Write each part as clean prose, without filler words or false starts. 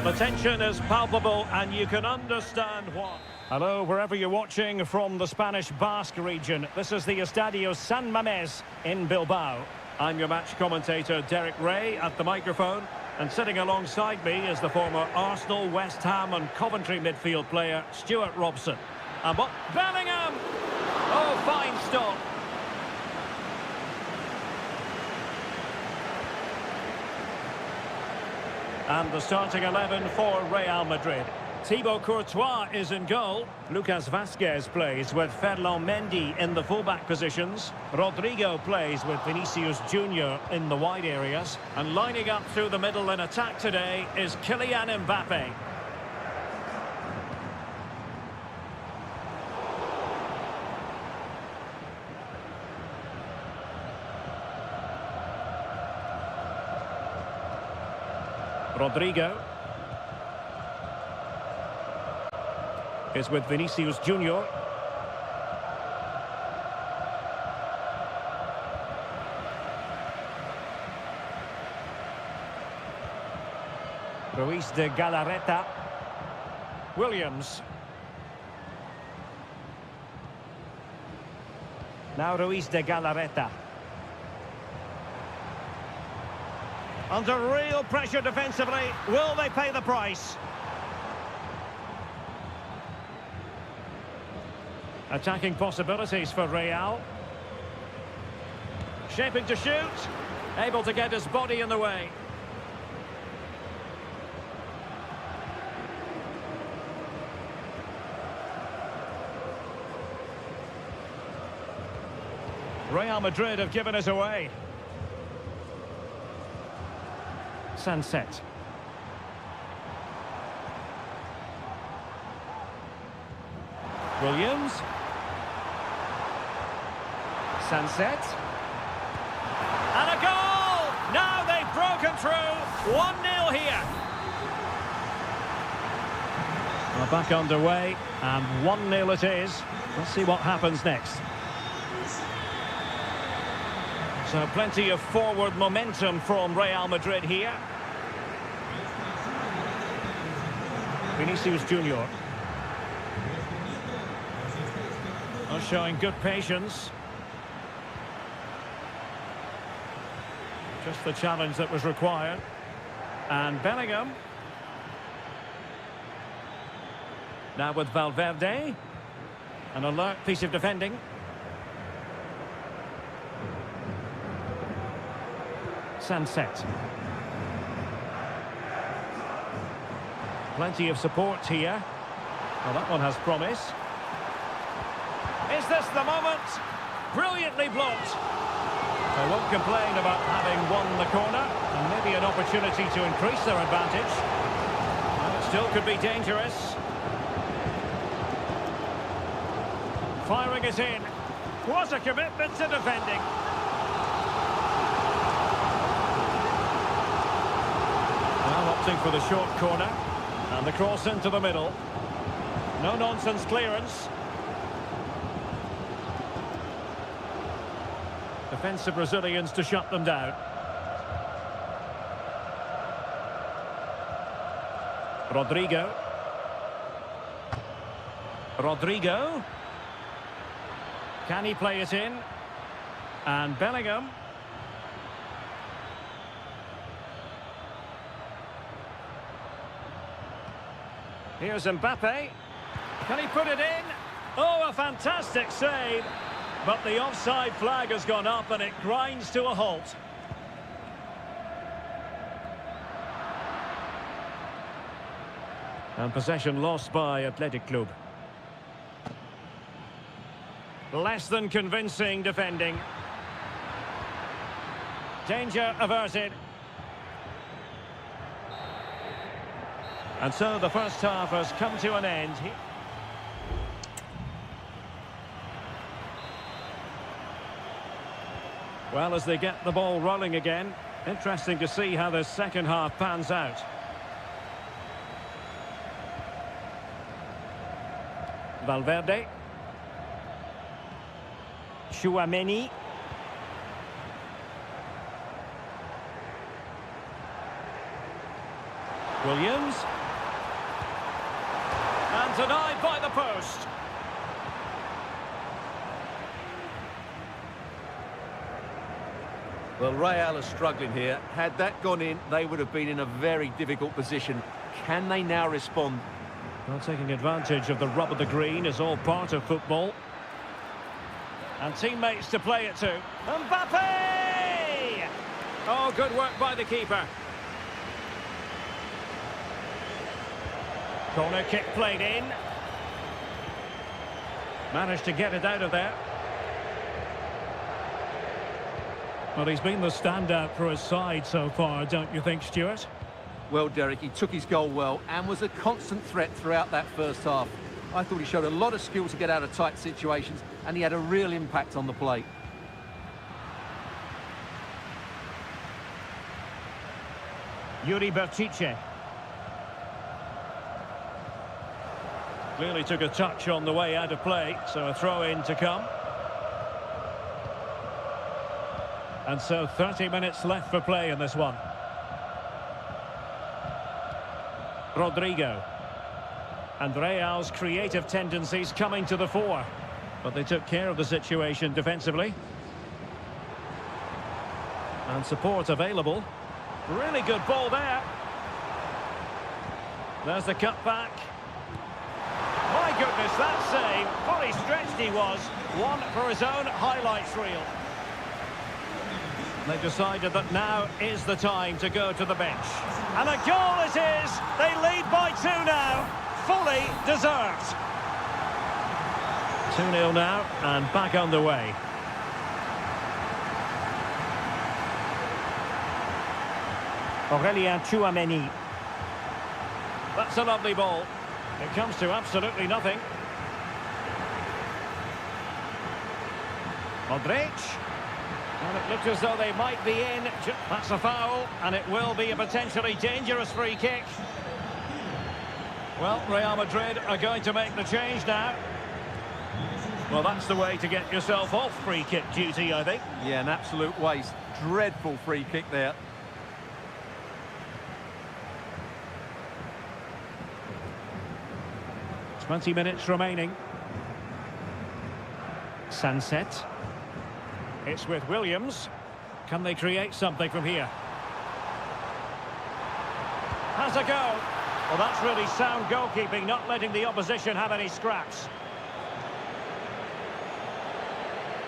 The tension is palpable and you can understand why. Hello, wherever you're watching from the Spanish Basque region. This is the Estadio San Mamés in Bilbao. I'm your match commentator, Derek Ray, at the microphone. And sitting alongside me is the former Arsenal, West Ham and Coventry midfield player, Stuart Robson. And what? Bellingham! Oh, fine stop. And the starting 11 for Real Madrid. Thibaut Courtois is in goal. Lucas Vazquez plays with Ferland Mendy in the fullback positions. Rodrigo plays with Vinicius Junior in the wide areas. And lining up through the middle in attack today is Kylian Mbappe. Rodrigo is with Vinicius Junior. Ruiz de Galarreta. Williams. Now Ruiz de Galarreta. Under real pressure defensively. Will they pay the price? Attacking possibilities for Real. Shaping to shoot. Able to get his body in the way. Real Madrid have given us away. Sunset. Williams. Sunset. And a goal! Now they've broken through. 1-0 here. Well, back underway, and 1-0 it is. Let's see what happens next. So plenty of forward momentum from Real Madrid here. Vinicius Junior. Showing good patience. Just the challenge that was required. And Bellingham. Now with Valverde. An alert piece of defending. Sunset. Plenty of support here. Well, that one has promise. Is this the moment? Brilliantly blocked. They won't complain about having won the corner, and maybe an opportunity to increase their advantage. And it still could be dangerous. Firing it in. What a commitment to defending. Now opting for the short corner. And the cross into the middle. No-nonsense clearance. Defensive Brazilians to shut them down. Rodrigo. Rodrigo. Can he play it in? And Bellingham. Here's Mbappe. Can he put it in? Oh, a fantastic save. But the offside flag has gone up and it grinds to a halt. And possession lost by Athletic Club. Less than convincing defending. Danger averted. And so the first half has come to an end. Well, as they get the ball rolling again, interesting to see how the second half pans out. Valverde. Tchouaméni. Williams. And denied by the post. Well, Real are struggling here. Had that gone in, they would have been in a very difficult position. Can they now respond? Well, taking advantage of the rub of the green is all part of football. And teammates to play it to. Mbappe! Oh, good work by the keeper. Corner kick played in. Managed to get it out of there. Well, he's been the standout for his side so far, don't you think, Stuart? Well, Derek, he took his goal well and was a constant threat throughout that first half. I thought he showed a lot of skill to get out of tight situations, and he had a real impact on the play. Yuri Berchiche. Clearly took a touch on the way out of play, so a throw-in to come. And so 30 minutes left for play in this one. Rodrigo. And Real's creative tendencies coming to the fore. But they took care of the situation defensively. And support available. Really good ball there. There's the cut back. My goodness, that save. Fully stretched he was. One for his own highlights reel. They've decided that now is the time to go to the bench. And a goal it is! They lead by 2 now. Fully deserved. 2-0 now and back underway. Aurélien Tchouameni. That's a lovely ball. It comes to absolutely nothing. Modric. And it looked as though they might be in. That's a foul, and it will be a potentially dangerous free kick. Well, Real Madrid are going to make the change now. Well, that's the way to get yourself off free kick duty, I think. Yeah, an absolute waste. Dreadful free kick there. Twenty minutes remaining. Sunset. It's with Williams. Can they create something from here? Has a go. Well, that's really sound goalkeeping, not letting the opposition have any scraps.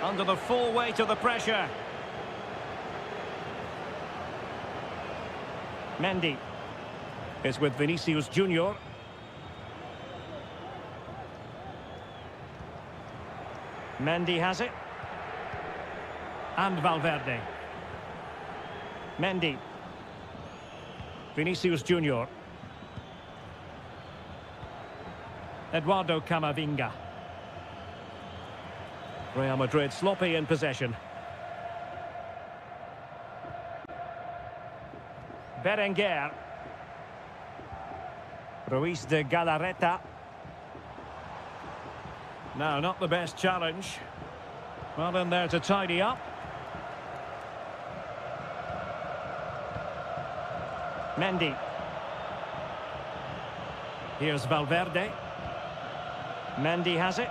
Under the full weight of the pressure. Mendy. It's with Vinicius Junior. Mendy has it. And Valverde. Mendy. Vinicius Junior. Eduardo Camavinga. Real Madrid sloppy in possession. Berenguer. Ruiz de Galarreta. No, not the best challenge. Well in there to tidy up. Mendy. Here's Valverde. Mendy has it.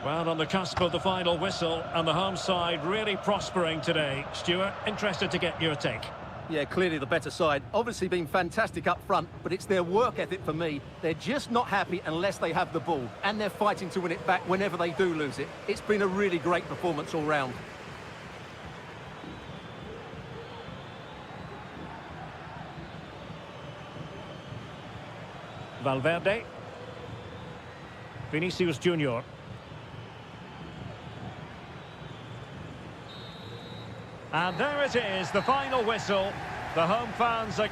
Well, on the cusp of the final whistle, and the home side really prospering today. Stuart, interested to get your take. Yeah, clearly the better side. Obviously been fantastic up front, but it's their work ethic for me. They're just not happy unless they have the ball, and they're fighting to win it back whenever they do lose it. It's been a really great performance all round. Valverde. Vinicius Junior. And there it is, the final whistle. The home fans are...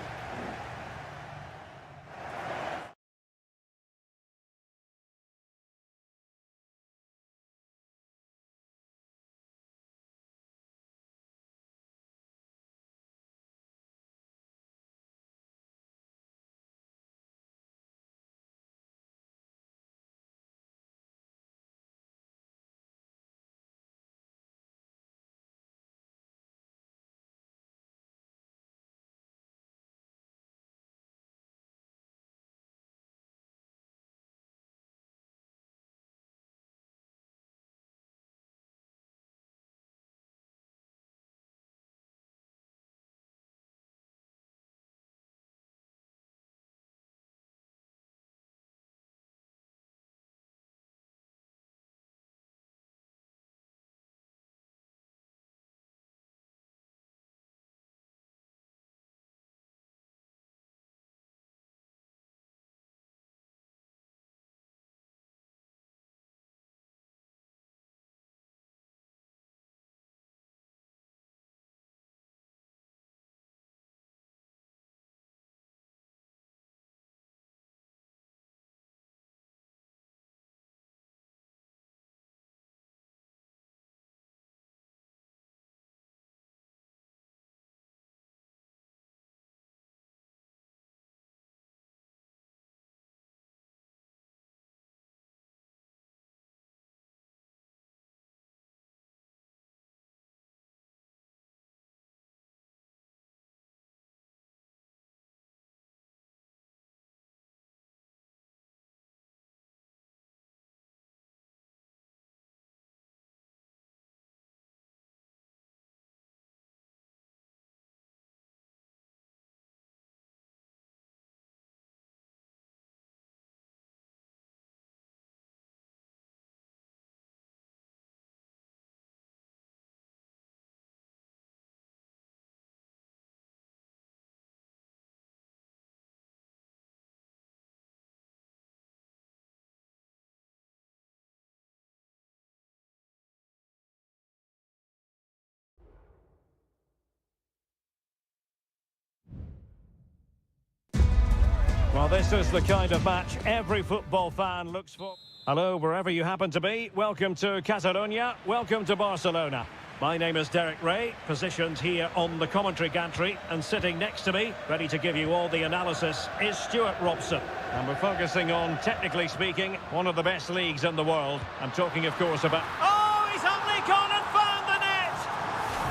Well, this is the kind of match every football fan looks for. Hello, wherever you happen to be. Welcome to Catalonia. Welcome to Barcelona. My name is Derek Ray, positioned here on the commentary gantry, and sitting next to me, ready to give you all the analysis, is Stuart Robson. And we're focusing on, technically speaking, one of the best leagues in the world. I'm talking, of course, about... Oh, he's only gone and found the net!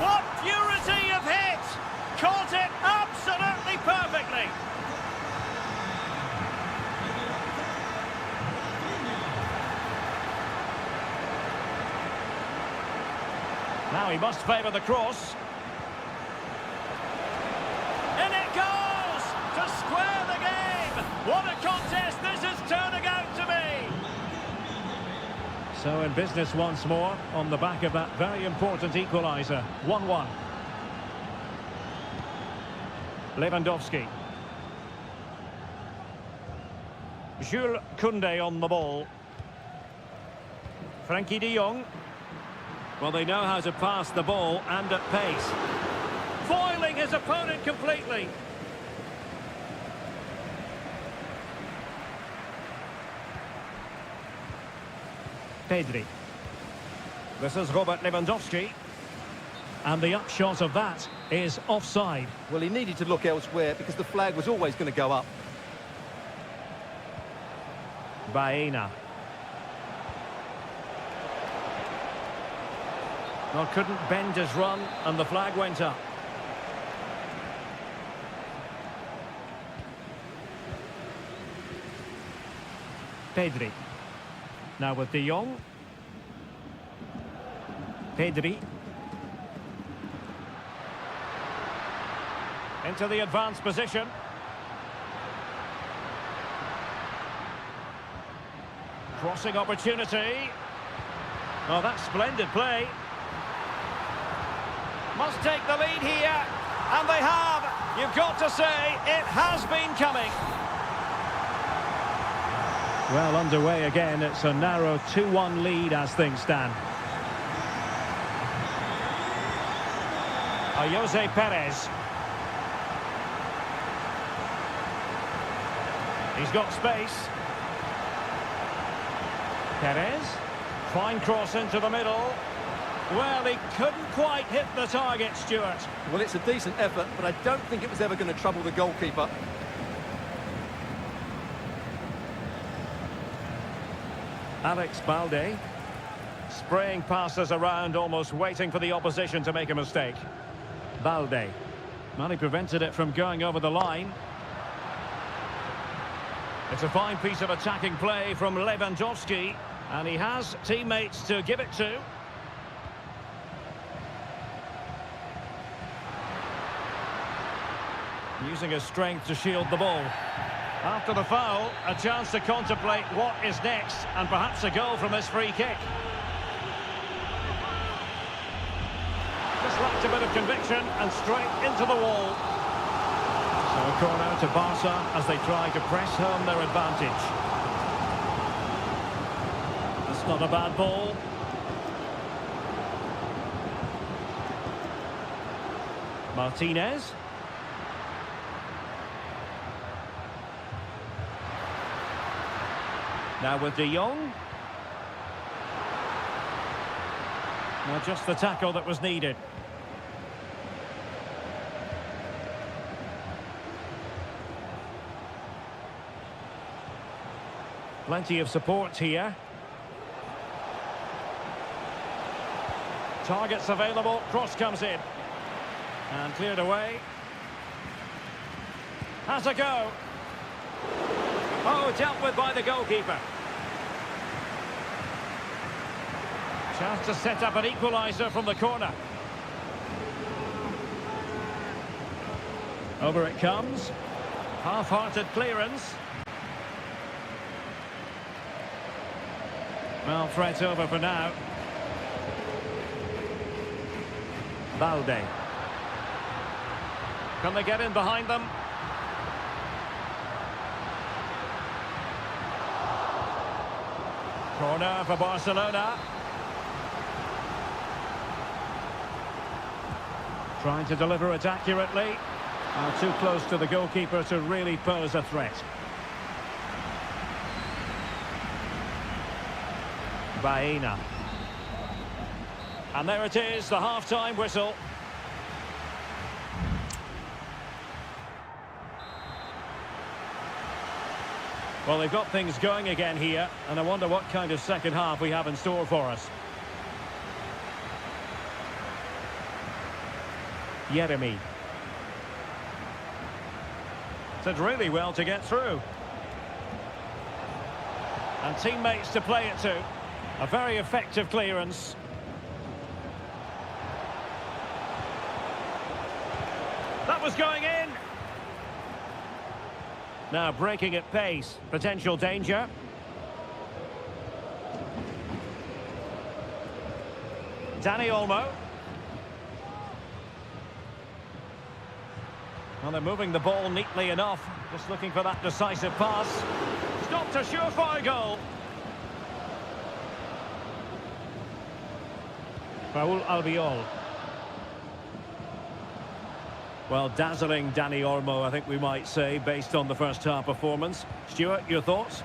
What purity of hit! Caught it absolutely perfectly! Now he must favour the cross. In it goes! To square the game! What a contest this is turning out to be! So in business once more, on the back of that very important equaliser. 1-1. Lewandowski. Jules Koundé on the ball. Frankie de Jong. Well, they know how to pass the ball and at pace. Foiling his opponent completely. Pedri. This is Robert Lewandowski. And the upshot of that is offside. Well, he needed to look elsewhere because the flag was always going to go up. Baena. Well, couldn't bend his run, and the flag went up. Pedri. Now with de Jong. Pedri. Into the advanced position. Crossing opportunity. Oh, that's splendid play. Must take the lead here, and they have. You've got to say, it has been coming. Well, underway again. It's a narrow 2-1 lead as things stand. Jose Perez. He's got space. Perez. Fine cross into the middle. Well, he couldn't quite hit the target, Stuart. Well, it's a decent effort, but I don't think it was ever going to trouble the goalkeeper. Alex Balde. Spraying passes around, almost waiting for the opposition to make a mistake. Balde. Well, he prevented it from going over the line. It's a fine piece of attacking play from Lewandowski, and he has teammates to give it to. Using his strength to shield the ball. After the foul, a chance to contemplate what is next, and perhaps a goal from this free kick. Just lacked a bit of conviction, and straight into the wall. So a corner to Barca as they try to press home their advantage. That's not a bad ball. Martinez. Now with de Jong. Well, just the tackle that was needed. Plenty of support here. Targets available, cross comes in. And cleared away. Has a go. Oh, dealt with by the goalkeeper. Chance to set up an equaliser from the corner. Over it comes. Half-hearted clearance. Well, threat's over for now. Balde. Can they get in behind them? Corner for Barcelona. Trying to deliver it accurately. Too close to the goalkeeper to really pose a threat. Baena. And there it is, the half-time whistle. Well, they've got things going again here, and I wonder what kind of second half we have in store for us. Jeremy. Did really well to get through. And teammates to play it to. A very effective clearance. That was going in. Now breaking at pace. Potential danger. Dani Olmo. Well, they're moving the ball neatly enough. Just looking for that decisive pass. Stopped a surefire goal. Raul Albiol. Well, dazzling Dani Olmo, I think we might say, based on the first half performance. Stuart, your thoughts?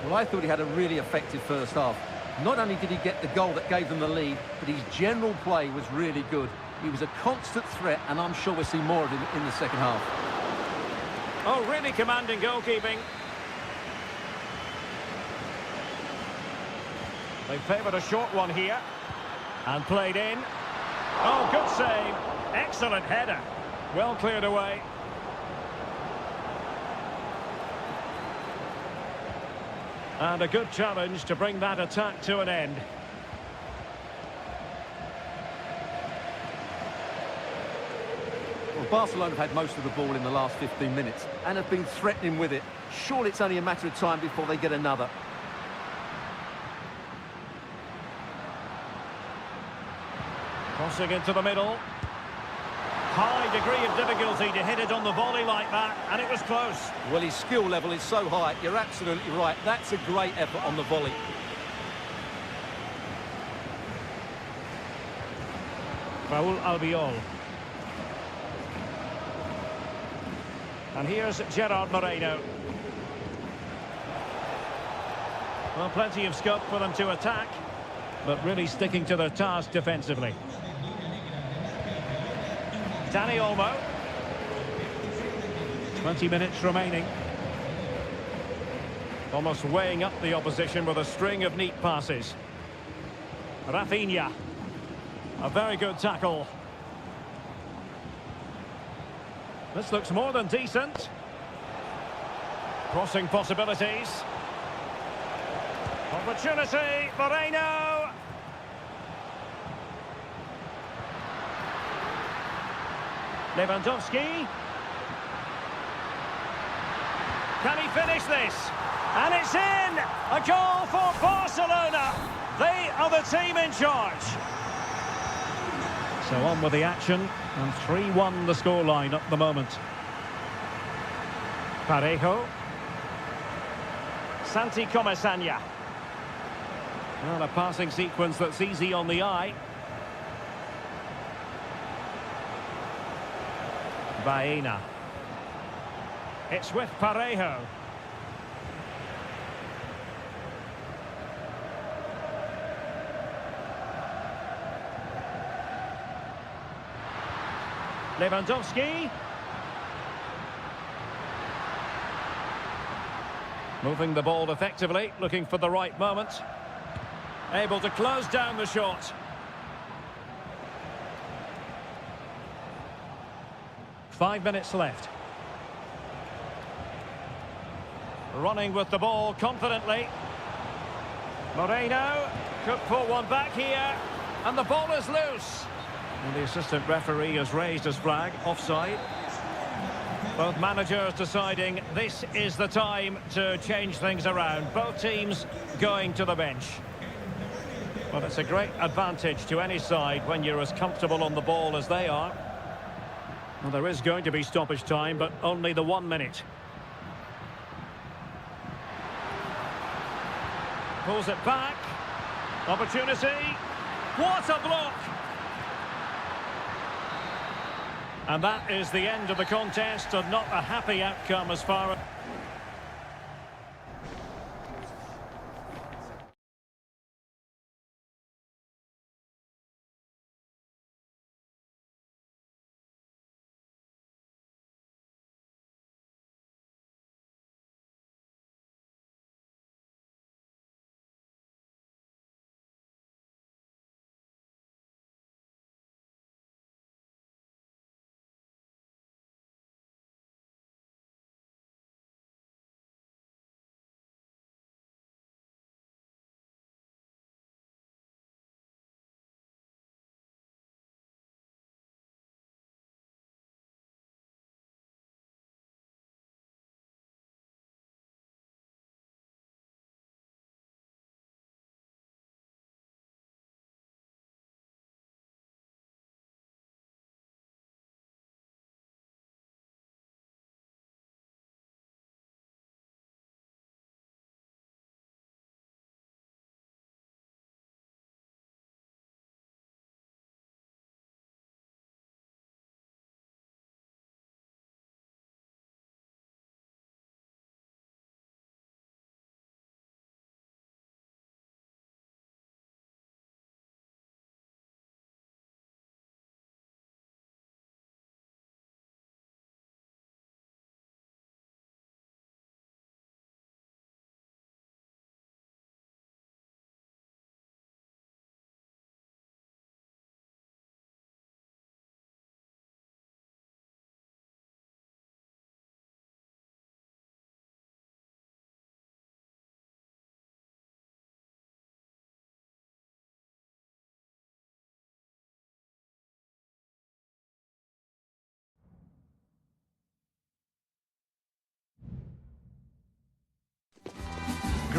Well, I thought he had a really effective first half. Not only did he get the goal that gave them the lead, but his general play was really good. He was a constant threat, and I'm sure we'll see more of him in the second half. Oh, really commanding goalkeeping. They favoured a short one here. And played in. Oh, good save. Excellent header. Well cleared away. And a good challenge to bring that attack to an end. Well, Barcelona have had most of the ball in the last 15 minutes and have been threatening with it. Surely it's only a matter of time before they get another. Crossing into the middle. High degree of difficulty to hit it on the volley like that, and it was close. Well, his skill level is so high, you're absolutely right. That's a great effort on the volley. Raul Albiol. And here's Gerard Moreno. Well, plenty of scope for them to attack, but really sticking to their task defensively. Dani Olmo. 20 minutes remaining. Almost weighing up the opposition with a string of neat passes. Rafinha. A very good tackle. This looks more than decent. Crossing possibilities. Opportunity, Moreno. Lewandowski. Can he finish this? And it's in! A goal for Barcelona! They are the team in charge. So on with the action, and 3-1 the scoreline at the moment. Parejo. Santi Comesaña. Well, a passing sequence that's easy on the eye. Baena. It's with Parejo. Lewandowski. Moving the ball effectively, looking for the right moment. Able to close down the shot. Five minutes left. Running with the ball confidently. Moreno could put one back here. And the ball is loose. And the assistant referee has raised his flag, offside. Both managers deciding this is the time to change things around. Both teams going to the bench. Well, it's a great advantage to any side when you're as comfortable on the ball as they are. Well, there is going to be stoppage time, but only the 1 minute. Pulls it back. Opportunity. What a block! And that is the end of the contest, and not a happy outcome as far as...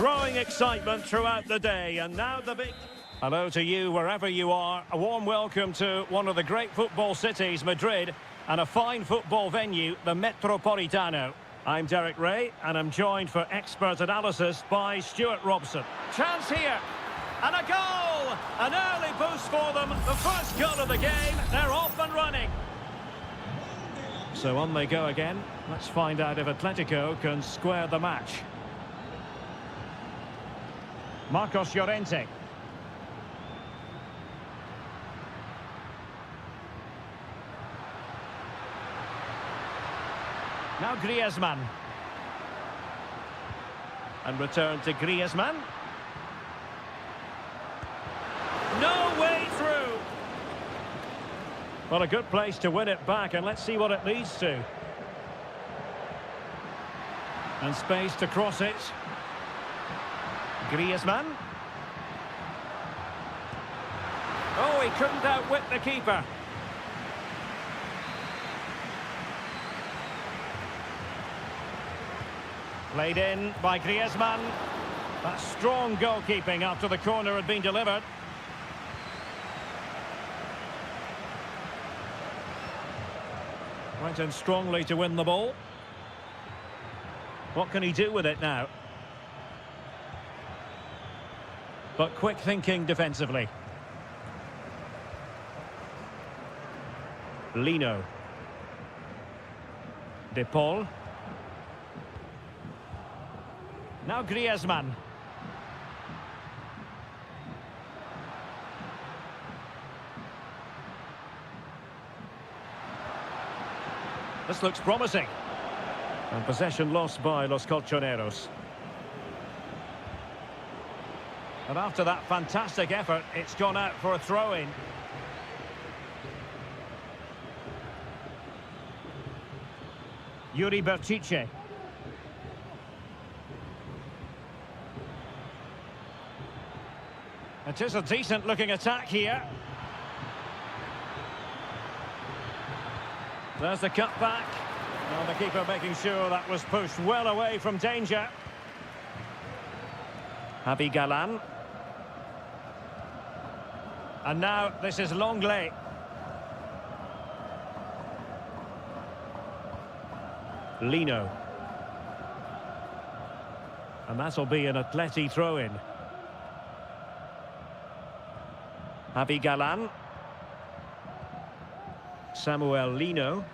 growing excitement throughout the day, and now the big... Hello to you, wherever you are. A warm welcome to one of the great football cities, Madrid, and a fine football venue, the Metropolitano. I'm Derek Ray, and I'm joined for expert analysis by Stuart Robson. Chance here, and a goal! An early boost for them, the first goal of the game. They're off and running. So on they go again. Let's find out if Atletico can square the match. Marcos Llorente. Now Griezmann. And return to Griezmann. No way through. Well, a good place to win it back, and let's see what it leads to. And space to cross it. Griezmann. Oh, he couldn't outwit the keeper. Played in by Griezmann. That's strong goalkeeping after the corner had been delivered. Went in strongly to win the ball. What can he do with it now? But quick thinking defensively. Lino. De Paul. Now Griezmann. This looks promising. And possession lost by Los Colchoneros. And after that fantastic effort, it's gone out for a throw-in. Yuri Berchiche. It is a decent-looking attack here. There's the cutback. Well, the keeper making sure that was pushed well away from danger. Javi Galan. And now this is Longley. Lino. And that'll be an Atleti throw-in. Javi Galan. Samuel Lino.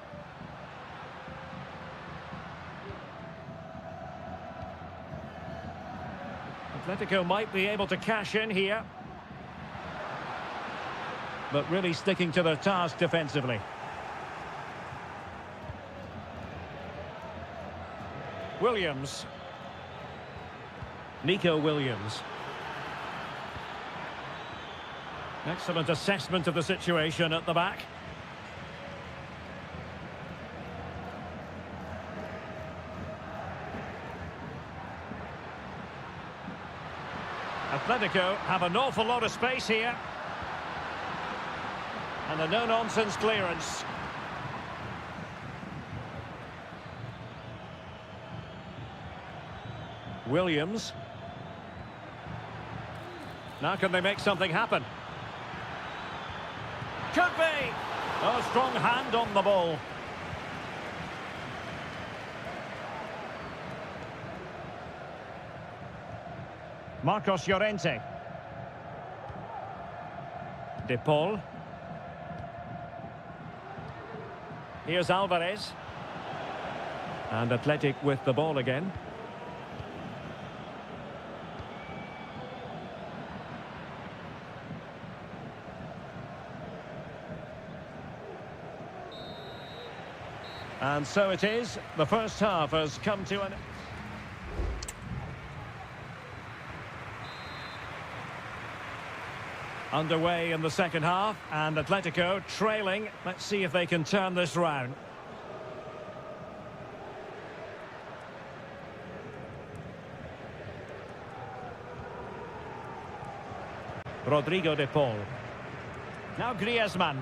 Atletico might be able to cash in here. But really sticking to their task defensively. Williams. Nico Williams. Excellent assessment of the situation at the back. Atletico have an awful lot of space here. And a no-nonsense clearance. Williams. Now can they make something happen? Could be! Oh, strong hand on the ball. Marcos Llorente. De Paul. Here's Alvarez. And Athletic with the ball again. And so it is. The first half has come to an... Underway in the second half, and Atletico trailing. Let's see if they can turn this round. Rodrigo de Paul. Now Griezmann.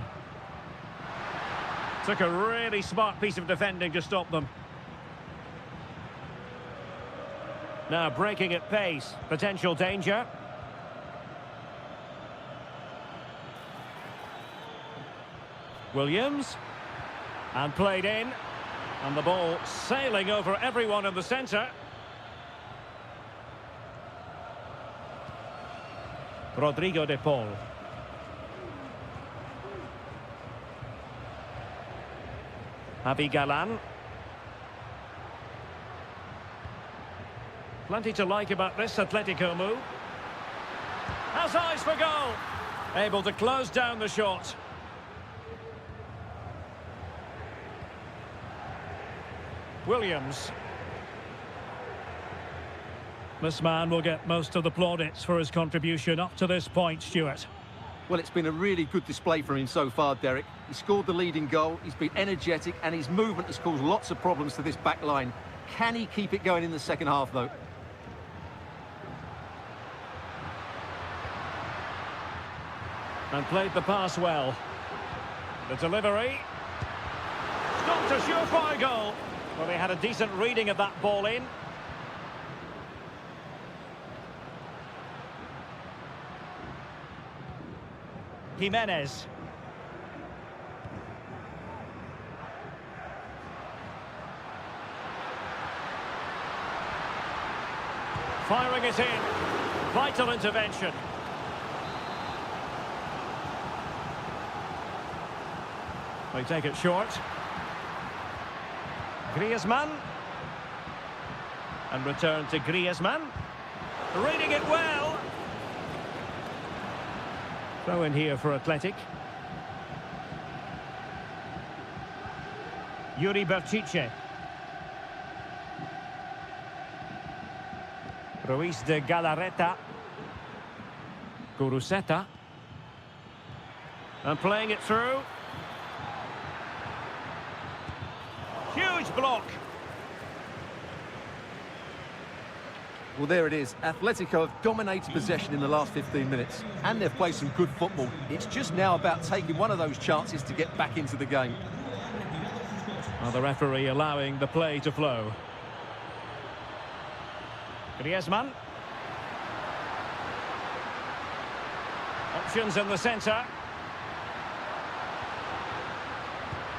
Took a really smart piece of defending to stop them. Now breaking at pace. Potential danger. Williams. And played in. And the ball sailing over everyone in the centre. Rodrigo de Paul. Javi Galan. Plenty to like about this Atletico move. Has eyes for goal. Able to close down the shot. Williams. This man will get most of the plaudits for his contribution up to this point, Stuart. Well, it's been a really good display from him so far, Derek. He scored the leading goal, he's been energetic, and his movement has caused lots of problems to this back line. Can he keep it going in the second half, though? And played the pass well. The delivery. Stopped a surefire goal. Well, they had a decent reading of that ball in. Jimenez. Firing it in. Vital intervention. They take it short. Griezmann. And return to Griezmann. Reading it well. Throw in here for Athletic. Yuri Berchiche. Ruiz de Galarreta. Guruseta. And playing it through. Huge block. Well, there it is. Atletico have dominated possession in the last 15 minutes, and they've played some good football. It's just now about taking one of those chances to get back into the game. Well, the referee allowing the play to flow. Griezmann. Options in the centre.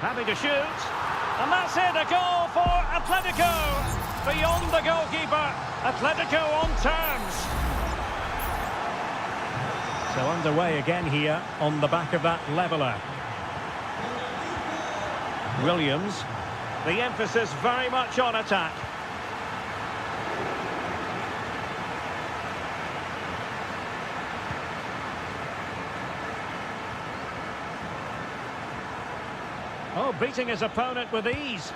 Happy to shoot. And that's it, a goal for Atletico. Beyond the goalkeeper, Atletico on terms. So underway again here on the back of that leveller. Williams, the emphasis very much on attack. Oh, beating his opponent with ease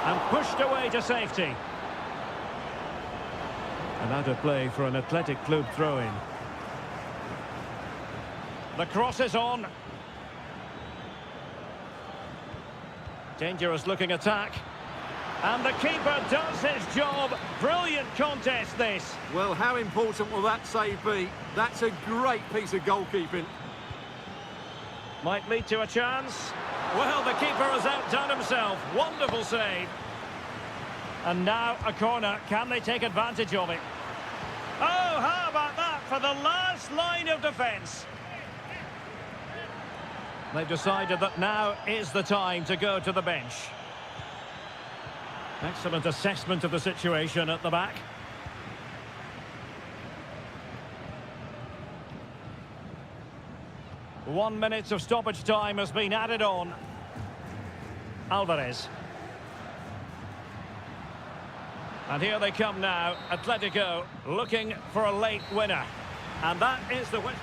and pushed away to safety. And out of play for an Athletic Club throw-in. The cross is on. Dangerous looking attack. And the keeper does his job. Brilliant contest this. Well, how important will that save be? That's a great piece of goalkeeping. Might lead to a chance. Well, the keeper has outdone himself. Wonderful save. And now a corner. Can they take advantage of it? Oh, how about that for the last line of defence? They've decided that now is the time to go to the bench. Excellent assessment of the situation at the back. One minute of stoppage time has been added on. Alvarez. And here they come now, Atletico looking for a late winner. And that is the win.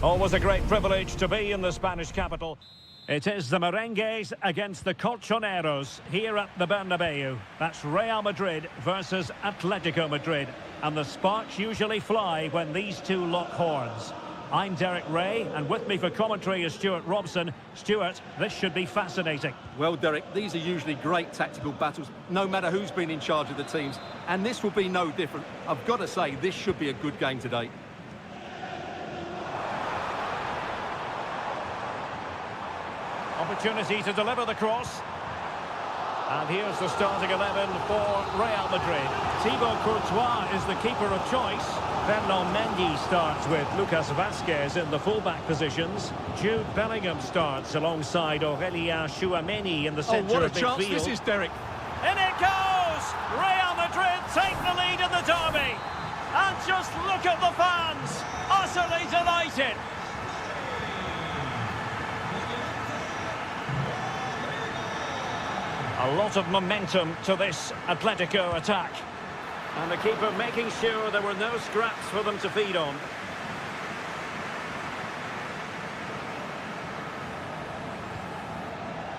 Always a great privilege to be in the Spanish capital. It is the Merengues against the Colchoneros here at the Bernabeu. That's Real Madrid versus Atletico Madrid. And the sparks usually fly when these two lock horns. I'm Derek Ray, and with me for commentary is Stuart Robson. Stuart, this should be fascinating. Well, Derek, these are usually great tactical battles, no matter who's been in charge of the teams. And this will be no different. I've got to say, this should be a good game today. Opportunity to deliver the cross. And here's the starting 11 for Real Madrid. Thibaut Courtois is the keeper of choice. Fernand Mendy starts with Lucas Vazquez in the fullback positions. Jude Bellingham starts alongside Aurélien Tchouameni in the centre of midfield. What a chance this is, Derek. In it goes! Real Madrid take the lead in the derby. And just look at the fans, utterly delighted. A lot of momentum to this Atletico attack. And the keeper making sure there were no scraps for them to feed on.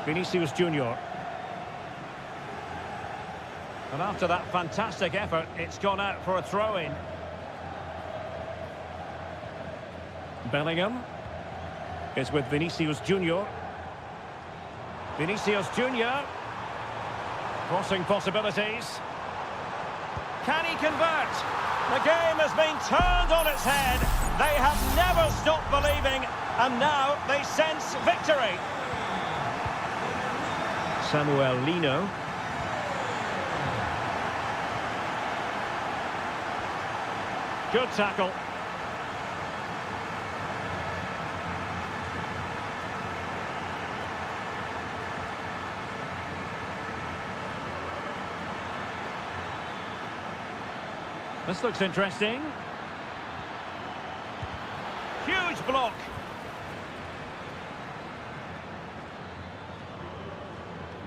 Vinicius Junior. And after that fantastic effort, it's gone out for a throw-in. Bellingham is with Vinicius Junior. Vinicius Junior. Crossing possibilities. Can he convert? The game has been turned on its head. They have never stopped believing, and now they sense victory. Samuel Lino. Good tackle. This looks interesting. Huge block.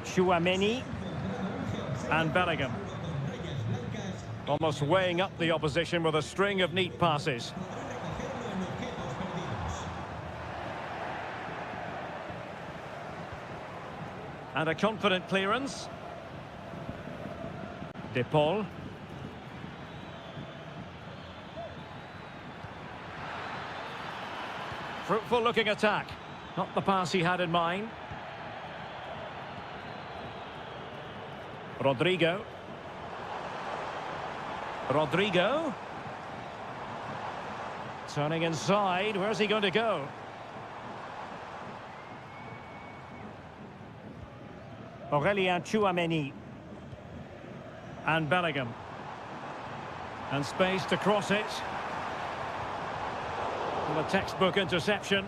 Tchouameni and Bellingham. Almost weighing up the opposition with a string of neat passes. And a confident clearance. De Paul. Fruitful looking attack. Not the pass he had in mind. Rodrigo. Rodrigo. Turning inside. Where's he going to go? Aurélien Tchouameni. And Bellingham. And space to cross it. A textbook interception.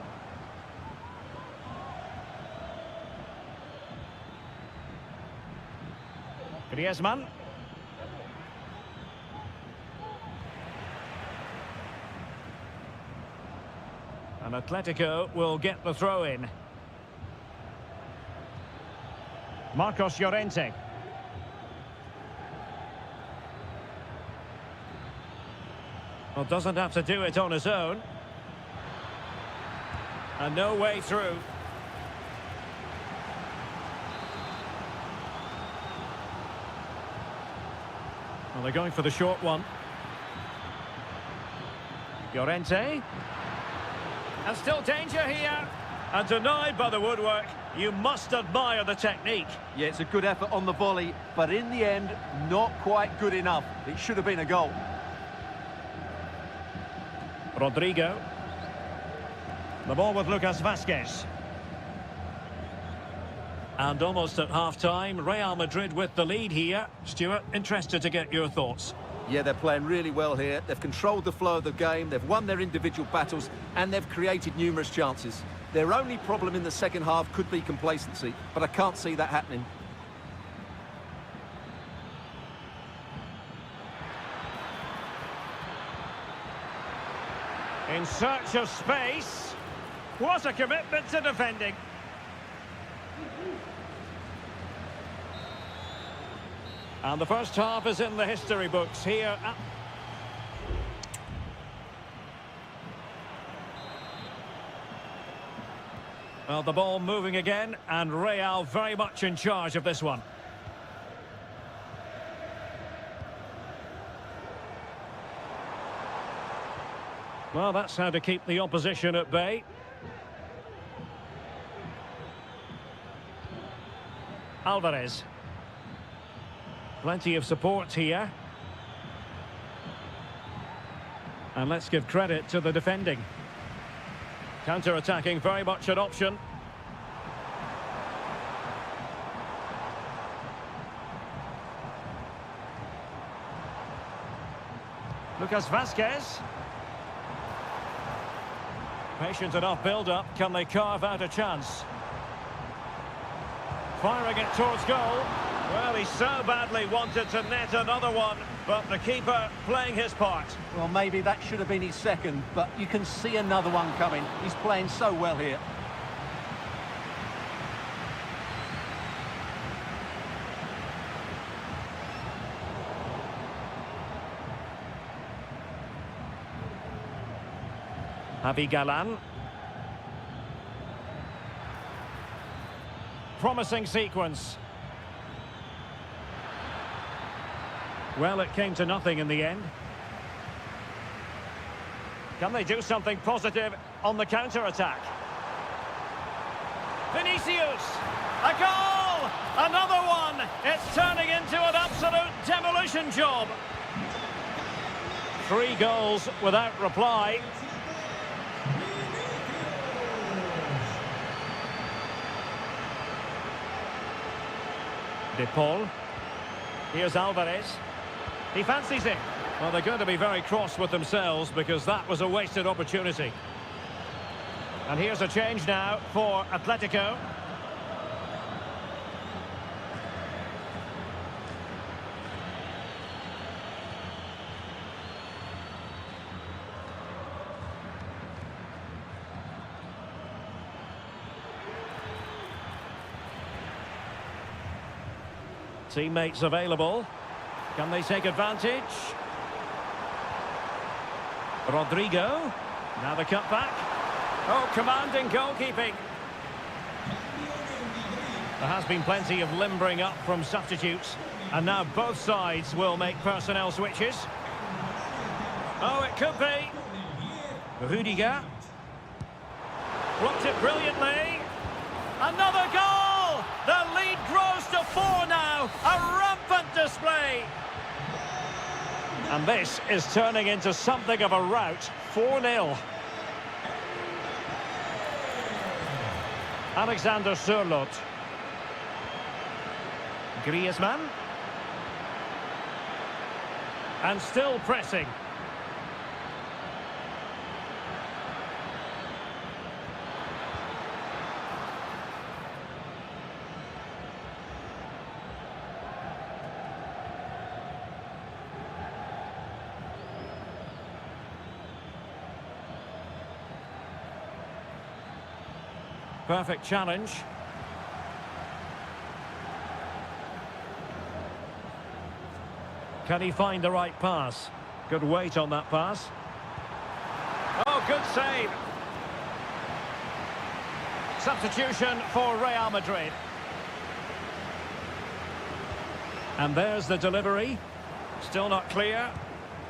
Griezmann. And Atletico will get the throw in. Marcos Llorente. Well, doesn't have to do it on his own. And no way through. Well, they're going for the short one. Llorente. And still danger here. And denied by the woodwork. You must admire the technique. Yeah, it's a good effort on the volley, but in the end, not quite good enough. It should have been a goal. Rodrigo. The ball with Lucas Vazquez. And almost at half-time, Real Madrid with the lead here. Stuart, interested to get your thoughts. Yeah, they're playing really well here. They've controlled the flow of the game, they've won their individual battles, and they've created numerous chances. Their only problem in the second half could be complacency, but I can't see that happening. In search of space. What a commitment to defending. And the first half is in the history books here at... Well, the ball moving again, and Real very much in charge of this one. Well, that's how to keep the opposition at bay. Alvarez. Plenty of support here. And let's give credit to the defending. Counter-attacking, very much an option. Lucas Vazquez. Patient enough build-up. Can they carve out a chance? Firing it towards goal. Well, he so badly wanted to net another one, but the keeper playing his part. Well, maybe that should have been his second, but you can see another one coming. He's playing so well here. Javi Galan. Promising sequence. Well, it came to nothing in the end. Can they do something positive on the counter-attack? Vinicius! A goal! Another one! It's turning into an absolute demolition job. 3 goals without reply. De Paul. Here's Alvarez. He fancies it. Well, they're going to be very cross with themselves because that was a wasted opportunity. And here's a change now for Atletico. Teammates available. Can they take advantage? Rodrigo. Now the cutback. Oh, commanding goalkeeping. There has been plenty of limbering up from substitutes. And now both sides will make personnel switches. Oh, it could be. Rudiger. Blocked it brilliantly. Another goal! The lead grows to 4 now. A rampant display. And this is turning into something of a rout. 4-0. Alexander Sørloth. Griezmann. And still pressing. Perfect challenge. Can he find the right pass? Good weight on that pass. Oh, good save. Substitution for Real Madrid. And there's the delivery. Still not clear.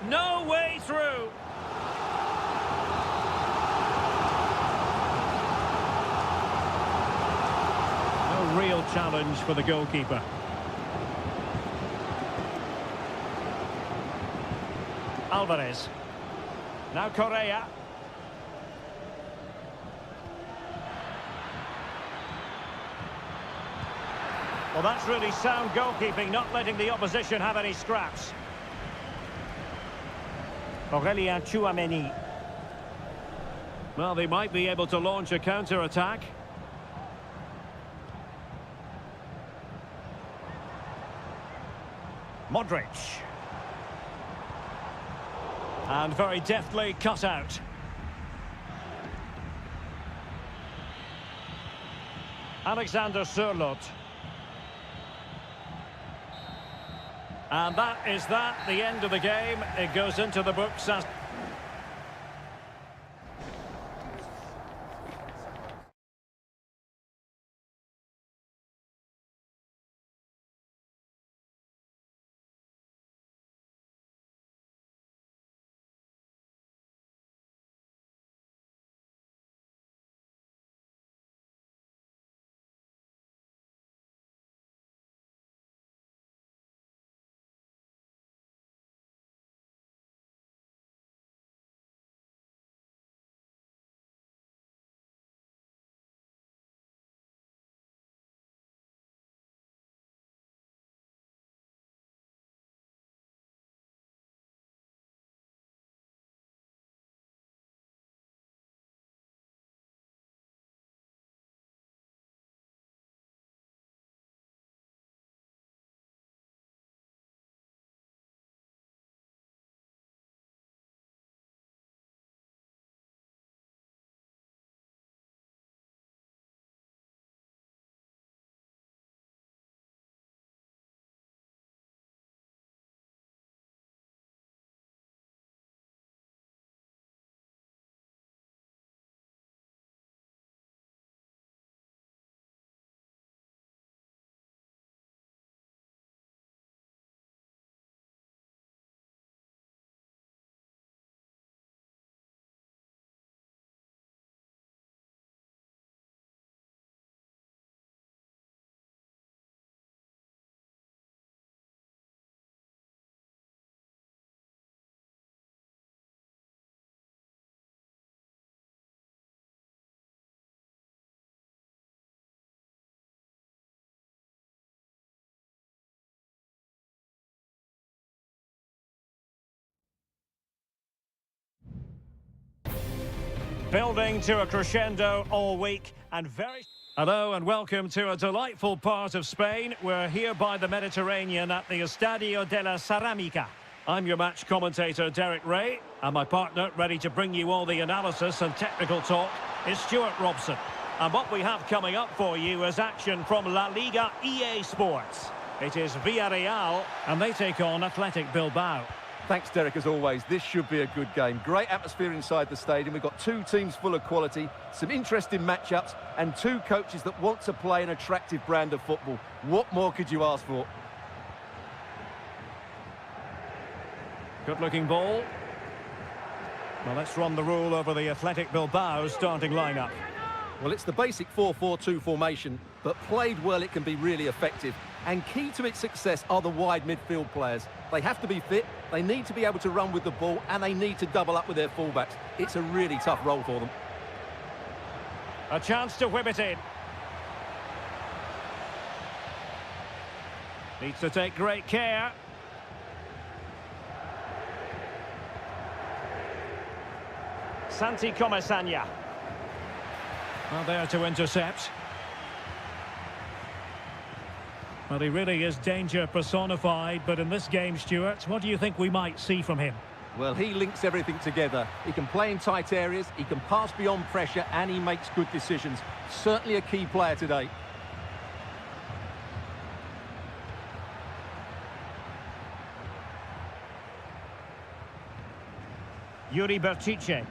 No way through. Real challenge for the goalkeeper. Alvarez. Now Correa. Well, that's really sound goalkeeping, not letting the opposition have any scraps. Aurélien Tchouaméni. Well, they might be able to launch a counter-attack. Modric. And very deftly cut out. Alexander Sørloth. And that is that, the end of the game. It goes into the books as... Building to a crescendo all week and very... Hello and welcome to a delightful part of Spain. We're here by the Mediterranean at the Estadio de la Ceramica. I'm your match commentator, Derek Ray, and my partner, ready to bring you all the analysis and technical talk, is Stuart Robson. And what we have coming up for you is action from La Liga EA Sports. It is Villarreal, and they take on Athletic Bilbao. Thanks, Derek, as always. This should be a good game. Great atmosphere inside the stadium. We've got two teams full of quality, some interesting matchups, and two coaches that want to play an attractive brand of football. What more could you ask for? Good-looking ball. Well, let's run the rule over the Athletic Bilbao starting lineup. Well, it's the basic 4-4-2 formation, but played well it can be really effective. And key to its success are the wide midfield players. They have to be fit, they need to be able to run with the ball, and they need to double up with their fullbacks. It's a really tough role for them. A chance to whip it in. Needs to take great care. Santi Comesaña. Well, there to intercept. Well, he really is danger personified, but in this game, Stuart, what do you think we might see from him? Well, he links everything together. He can play in tight areas, he can pass beyond pressure, and he makes good decisions. Certainly a key player today. Yuri Berchiche.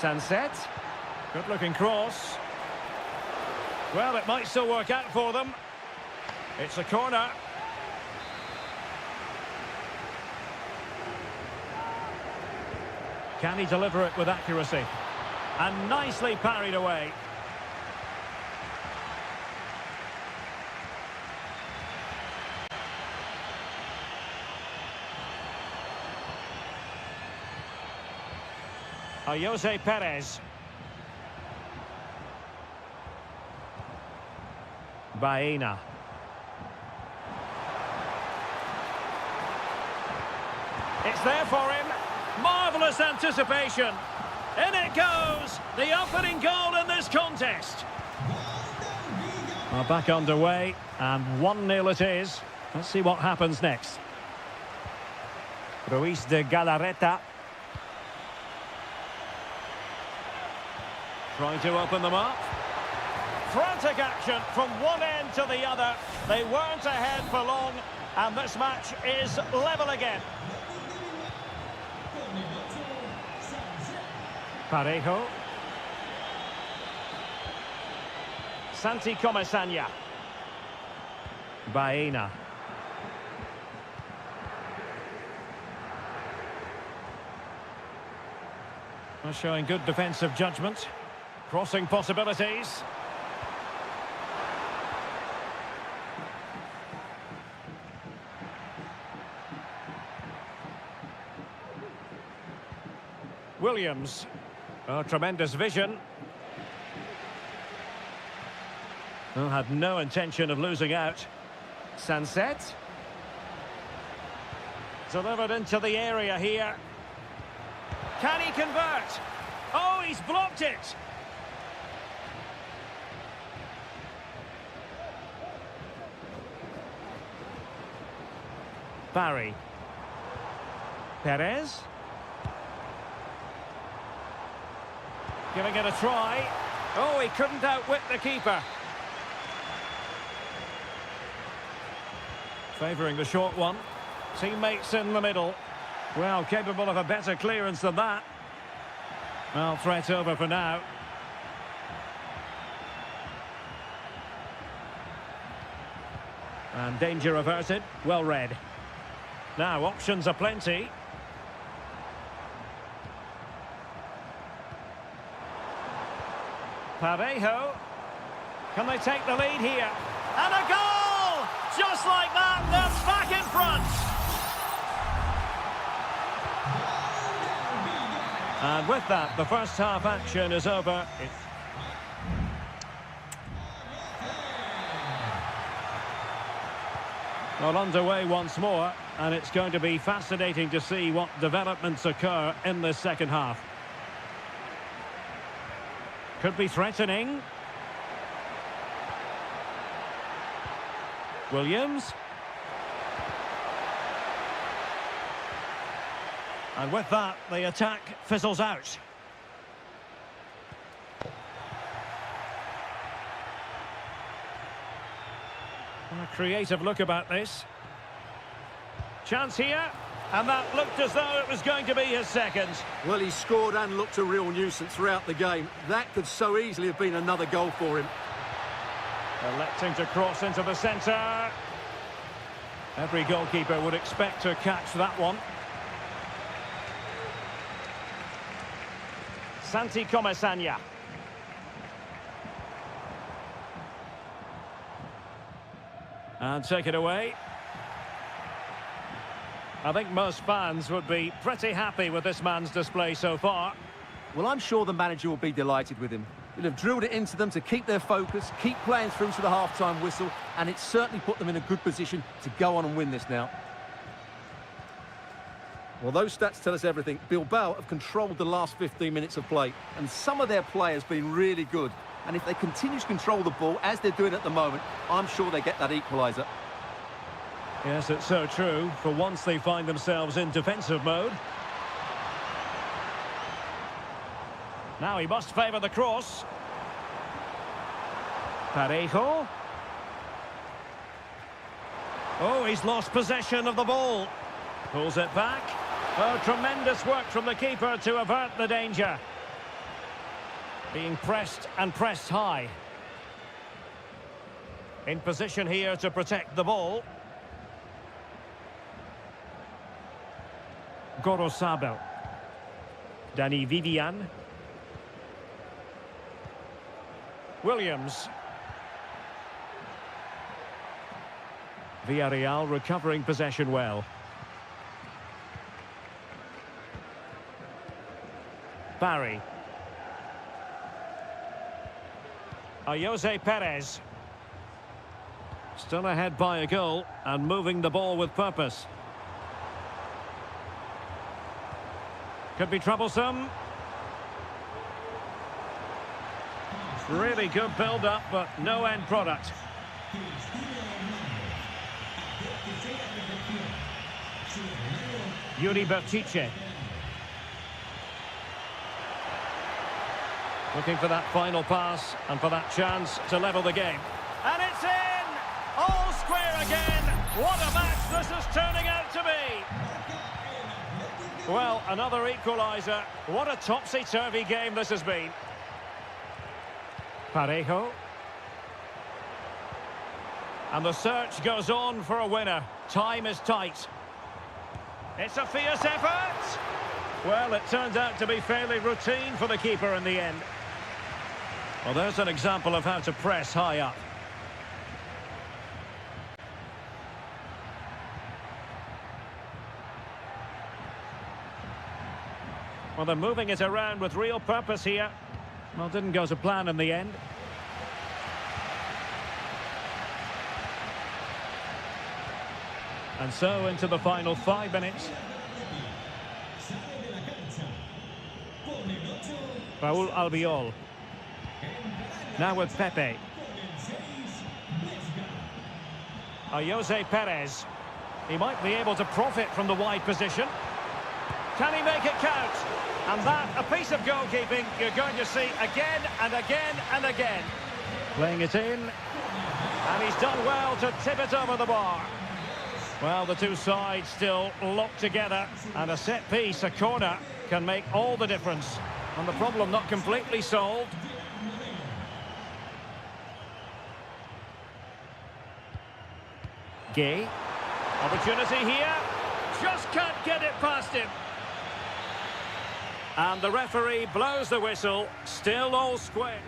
Sunset. Good-looking cross. Well, it might still work out for them. It's a corner. Can he deliver it with accuracy? And nicely parried away. Jose Perez. Baena. It's there for him. Marvellous anticipation. In it goes. The opening goal in this contest. Well, back underway, and 1-0 it is. Let's see what happens next. Ruiz de Galarreta. Trying to open them up. Frantic action from one end to the other. They weren't ahead for long, and this match is level again. Parejo. Santi Comesaña. Baena. Well, showing good defensive judgment. Crossing possibilities. Williams. Oh, tremendous vision. Oh, had no intention of losing out. Sunset. Delivered into the area here. Can he convert? Oh, he's blocked it. Barry. Perez. Giving it a try. Oh, he couldn't outwit the keeper. Favouring the short one. Teammates in the middle. Well, capable of a better clearance than that. Well, threat over for now. And danger averted. Well read. Now, options are plenty. Parejo. Can they take the lead here? And a goal! Just like that, they're back in front. And with that, the first half action is over. Well, underway once more, and it's going to be fascinating to see what developments occur in this second half. Could be threatening. Williams. And with that, the attack fizzles out. A creative look about this. Chance here, and that looked as though it was going to be his second. Well, he scored and looked a real nuisance throughout the game. That could so easily have been another goal for him. Electing to cross into the centre. Every goalkeeper would expect to catch that one. Santi Comesaña. And take it away. I think most fans would be pretty happy with this man's display so far. Well, I'm sure the manager will be delighted with him. He'll have drilled it into them to keep their focus, keep playing through to the half-time whistle, and it's certainly put them in a good position to go on and win this now. Well, those stats tell us everything. Bilbao have controlled the last 15 minutes of play, and some of their players have been really good. And if they continue to control the ball, as they're doing at the moment, I'm sure they get that equaliser. Yes, it's so true. For once they find themselves in defensive mode. Now he must favour the cross. Parejo. Oh, he's lost possession of the ball. Pulls it back. Oh, tremendous work from the keeper to avert the danger. Being pressed and pressed high. In position here to protect the ball. Gorosabel. Dani Vivian. Williams. Villarreal recovering possession well. Barry. Jose Perez. Still ahead by a goal and moving the ball with purpose. Could be troublesome. Really good build-up, but no end product. Yuri Bertice. Looking for that final pass and for that chance to level the game. And it's in! All square again! What a match this is turning out to be! Well, another equaliser. What a topsy-turvy game this has been. Parejo. And the search goes on for a winner. Time is tight. It's a fierce effort! Well, it turns out to be fairly routine for the keeper in the end. Well, there's an example of how to press high up. Well, they're moving it around with real purpose here. Well, didn't go to plan in the end. And so into the final 5 minutes. Raúl Albiol. Now with Pepe. Jose Perez. He might be able to profit from the wide position. Can he make it count? And that, a piece of goalkeeping you're going to see again and again and again. Playing it in. And he's done well to tip it over the bar. Well, the two sides still locked together. And a set piece, a corner, can make all the difference. And the problem not completely solved. Gay. Opportunity here. Just can't get it past him. And the referee blows the whistle. Still all square.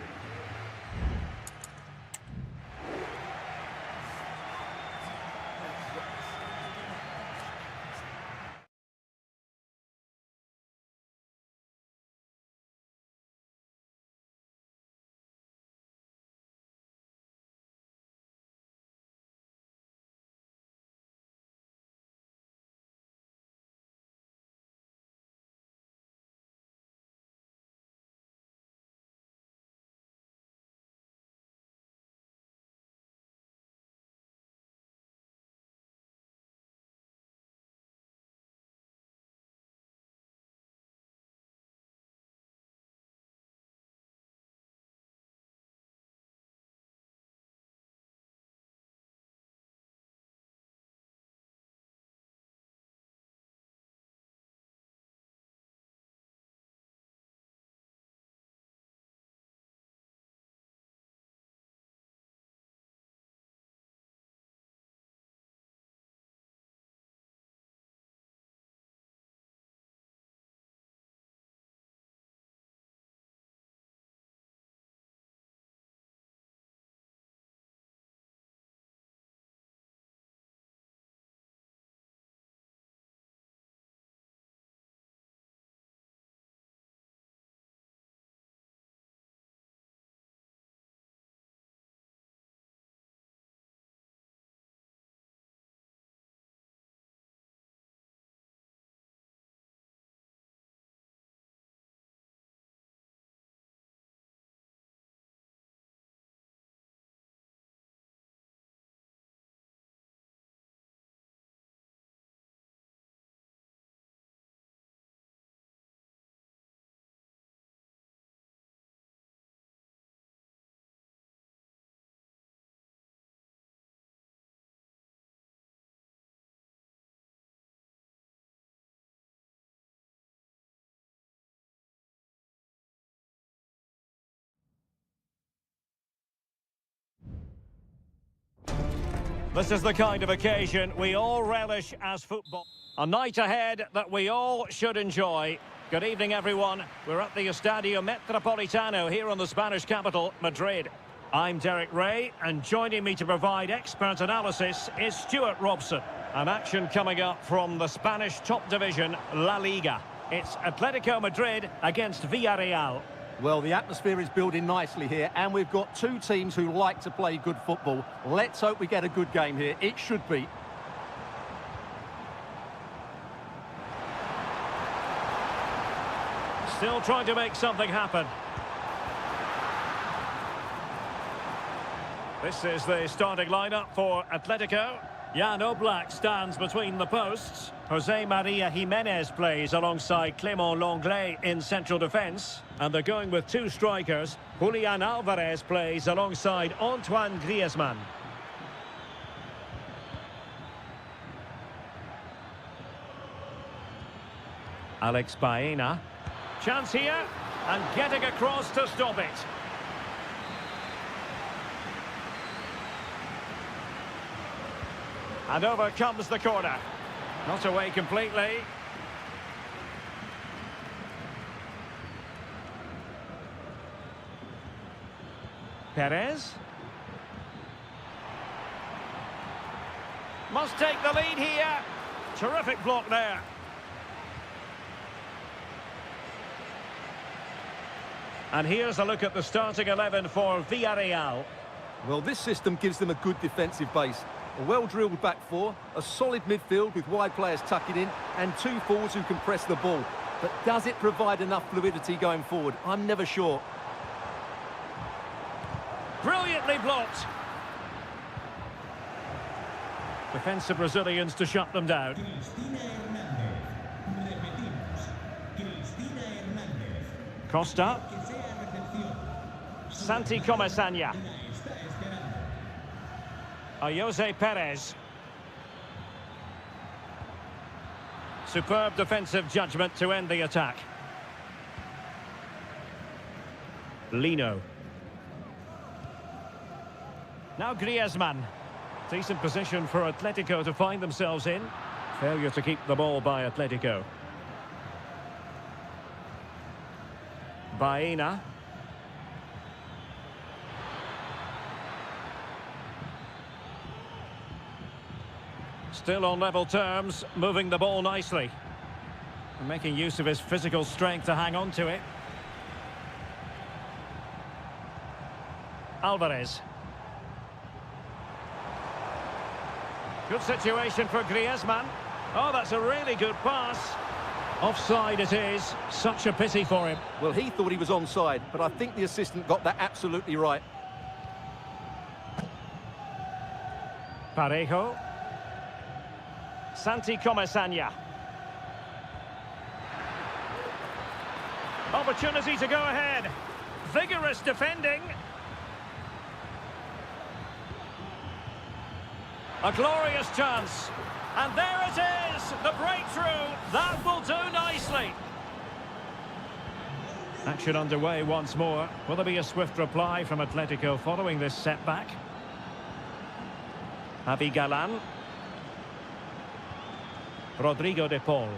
This is the kind of occasion we all relish as football. A night ahead that we all should enjoy. Good evening, everyone. We're at the Estadio Metropolitano here in the Spanish capital, Madrid. I'm Derek Ray, and joining me to provide expert analysis is Stuart Robson. An action coming up from the Spanish top division, La Liga. It's Atletico Madrid against Villarreal. Well, the atmosphere is building nicely here, and we've got two teams who like to play good football. Let's hope we get a good game here. It should be. Still trying to make something happen. This is the starting lineup for Atletico. Jan Oblak stands between the posts. Jose Maria Jimenez plays alongside Clément Lenglet in central defence. And they're going with two strikers. Julian Alvarez plays alongside Antoine Griezmann. Alex Baena. Chance here, and getting across to stop it. And over comes the corner. Not away completely. Perez. Must take the lead here. Terrific block there. And here's a look at the starting 11 for Villarreal. Well, this system gives them a good defensive base. A well-drilled back four, a solid midfield with wide players tucking in, and two forwards who can press the ball. But does it provide enough fluidity going forward? I'm never sure. Brilliantly blocked. Defensive Brazilians to shut them down. Costa. Santi Comesaña. Jose Perez. Superb defensive judgment to end the attack. Lino. Now Griezmann. Decent position for Atletico to find themselves in. Failure to keep the ball by Atletico. Baena. Still on level terms, moving the ball nicely. Making use of his physical strength to hang on to it. Alvarez. Good situation for Griezmann. Oh, that's a really good pass. Offside it is. Such a pity for him. Well, he thought he was onside, but I think the assistant got that absolutely right. Parejo. Santi Comesaña. Opportunity to go ahead. Vigorous defending. A glorious chance. And there it is, the breakthrough. That will do nicely. Action underway once more. Will there be a swift reply from Atletico following this setback? Javi Galán. Rodrigo de Paul.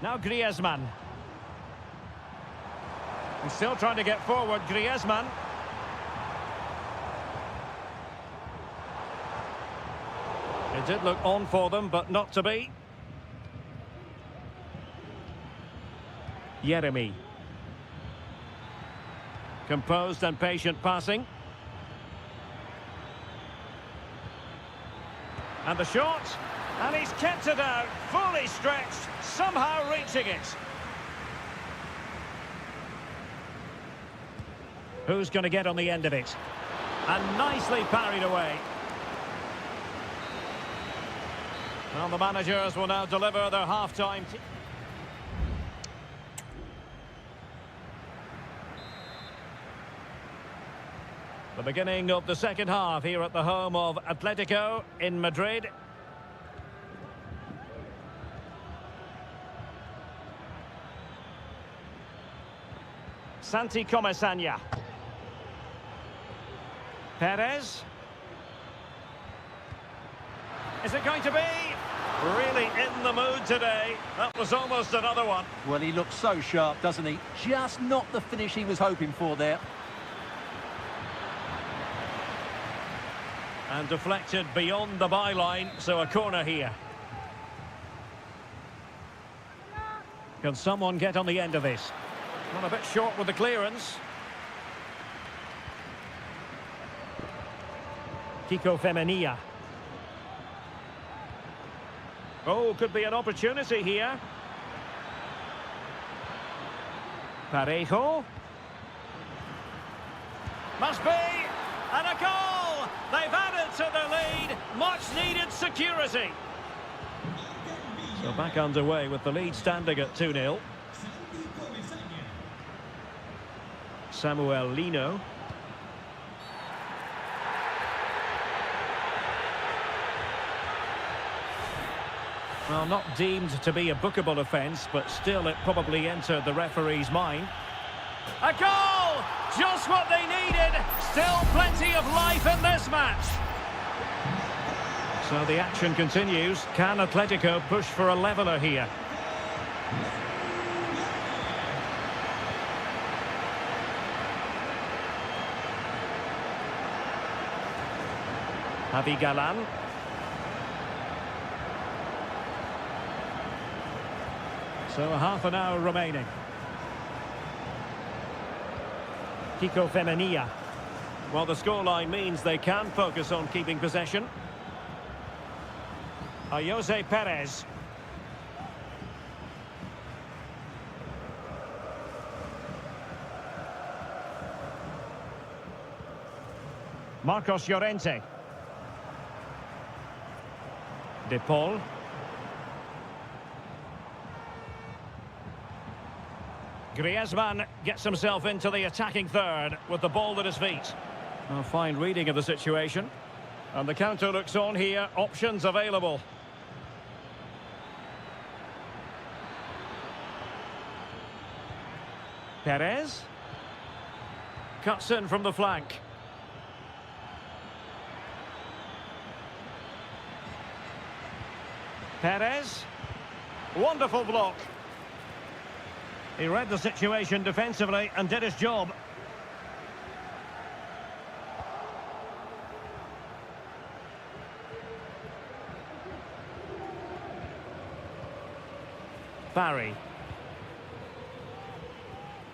Now Griezmann. He's still trying to get forward, Griezmann. It did look on for them, but not to be. Yeremy. Composed and patient passing. And the shot. And he's kept it out, fully stretched, somehow reaching it. Who's going to get on the end of it? And nicely parried away. Well, the managers will now deliver their half-time. The beginning of the second half here at the home of Atletico in Madrid. Santi Comesaña. Perez. Is it going to be? Really in the mood today. That was almost another one. Well, he looks so sharp, doesn't he? Just not the finish he was hoping for there. And deflected beyond the byline, so a corner here. Can someone get on the end of this? Not a bit short with the clearance. Kiko Femenia. Oh, could be an opportunity here. Parejo. Must be! And a goal! They've added to the lead. Much needed security. So back underway with the lead standing at 2-0. Samuel Lino. Well, not deemed to be a bookable offence, but still it probably entered the referee's mind. A goal! Just what they needed! Still plenty of life in this match. So the action continues. Can Atletico push for a leveller here? Javi Galan. So half an hour remaining. Kiko Femenia. Well, the scoreline means they can focus on keeping possession. Jose Perez. Marcos Llorente. De Paul. Griezmann gets himself into the attacking third with the ball at his feet. A fine reading of the situation. And the counter looks on here. Options available. Perez. Cuts in from the flank. Perez. Wonderful block. He read the situation defensively and did his job. Barry.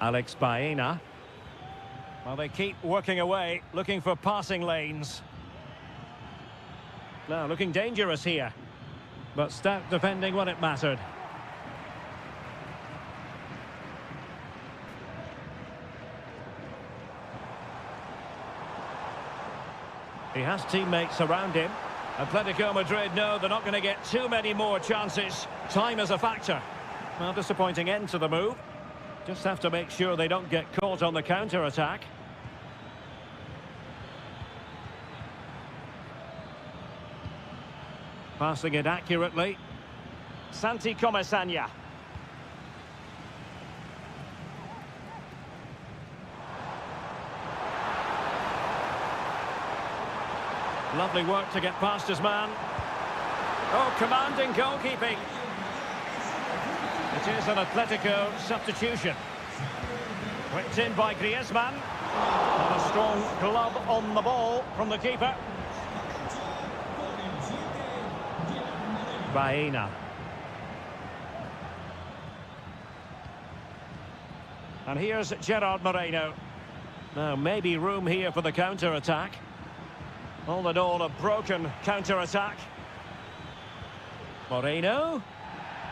Alex Baena. Well, they keep working away, looking for passing lanes. Now, looking dangerous here. But stout defending when it mattered. He has teammates around him. Atletico Madrid know they're not going to get too many more chances. Time is a factor. Well, disappointing end to the move. Just have to make sure they don't get caught on the counter-attack. Passing it accurately. Santi Comesaña. Lovely work to get past his man. Oh, commanding goalkeeping. It is an Atletico substitution. Whipped in by Griezmann. And a strong glove on the ball from the keeper. Baena. And here's Gerard Moreno. Now, maybe room here for the counter-attack. All in all, a broken counter-attack. Moreno.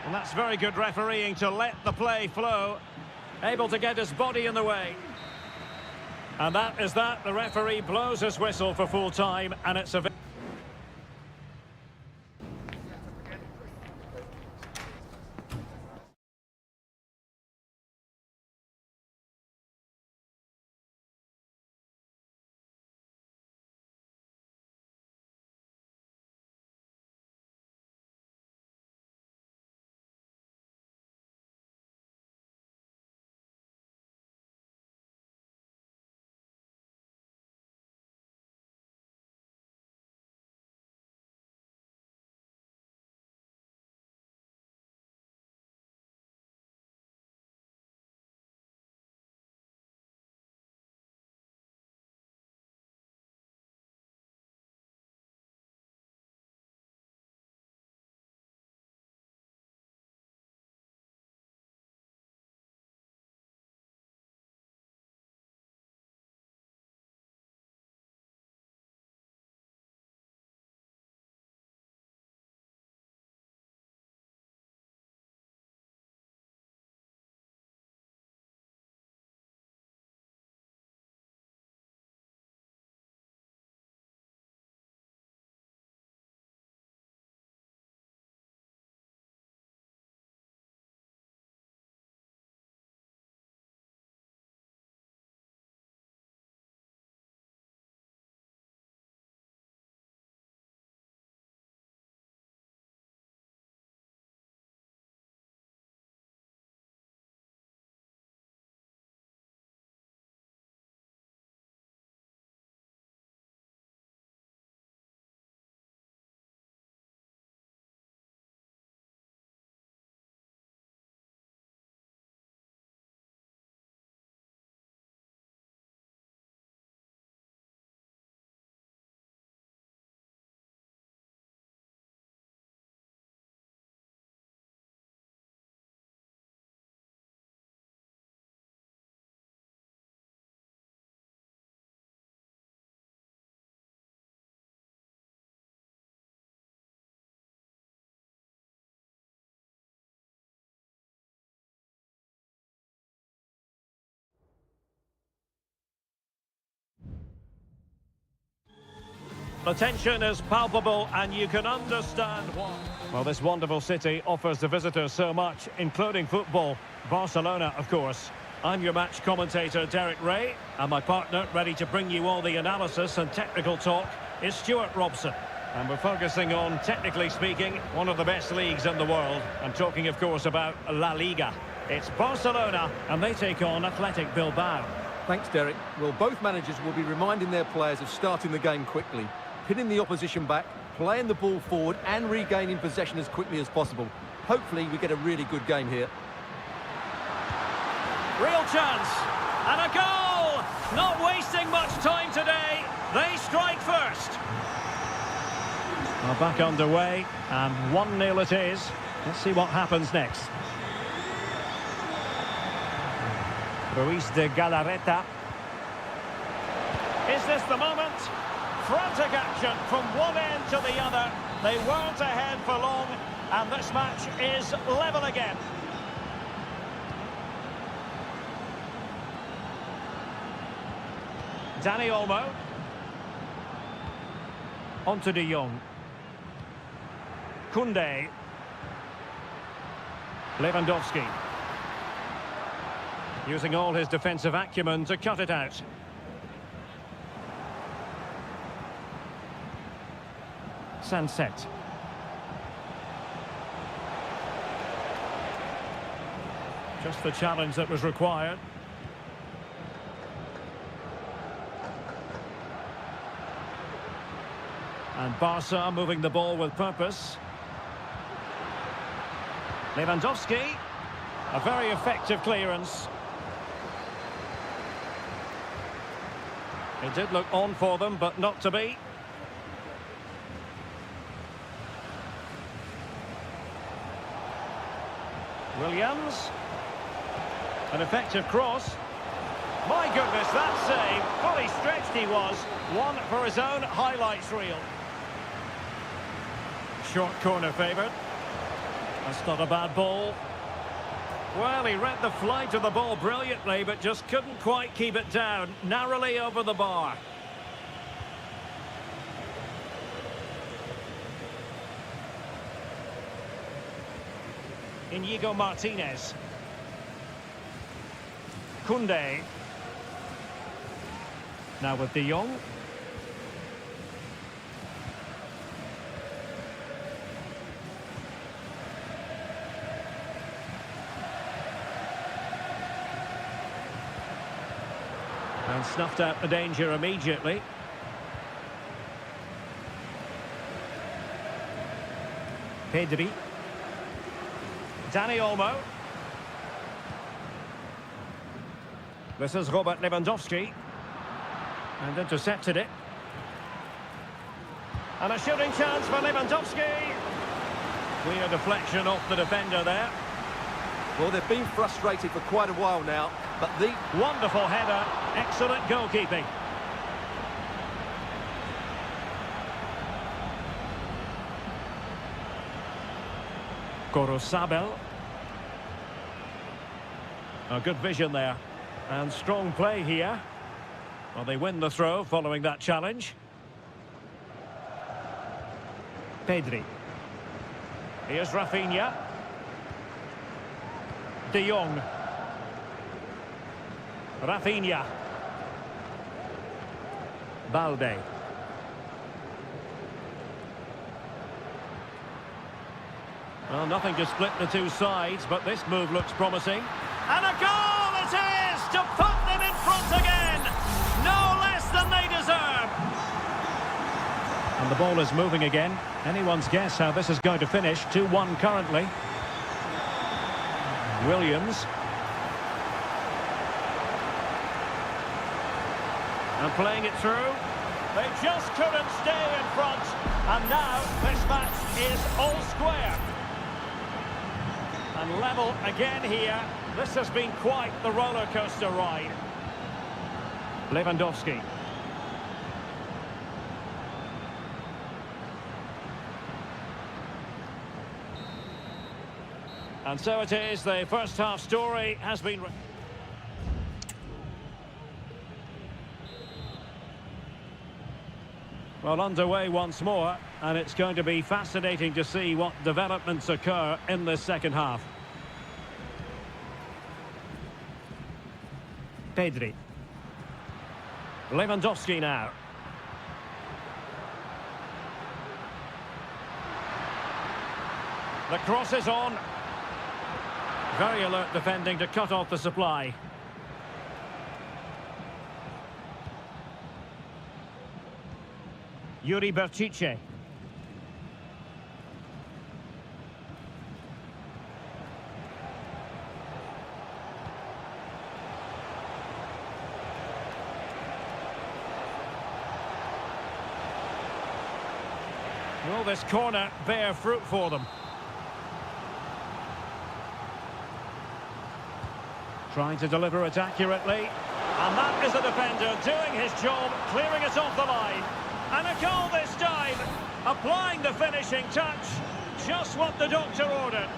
And that's very good refereeing to let the play flow. Able to get his body in the way. And that is that. The referee blows his whistle for full time, and it's a... The tension is palpable and you can understand why. Well, this wonderful city offers the visitors so much, including football. Barcelona, of course. I'm your match commentator, Derek Ray, and my partner, ready to bring you all the analysis and technical talk, is Stuart Robson. And we're focusing on, technically speaking, one of the best leagues in the world. I'm talking, of course, about La Liga. It's Barcelona, and they take on Athletic Bilbao. Thanks, Derek. Well, both managers will be reminding their players of starting the game quickly, pinning the opposition back, playing the ball forward and regaining possession as quickly as possible. Hopefully we get a really good game here. Real chance. And a goal! Not wasting much time today. They strike first. Well, back underway, and 1-0 it is. Let's see what happens next. Ruiz de Galarreta. Is this the moment? Frantic action from one end to the other. They weren't ahead for long, and this match is level again. Dani Olmo. On to De Jong. Koundé. Lewandowski. Using all his defensive acumen to cut it out. Sunset. Just the challenge that was required. And Barca moving the ball with purpose. Lewandowski. A very effective clearance. It did look on for them, but not to be. Williams. An effective cross. My goodness, that save. Fully stretched he was. One for his own highlights reel. Short corner favoured. That's not a bad ball. Well, he read the flight of the ball brilliantly, but just couldn't quite keep it down. Narrowly over the bar. Inigo Martinez. Koundé. Now with De Jong. And snuffed out the danger immediately. Pedri. Dani Olmo. This is Robert Lewandowski. And intercepted it. And a shooting chance for Lewandowski. Clear deflection off the defender there. Well, they've been frustrated for quite a while now, but the wonderful header, excellent goalkeeping. Gorosabel. A good vision there. And strong play here. Well, they win the throw following that challenge. Pedri. Here's Rafinha. De Jong. Rafinha. Balde. Well, nothing to split the two sides, but this move looks promising. And a goal it is to put them in front again! No less than they deserve! And the ball is moving again. Anyone's guess how this is going to finish. 2-1 currently. Williams. And playing it through. They just couldn't stay in front. And now this match is all square. And level again here. This has been quite the roller coaster ride. Lewandowski. And so it is, the first half story has been... Well, underway once more, and it's going to be fascinating to see what developments occur in this second half. Pedri. Lewandowski now. The cross is on. Very alert defending to cut off the supply. Yuri Berchiche. Will this corner bear fruit for them? Trying to deliver it accurately. And that is the defender doing his job, clearing it off the line. And a goal this time, applying the finishing touch, just what the doctor ordered.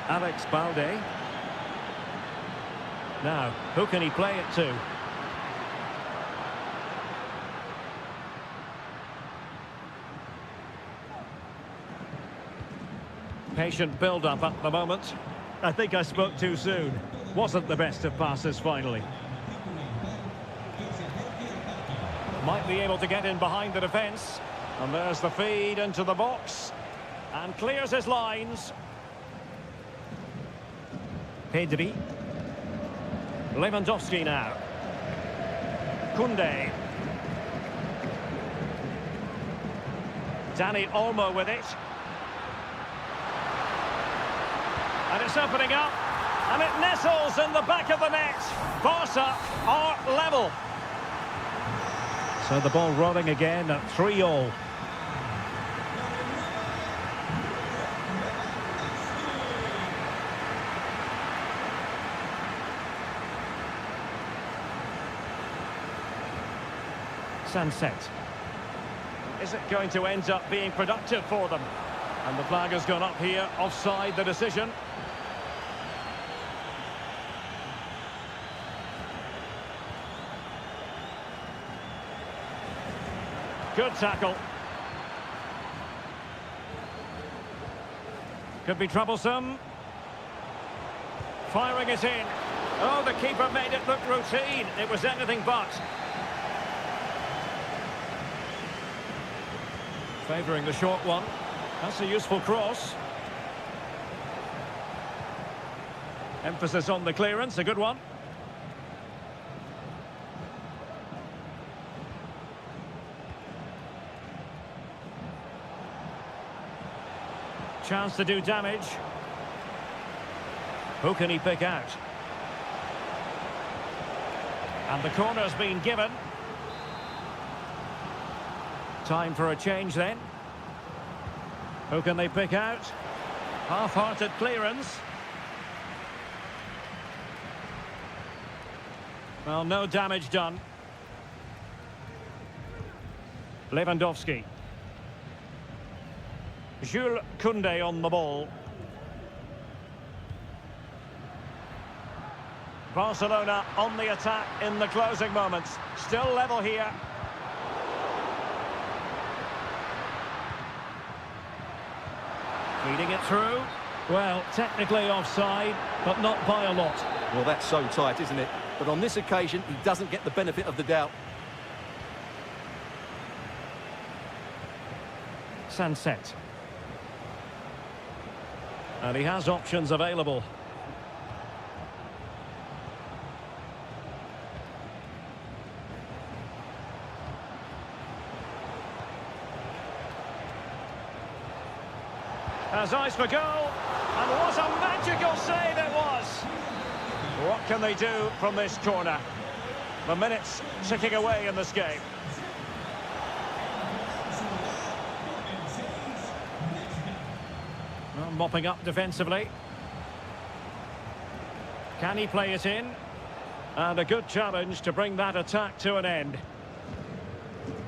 Alex Balde. Now, who can he play it to? Patient build-up at the moment. I think I spoke too soon. Wasn't the best of passes finally. Might be able to get in behind the defence. And there's the feed into the box. And clears his lines. Pedri. Lewandowski now. Koundé. Dani Olmo with it. And it's opening up. And it nestles in the back of the net. Barca are level. So the ball rolling again at 3-3. Sunset. Is it going to end up being productive for them? And the flag has gone up here, offside the decision. Good tackle. Could be troublesome. Firing it in. Oh, the keeper made it look routine. It was anything but. Favouring the short one. That's a useful cross. Emphasis on the clearance, a good one. Chance to do damage. Who can he pick out? And the corner's been given. Time for a change then. Who can they pick out? Half-hearted clearance. Well, no damage done. Lewandowski. Jules Koundé on the ball. Barcelona on the attack in the closing moments. Still level here. Feeding it through. Well, technically offside, but not by a lot. Well, that's so tight, isn't it? But on this occasion, he doesn't get the benefit of the doubt. Sunset. And he has options available. Has eyes for goal, and what a magical save it was! What can they do from this corner? The minutes ticking away in this game. Well, mopping up defensively. Can he play it in? And a good challenge to bring that attack to an end.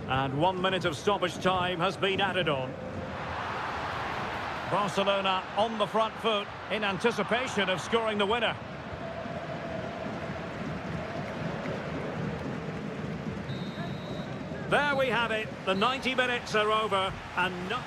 And 1 minute of stoppage time has been added on. Barcelona on the front foot in anticipation of scoring the winner. There we have it. The 90 minutes are over and not...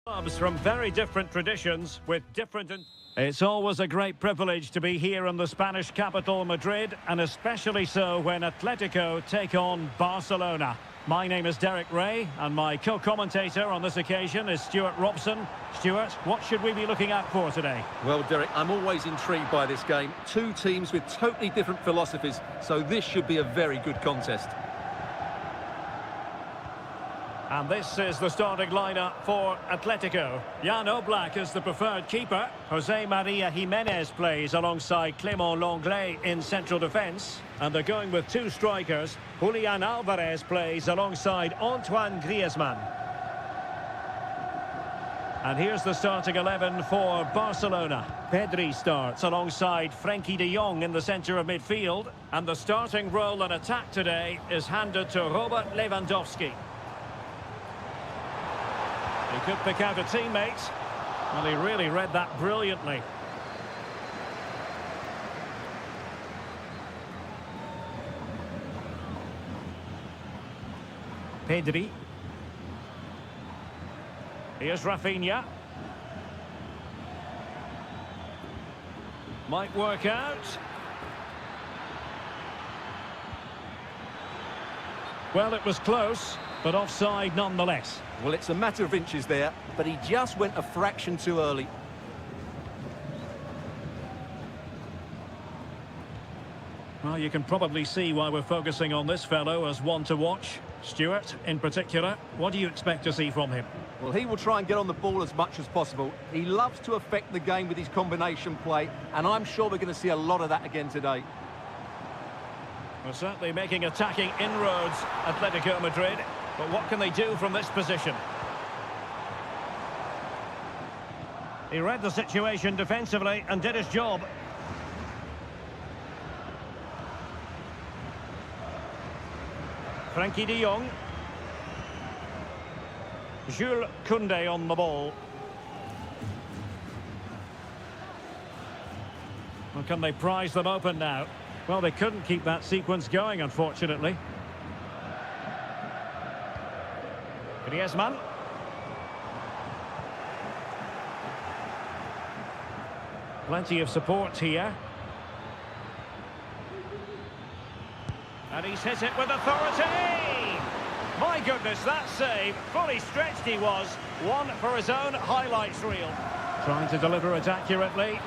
Clubs from very different traditions with different... It's always a great privilege to be here in the Spanish capital, Madrid, and especially so when Atletico take on Barcelona. My name is Derek Ray, and my co-commentator on this occasion is Stuart Robson. Stuart, what should we be looking out for today? Well, Derek, I'm always intrigued by this game. Two teams with totally different philosophies, so this should be a very good contest. And this is the starting lineup for Atletico. Jan Oblak is the preferred keeper. Jose Maria Jimenez plays alongside Clément Lenglet in central defence. And they're going with two strikers. Julian Alvarez plays alongside Antoine Griezmann. And here's the starting 11 for Barcelona. Pedri starts alongside Frenkie de Jong in the centre of midfield. And the starting role in attack today is handed to Robert Lewandowski. He could pick out a teammate. Well, he really read that brilliantly. Pedri. Here's Rafinha. Might work out. Well, it was close, but offside nonetheless. Well, it's a matter of inches there, but he just went a fraction too early. Well, you can probably see why we're focusing on this fellow as one to watch. Stuart, in particular, what do you expect to see from him? Well, he will try and get on the ball as much as possible. He loves to affect the game with his combination play, and I'm sure we're going to see a lot of that again today. Well, certainly making attacking inroads, Atletico Madrid. But what can they do from this position? He read the situation defensively and did his job. Frenkie de Jong. Jules Koundé on the ball. Well, can they prize them open now? Well, they couldn't keep that sequence going, unfortunately. Griezmann. Plenty of support here. And he's hit it with authority! My goodness, that save. Fully stretched he was. One for his own highlights reel. Trying to deliver it accurately.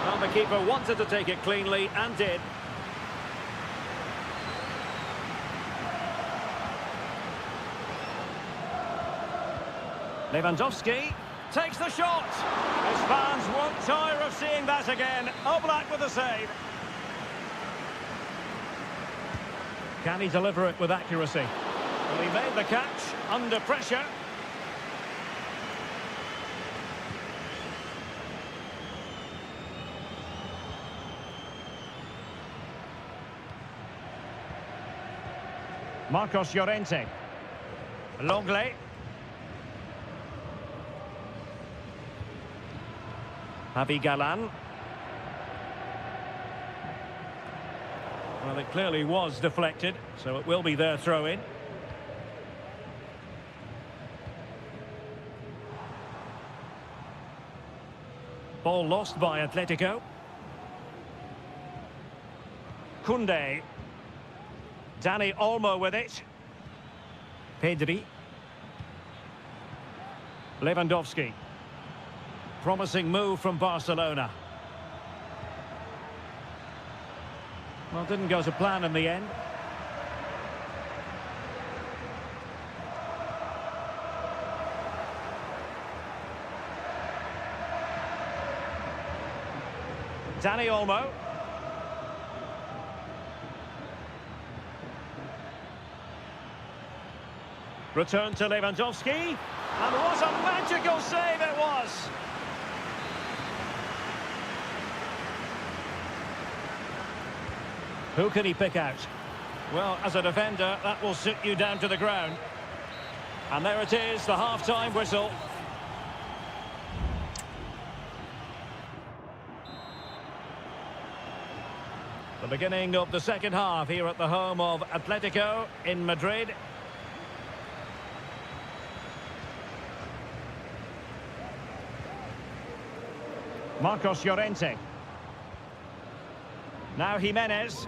Well, the keeper wanted to take it cleanly and did. Lewandowski takes the shot. His fans won't tire of seeing that again. Oblak with the save. Can he deliver it with accuracy? Well, he made the catch under pressure. Marcos Llorente. Longley. Javi Galan. Well, it clearly was deflected, so it will be their throw-in. Ball lost by Atletico. Koundé. Dani Olmo with it. Pedri. Lewandowski. Promising move from Barcelona. Well, didn't go to plan in the end. Dani Olmo. Return to Lewandowski. And what a magical save it was! Who can he pick out? Well, as a defender, that will sit you down to the ground. And there it is, the half-time whistle. The beginning of the second half here at the home of Atletico in Madrid. Marcos Llorente. Now Jimenez.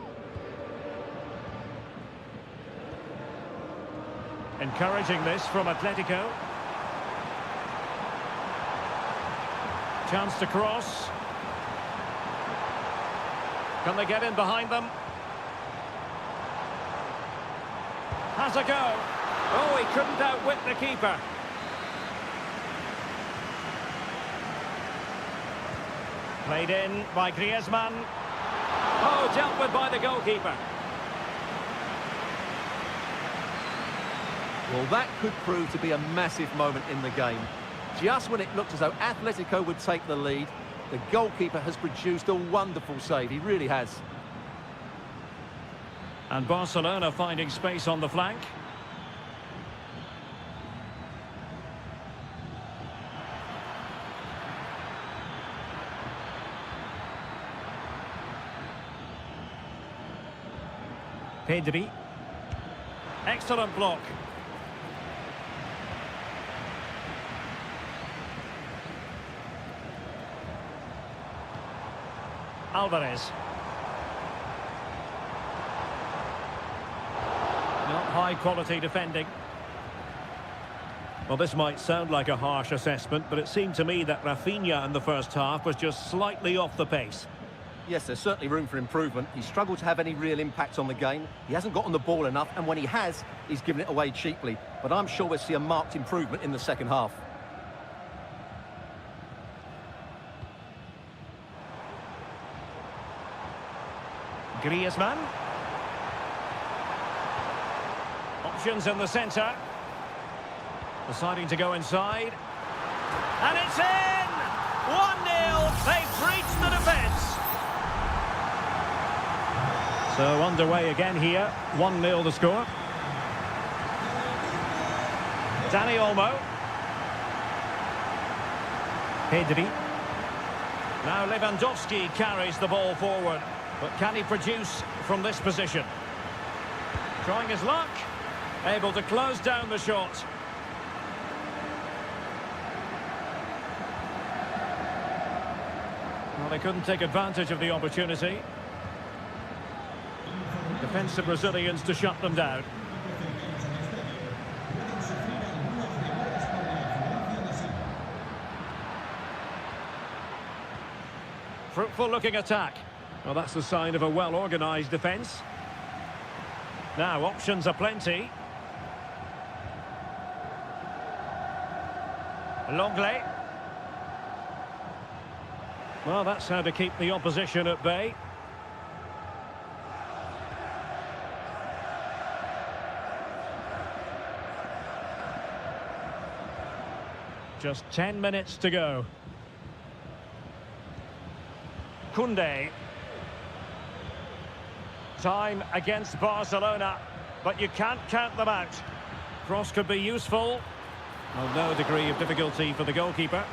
Encouraging this from Atletico. Chance to cross. Can they get in behind them? Has a go. Oh, he couldn't outwit the keeper. Played in by Griezmann. Oh, dealt with by the goalkeeper. Well, that could prove to be a massive moment in the game. Just when it looked as though Atletico would take the lead, the goalkeeper has produced a wonderful save. He really has. And Barcelona finding space on the flank. Pedri. Excellent block. Alvarez. Not high quality defending. Well, this might sound like a harsh assessment, but it seemed to me that Rafinha in the first half was just slightly off the pace. Yes, there's certainly room for improvement. He's struggled to have any real impact on the game. He hasn't got on the ball enough, and when he has, he's given it away cheaply. But I'm sure we'll see a marked improvement in the second half. Griezmann. Options in the centre. Deciding to go inside. And it's in! 1-0. They've breached the defence. So underway again here. 1-0 the score. Dani Olmo. Pedri. Now Lewandowski carries the ball forward. But can he produce from this position? Trying his luck. Able to close down the shot. Well, they couldn't take advantage of the opportunity. Defensive Brazilians to shut them down. Fruitful looking attack. Well, that's the sign of a well-organised defence. Now, options are plenty. Longley. Well, that's how to keep the opposition at bay. Just 10 minutes to go. Koundé. Time against Barcelona, but you can't count them out. Cross could be useful. Well, no degree of difficulty for the goalkeeper.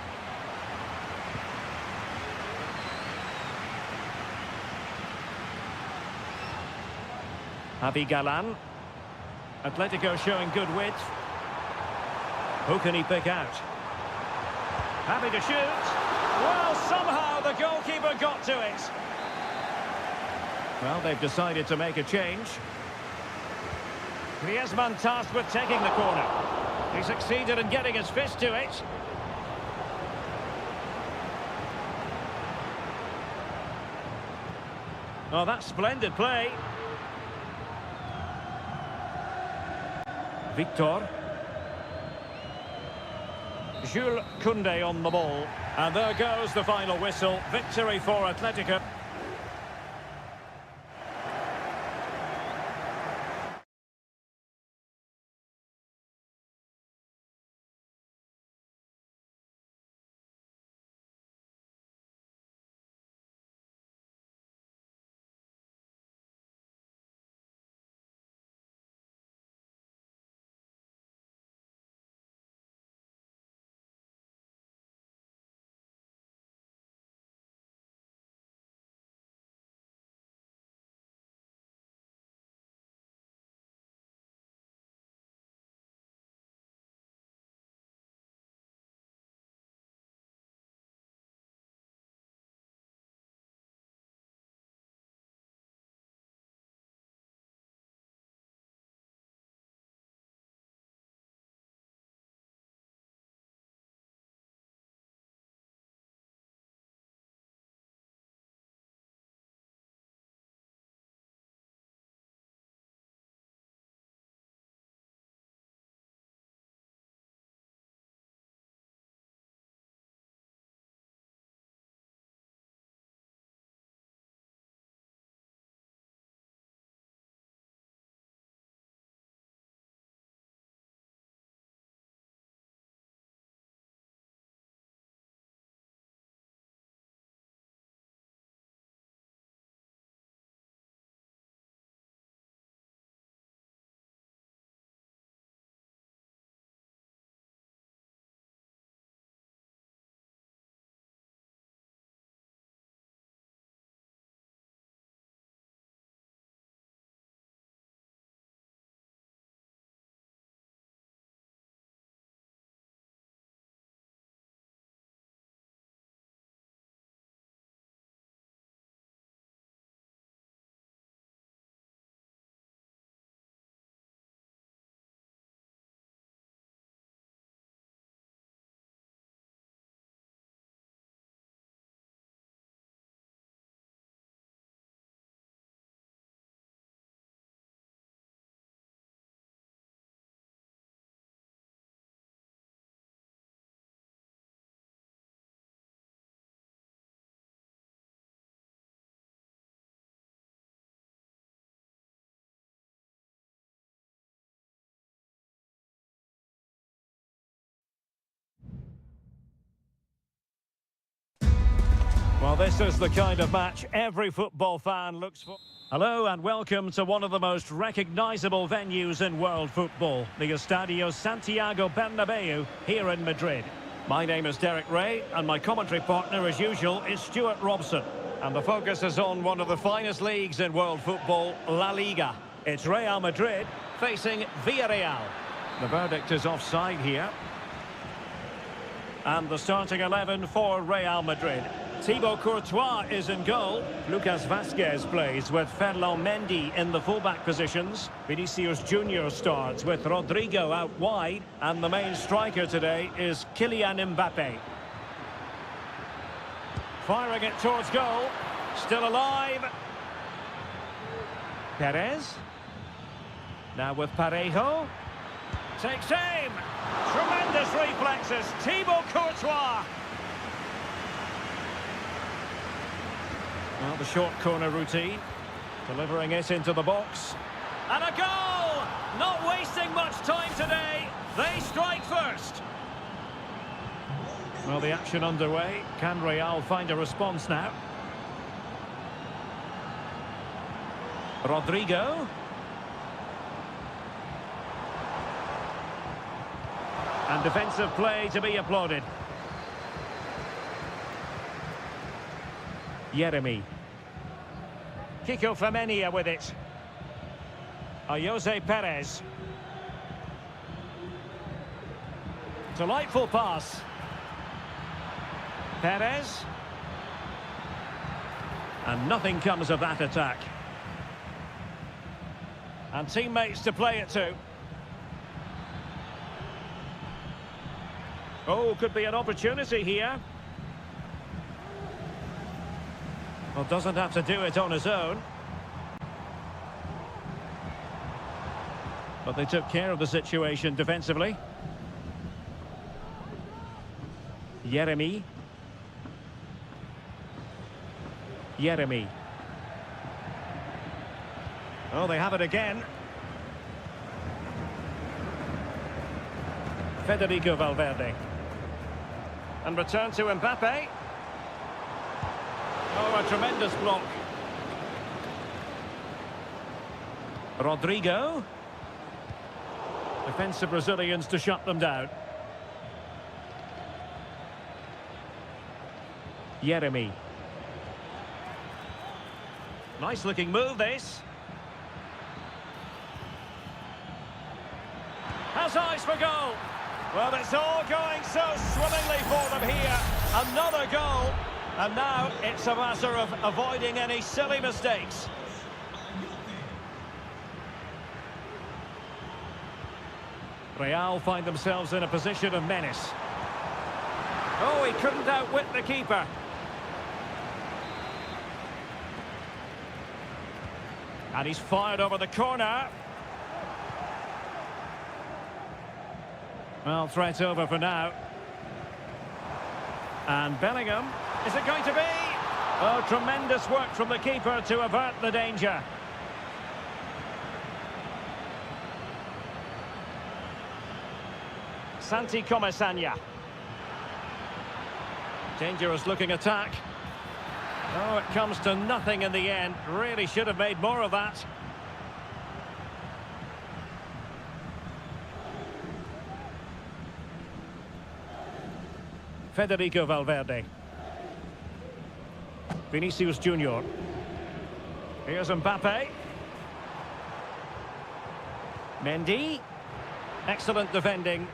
Javi Galán. Atletico showing good width. Who can he pick out? Happy to shoot. Well, somehow the goalkeeper got to it. Well, they've decided to make a change. Griezmann tasked with taking the corner. He succeeded in getting his fist to it. Oh, that's splendid play. Victor. Jules Koundé on the ball. And there goes the final whistle. Victory for Atletico. Well, this is the kind of match every football fan looks for. Hello and welcome to one of the most recognisable venues in world football, the Estadio Santiago Bernabeu here in Madrid. My name is Derek Ray and my commentary partner as usual is Stuart Robson. And the focus is on one of the finest leagues in world football, La Liga. It's Real Madrid facing Villarreal. The verdict is offside here. And the starting 11 for Real Madrid. Thibaut Courtois is in goal. Lucas Vazquez plays with Ferland Mendy in the fullback positions. Vinicius Junior starts with Rodrigo out wide. And the main striker today is Kylian Mbappe. Firing it towards goal. Still alive. Perez. Now with Parejo. Takes aim. Tremendous reflexes. Thibaut Courtois. Well, the short corner routine. Delivering it into the box. And a goal! Not wasting much time today. They strike first. Well, the action underway. Can Real find a response now? Rodrigo. And defensive play to be applauded. Jeremy. Kiko Femenia with it. Jose Perez. Delightful pass. Perez. And nothing comes of that attack. And teammates to play it to. Oh, could be an opportunity here. Well, doesn't have to do it on his own. But they took care of the situation defensively. Jeremy. Jeremy. Oh, they have it again. Federico Valverde. And return to Mbappe. Oh, a tremendous block. Rodrigo. Defensive Brazilians to shut them down. Jeremy. Nice looking move, this. Has eyes for goal. Well, it's all going so swimmingly for them here. Another goal. And now it's a matter of avoiding any silly mistakes. Real find themselves in a position of menace. Oh, he couldn't outwit the keeper. And he's fired over the corner. Well, threat over for now. And Bellingham. Is it going to be? Oh, tremendous work from the keeper to avert the danger. Santi Comesaña. Dangerous looking attack. Oh, it comes to nothing in the end. Really should have made more of that. Federico Valverde. Vinicius Junior. Here's Mbappe. Mendy. Excellent defending.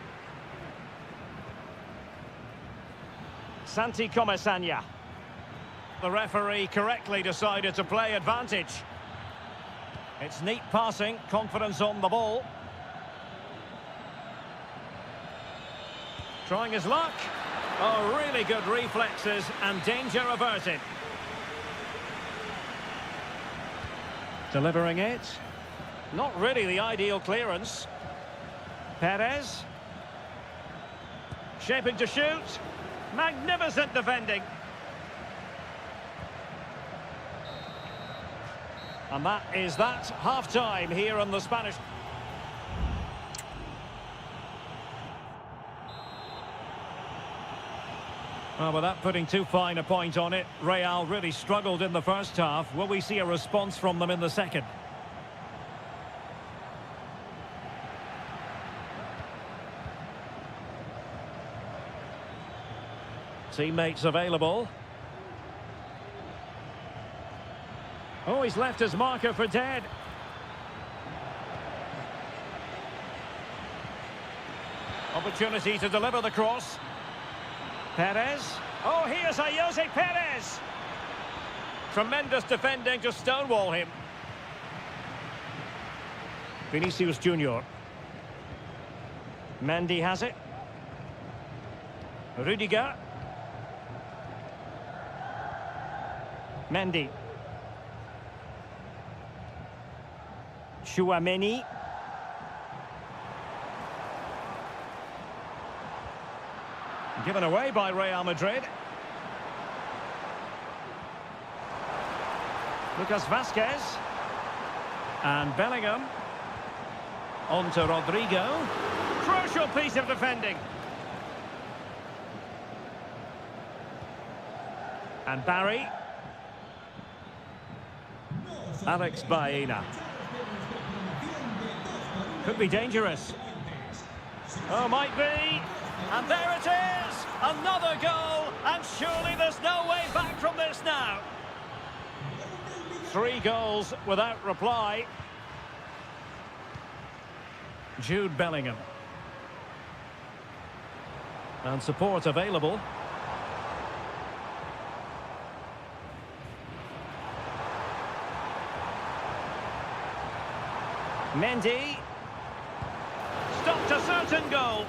Santi Comesaña. The referee correctly decided to play advantage. It's neat passing, confidence on the ball. Trying his luck. Oh, really good reflexes and danger averted. Delivering it. Not really the ideal clearance. Perez. Shaping to shoot. Magnificent defending. And that is that. Half-time here on the Spanish. Well, without putting too fine a point on it, Real really struggled in the first half. Will we see a response from them in the second? Teammates available. Oh, he's left his marker for dead. Opportunity to deliver the cross. Perez. Oh, here's Jose Perez. Tremendous defending to stonewall him. Vinicius Junior. Mendy has it. Rudiger. Mendy. Chouameni. Given away by Real Madrid. Lucas Vasquez. And Bellingham. On to Rodrigo. Crucial piece of defending. And Barry. Alex Baena. Could be dangerous. Oh, might be. And there it is! Another goal! And surely there's no way back from this now. 3 goals without reply. Jude Bellingham. And support available. Mendy. Stopped a certain goal.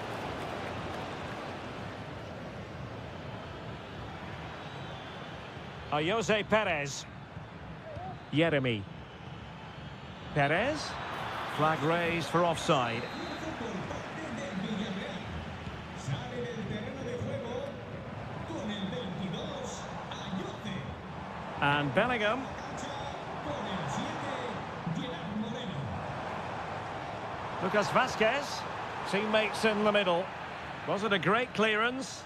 Jose Perez. Yeremy. Perez. Flag raised for offside. And Bellingham. Lucas Vasquez. Teammates in the middle. Was it a great clearance?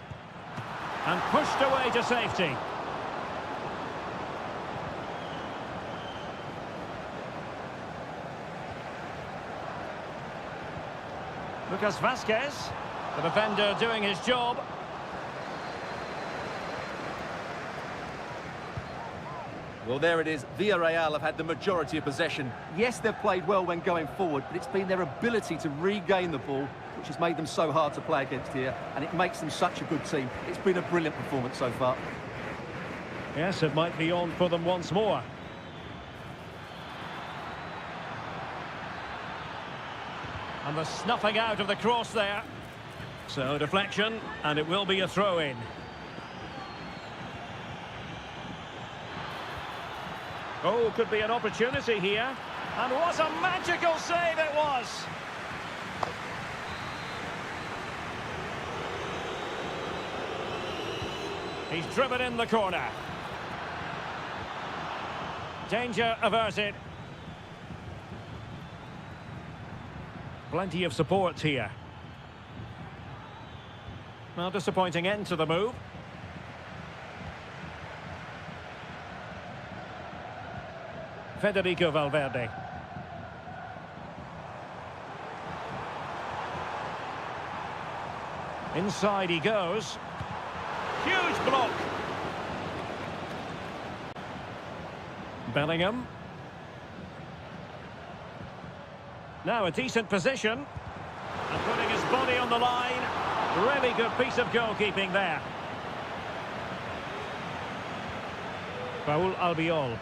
And pushed away to safety. Lucas Vasquez, the defender doing his job. Well, there it is. Villarreal have had the majority of possession. Yes, they've played well when going forward, but it's been their ability to regain the ball which has made them so hard to play against here, and it makes them such a good team. It's been a brilliant performance so far. Yes, it might be on for them once more. And the snuffing out of the cross there. So deflection, and it will be a throw-in. Oh, could be an opportunity here. And what a magical save it was! He's driven in the corner. Danger averted. Plenty of support here. Well, disappointing end to the move. Federico Valverde. Inside he goes. Huge block. Bellingham. Now a decent position. And putting his body on the line. Really good piece of goalkeeping there. Raul Albiol.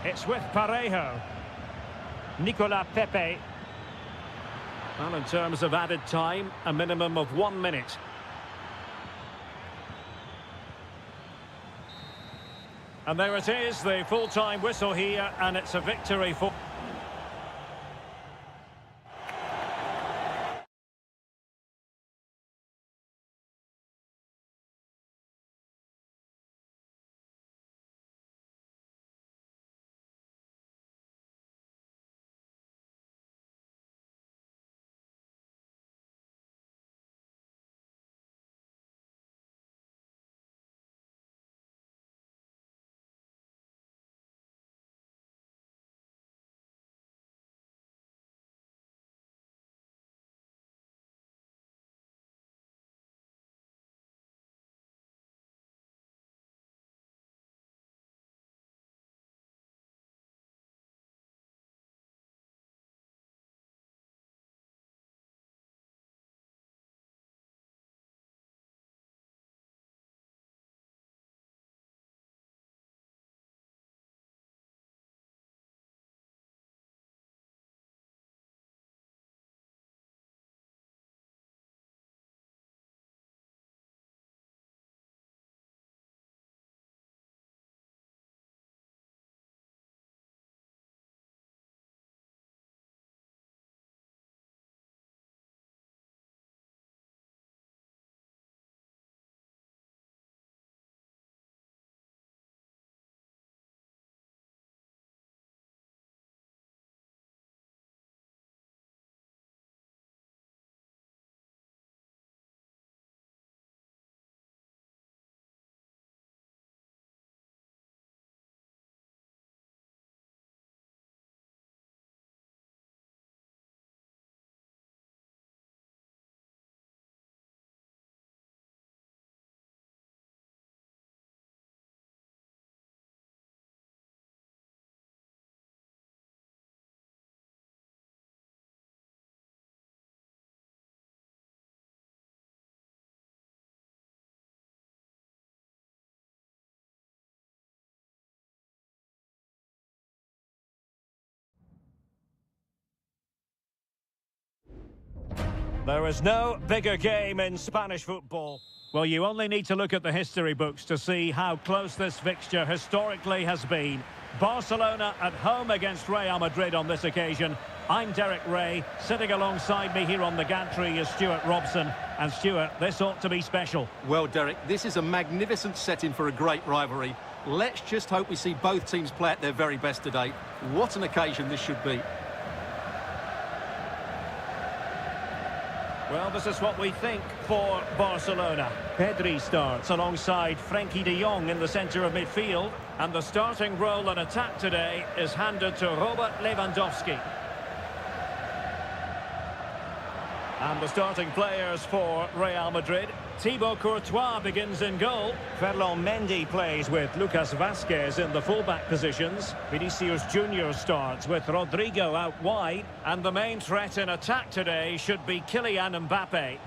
It's with Parejo. Nicolas Pepe. Well, in terms of added time, a minimum of 1 minute. And there it is, the full-time whistle here, and it's a victory for... There is no bigger game in Spanish football. Well, you only need to look at the history books to see how close this fixture historically has been. Barcelona at home against Real Madrid on this occasion. I'm Derek Ray. Sitting alongside me here on the gantry is Stuart Robson. And Stuart, this ought to be special. Well, Derek, this is a magnificent setting for a great rivalry. Let's just hope we see both teams play at their very best today. What an occasion this should be. Well, this is what we think for Barcelona. Pedri starts alongside Frenkie de Jong in the centre of midfield. And the starting role in attack today is handed to Robert Lewandowski. And the starting players for Real Madrid. Thibaut Courtois begins in goal. Ferland Mendy plays with Lucas Vazquez in the fullback positions. Vinicius Junior starts with Rodrigo out wide. And the main threat in attack today should be Kylian Mbappe.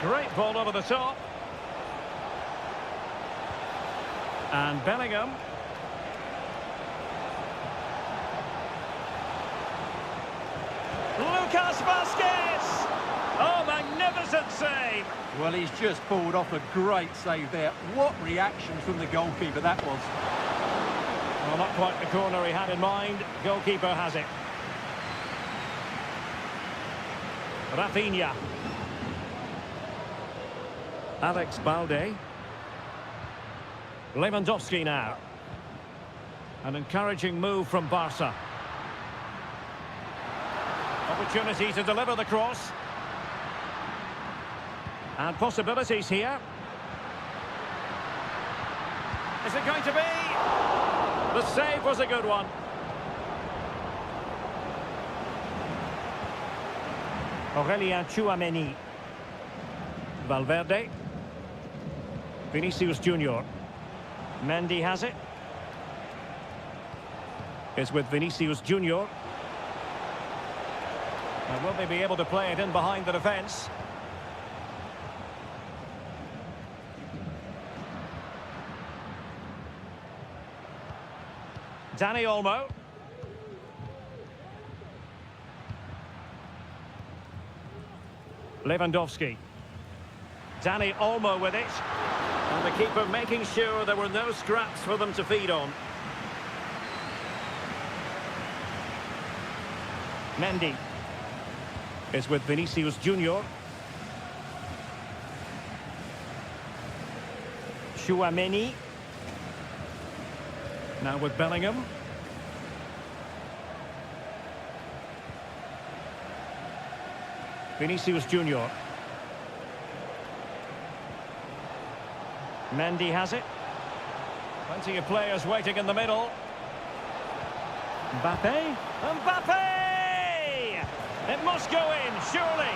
Great ball over the top. And Bellingham. Lucas Vazquez! Oh, magnificent save! Well, he's just pulled off a great save there. What reaction from the goalkeeper that was. Well, not quite the corner he had in mind. Goalkeeper has it. Rafinha. Alex Balde. Lewandowski now. An encouraging move from Barca. Opportunity to deliver the cross. And possibilities here. Is it going to be? The save was a good one. Aurelien Tchouameni. Valverde. Vinicius Junior. Mendy has it. It's with Vinicius Junior. And will they be able to play it in behind the defence? Dani Olmo. Lewandowski. Dani Olmo with it. And the keeper making sure there were no scraps for them to feed on. Mendy. Is with Vinicius Junior. Tchouameni. Now with Bellingham. Vinicius Junior. Mendy has it. Plenty of players waiting in the middle. Mbappe. Mbappe! It must go in, surely.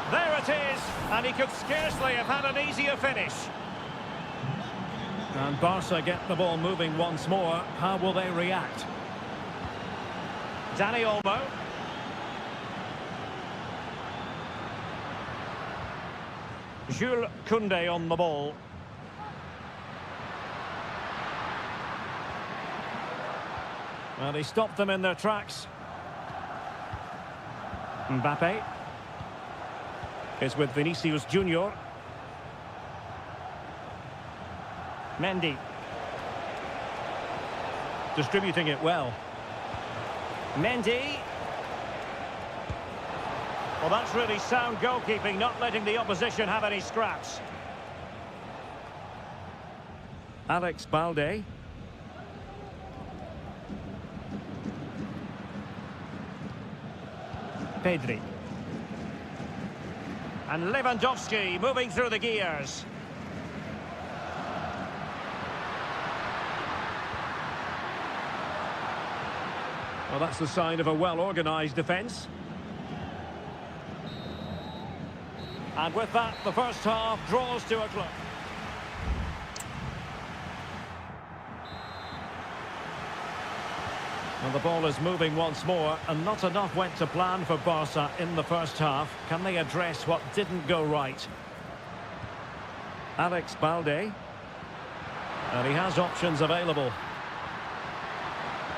There it is, and he could scarcely have had an easier finish. And Barca get the ball moving once more. How will they react? Dani Olmo. Jules Koundé on the ball. Well, he stopped them in their tracks. Mbappe is with Vinicius Junior. Mendy distributing it well. Mendy. Well, that's really sound goalkeeping, not letting the opposition have any scraps. Alex Balde. Pedri. And Lewandowski moving through the gears. Well, that's the sign of a well-organised defence. And with that, the first half draws to a close. Well, the ball is moving once more, and not enough went to plan for Barca in the first half. Can they address what didn't go right? Alex Balde. And he has options available.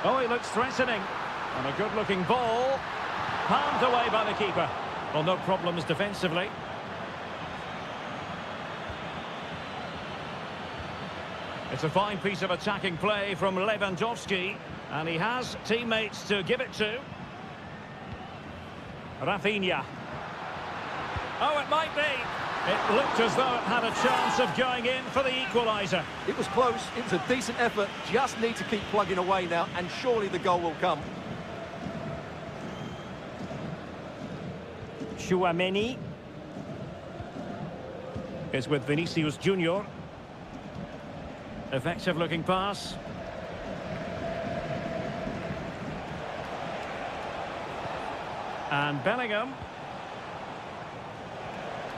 Oh, he looks threatening. And a good-looking ball. Palmed away by the keeper. Well, no problems defensively. It's a fine piece of attacking play from Lewandowski, and he has teammates to give it to. Rafinha. Oh, it might be. It looked as though it had a chance of going in for the equaliser. It was close, it was a decent effort, just need to keep plugging away now, and surely the goal will come. Tchouaméni is with Vinicius Junior. Effective looking pass. And Bellingham.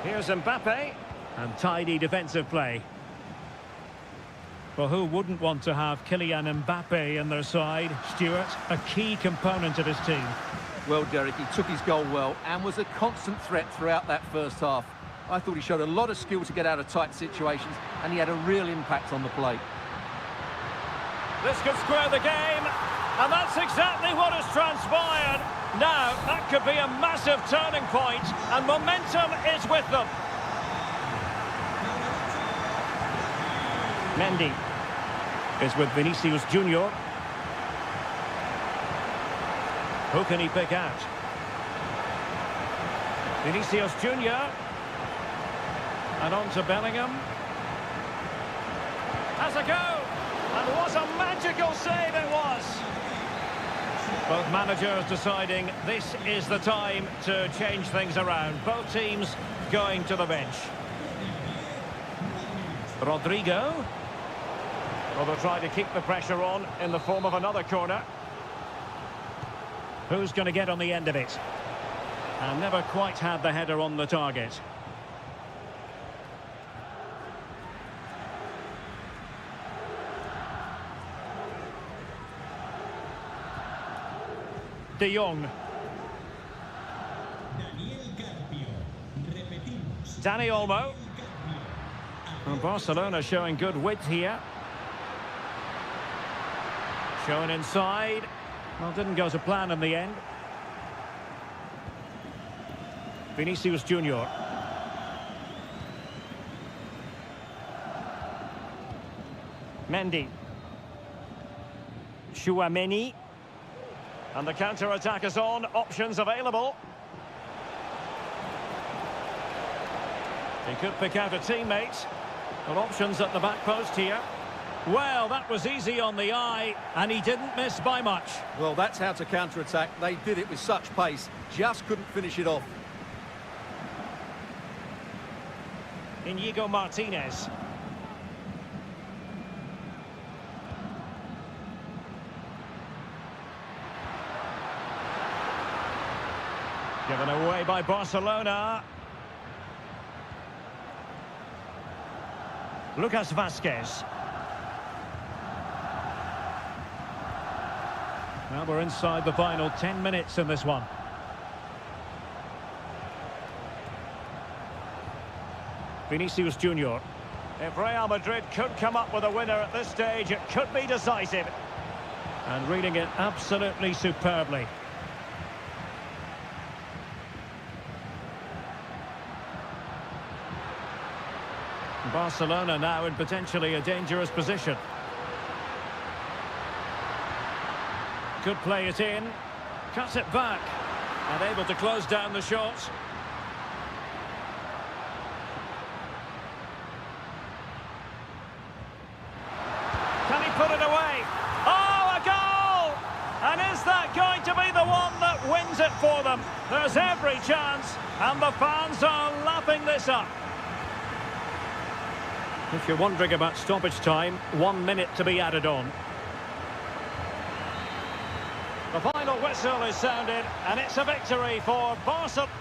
Here's Mbappe. And tidy defensive play. Well, who wouldn't want to have Kylian Mbappe in their side? Stuart, a key component of his team. Well, Derek, he took his goal well and was a constant threat throughout that first half. I thought he showed a lot of skill to get out of tight situations, and he had a real impact on the play. This could square the game, and that's exactly what has transpired. Now, that could be a massive turning point, and momentum is with them. Mendy is with Vinicius Junior. Who can he pick out? Vinicius Junior. And on to Bellingham. Has a go! And what a magical save it was! Both managers deciding this is the time to change things around. Both teams going to the bench. Rodrigo. Well, they'll try to keep the pressure on in the form of another corner. Who's going to get on the end of it? And never quite had the header on the target. De Jong. Dani Olmo. And Barcelona showing good width here. Shown inside. Well, didn't go to plan in the end. Vinicius Junior. Mendy. Tchouaméni. And the counter-attack is on. Options available. He could pick out a teammate. But options at the back post here. Well, that was easy on the eye, and he didn't miss by much. Well, that's how to counter-attack. They did it with such pace. Just couldn't finish it off. Inigo Martinez. Given away by Barcelona. Lucas Vazquez. Well, we're inside the final 10 minutes in this one. Vinicius Junior. If Real Madrid could come up with a winner at this stage, it could be decisive. And reading it absolutely superbly. Barcelona now in potentially a dangerous position. Could play it in. Cuts it back. And able to close down the shot. Can he put it away? Oh, a goal! And is that going to be the one that wins it for them? There's every chance, and the fans are lapping this up. If you're wondering about stoppage time, 1 minute to be added on. The final whistle is sounded, and it's a victory for Barcelona.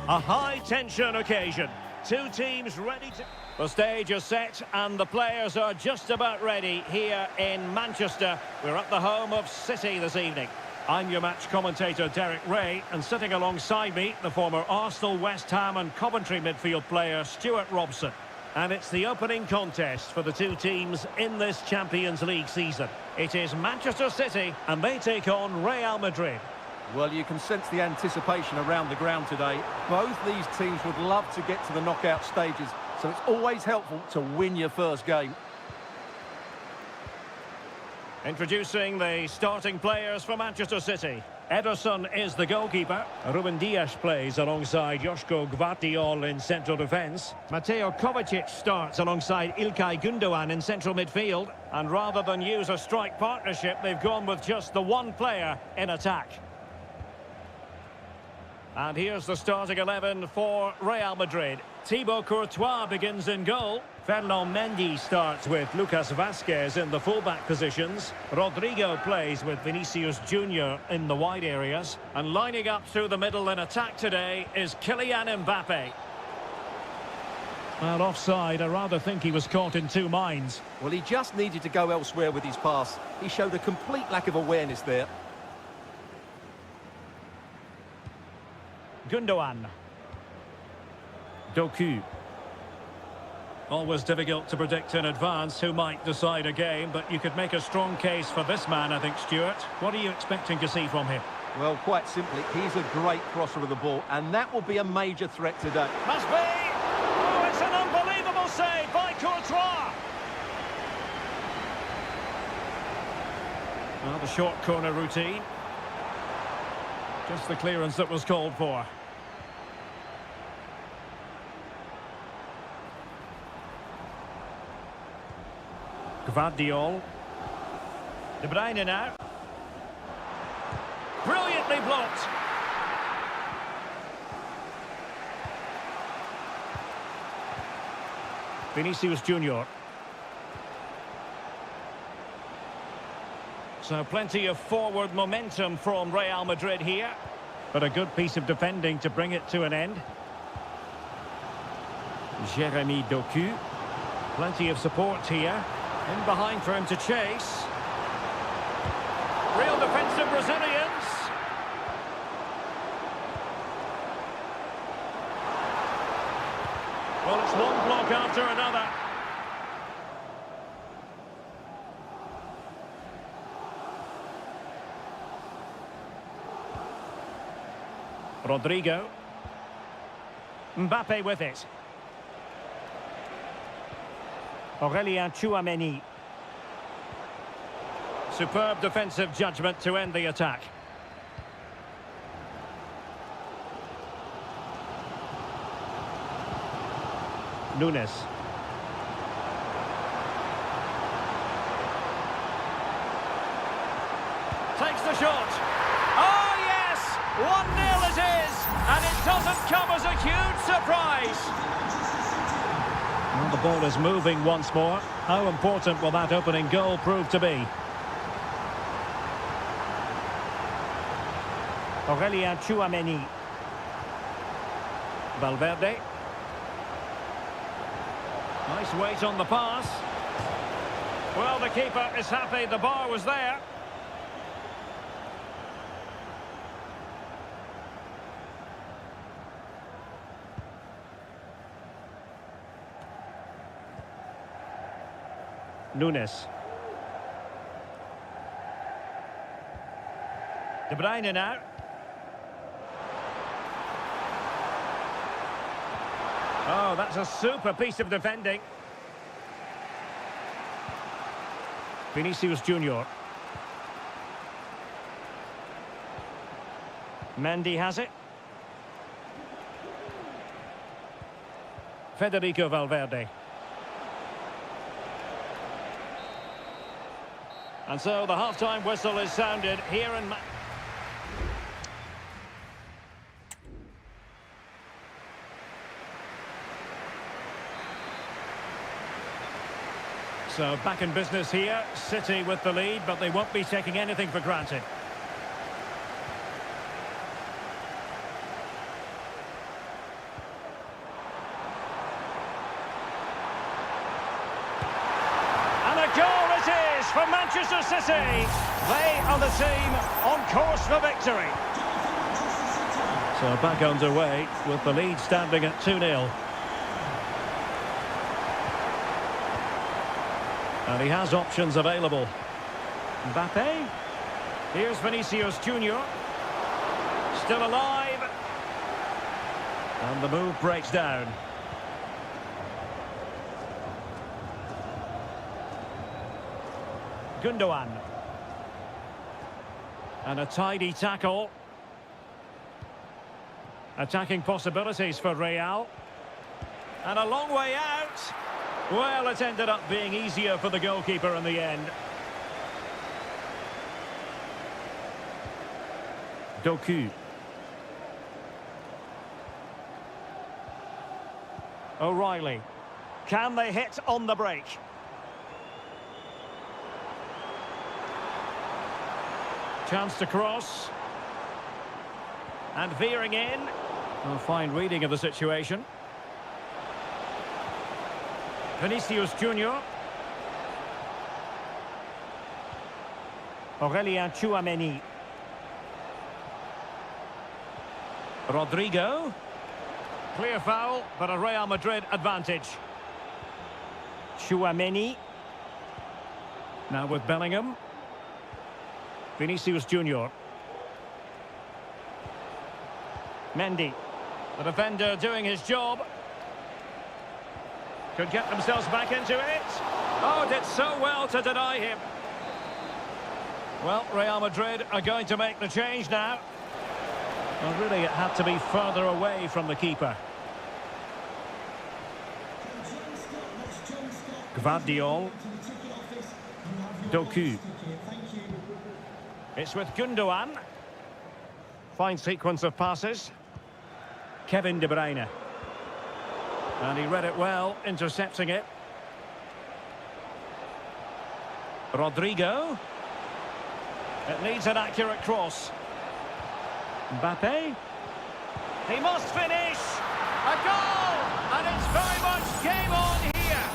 A high-tension occasion. Two teams ready to... The stage is set and the players are just about ready here in Manchester. We're at the home of City this evening. I'm your match commentator, Derek Ray, and sitting alongside me, the former Arsenal, West Ham and Coventry midfield player, Stuart Robson. And it's the opening contest for the two teams in this Champions League season. It is Manchester City, and they take on Real Madrid. Well, you can sense the anticipation around the ground today. Both these teams would love to get to the knockout stages, so it's always helpful to win your first game. Introducing the starting players for Manchester City. Ederson is the goalkeeper. Ruben Dias plays alongside Joško Gvardiol in central defence. Mateo Kovacic starts alongside Ilkay Gundogan in central midfield. And rather than use a strike partnership, they've gone with just the one player in attack. And here's the starting 11 for Real Madrid. Thibaut Courtois begins in goal. Fernand Mendy starts with Lucas Vazquez in the fullback positions. Rodrigo plays with Vinicius Junior in the wide areas. And lining up through the middle in attack today is Kylian Mbappe. Well, offside, I rather think he was caught in two minds. Well, he just needed to go elsewhere with his pass. He showed a complete lack of awareness there. Gundogan. Doku. Always difficult to predict in advance who might decide a game, but you could make a strong case for this man, I think, Stuart. What are you expecting to see from him? Well, quite simply, he's a great crosser of the ball, and that will be a major threat today. Must be! Oh, it's an unbelievable save by Courtois! Well, the short corner routine. Just the clearance that was called for. Gvardiol. De Bruyne now. Brilliantly blocked. Vinicius Junior. So plenty of forward momentum from Real Madrid here. But a good piece of defending to bring it to an end. Jeremy Doku. Plenty of support here. In behind for him to chase. Real defensive Brazilians. Well, it's one block after another. Rodrigo. Mbappe with it. Aurélien Tchouameni. Superb defensive judgment to end the attack. Nunes. Takes the shot. Oh, yes! 1-0 it is! And it doesn't come as a huge surprise. Well, the ball is moving once more. How important will that opening goal prove to be? Aurélien Tchouameni. Valverde. Nice weight on the pass. Well, the keeper is happy the bar was there. Nunes. De Bruyne now. Oh, that's a super piece of defending. Vinicius Junior. Mendy has it. Federico Valverde. And so the half-time whistle is sounded here in... So back in business here, City with the lead, but they won't be taking anything for granted. for Manchester City. They are the team on course for victory. So back underway with the lead standing at 2-0. And he has options available. Mbappe. Here's Vinicius Junior. Still alive. And the move breaks down. Gundogan. And a tidy tackle. Attacking possibilities for Real. And a long way out. Well, it ended up being easier for the goalkeeper in the end. Doku. O'Reilly. Can they hit on the break? Chance to cross. And veering in. A fine reading of the situation. Vinicius Junior. Aurelien Tchouameni. Rodrigo. Clear foul, but a Real Madrid advantage. Tchouameni. Now with Bellingham. Vinicius Junior. Mendy. The defender doing his job. Could get themselves back into it. Oh, did so well to deny him. Well, Real Madrid are going to make the change now. Well, really, it had to be further away from the keeper. Gvardiol. Doku. It's with Gundogan. Fine sequence of passes. Kevin De Bruyne. And he read it well, intercepting it. Rodrigo. It needs an accurate cross. Mbappe. He must finish. A goal! And it's very much game on here.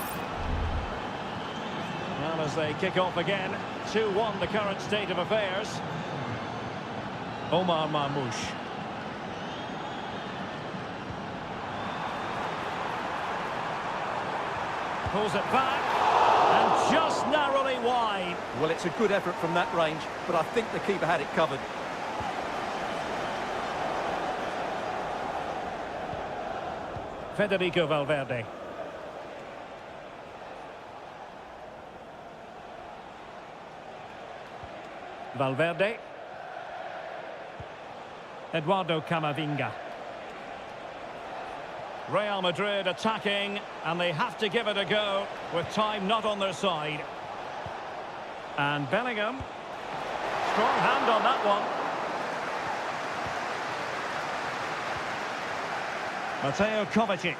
Well, as they kick off again, 2-1 the current state of affairs. Omar Marmoush. Pulls it back, and just narrowly wide. Well, it's a good effort from that range, but I think the keeper had it covered. Federico Valverde. Valverde. Eduardo Camavinga. Real Madrid attacking, and they have to give it a go with time not on their side. And Bellingham. Strong hand on that one. Mateo Kovacic.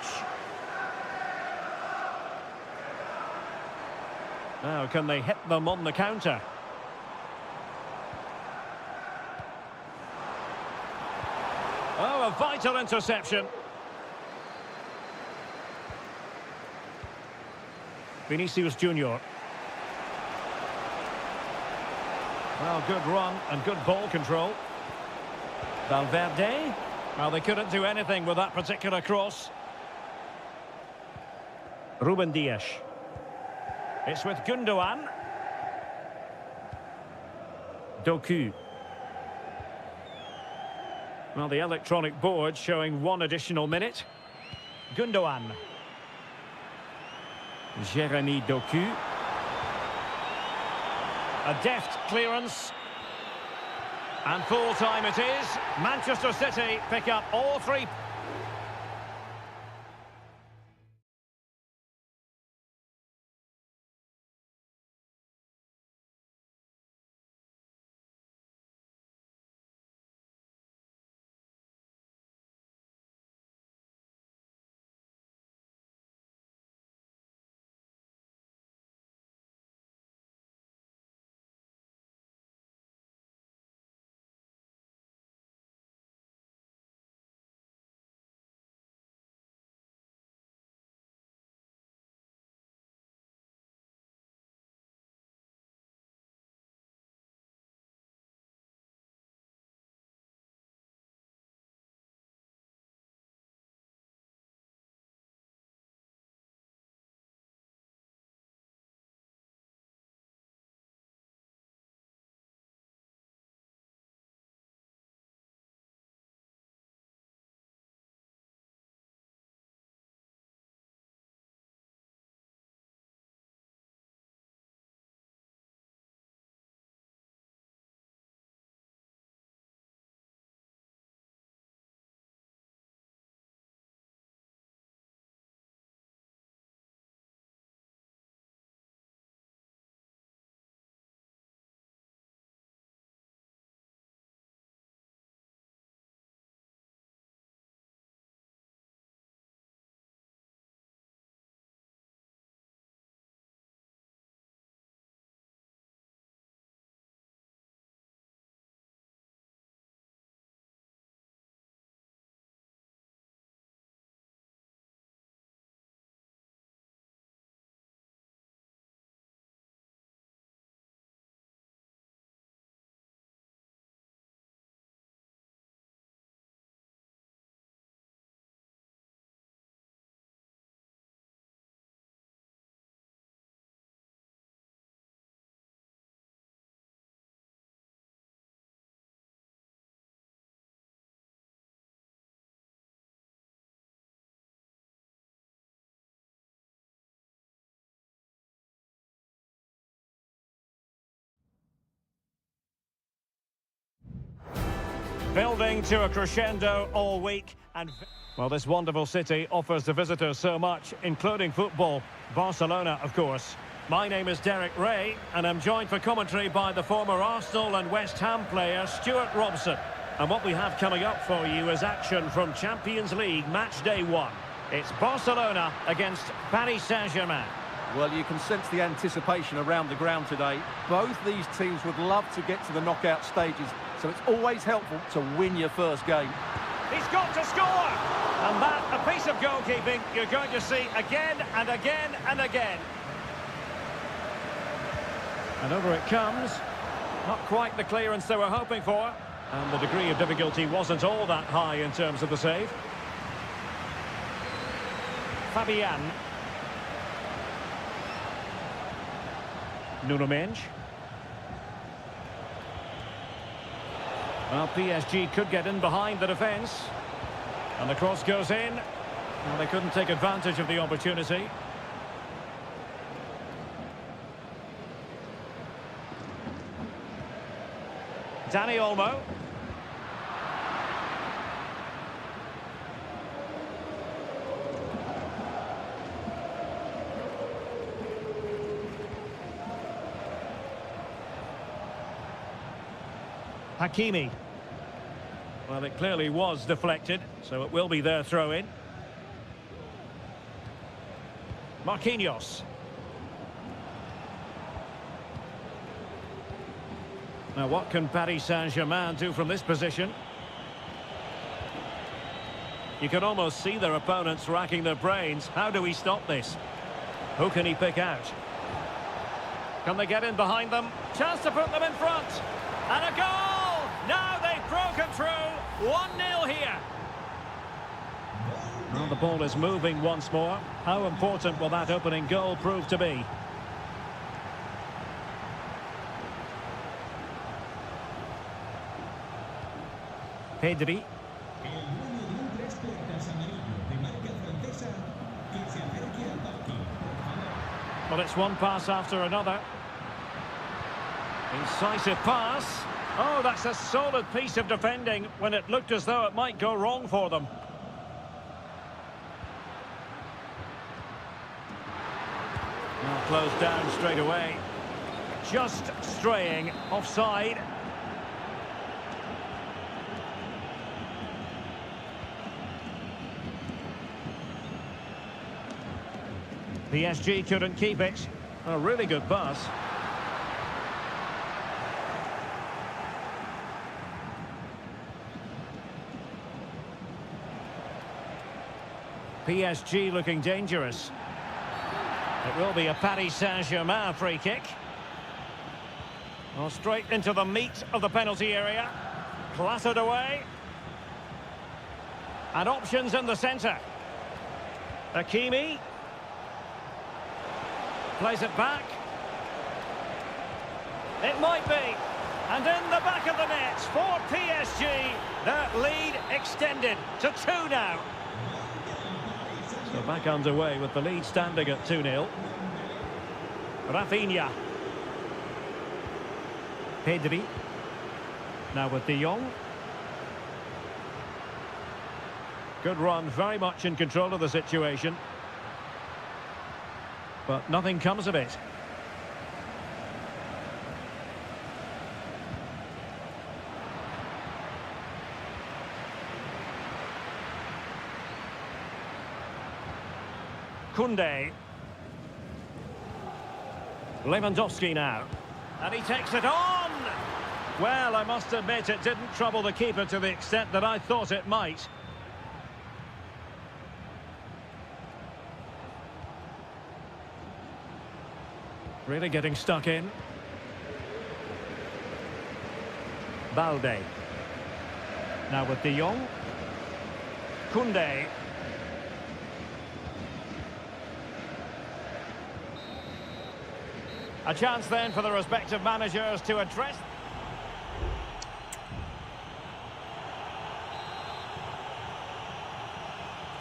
Now, can they hit them on the counter? Oh, a vital interception. Vinicius Junior. Well, good run and good ball control. Valverde. Well, they couldn't do anything with that particular cross. Ruben Dias. It's with Gundogan. Doku. Well, the electronic board showing one additional minute. Gundogan. Jeremy Doku. A deft clearance. And full time it is. Manchester City pick up all three. Building to a crescendo all week. And well, this wonderful city offers the visitors so much, including football. Barcelona, of course. My name is Derek Ray, and I'm joined for commentary by the former Arsenal and West Ham player Stuart Robson. And what we have coming up for you is action from Champions League match day 1. It's Barcelona against Paris Saint-Germain. Well, you can sense the anticipation around the ground today. Both these teams would love to get to the knockout stages, so it's always helpful to win your first game. He's got to score! And that, a piece of goalkeeping you're going to see again and again and again. And over it comes. Not quite the clearance they were hoping for. And the degree of difficulty wasn't all that high in terms of the save. Fabian. Nuno Mendes. Well, PSG could get in behind the defence. And the cross goes in. Well, they couldn't take advantage of the opportunity. Dani Olmo. Hakimi. Well, it clearly was deflected, so it will be their throw-in. Marquinhos. Now, what can Paris Saint-Germain do from this position? You can almost see their opponents racking their brains. How do we stop this? Who can he pick out? Can they get in behind them? Chance to put them in front. And a goal! Now they've broken through. 1-0 here. Well, the ball is moving once more. How important will that opening goal prove to be? Pedri. Well, it's one pass after another. Incisive pass. Oh, that's a solid piece of defending when it looked as though it might go wrong for them. Well, closed down straight away. Just straying offside. PSG couldn't keep it. A really good pass. PSG looking dangerous. It will be a Paris Saint-Germain free kick. Well, straight into the meat of the penalty area. Clattered away. And options in the centre. Hakimi. Plays it back. It might be. And in the back of the net for PSG. That lead extended to 2 now. So back underway with the lead standing at 2-0. Rafinha. Pedri. Now with De Jong. Good run, very much in control of the situation. But nothing comes of it. Koundé. Lewandowski now. And he takes it on! Well, I must admit it didn't trouble the keeper to the extent that I thought it might. Really getting stuck in. Balde. Now with De Jong. Koundé. A chance then for the respective managers to address.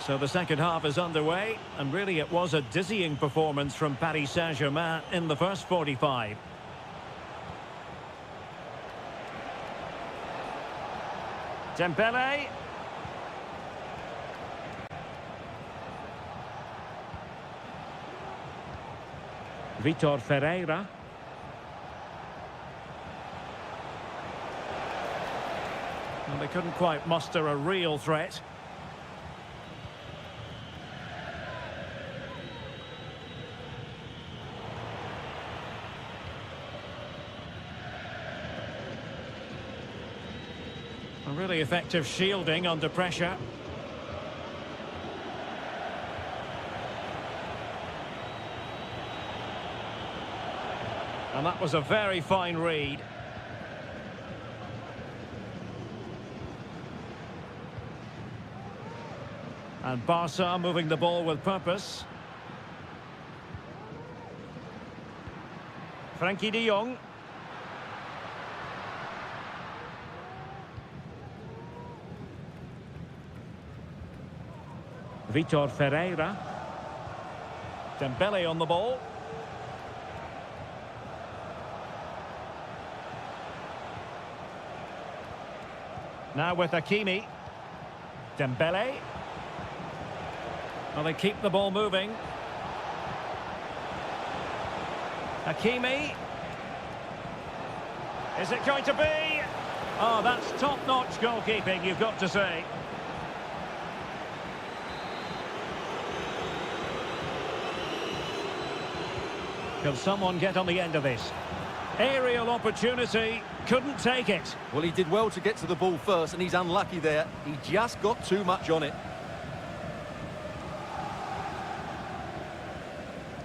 So the second half is underway, and really it was a dizzying performance from Paris Saint-Germain in the first 45. Dembele. Vitor Ferreira. Well, they couldn't quite muster a real threat. A really effective shielding under pressure. And that was a very fine read. And Barca moving the ball with purpose. Frankie de Jong. Vitor Ferreira. Dembele on the ball. Now with Hakimi. Dembele. Well, they keep the ball moving. Hakimi. Is it going to be? Oh, that's top-notch goalkeeping, you've got to say. Can someone get on the end of this? Aerial opportunity, couldn't take it. Well, he did well to get to the ball first, and he's unlucky there. He just got too much on it.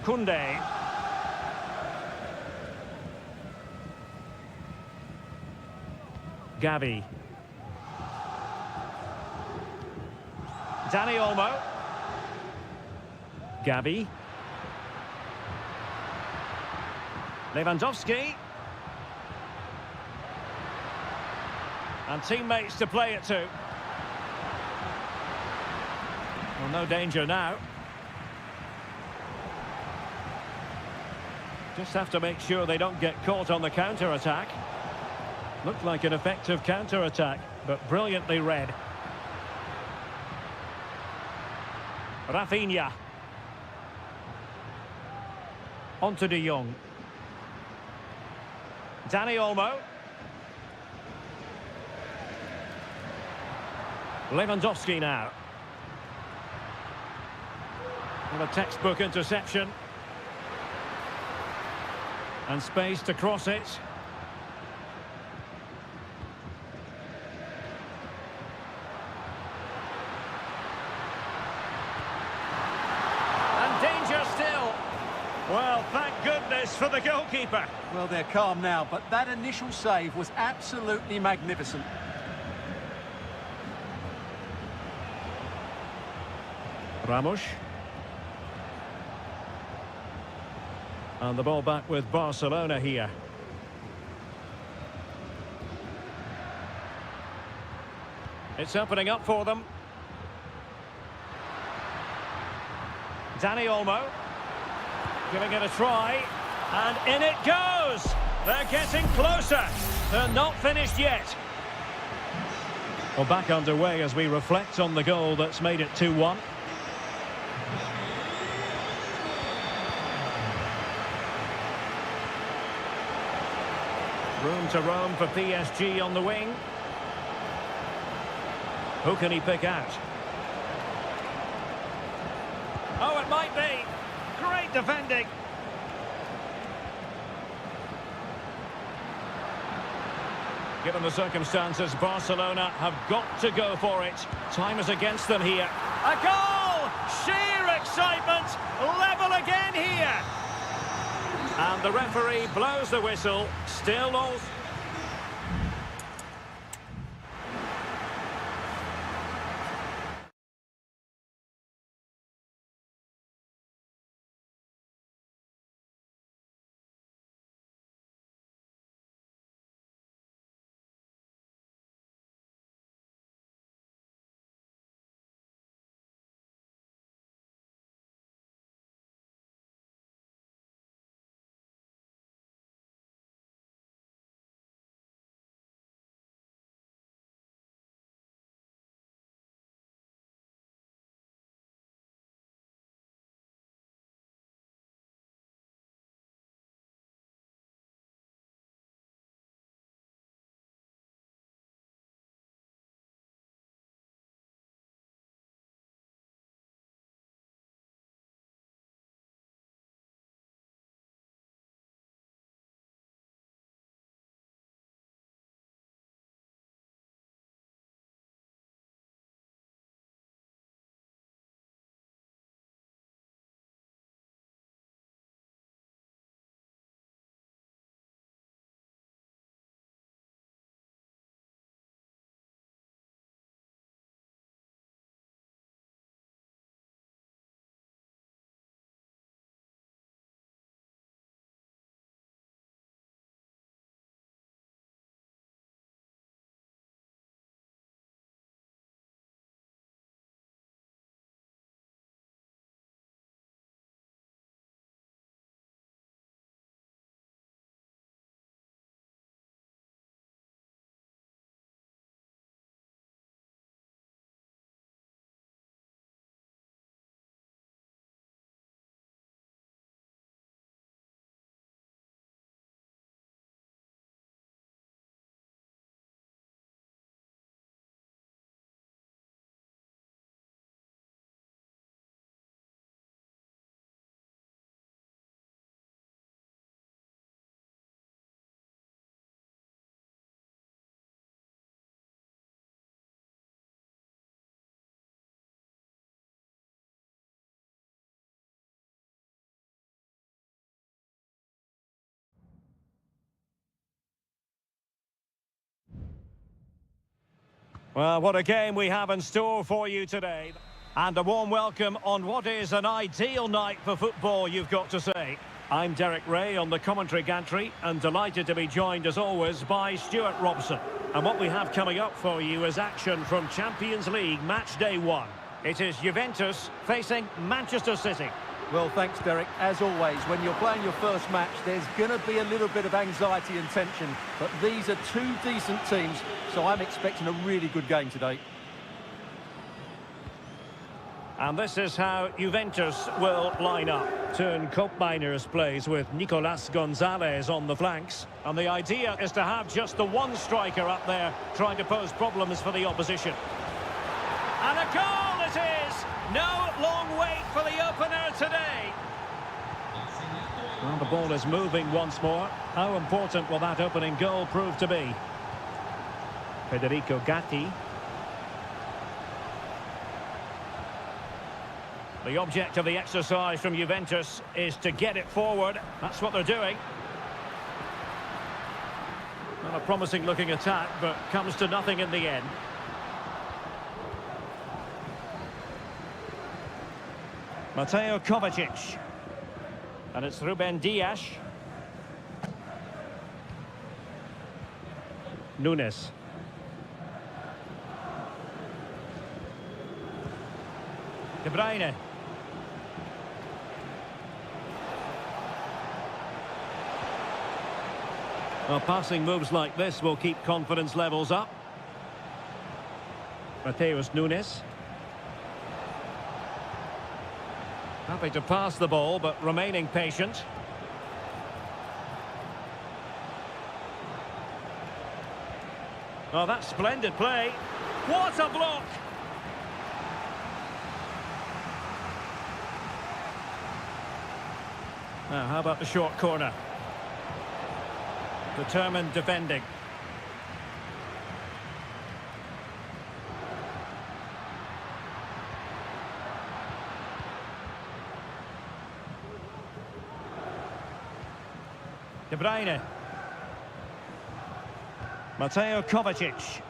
Koundé. Gavi. Dani Olmo. Gavi. Lewandowski. And teammates to play it to. Well, no danger now. Just have to make sure they don't get caught on the counter-attack. Looked like an effective counter-attack, but brilliantly read. Rafinha. On to de Jong. Dani Olmo. Lewandowski now. Well, a textbook interception. And space to cross it. And danger still. Well, thank goodness for the goalkeeper. Well, they're calm now, but that initial save was absolutely magnificent. Ramos. And the ball back with Barcelona here. It's opening up for them. Dani Olmo. Giving it a try. And in it goes! They're getting closer. They're not finished yet. Well, back underway as we reflect on the goal that's made it 2-1. Room to roam for PSG on the wing. Who can he pick out? Oh, it might be. Great defending. Given the circumstances, Barcelona have got to go for it. Time is against them here. A goal! Sheer excitement! Level again here! And the referee blows the whistle. Still all... Well, what a game we have in store for you today. And a warm welcome on what is an ideal night for football, you've got to say. I'm Derek Ray on the commentary gantry and delighted to be joined as always by Stuart Robson. And what we have coming up for you is action from Champions League match day 1. It is Juventus facing Manchester City. Well, thanks, Derek. As always, when you're playing your first match, there's going to be a little bit of anxiety and tension. But these are two decent teams, so I'm expecting a really good game today. And this is how Juventus will line up. Turn Koopmeiners plays with Nicolas Gonzalez on the flanks. And the idea is to have just the one striker up there trying to pose problems for the opposition. And a goal it is! No long wait for the opener today. Well, the ball is moving once more. How important will that opening goal prove to be? Federico Gatti. The object of the exercise from Juventus is to get it forward. That's what they're doing. Well, a promising looking attack, but comes to nothing in the end. Mateo Kovacic. And it's Ruben Dias. Nunes. De Bruyne. Well, passing moves like this will keep confidence levels up. Mateus Nunes. Happy to pass the ball, but remaining patient. Oh, that's splendid play. What a block! Now, how about the short corner? Determined defending. De Bruyne. Mateo Kovacic.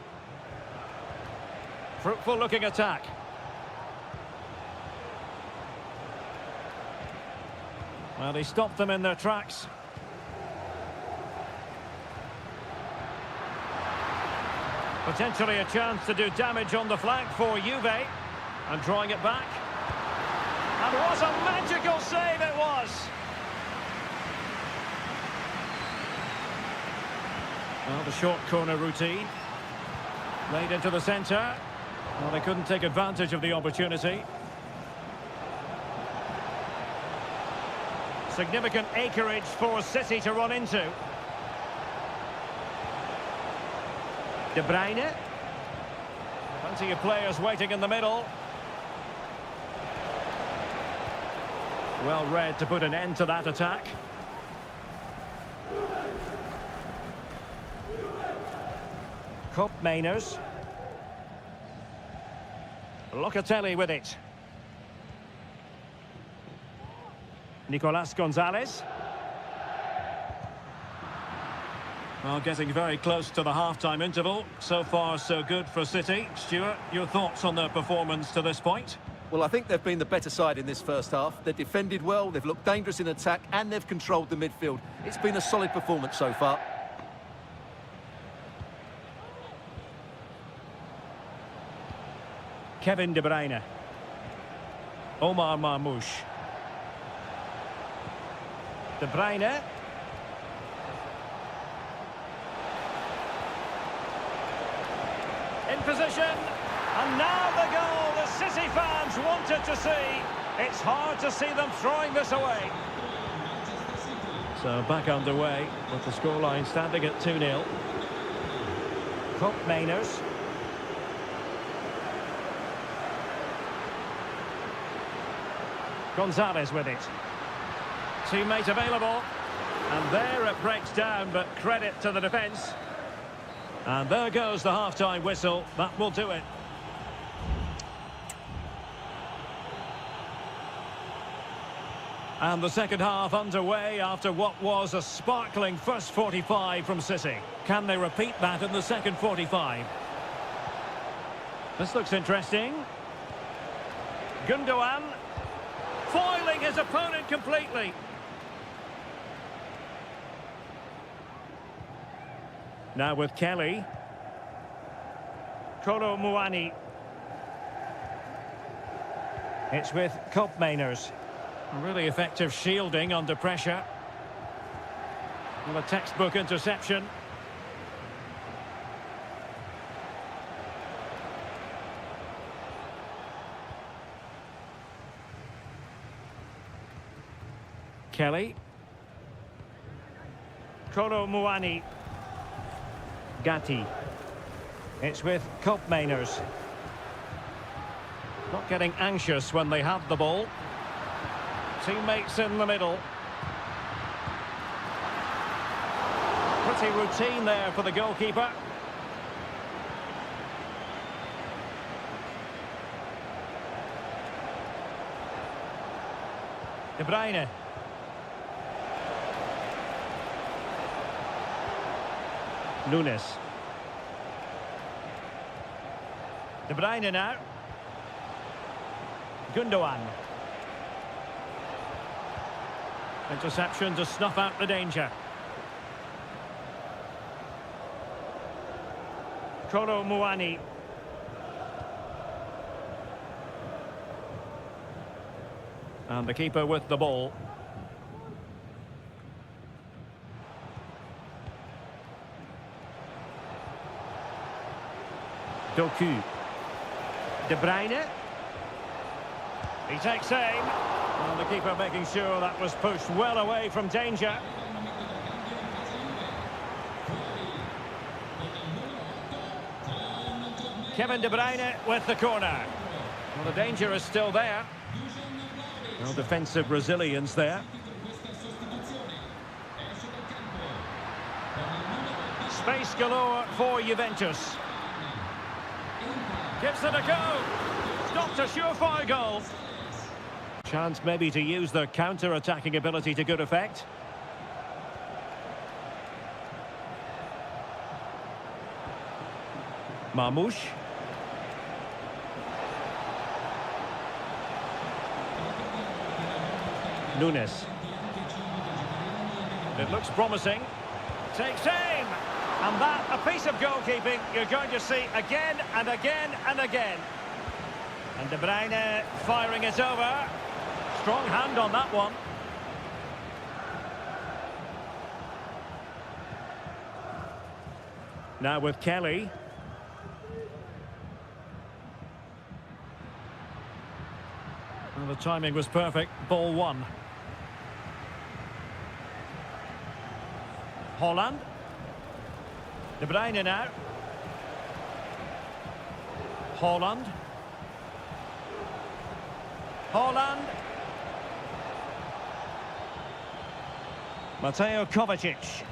Fruitful looking attack. Well, they stopped them in their tracks. Potentially a chance to do damage on the flank for Juve. And drawing it back. And what a magical save it was! Well, the short corner routine. Laid into the centre. Well, they couldn't take advantage of the opportunity. Significant acreage for City to run into. De Bruyne. Plenty of players waiting in the middle. Well read to put an end to that attack. Koopmeiners. Locatelli with it. Nicolas Gonzalez. Well, getting very close to the half-time interval. So far, so good for City. Stuart, your thoughts on their performance to this point? Well, I think they've been the better side in this first half. They've defended well, they've looked dangerous in attack, and they've controlled the midfield. It's been a solid performance so far. Kevin De Bruyne. Omar Marmoush. De Bruyne. In position. And now the goal the City fans wanted to see. It's hard to see them throwing this away. So back underway with the scoreline standing at 2-0. Koopmeiners. Gonzalez with it. Teammate available. And there it breaks down, but credit to the defence. And there goes the half-time whistle. That will do it. And the second half underway after what was a sparkling first 45 from City. Can they repeat that in the second 45? This looks interesting. Gundogan foiling his opponent completely. Now with Kelly. Kolo Muani. It's with Kopmeiners. Really effective shielding under pressure. Well, a textbook interception. Kelly. Kolo Muani. Gatti. It's with Kopmeiners. Not getting anxious when they have the ball. Teammates in the middle. Pretty routine there for the goalkeeper. De Bruyne. Nunes. De Bruyne now. Gundogan. Interception to snuff out the danger. Kolo Muani. And the keeper with the ball. Doku. De Bruyne. He takes aim. And the keeper making sure that was pushed well away from danger. Kevin De Bruyne with the corner. Well, the danger is still there. Well, defensive resilience there. Space galore for Juventus. Gives it a go. Stopped a surefire goal. Chance maybe to use their counter-attacking ability to good effect. Marmoush. Nunes. It looks promising. Takes aim. And that, a piece of goalkeeping you're going to see again and again and again. And De Bruyne firing it over. Strong hand on that one. Now with Kelly. Well, the timing was perfect. Ball one. Holland. De Bruyne now. Holland. Holland. Mateo Kovacic.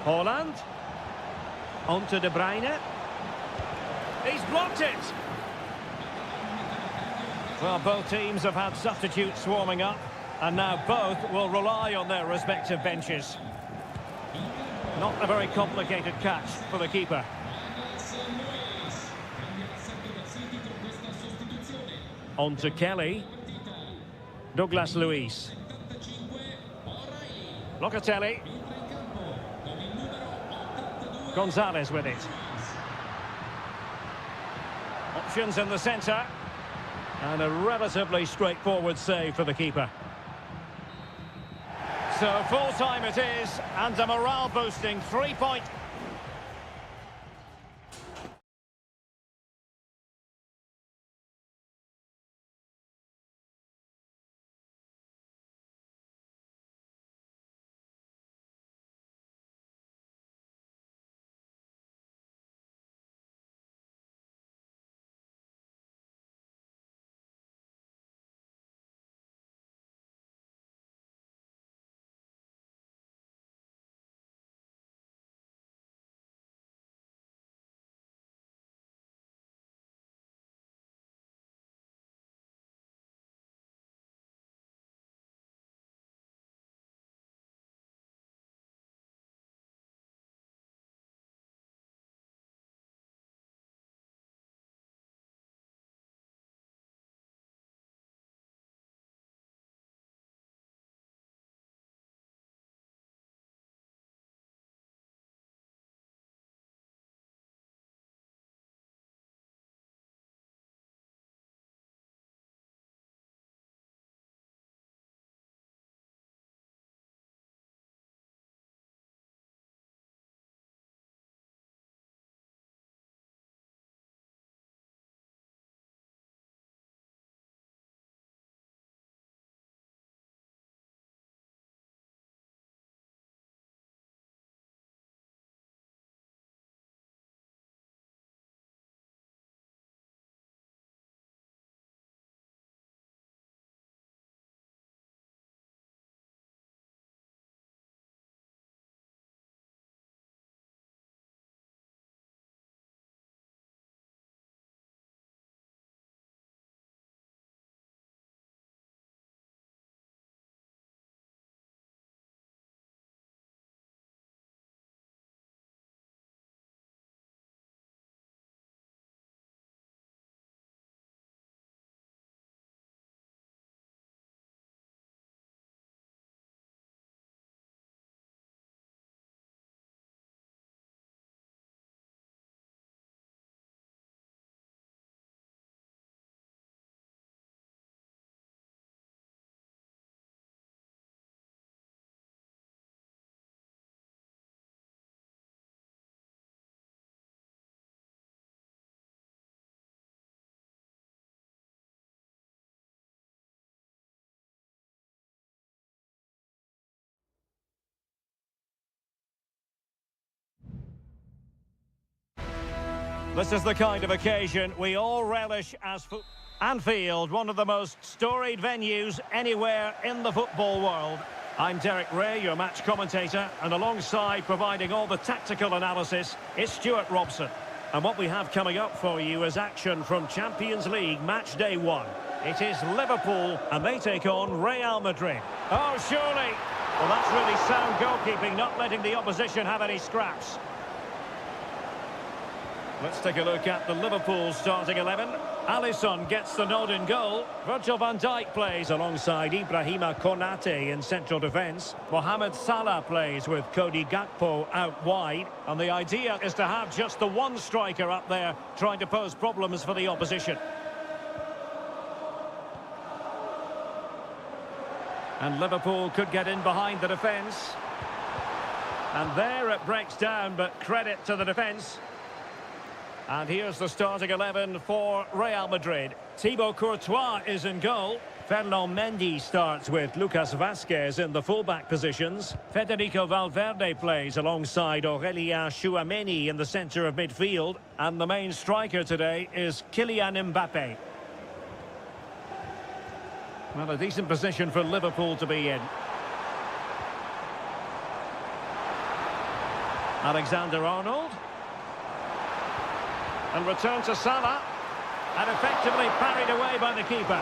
Holland. On to De Bruyne. He's blocked it. Well, both teams have had substitutes swarming up, and now both will rely on their respective benches. Not a very complicated catch for the keeper. On to Kelly. Douglas Luiz. Locatelli. Gonzalez with it. Options in the centre. And a relatively straightforward save for the keeper. So full time it is, and a morale-boosting 3-point This is the kind of occasion we all relish as Anfield, one of the most storied venues anywhere in the football world. I'm Derek Ray, your match commentator, and alongside providing all the tactical analysis is Stuart Robson. And what we have coming up for you is action from Champions League match day 1. It is Liverpool, and they take on Real Madrid. Oh, surely! Well, that's really sound goalkeeping, not letting the opposition have any scraps. Let's take a look at the Liverpool starting 11. Alisson gets the nod in goal. Virgil van Dijk plays alongside Ibrahima Konate in central defence. Mohamed Salah plays with Cody Gakpo out wide. And the idea is to have just the one striker up there trying to pose problems for the opposition. And Liverpool could get in behind the defence. And there it breaks down, but credit to the defence. And here's the starting 11 for Real Madrid. Thibaut Courtois is in goal. Ferland Mendy starts with Lucas Vazquez in the fullback positions. Federico Valverde plays alongside Aurelien Tchouameni in the centre of midfield. And the main striker today is Kylian Mbappe. Well, a decent position for Liverpool to be in. Alexander-Arnold. And return to Salah. And effectively parried away by the keeper.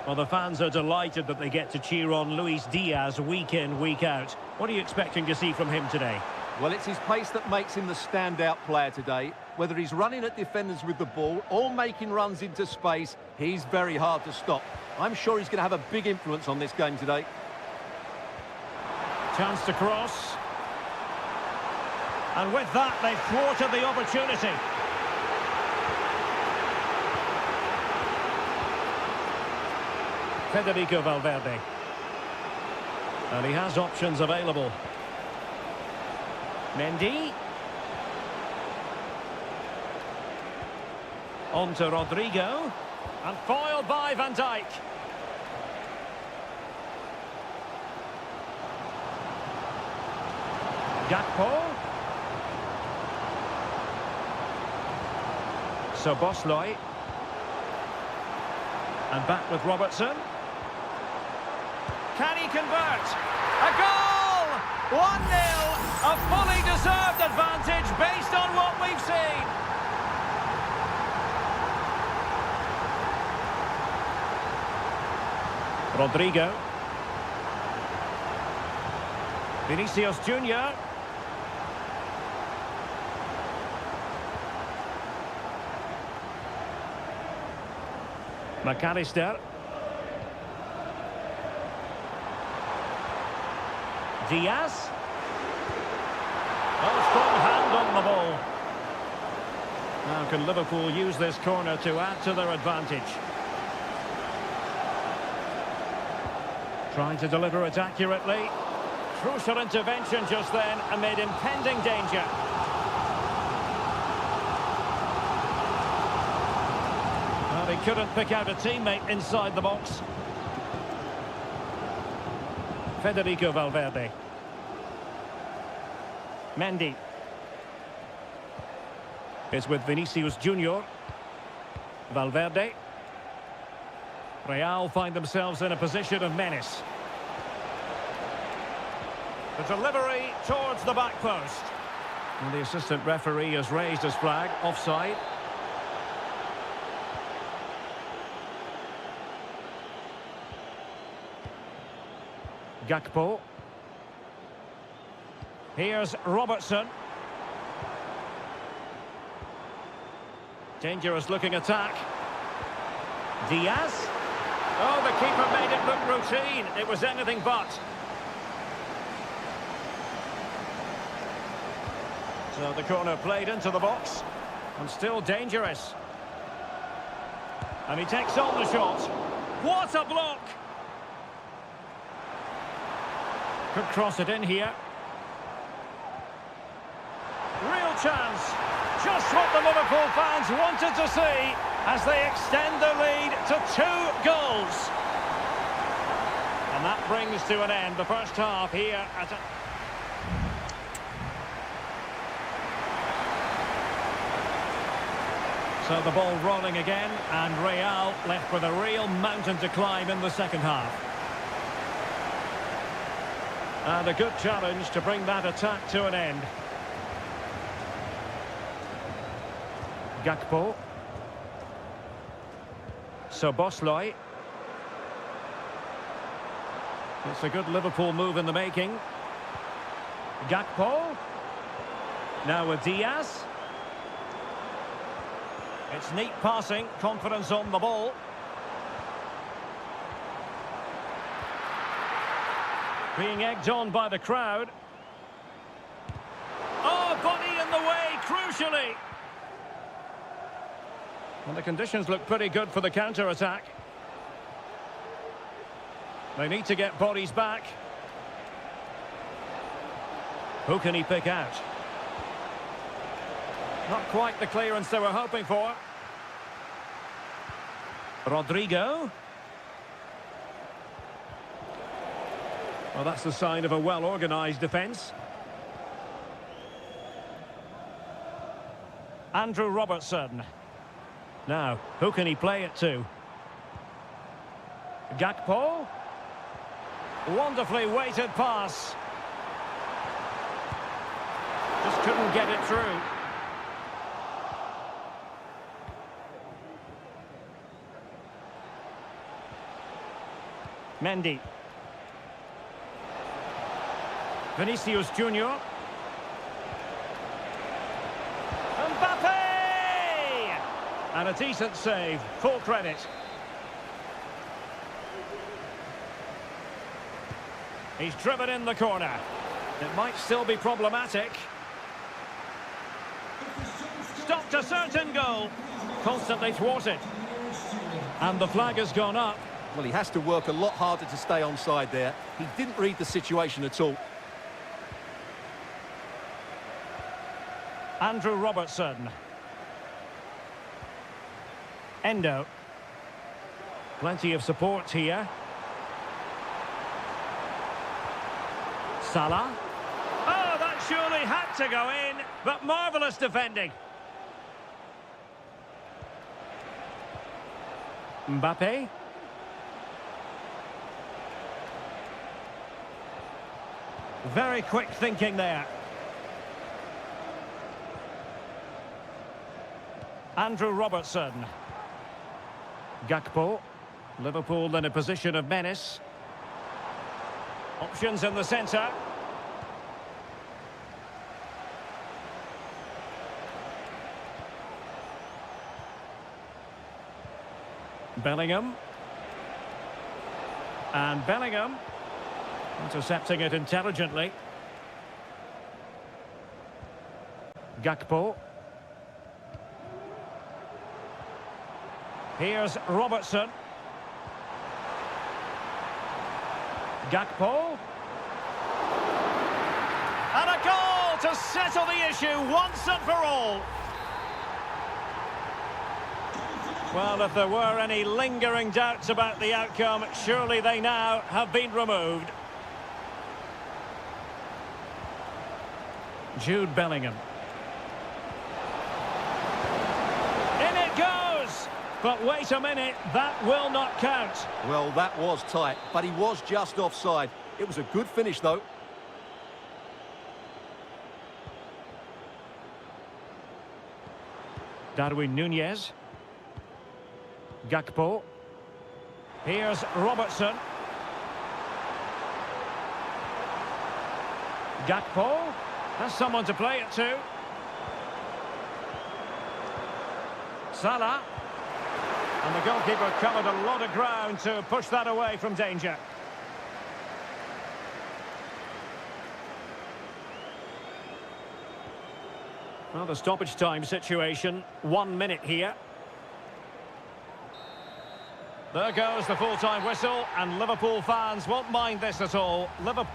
Well, the fans are delighted that they get to cheer on Luis Diaz week in, week out. What are you expecting to see from him today? Well, it's his pace that makes him the standout player today. Whether he's running at defenders with the ball or making runs into space, he's very hard to stop. I'm sure he's going to have a big influence on this game today. Chance to cross. And with that, they've thwarted the opportunity. Federico Valverde. And he has options available. Mendy. On to Rodrigo. And foiled by Van Dijk. Gakpo. Szoboszlai. And back with Robertson. Can he convert? A goal! 1-0! A fully deserved advantage based on what we've seen. Rodrigo. Vinicius Junior. McAllister. Diaz. Oh, strong hand on the ball. Now can Liverpool use this corner to add to their advantage? Trying to deliver it accurately. Crucial intervention just then amid impending danger. Well, he couldn't pick out a teammate inside the box. Federico Valverde. Mendy. It's with Vinicius Junior. Valverde. Real find themselves in a position of menace. The delivery towards the back post. And the assistant referee has raised his flag. Offside. Gakpo. Here's Robertson. Dangerous looking attack. Diaz. Oh, the keeper made it look routine. It was anything but. So the corner played into the box. And still dangerous. And he takes on the shot. What a block! Could cross it in here. Real chance. Just what the Liverpool fans wanted to see as they extend their lead to 2 goals. that brings to an end the first half here at a... So the ball rolling again, and Real left with a real mountain to climb in the second half. And a good challenge to bring that attack to an end. Gakpo. Soboslai. It's a good Liverpool move in the making. Gakpo. Now with Diaz. It's neat passing, confidence on the ball. Being egged on by the crowd. Oh, body in the way, crucially. And the conditions look pretty good for the counter-attack. They need to get bodies back. Who can he pick out? Not quite the clearance they were hoping for. Rodrigo. Well, that's the sign of a well-organised defence. Andrew Robertson. Now, who can he play it to? Gakpo. Wonderfully weighted pass. Just couldn't get it through. Mendy. Vinicius Junior. Mbappe! And a decent save, full credit. He's driven in the corner. It might still be problematic. Stopped a certain goal. Constantly thwarted. And the flag has gone up. Well, he has to work a lot harder to stay onside there. He didn't read the situation at all. Andrew Robertson. Endo. Plenty of support here. Salah. Oh, that surely had to go in, but marvellous defending. Mbappe. Very quick thinking there. Andrew Robertson. Gakpo. Liverpool in a position of menace. Options in the centre. Bellingham. And Bellingham. Intercepting it intelligently. Gakpo. Here's Robertson. Gakpo. And a goal to settle the issue once and for all. Well, if there were any lingering doubts about the outcome, surely they now have been removed. Jude Bellingham. In it goes! But wait a minute, that will not count. Well, that was tight, but he was just offside. It was a good finish, though. Darwin Núñez. Gakpo. Here's Robertson. Gakpo. Has someone to play it to. Salah. And the goalkeeper covered a lot of ground to push that away from danger. Well, the stoppage time situation, 1 minute here. There goes the full-time whistle, and Liverpool fans won't mind this at all. Liverpool...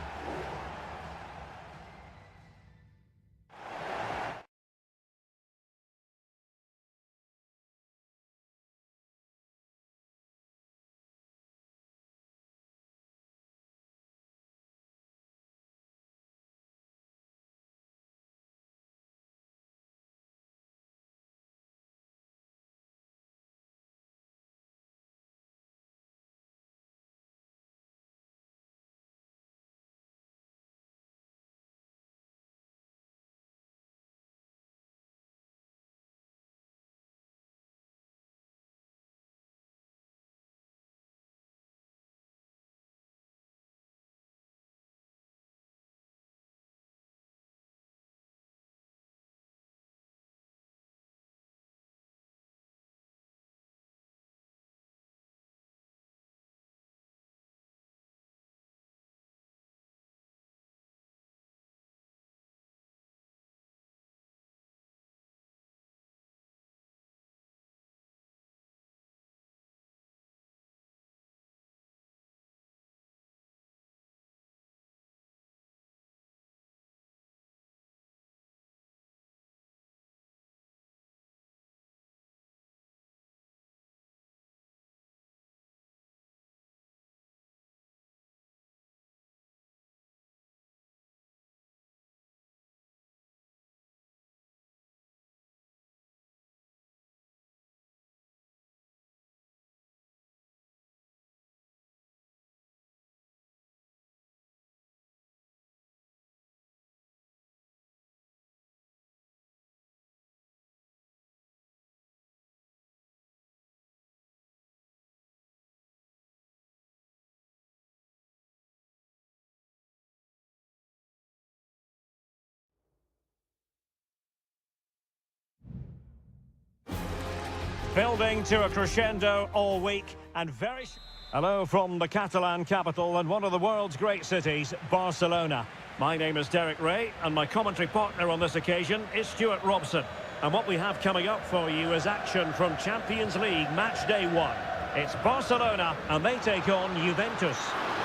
Building to a crescendo all week and very... Hello from the Catalan capital and one of the world's great cities, Barcelona. My name is Derek Ray and my commentary partner on this occasion is Stuart Robson. And what we have coming up for you is action from Champions League match day 1. It's Barcelona and they take on Juventus.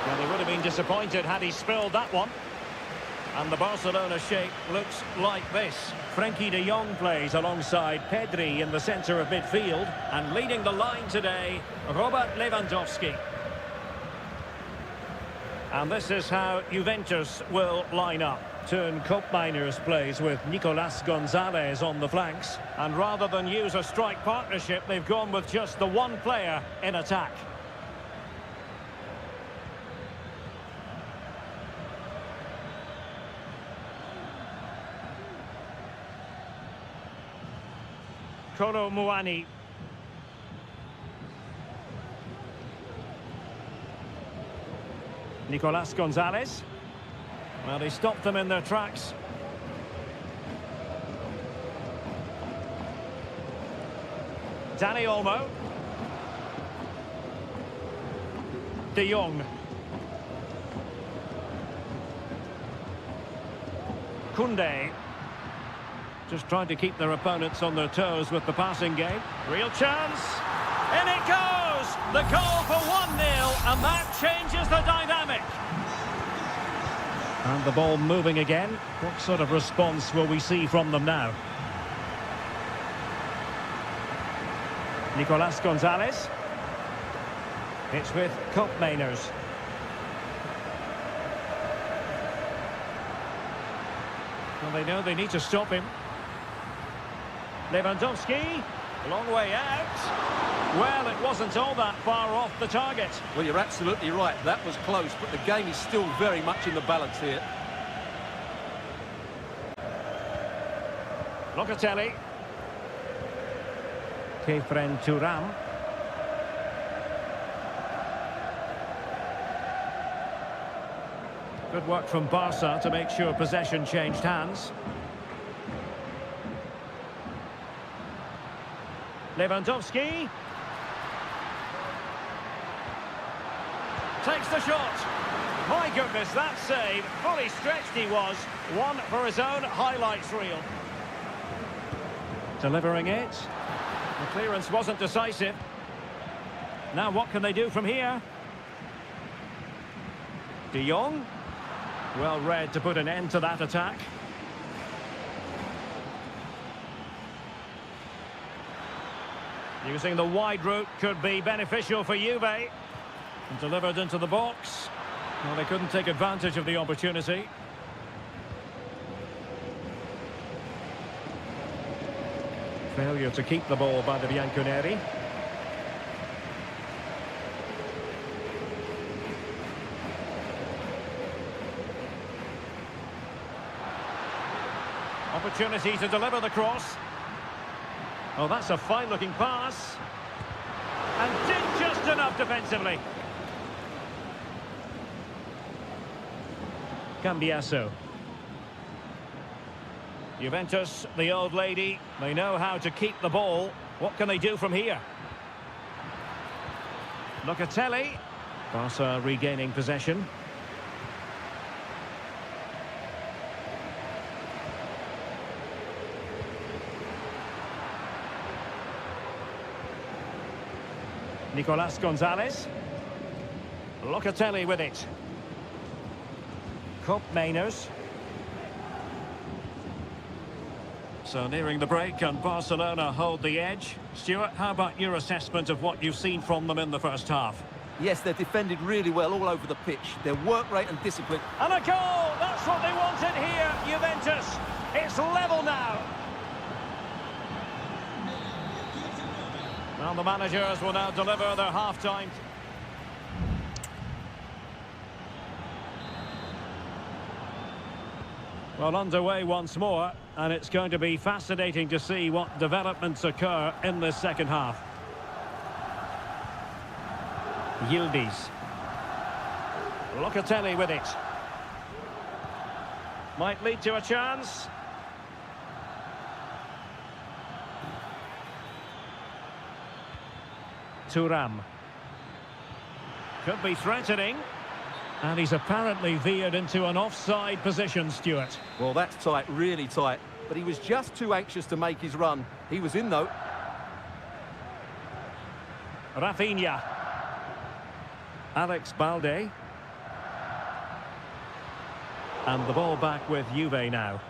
Well, he would have been disappointed had he spilled that one. And the Barcelona shape looks like this. Frenkie de Jong plays alongside Pedri in the centre of midfield. And leading the line today, Robert Lewandowski. And this is how Juventus will line up. Turn Koopmeiners plays with Nicolas Gonzalez on the flanks. And rather than use a strike partnership, they've gone with just the one player in attack. Kolo Muani. Nicolas Gonzalez. Well, he stopped them in their tracks. Dani Olmo. De Jong. Koundé. Just trying to keep their opponents on their toes with the passing game. Real chance. In it goes! The goal for 1-0, and that changes the dynamic. And the ball moving again. What sort of response will we see from them now? Nicolas Gonzalez. It's with Koopmeiners. Well, they know they need to stop him. Lewandowski, long way out. Well, it wasn't all that far off the target. Well, you're absolutely right. That was close, but the game is still very much in the balance here. Locatelli. Kefren Turam. Good work from Barca to make sure possession changed hands. Lewandowski. Takes the shot. My goodness, that save. Fully stretched he was. One for his own highlights reel. Delivering it. The clearance wasn't decisive. Now what can they do from here? De Jong. Well read to put an end to that attack. Using the wide route could be beneficial for Juve. And delivered into the box. Well, they couldn't take advantage of the opportunity. Failure to keep the ball by the Bianconeri. Opportunity to deliver the cross. Oh, that's a fine-looking pass. And did just enough defensively. Cambiasso. Juventus, the old lady, they know how to keep the ball. What can they do from here? Locatelli. Barca regaining possession. Nicolas Gonzalez. Locatelli with it. Koopmeiners. So nearing the break and Barcelona hold the edge. Stuart, how about your assessment of what you've seen from them in the first half? Yes, they've defended really well all over the pitch. Their work rate and discipline. And a goal! That's what they wanted here, Juventus. It's level now. Well, the managers will now deliver their half-time. Well, underway once more, and it's going to be fascinating to see what developments occur in this second half. Yildiz. Locatelli with it. Might lead to a chance. Thuram. Could be threatening. And he's apparently veered into an offside position, Stuart. Well, that's tight, really tight. But he was just too anxious to make his run. He was in, though. Rafinha. Alex Balde. And the ball back with Juve now.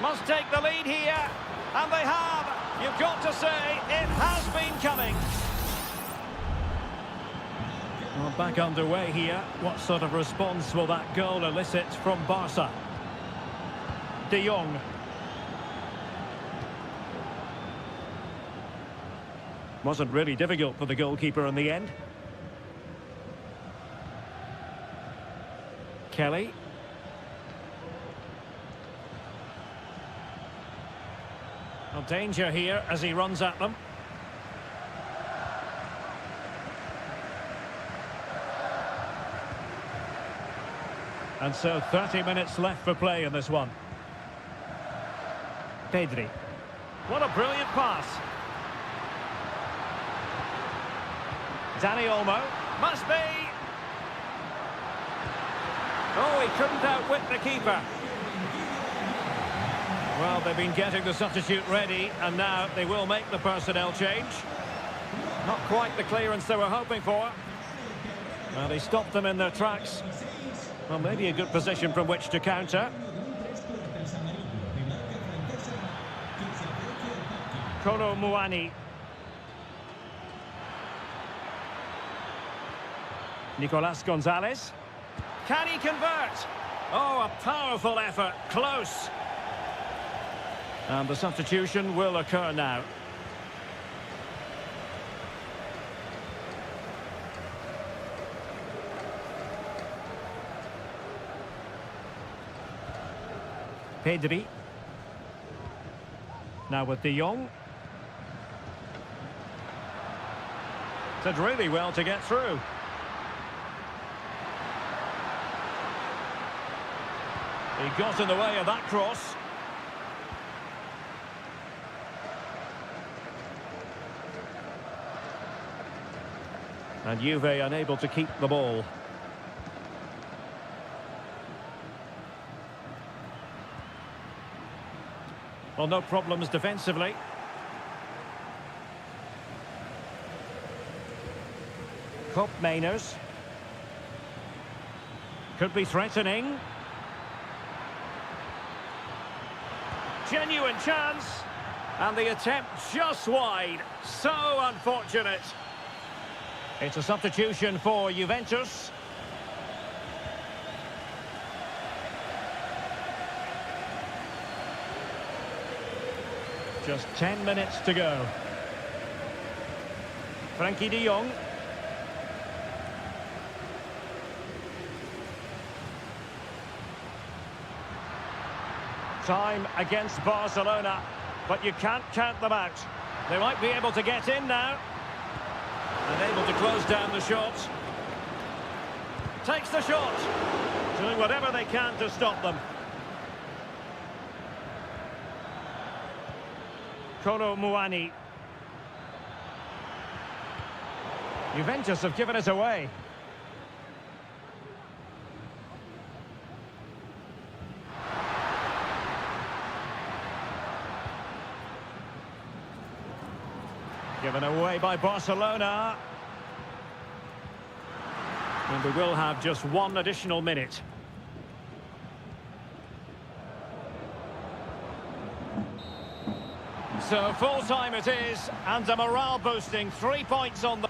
Must take the lead here. And they have. You've got to say, it has been coming. Well, back underway here. What sort of response will that goal elicit from Barca? De Jong. Wasn't really difficult for the goalkeeper in the end. Kelly. No danger here as he runs at them. And so 30 minutes left for play in this one. Pedri. What a brilliant pass. Dani Olmo. Must be. Oh, he couldn't outwit the keeper. Well, they've been getting the substitute ready, and now they will make the personnel change. Not quite the clearance they were hoping for. Well, he stopped them in their tracks. Well, maybe a good position from which to counter. Kolo Muani. Nicolas Gonzalez. Can he convert? Oh, a powerful effort. Close. And the substitution will occur now. Pedri. Now with De Jong. Did really well to get through. He got in the way of that cross. And Juve unable to keep the ball. Well, no problems defensively. Cup Mainers. Could be threatening. Genuine chance. And the attempt just wide. So unfortunate. It's a substitution for Juventus. Just 10 minutes to go. Frankie de Jong. Time against Barcelona, but you can't count them out. They might be able to get in now. And able to close down the shot. Takes the shot. Doing whatever they can to stop them. Kolo Muani. Juventus have given it away. Given away by Barcelona. And we will have just one additional minute. So full time it is, and a morale boosting 3 points on the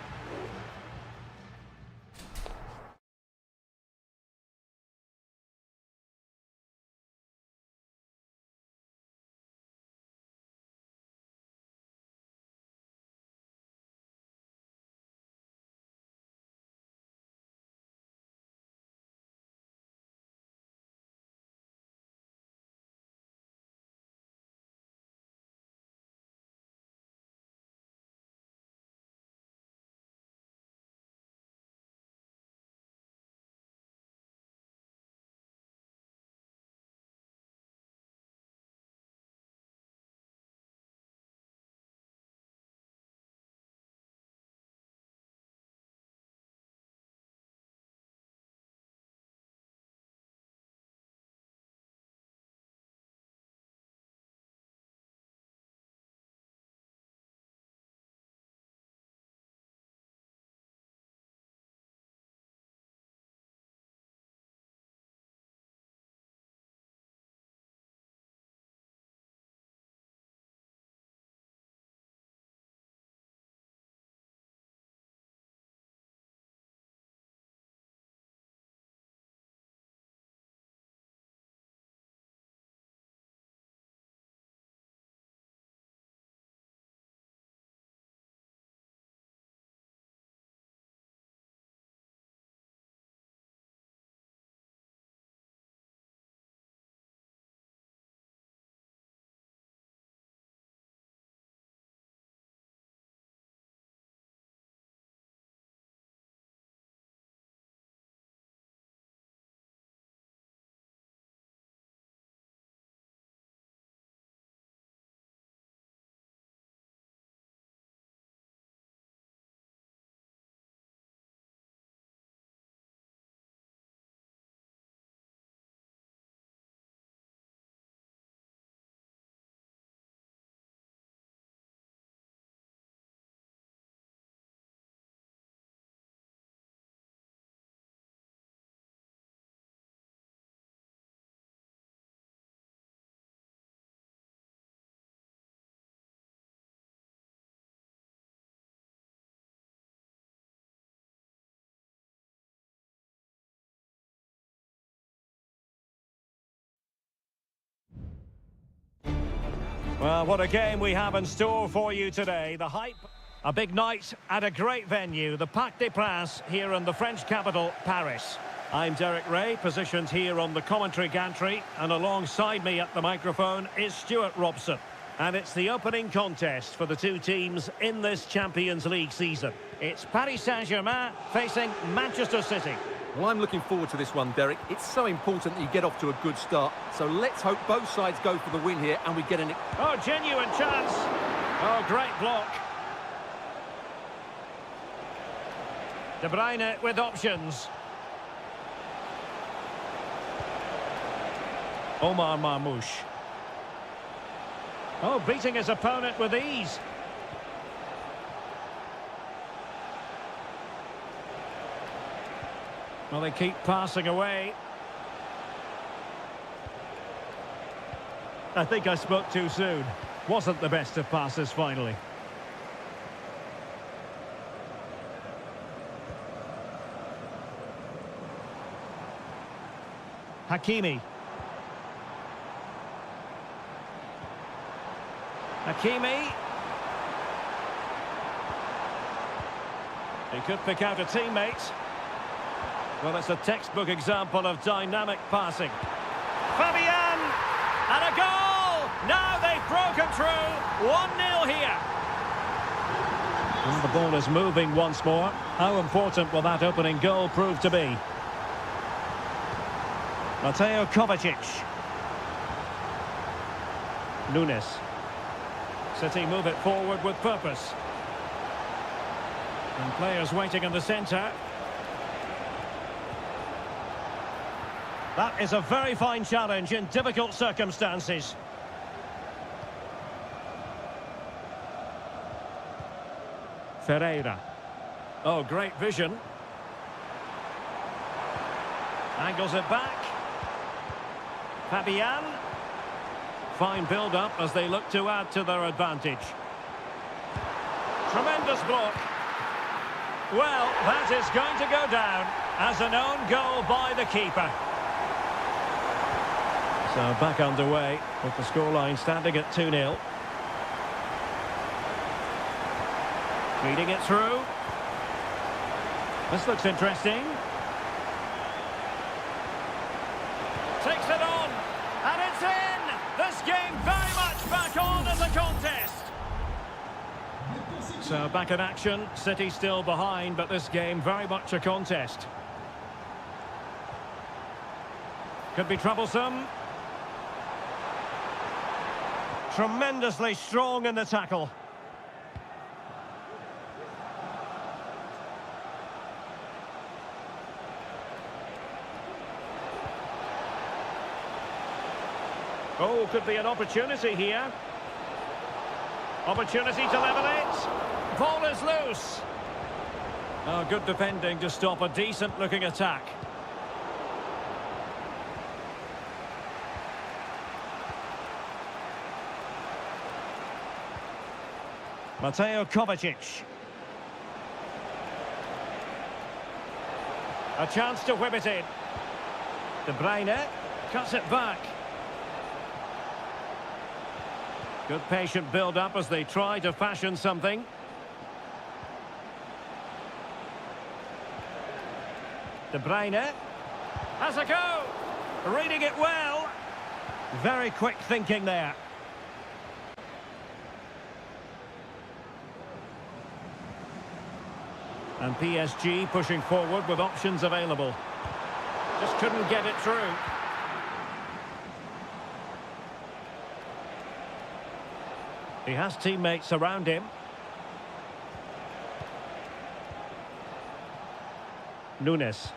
Well, what a game we have in store for you today. The hype, a big night at a great venue, the Parc des Princes here in the French capital, Paris. I'm Derek Ray, positioned here on the commentary gantry, and alongside me at the microphone is Stuart Robson. And it's the opening contest for the two teams in this Champions League season. It's Paris Saint-Germain facing Manchester City. Well, I'm looking forward to this one, Derek. It's so important that you get off to a good start. So let's hope both sides go for the win here and we get an... Oh, genuine chance. Oh, great block. De Bruyne with options. Omar Marmoush. Oh, beating his opponent with ease. Well, they keep passing away. I think I spoke too soon. Wasn't the best of passes, finally. Hakimi. Hakimi. He could pick out a teammate. Well, it's a textbook example of dynamic passing. Fabian! And a goal! Now they've broken through. 1-0 here. And the ball is moving once more. How important will that opening goal prove to be? Mateo Kovacic. Nunes. City move it forward with purpose. And players waiting in the centre. That is a very fine challenge in difficult circumstances. Ferreira. Oh, great vision. Angles it back. Fabian. Fine build-up as they look to add to their advantage. Tremendous block. Well, that is going to go down as an own goal by the keeper. So back underway with the scoreline standing at 2-0. Feeding it through. This looks interesting. Takes it on. And it's in! This game very much back on as a contest. So back in action. City still behind, but this game very much a contest. Could be troublesome. Tremendously strong in the tackle. Oh, could be an opportunity here. Opportunity to level it. Ball is loose. Oh, good defending to stop a decent-looking attack. Mateo Kovacic. A chance to whip it in. De Bruyne cuts it back. Good patient build-up as they try to fashion something. De Bruyne has a go. Reading it well. Very quick thinking there. And PSG pushing forward with options available. Just couldn't get it through. He has teammates around him. Nunes.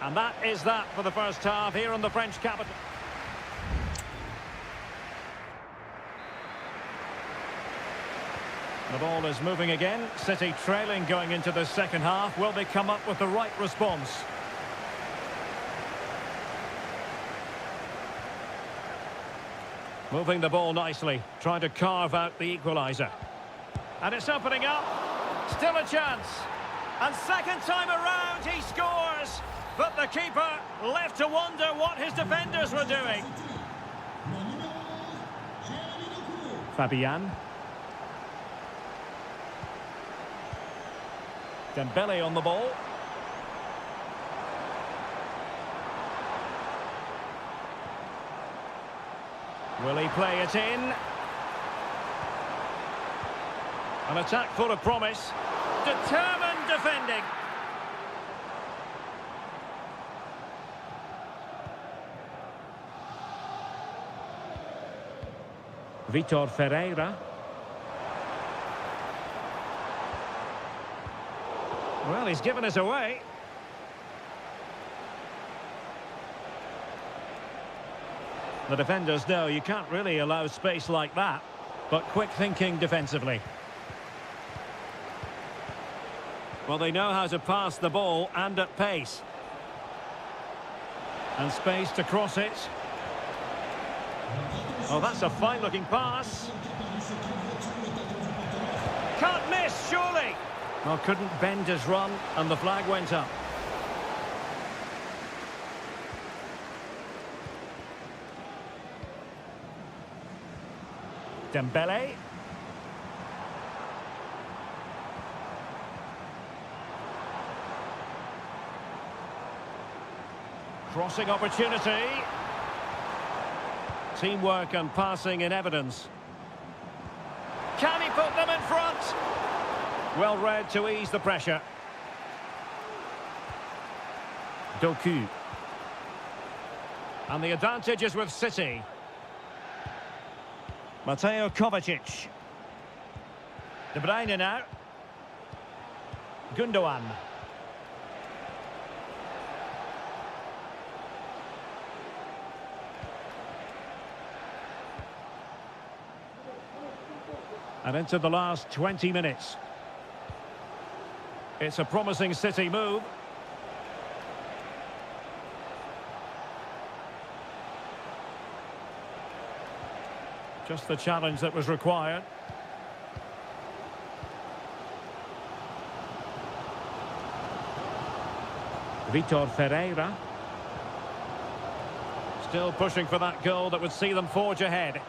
And that is that for the first half here in the French capital. The ball is moving again. City trailing going into the second half. Will they come up with the right response? Moving the ball nicely, trying to carve out the equaliser. And it's opening up. Still a chance. And second time around, he scores. But the keeper left to wonder what his defenders were doing. Fabian. Dembele on the ball. Will he play it in? An attack full of promise. Determined defending. Vitor Ferreira. Well, he's given us away. The defenders know you can't really allow space like that, but quick thinking defensively. Well, they know how to pass the ball and at pace. And space to cross it. Oh, that's a fine-looking pass. Can't miss, surely. Well, couldn't bend his run, and the flag went up. Dembele. Crossing opportunity. Teamwork and passing in evidence. Can he put them in front? Well read to ease the pressure. Doku. And the advantage is with City. Mateo Kovacic. De Bruyne now. Gundogan. And into the last 20 minutes. It's a promising City move. Just the challenge that was required. Vitor Ferreira. Still pushing for that goal that would see them forge ahead.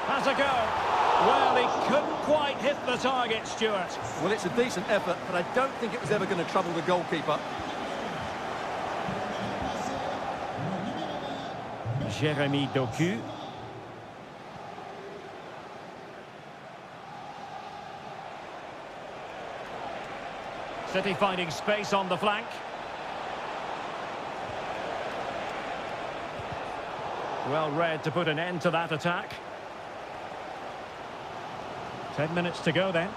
Has a go. Well, he couldn't quite hit the target, Stuart. Well, it's a decent effort, but I don't think it was ever going to trouble the goalkeeper. Jeremy Doku. City finding space on the flank. Well read to put an end to that attack. 10 minutes to go then.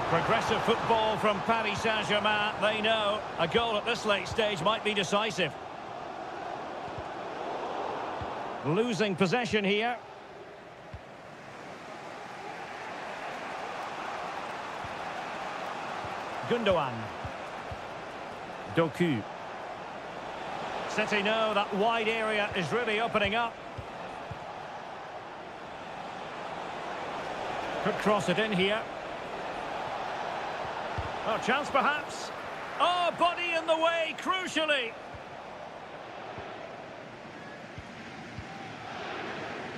Progressive football from Paris Saint-Germain. They know a goal at this late stage might be decisive. Losing possession here. Gundogan. Doku. City know that wide area is really opening up. Could cross it in here. Oh, chance perhaps. Oh, body in the way, crucially.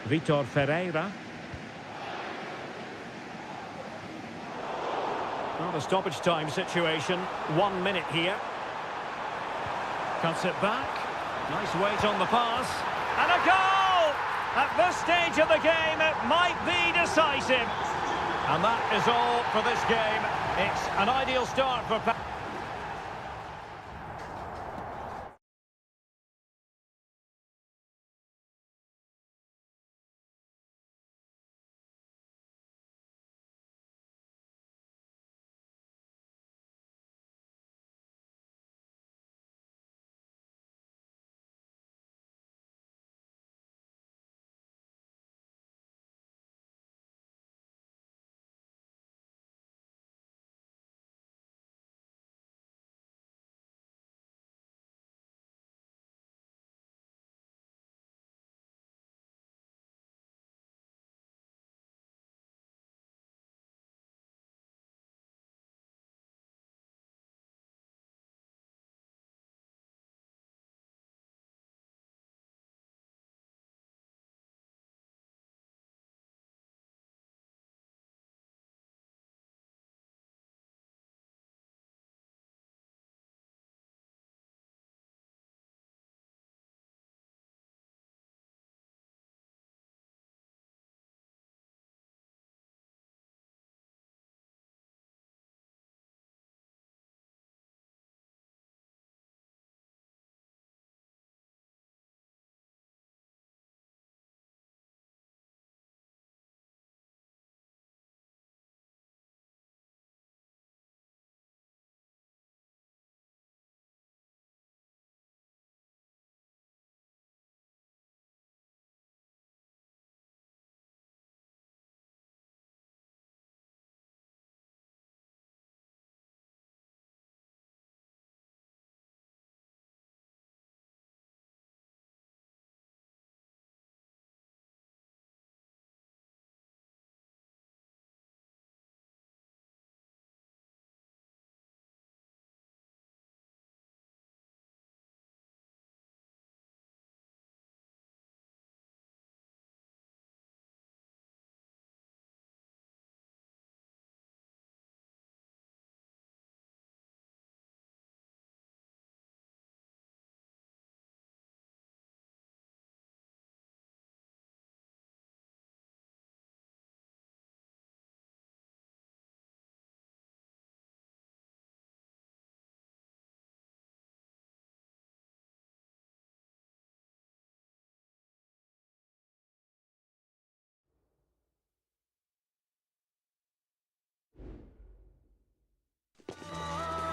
Vitor Ferreira. Well, the stoppage time situation. 1 minute here. Cuts it back. Nice weight on the pass. And a goal! At this stage of the game, it might be decisive. And that is all for this game. It's an ideal start for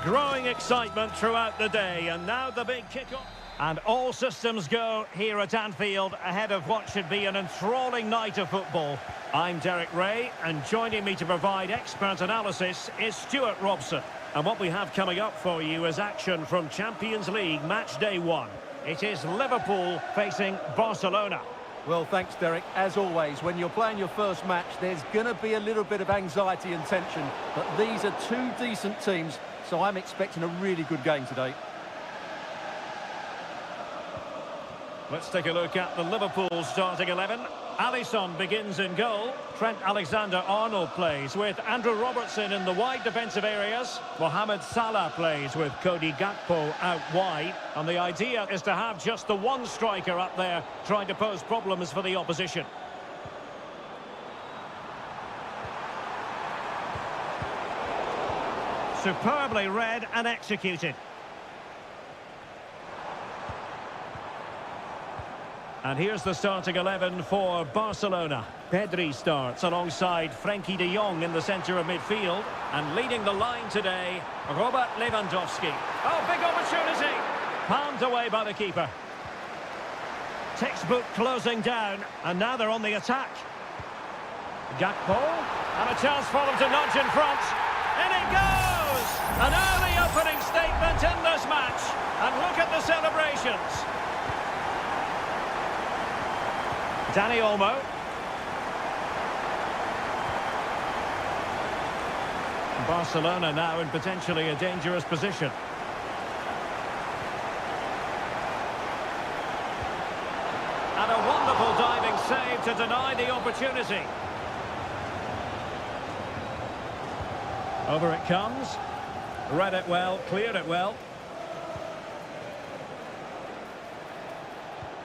Growing excitement throughout the day, and now the big kick-off. And all systems go here at Anfield ahead of what should be an enthralling night of football. I'm Derek Ray, and joining me to provide expert analysis is Stuart Robson. And what we have coming up for you is action from Champions League match day 1. It is Liverpool facing Barcelona. Well, thanks, Derek. As always, when you're playing your first match, there's going to be a little bit of anxiety and tension. But these are two decent teams, so I'm expecting a really good game today. Let's take a look at the Liverpool starting 11. Alisson begins in goal. Trent Alexander-Arnold plays with Andrew Robertson in the wide defensive areas. Mohamed Salah plays with Cody Gakpo out wide. And the idea is to have just the one striker up there trying to pose problems for the opposition. Superbly read and executed. And here's the starting 11 for Barcelona. Pedri starts alongside Frenkie de Jong in the centre of midfield. And leading the line today, Robert Lewandowski. Oh, big opportunity! Palmed away by the keeper. Textbook closing down, and now they're on the attack. Gakpo, and a chance for them to nudge in front. In it goes! An early opening statement in this match. And look at the celebrations. Dani Olmo. Barcelona now in potentially a dangerous position. And a wonderful diving save to deny the opportunity. Over it comes. Read it well, cleared it well.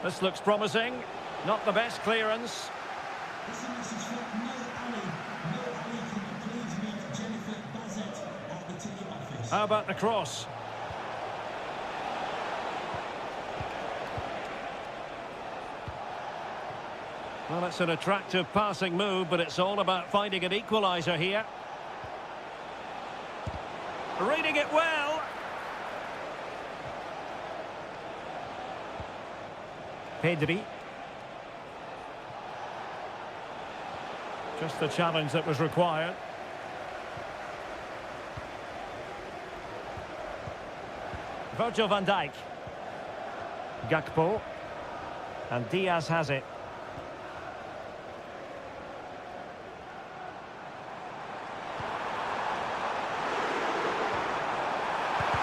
This looks promising. Not the best clearance. This is a message from No Ali. No Ali, can you please meet Jennifer Bassett at the ticket office? How about the cross? Well, it's an attractive passing move, but it's all about finding an equaliser here. Reading it well. Pedri. Just the challenge that was required. Virgil van Dijk. Gakpo. And Diaz has it.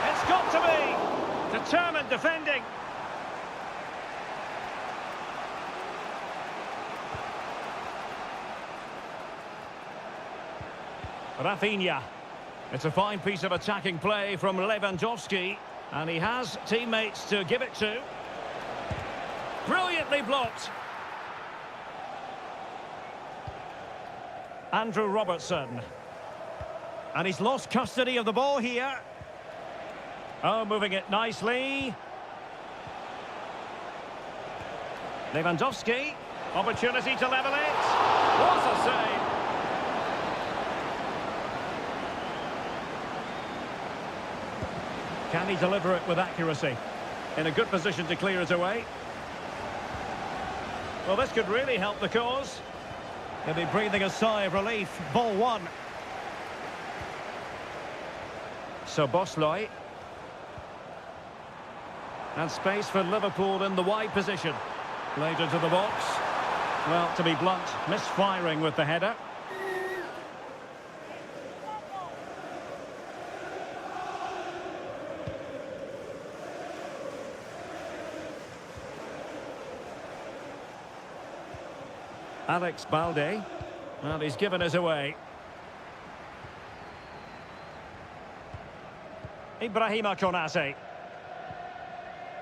It's got to be! Determined defending. Rafinha. It's a fine piece of attacking play from Lewandowski, and he has teammates to give it to. Brilliantly blocked. Andrew Robertson. And he's lost custody of the ball here. Oh, moving it nicely. Lewandowski. Opportunity to level it. What a save. Can he deliver it with accuracy? In a good position to clear it away. Well, this could really help the cause. He'll be breathing a sigh of relief. Ball one. Szoboszlai. And space for Liverpool in the wide position. Laid into the box. Well, to be blunt, misfiring with the header. Alex Balde. Well, he's given us away. Ibrahima Konate.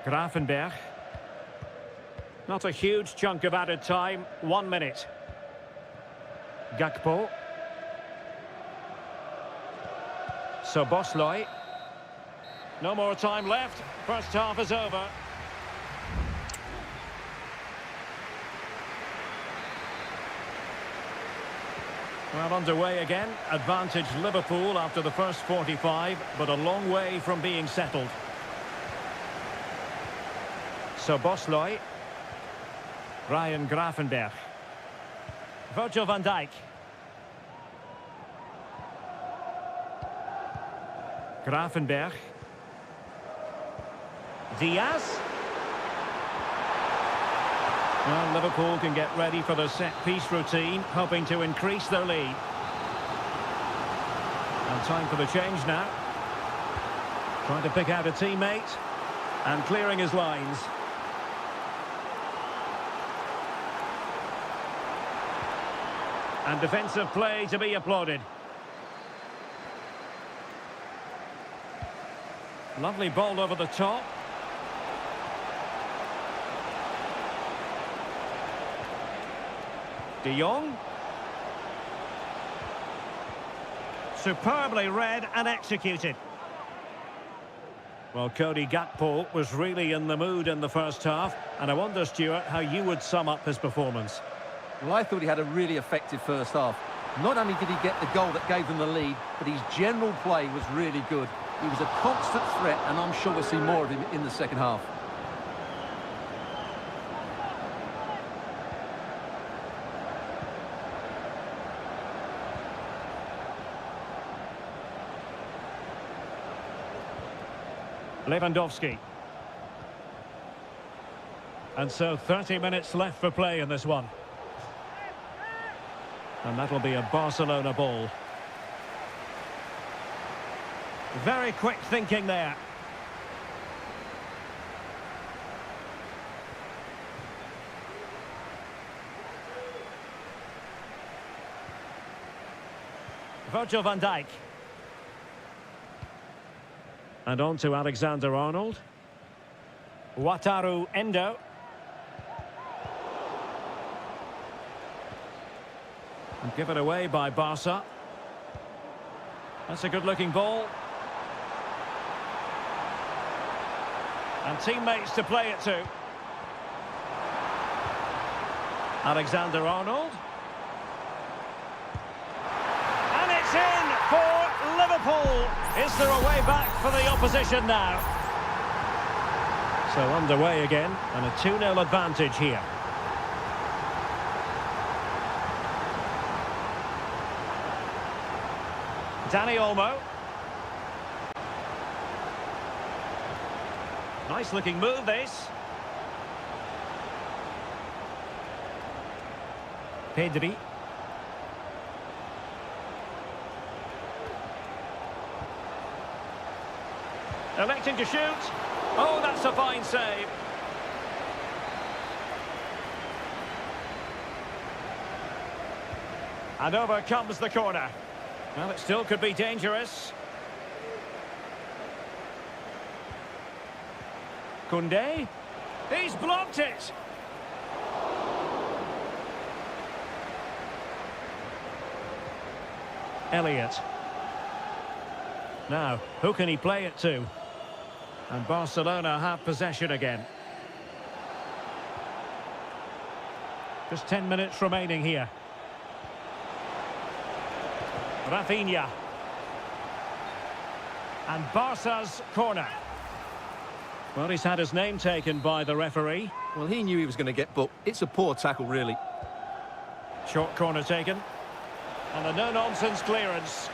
Gravenberg. Not a huge chunk of added time. 1 minute. Gakpo. Szoboszlai. No more time left. First half is over. Well, underway again. Advantage Liverpool after the first 45, but a long way from being settled. So Bosloy. Ryan Gravenberch. Virgil van Dijk. Gravenberch. Diaz. Well, Liverpool can get ready for their set-piece routine, hoping to increase their lead. And time for the change now. Trying to pick out a teammate. And clearing his lines. And defensive play to be applauded. Lovely ball over the top. De Jong. Superbly read and executed. Well, Cody Gakpo was really in the mood in the first half, and I wonder, Stuart, how you would sum up his performance. Well, I thought he had a really effective first half. Not only did he get the goal that gave them the lead, but his general play was really good. He was a constant threat, and I'm sure we'll see more of him in the second half. Lewandowski. And so 30 minutes left for play in this one. And that'll be a Barcelona ball. Very quick thinking there. Virgil van Dijk. And on to Alexander-Arnold. Wataru Endo. And given away by Barca. That's a good-looking ball. And teammates to play it to. Alexander-Arnold. And it's in for Liverpool. Is there a way back for the opposition now? So underway again, and a 2-0 advantage here. Dani Olmo. Nice looking move, this. Pedri. Electing to shoot. Oh, that's a fine save. And over comes the corner. Well, it still could be dangerous. Koundé. He's blocked it. Elliott. Now, who can he play it to? And Barcelona have possession again. Just 10 minutes remaining here. Rafinha. And Barca's corner. Well, he's had his name taken by the referee. Well, he knew he was going to get booked. It's a poor tackle, really. Short corner taken. And a no-nonsense clearance.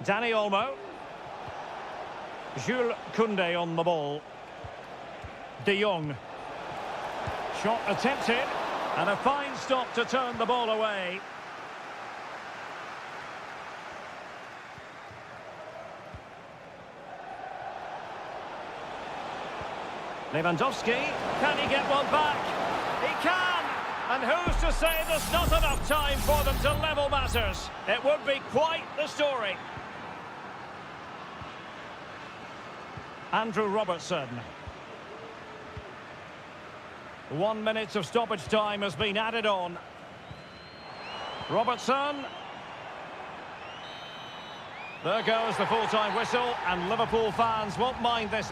Dani Olmo. Jules Koundé on the ball. De Jong. Shot attempted. And a fine stop to turn the ball away. Lewandowski. Can he get one back? He can! And who's to say there's not enough time for them to level matters? It would be quite the story. Andrew Robertson. 1 minute of stoppage time has been added on. Robertson. There goes the full-time whistle, and Liverpool fans won't mind this.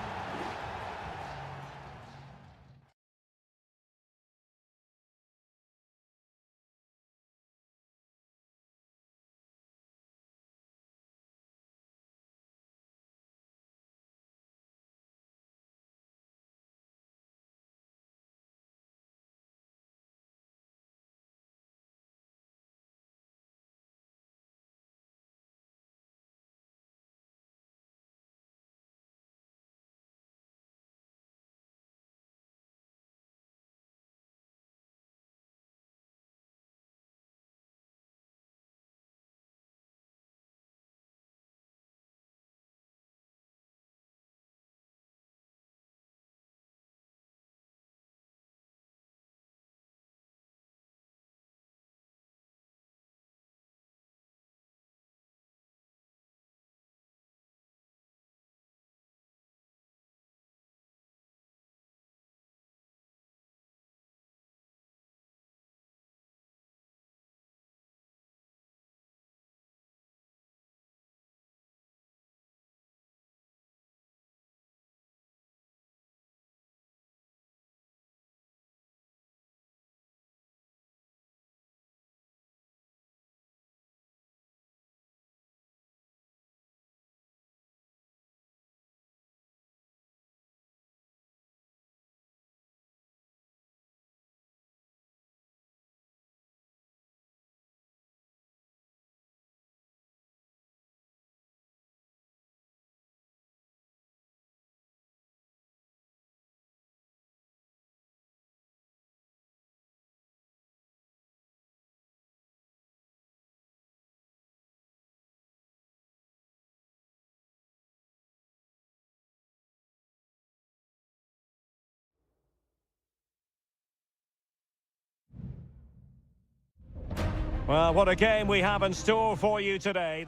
Well, what a game we have in store for you today.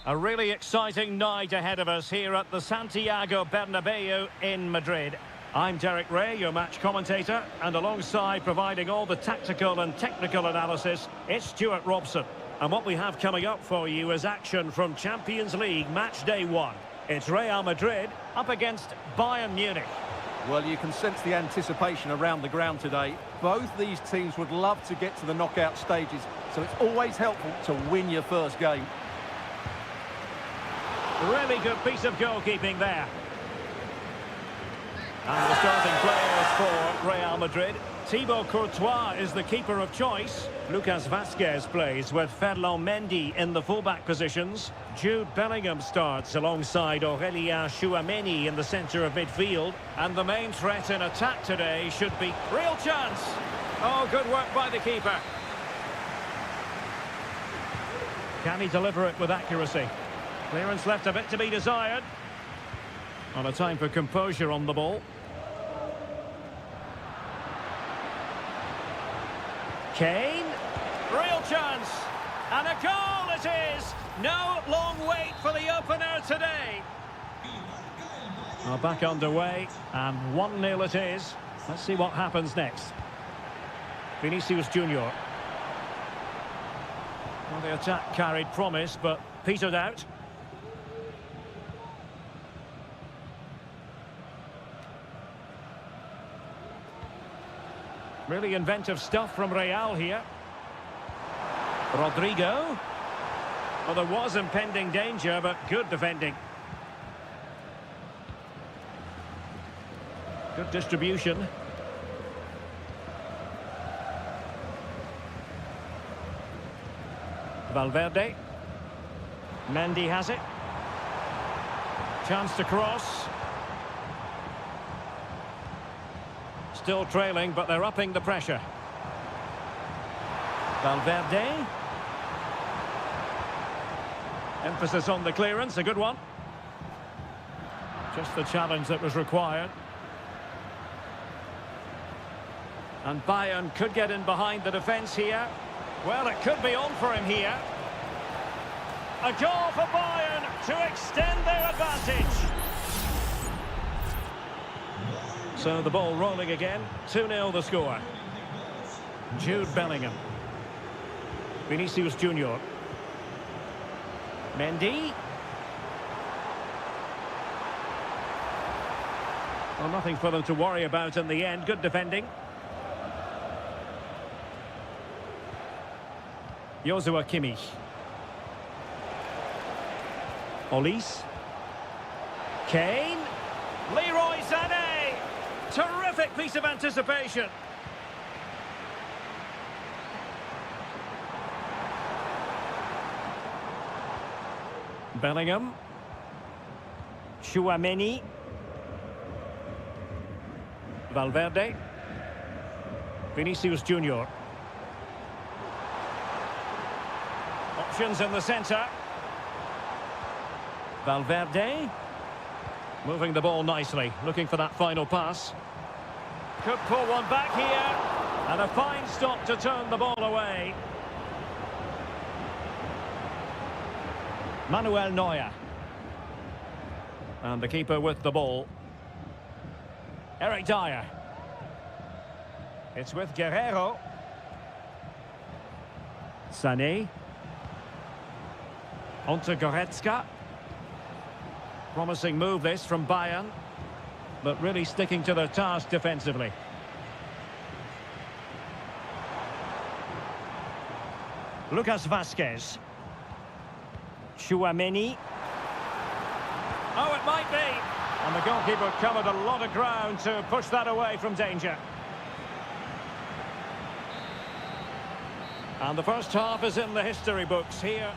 A really exciting night ahead of us here at the Santiago Bernabeu in Madrid. I'm Derek Ray, your match commentator, and alongside providing all the tactical and technical analysis, it's Stuart Robson. And what we have coming up for you is action from Champions League match day 1. It's Real Madrid up against Bayern Munich. Well, you can sense the anticipation around the ground today. Both these teams would love to get to the knockout stages, so it's always helpful to win your first game. Really good piece of goalkeeping there. And the starting players for Real Madrid. Thibaut Courtois is the keeper of choice. Lucas Vazquez plays with Ferland Mendy in the fullback positions. Jude Bellingham starts alongside Aurélien Tchouameni in the centre of midfield. And the main threat in attack today should be real chance. Oh, good work by the keeper. Can he deliver it with accuracy? Clearance left a bit to be desired. On a time for composure on the ball. Kane, real chance, and a goal it is! No long wait for the opener today. Well, back underway, and 1-0 it is. Let's see what happens next. Vinicius Junior. Well, the attack carried promise, but petered out. Really inventive stuff from Real here. Rodrigo. Well, there was impending danger, but good defending. Good distribution. Valverde. Mendy has it. Chance to cross. Still trailing, but they're upping the pressure. Valverde. Emphasis on the clearance, a good one. Just the challenge that was required. And Bayern could get in behind the defence here. Well, it could be on for him here. A goal for Bayern to extend their advantage. So the ball rolling again. 2-0 the score. Jude Bellingham. Vinicius Junior. Mendy. Well, nothing for them to worry about in the end. Good defending. Joshua Kimmich. Olise. Kane. Leroy Sané. Terrific piece of anticipation. Bellingham. Tchouameni. Valverde. Vinicius Junior. Options in the centre. Valverde. Moving the ball nicely, looking for that final pass. Could pull one back here. And a fine stop to turn the ball away. Manuel Neuer. And the keeper with the ball. Eric Dyer. It's with Guerrero. Sané. Onto Goretzka. Promising move this from Bayern, but really sticking to their task defensively. Lucas Vazquez. Tchouameni. Oh, it might be. And the goalkeeper covered a lot of ground to push that away from danger. And the first half is in the history books here.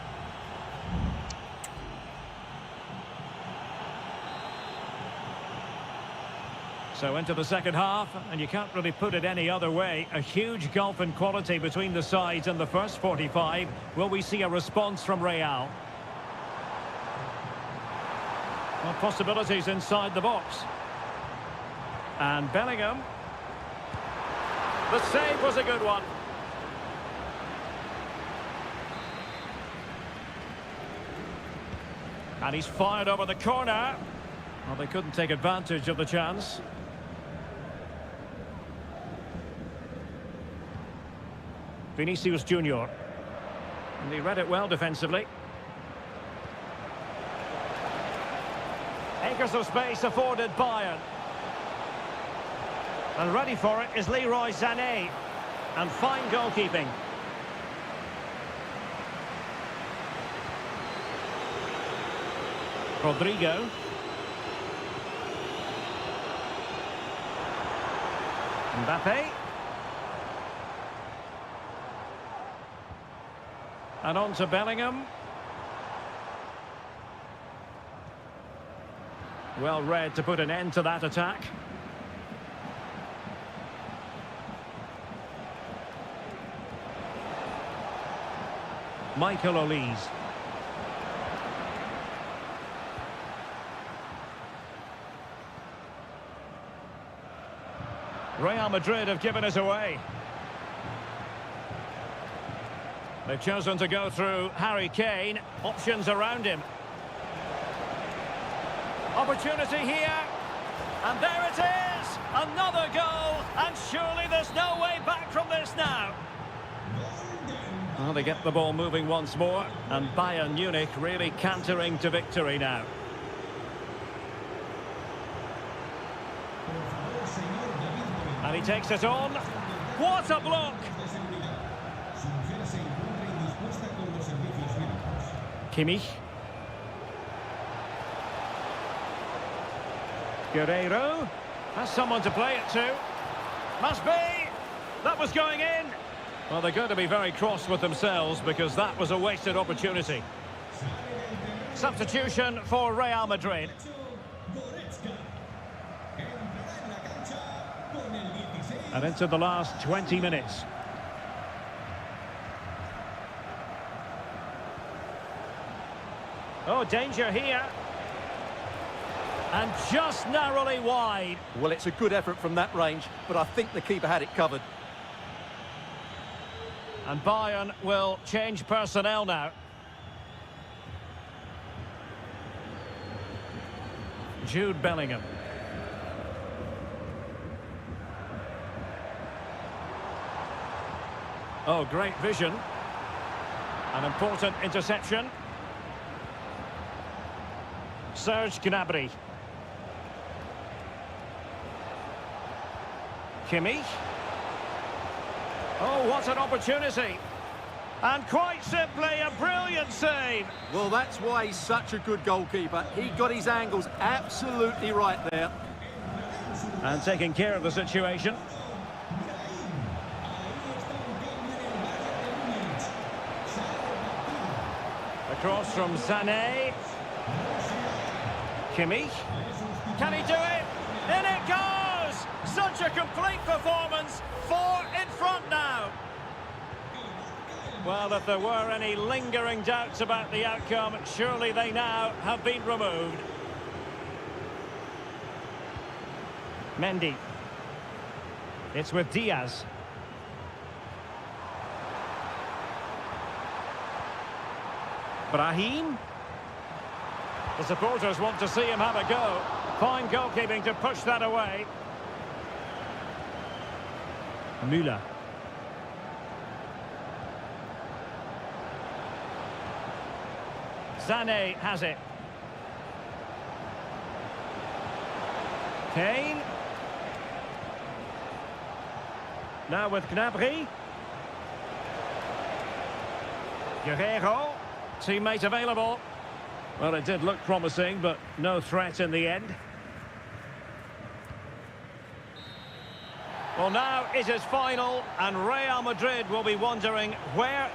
So into the second half, and you can't really put it any other way. A huge gulf in quality between the sides in the first 45. Will we see a response from Real? Well, possibilities inside the box. And Bellingham. The save was a good one. And he's fired over the corner. Well, they couldn't take advantage of the chance. Vinicius Junior. And he read it well defensively. Acres of space afforded Bayern. And ready for it is Leroy Sané. And fine goalkeeping. Rodrigo. Mbappe. And on to Bellingham. Well read to put an end to that attack. Michael Olise. Real Madrid have given us away. They've chosen to go through Harry Kane. Options around him. Opportunity here. And there it is! Another goal! And surely there's no way back from this now. Well, they get the ball moving once more. And Bayern Munich really cantering to victory now. And he takes it on. What a block! Kimmich. Guerreiro. Has someone to play it to. Must be! That was going in! Well, they're going to be very cross with themselves because that was a wasted opportunity. Substitution for Real Madrid. And into the last 20 minutes. Oh, danger here. And just narrowly wide. Well, it's a good effort from that range, but I think the keeper had it covered. And Bayern will change personnel now. Jude Bellingham. Oh, great vision. An important interception. Serge Gnabry. Kimmich. Oh, what an opportunity. And quite simply, a brilliant save. Well, that's why he's such a good goalkeeper. He got his angles absolutely right there. And taking care of the situation. Across from Sané. Kimmich. Can he do it? In it goes! Such a complete performance. 4 in front now. Well, if there were any lingering doubts about the outcome, surely they now have been removed. Mendy. It's with Diaz. Brahim. The supporters want to see him have a go. Fine goalkeeping to push that away. Müller. Sané has it. Kane. Now with Gnabry. Guerreiro. Teammate available. Well, it did look promising, but no threat in the end. Well, now it is final, and Real Madrid will be wondering where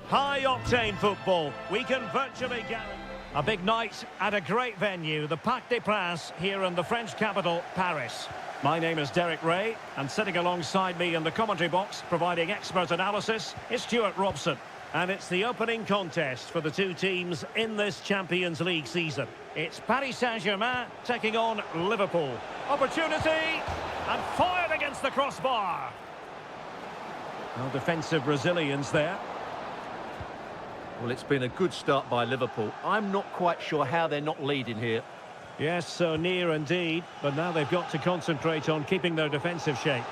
High-octane football. We can virtually guarantee a big night at a great venue, the Parc des Princes, here in the French capital, Paris. My name is Derek Ray, and sitting alongside me in the commentary box, providing expert analysis, is Stuart Robson. And it's the opening contest for the two teams in this Champions League season. It's Paris Saint-Germain taking on Liverpool. Opportunity, and fired against the crossbar. No defensive resilience there. Well, it's been a good start by Liverpool. I'm not quite sure how they're not leading here. Yes, so near indeed, but now they've got to concentrate on keeping their defensive shape.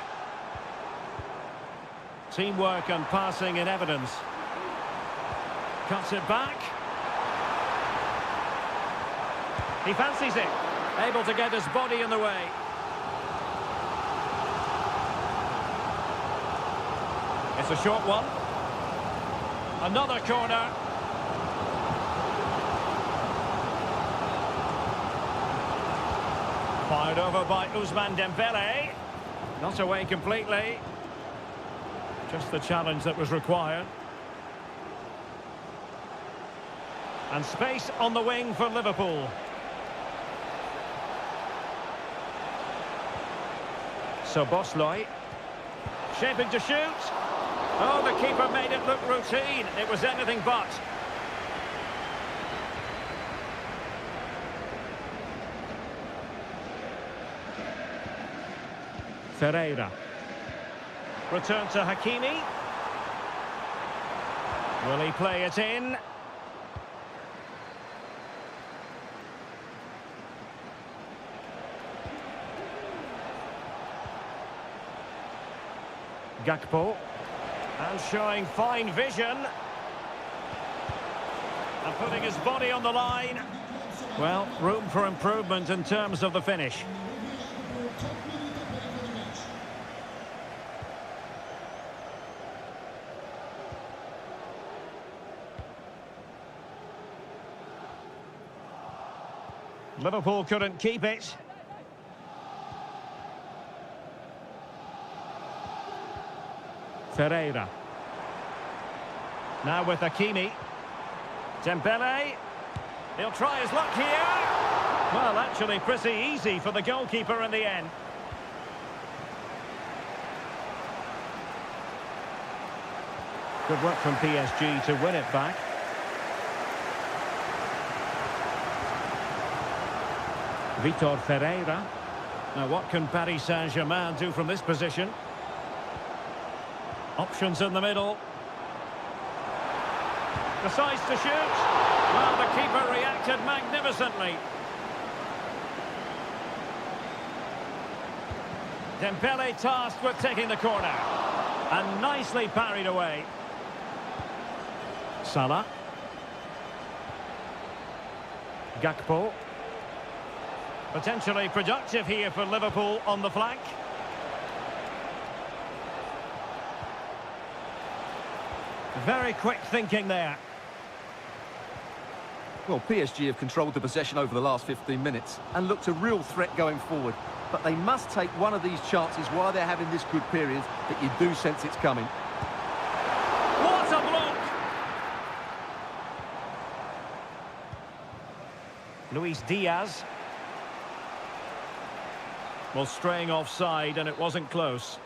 Teamwork and passing in evidence. Cuts it back. He fancies it. Able to get his body in the way. It's a short one. Another corner. Fired over by Ousmane Dembele. Not away completely. Just the challenge that was required. And space on the wing for Liverpool. So Bosloy. Shaping to shoot. Oh, the keeper made it look routine. It was anything but. Ferreira. Return to Hakimi. Will he play it in? Gakpo. And showing fine vision. And putting his body on the line. Well, room for improvement in terms of the finish. Liverpool couldn't keep it. Ferreira. Now with Hakimi. Dembele. He'll try his luck here. Well, actually pretty easy for the goalkeeper in the end. Good work from PSG to win it back. Vitor Ferreira. Now what can Paris Saint-Germain do from this position? Options in the middle. Decides to shoot. Well, the keeper reacted magnificently. Dembele tasked with taking the corner. And nicely parried away. Salah. Gakpo. Potentially productive here for Liverpool on the flank. Very quick thinking there. Well, PSG have controlled the possession over the last 15 minutes and looked a real threat going forward. But they must take one of these chances while they're having this good period that you do sense it's coming. What a block! Luis Diaz. Well, straying offside, and it wasn't close.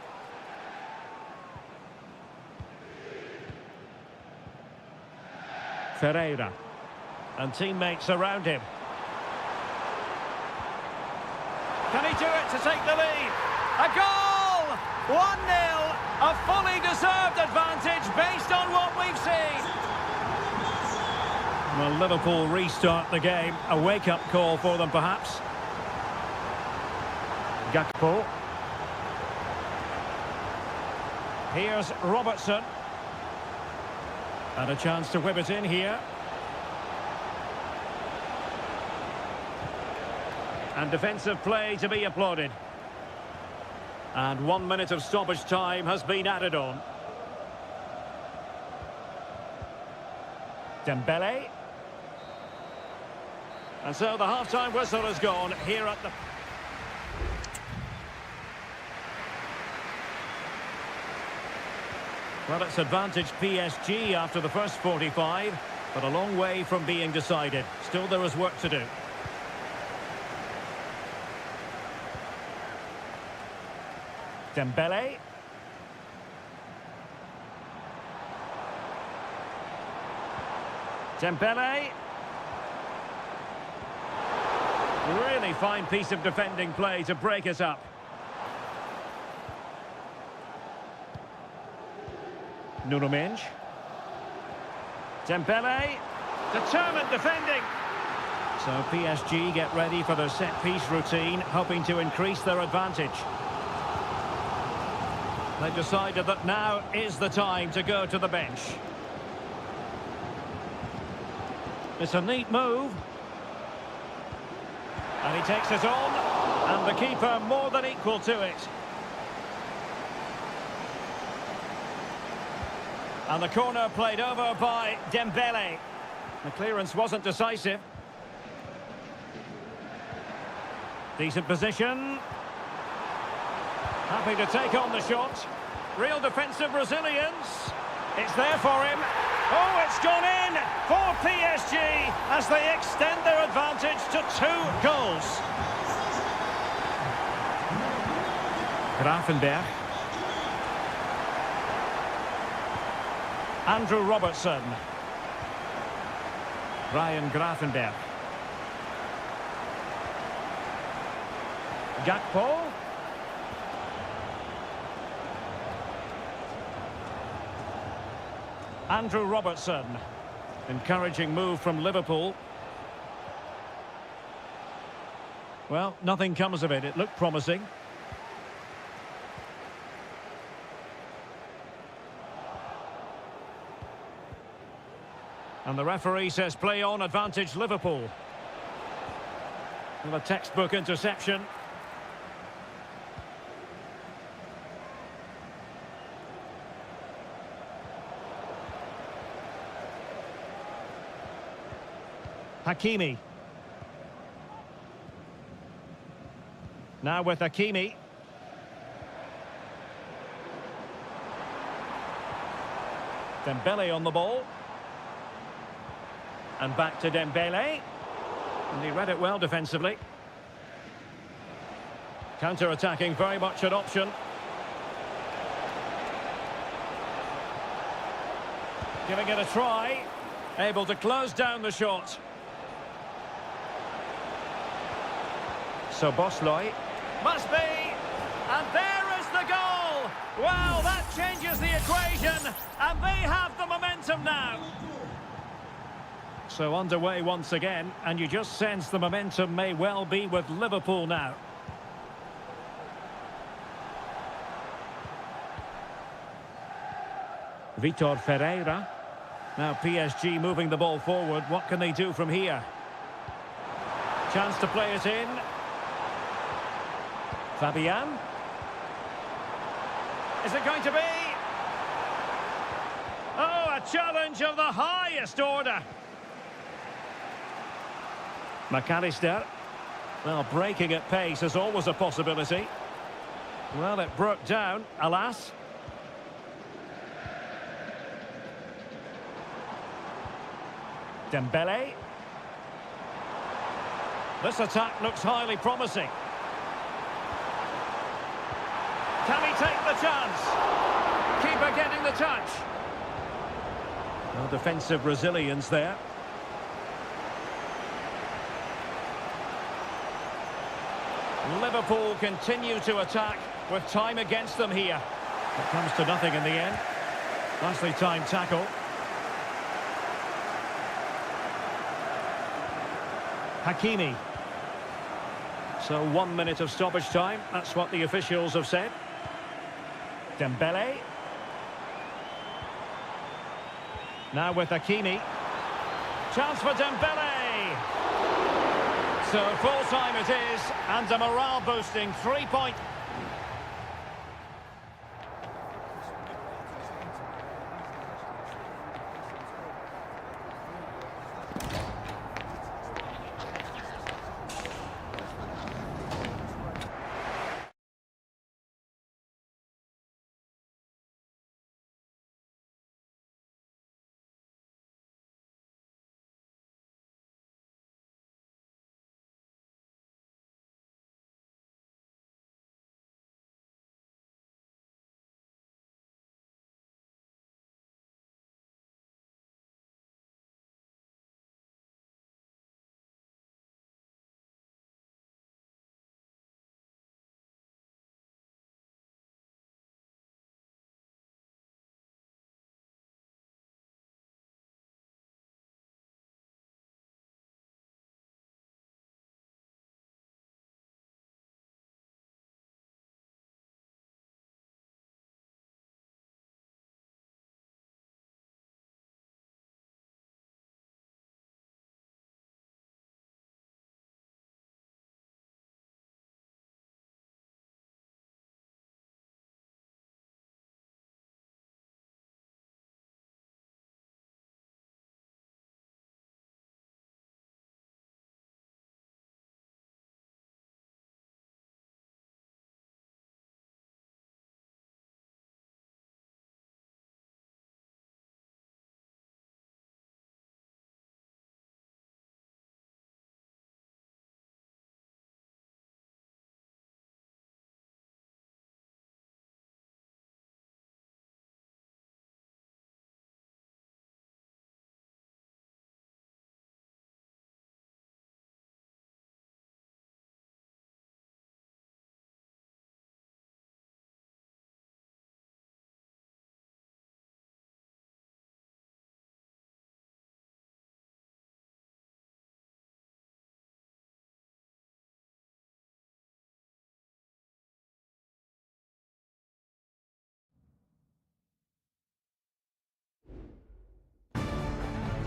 Ferreira. And teammates around him. Can he do it to take the lead? A goal! 1-0! A fully deserved advantage based on what we've seen. Well, Liverpool restart the game. A wake-up call for them, perhaps. Gakpo. Here's Robertson. And a chance to whip it in here. And defensive play to be applauded. And 1 minute of stoppage time has been added on. Dembele. And so the half-time whistle has gone here at the... Well, it's advantage PSG after the first 45, but a long way from being decided. Still there is work to do. Dembele. Dembele. Really fine piece of defending play to break us up. Nuno Mendes. Dembele. Determined defending. So PSG get ready for their set-piece routine, hoping to increase their advantage. They've decided that now is the time to go to the bench. It's a neat move. And he takes it on, and the keeper more than equal to it. And the corner played over by Dembele. The clearance wasn't decisive. Decent position. Happy to take on the shot. Real defensive resilience. It's there for him. Oh, it's gone in for PSG as they extend their advantage to 2 goals. Grafenberg. Andrew Robertson. Ryan Grafenberg. Gakpo. Andrew Robertson. Encouraging move from Liverpool. Well, nothing comes of it. It looked promising. And the referee says play on, advantage Liverpool. And a textbook interception. Hakimi. Now with Hakimi. Dembele on the ball. And back to Dembele. And he read it well defensively. Counter-attacking, very much an option. Giving it a try. Able to close down the shot. So Bosloy. Must be! And there is the goal! Wow, that changes the equation. And they have the momentum now. So underway once again, and you just sense the momentum may well be with Liverpool now. Vitor Ferreira. Now PSG moving the ball forward. What can they do from here? Chance to play it in. Fabian. Is it going to be? Oh, a challenge of the highest order. McAllister. Well, breaking at pace is always a possibility. Well, it broke down, alas. Dembele. This attack looks highly promising. Can he take the chance? Keeper getting the touch. Well, defensive resilience there. Liverpool continue to attack with time against them here. It comes to nothing in the end. Nicely timed tackle. Hakimi. So 1 minute of stoppage time. That's what the officials have said. Dembele. Now with Hakimi. Chance for Dembele. So full time it is, and a morale boosting 3-point.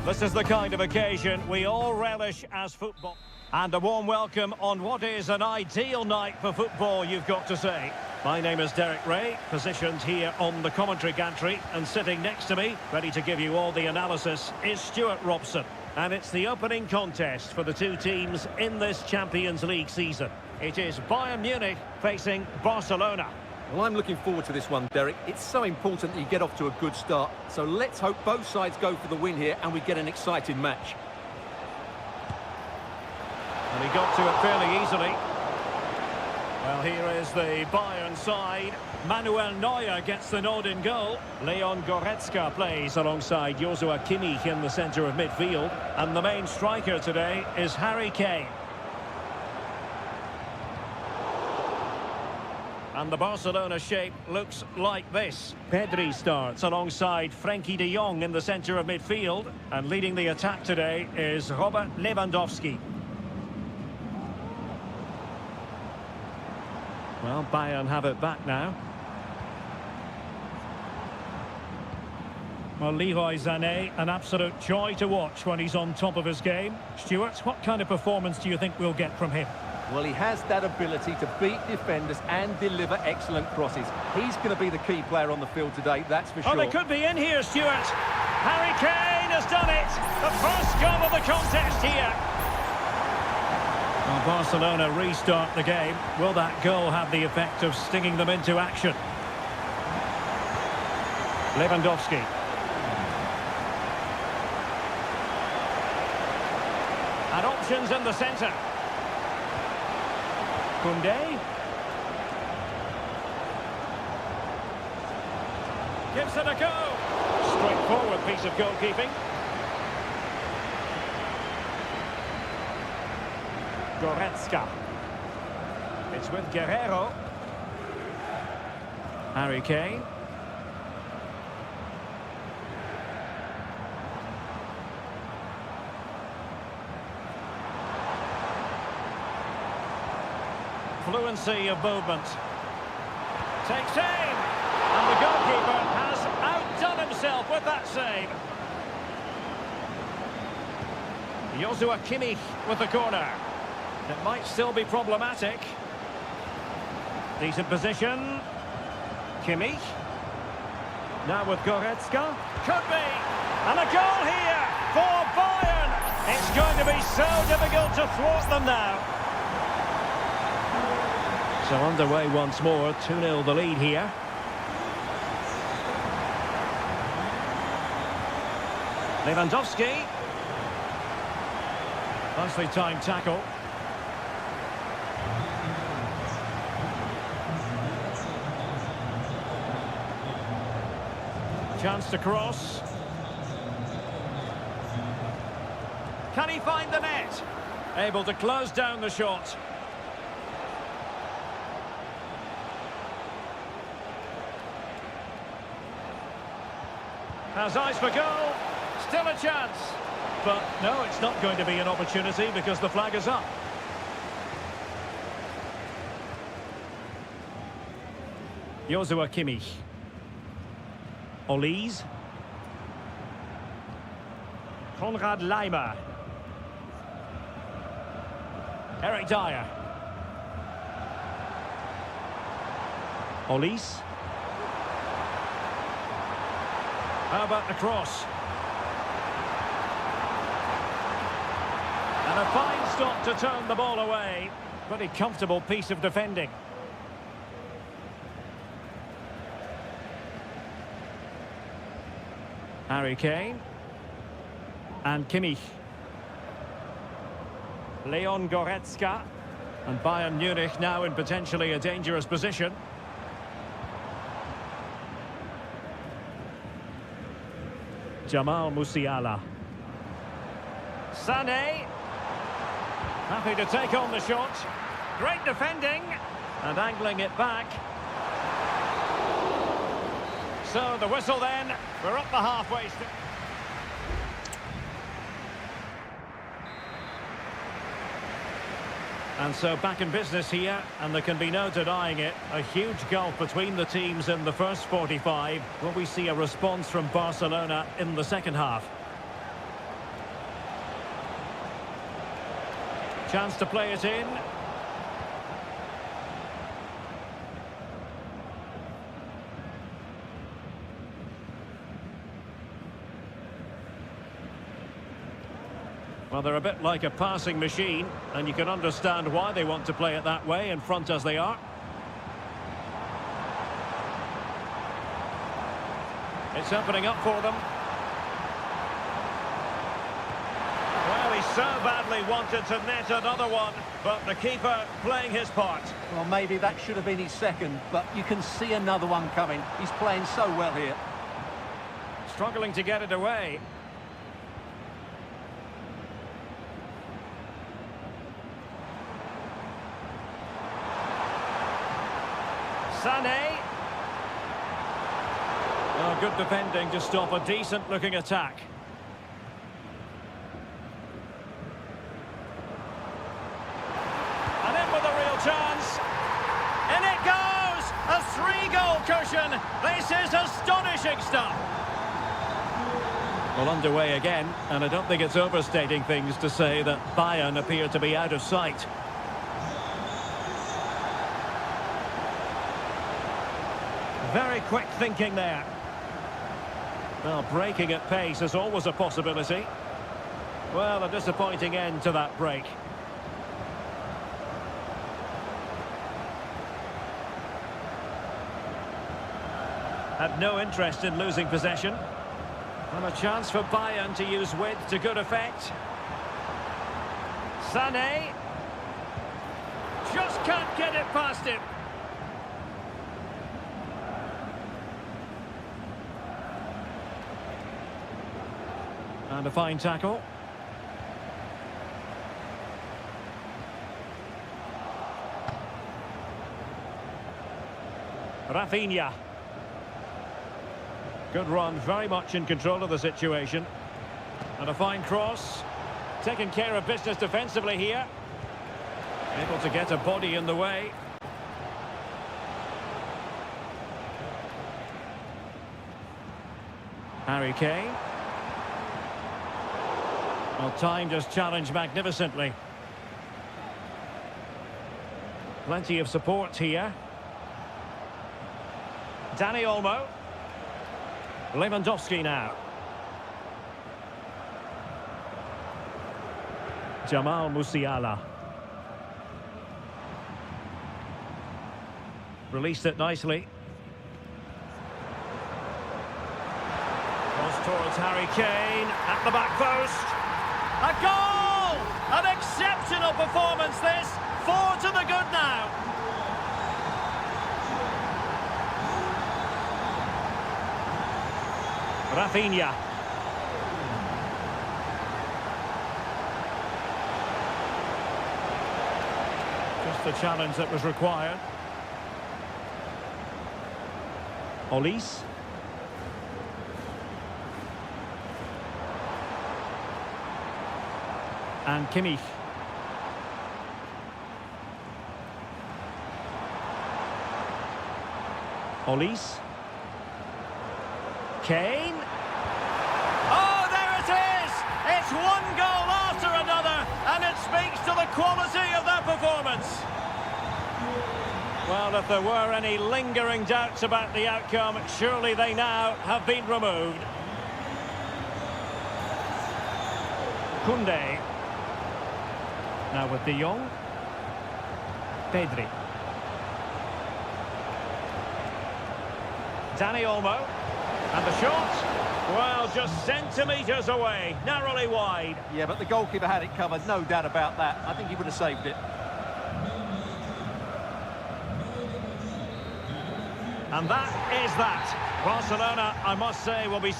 This is the kind of occasion we all relish as football. And a warm welcome on what is an ideal night for football, you've got to say. My name is Derek Ray, positioned here on the commentary gantry, and sitting next to me, ready to give you all the analysis, is Stuart Robson. And it's the opening contest for the two teams in this Champions League season. It is Bayern Munich facing Barcelona. Well, I'm looking forward to this one, Derek. It's so important that you get off to a good start. So let's hope both sides go for the win here and we get an exciting match. And he got to it fairly easily. Well, here is the Bayern side. Manuel Neuer gets the nod in goal. Leon Goretzka plays alongside Joshua Kimmich in the centre of midfield. And the main striker today is Harry Kane. And the Barcelona shape looks like this. Pedri starts alongside Frenkie de Jong in the centre of midfield. And leading the attack today is Robert Lewandowski. Well, Bayern have it back now. Well, Leroy Sané, an absolute joy to watch when he's on top of his game. Stuart, what kind of performance do you think we'll get from him? Well, he has that ability to beat defenders and deliver excellent crosses. He's going to be the key player on the field today, that's for sure. Oh, they could be in here, Stuart. Harry Kane has done it. The first goal of the contest here. Well, Barcelona restart the game. Will that goal have the effect of stinging them into action? Lewandowski. And options in the centre. Koundé. Gives it a go. Straightforward piece of goalkeeping. Goretzka. It's with Guerrero. Harry Kane. Fluency of movement. Takes aim. And the goalkeeper has outdone himself with that save. Joshua Kimmich with the corner. It might still be problematic. Decent position. Kimmich. Now with Goretzka. Could be. And a goal here for Bayern. It's going to be so difficult to thwart them now. So underway once more. 2-0 the lead here. Lewandowski. Nicely timed tackle. Chance to cross. Can he find the net? Able to close down the shot. Has eyes for goal. Still a chance. But no, it's not going to be an opportunity because the flag is up. Joshua Kimmich. Olise. Konrad Laimer. Eric Dyer. Olise. How about the cross? And a fine stop to turn the ball away. Pretty comfortable piece of defending. Harry Kane. And Kimmich. Leon Goretzka. And Bayern Munich now in potentially a dangerous position. Jamal Musiala. Sané. Happy to take on the shot. Great defending. And angling it back. So the whistle then. We're up the halfway. And so back in business here, and there can be no denying it. A huge gulf between the teams in the first 45. Will we see a response from Barcelona in the second half? Chance to play it in. Well, they're a bit like a passing machine, and you can understand why they want to play it that way, in front as they are. It's opening up for them. Well, he so badly wanted to net another one, but the keeper playing his part. Well, maybe that should have been his second, but you can see another one coming. He's playing so well here. Struggling to get it away. Sané. Oh, good defending to stop a decent-looking attack. And in with a real chance. In it goes! A 3-goal cushion. This is astonishing stuff. Well, underway again, and I don't think it's overstating things to say that Bayern appear to be out of sight. Very quick thinking there. Well, breaking at pace is always a possibility. Well, a disappointing end to that break. Had no interest in losing possession. And a chance for Bayern to use width to good effect. Sané. Just can't get it past him. And a fine tackle. Rafinha. Good run, very much in control of the situation. And a fine cross. Taking care of business defensively here. Able to get a body in the way. Harry Kane. Well, time just challenged magnificently. Plenty of support here. Dani Olmo. Lewandowski now. Jamal Musiala. Released it nicely. Cross towards Harry Kane at the back post. A goal! An exceptional performance this. 4 to the good now. Rafinha. Just the challenge that was required. Olise. And Kimmich. Olise. Kane. Oh, there it is! It's one goal after another, and it speaks to the quality of their performance. Well, if there were any lingering doubts about the outcome, surely they now have been removed. Koundé. Now with De Jong. Pedri. Dani Olmo. And the shot, well, just centimetres away, narrowly wide. Yeah, but the goalkeeper had it covered, no doubt about that. I think he would have saved it. And that is that. Barcelona, I must say, will be...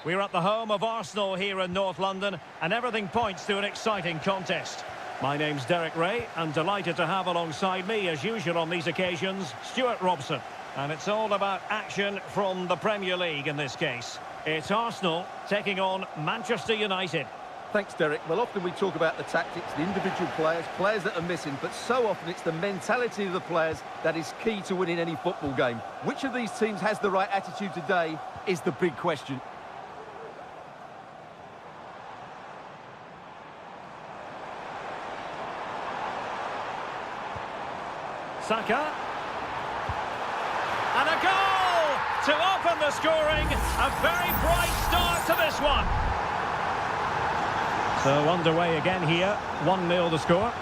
We're at the home of Arsenal here in North London, and everything points to an exciting contest. My name's Derek Ray, and delighted to have alongside me, as usual on these occasions, Stuart Robson. And it's all about action from the Premier League in this case. It's Arsenal taking on Manchester United. Thanks, Derek. Well, often we talk about the tactics, the individual players that are missing, but so often it's the mentality of the players that is key to winning any football game. Which of these teams has the right attitude today is the big question. Saka. And a goal to open the scoring. A very bright start to this one. So underway again here. 1-0 the score.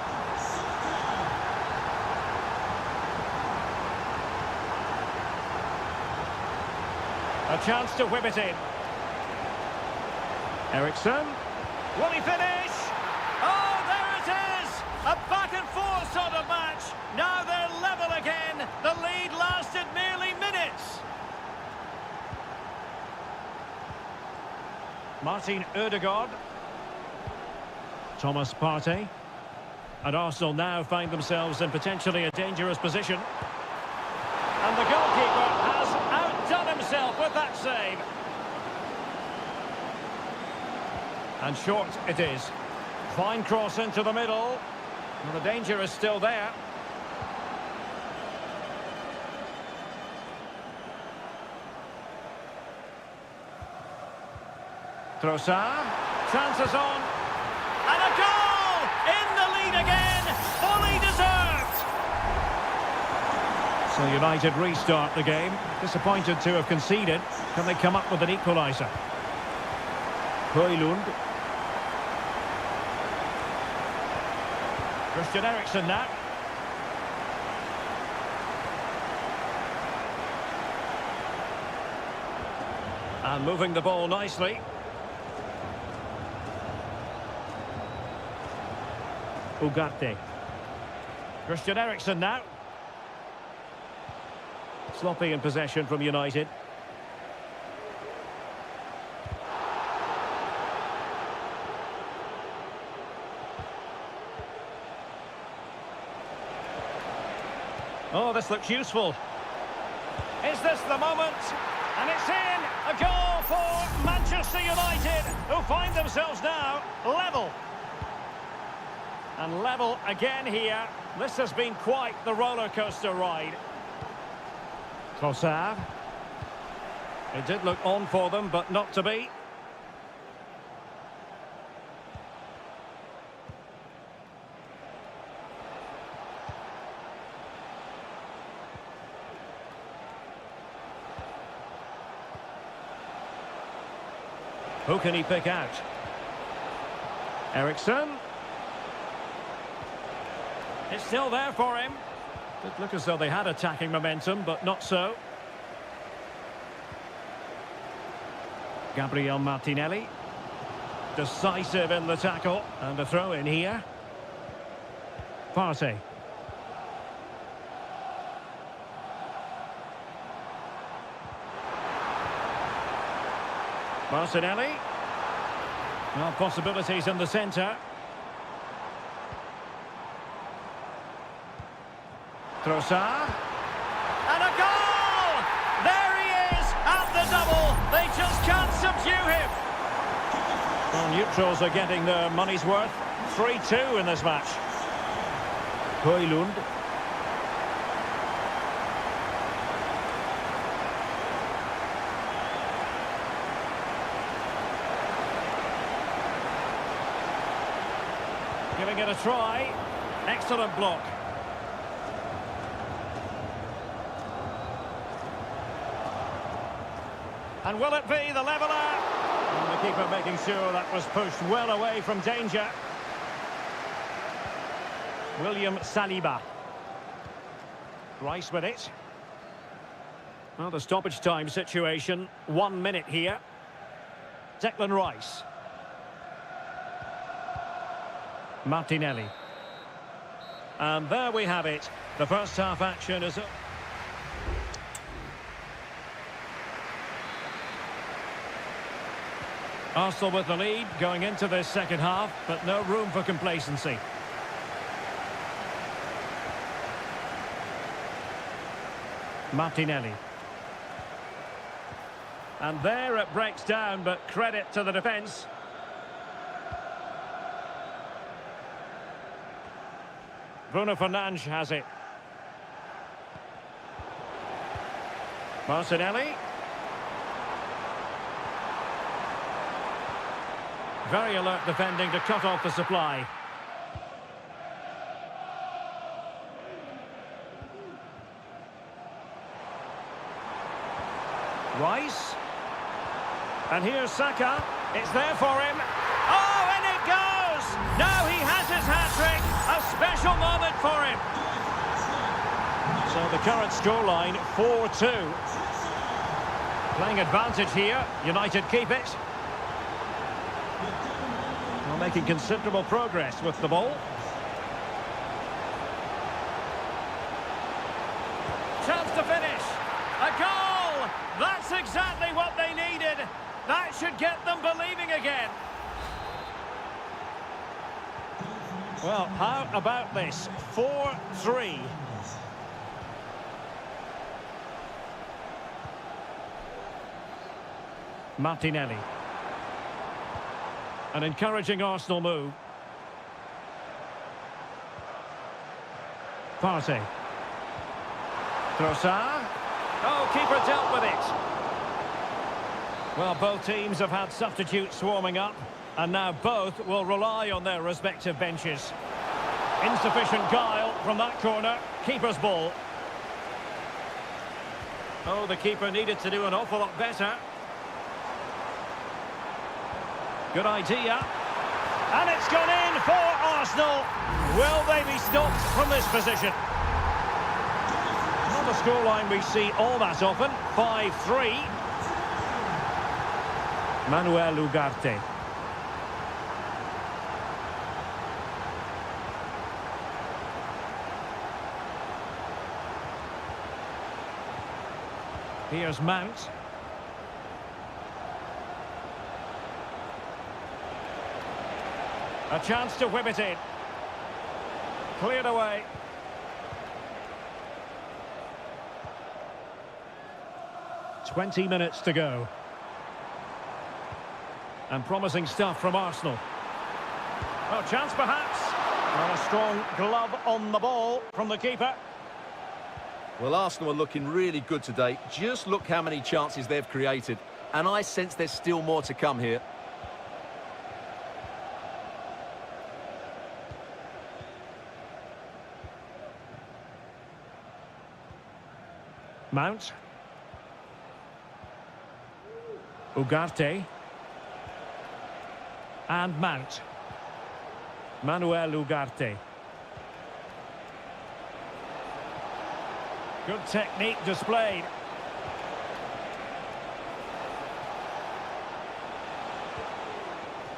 A chance to whip it in. Ericsson. Will he finish? Oh, there it is! A back and forth sort of match. Now they're level again. The lead lasted nearly minutes. Martin Ødegaard. Thomas Partey. And Arsenal now find themselves in potentially a dangerous position. And the goalkeeper has outdone himself with that save. And short it is. Fine cross into the middle. Well, the danger is still there. Trossard. Chances on. And a goal! In the lead again! Fully deserved! So United restart the game. Disappointed to have conceded. Can they come up with an equaliser? Højlund. Christian Eriksen now. And moving the ball nicely. Ugarte. Christian Eriksen now. Sloppy in possession from United. Oh, this looks useful. Is this the moment? And it's in! A goal for Manchester United, who find themselves now level. And level again here. This has been quite the roller coaster ride. Trossard. It did look on for them, but not to be. Who can he pick out? Ericsson. It's still there for him. Did look as though they had attacking momentum, but not so. Gabriel Martinelli. Decisive in the tackle. And a throw in here. Partey. Martinelli. Well, possibilities in the centre. Trossard. And a goal! There he is at the double. They just can't subdue him. Well, neutrals are getting their money's worth. 3-2 in this match. Højlund. Giving it a try. Excellent block. And will it be the leveller? And the keeper making sure that was pushed well away from danger. William Saliba. Rice with it. Well, the stoppage time situation. 1 minute here. Declan Rice. Martinelli. And there we have it. The first half action is up. Arsenal with the lead going into this second half, but no room for complacency. Martinelli. And there it breaks down, but credit to the defence. Bruno Fernandes has it. Martinelli. Very alert defending to cut off the supply. Rice. And here's Saka. It's there for him. Oh, and it goes! Now he has his hat-trick. A special moment for him. So the current scoreline, 4-2. Playing advantage here. United keep it. Well, making considerable progress with the ball. Chance to finish. A goal! That's exactly what they needed. That should get them believing again. Well, how about this? 4-3. Martinelli. An encouraging Arsenal move. Partey. Trossard. Oh, keeper dealt with it. Well, both teams have had substitutes swarming up, and now both will rely on their respective benches. Insufficient guile from that corner. Keeper's ball. Oh, the keeper needed to do an awful lot better. Good idea. And it's gone in for Arsenal. Will they be stopped from this position? Not a scoreline we see all that often. 5-3. Manuel Ugarte. Here's Mount. A chance to whip it in. Cleared away. "20 minutes to go. And promising stuff from Arsenal. Oh, chance perhaps. And a strong glove on the ball from the keeper. Well, Arsenal are looking really good today. Just look how many chances they've created. And I sense there's still more to come here. Mount. Ugarte. And Mount. Manuel Ugarte. Good technique displayed.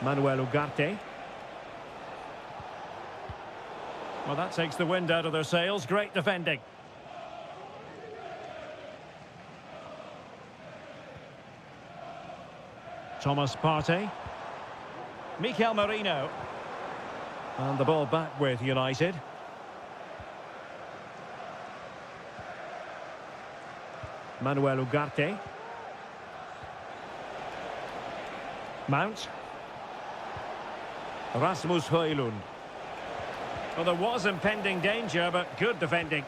Manuel Ugarte. Well, that takes the wind out of their sails. Great defending. Thomas Partey. Mikel Merino. And the ball back with United. Manuel Ugarte. Mount. Rasmus Højlund. Well, there was impending danger, but good defending.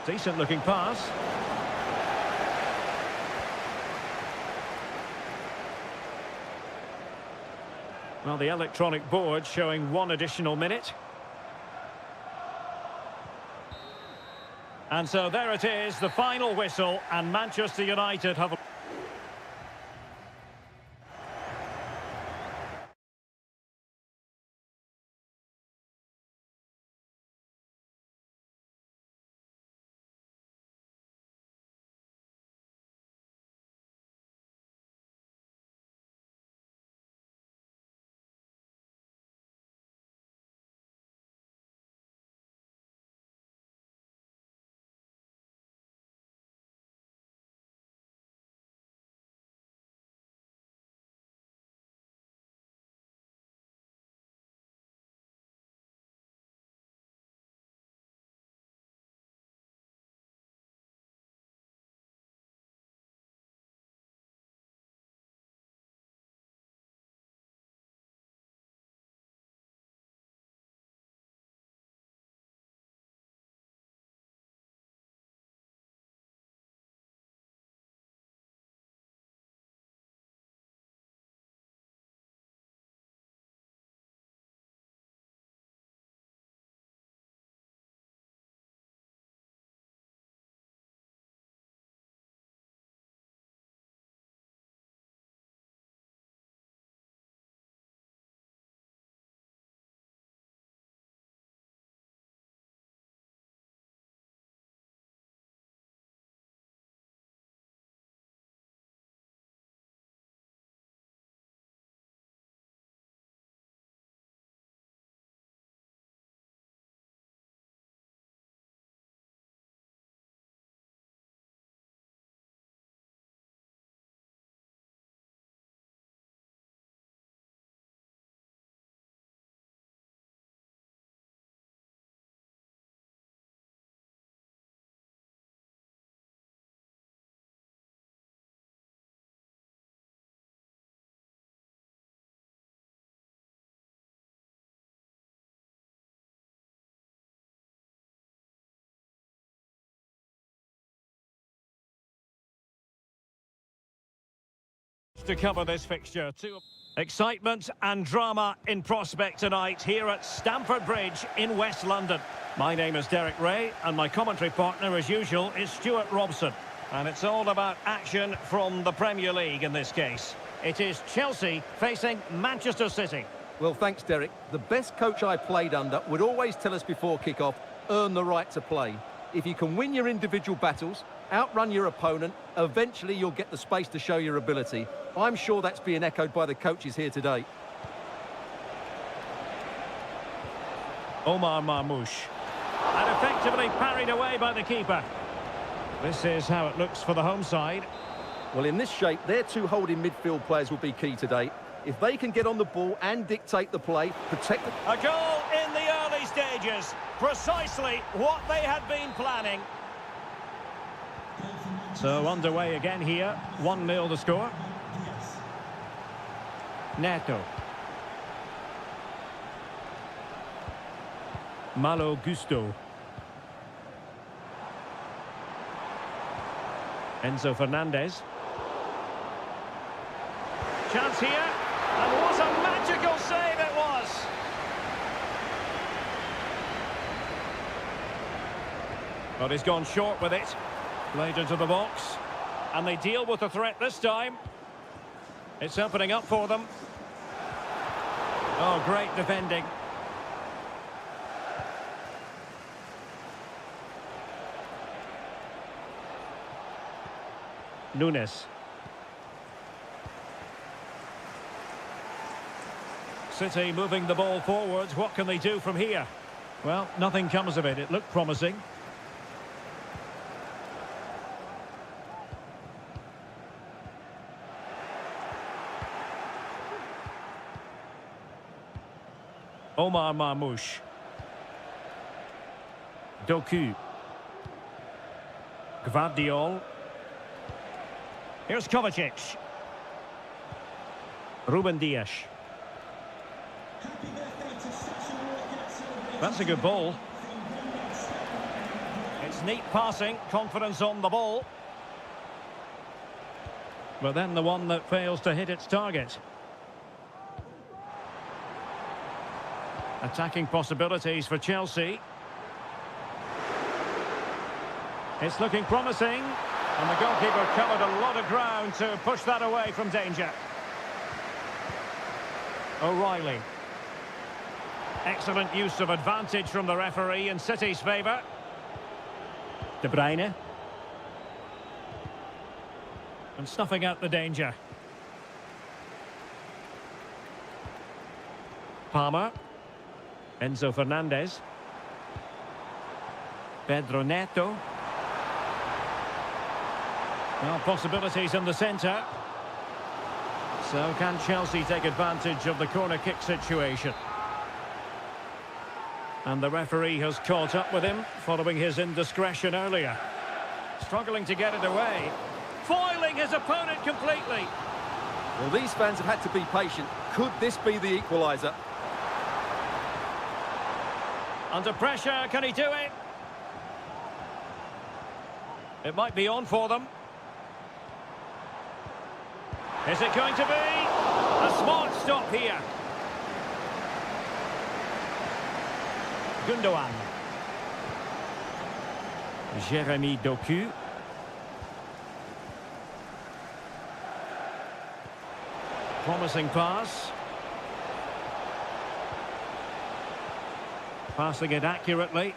Decent looking pass. Well, the electronic board showing 1 additional minute. And so there it is, the final whistle, and Manchester United have... to cover this fixture. Excitement and drama in prospect tonight here at Stamford Bridge in West London. My name is Derek Ray, and my commentary partner, as usual, is Stuart Robson. And it's all about action from the Premier League in this case. It is Chelsea facing Manchester City. Well, thanks, Derek. The best coach I played under would always tell us before kick-off, earn the right to play. If you can win your individual battles, outrun your opponent, eventually you'll get the space to show your ability. I'm sure that's being echoed by the coaches here today. Omar Marmoush. And effectively parried away by the keeper. This is how it looks for the home side. Well, in this shape, their two holding midfield players will be key today. If they can get on the ball and dictate the play, protect the... A goal in the early stages. Precisely what they had been planning. So underway again here. 1-0 the score. Neto. Malo Gusto. Enzo Fernandez. Chance here. And what a magical save it was! But he's gone short with it. Played into the box. And they deal with the threat this time. It's opening up for them. Oh, great defending. Nunes. City moving the ball forwards. What can they do from here? Well, nothing comes of it. It looked promising. Omar Marmoush. Doku. Gvardiol. Here's Kovacic. Ruben Dias. That's a good ball. It's neat passing, confidence on the ball. But then the one that fails to hit its target. Attacking possibilities for Chelsea. It's looking promising. And the goalkeeper covered a lot of ground to push that away from danger. O'Reilly. Excellent use of advantage from the referee in City's favour. De Bruyne. And snuffing out the danger. Palmer. Enzo Fernandez. Pedro Neto. Well, possibilities in the centre. So can Chelsea take advantage of the corner kick situation? And the referee has caught up with him following his indiscretion earlier. Struggling to get it away. Foiling his opponent completely. Well, these fans have had to be patient. Could this be the equaliser? Under pressure, can he do it? It might be on for them. Is it going to be? A smart stop here. Gundogan. Jeremy Doku. Promising pass. Passing it accurately.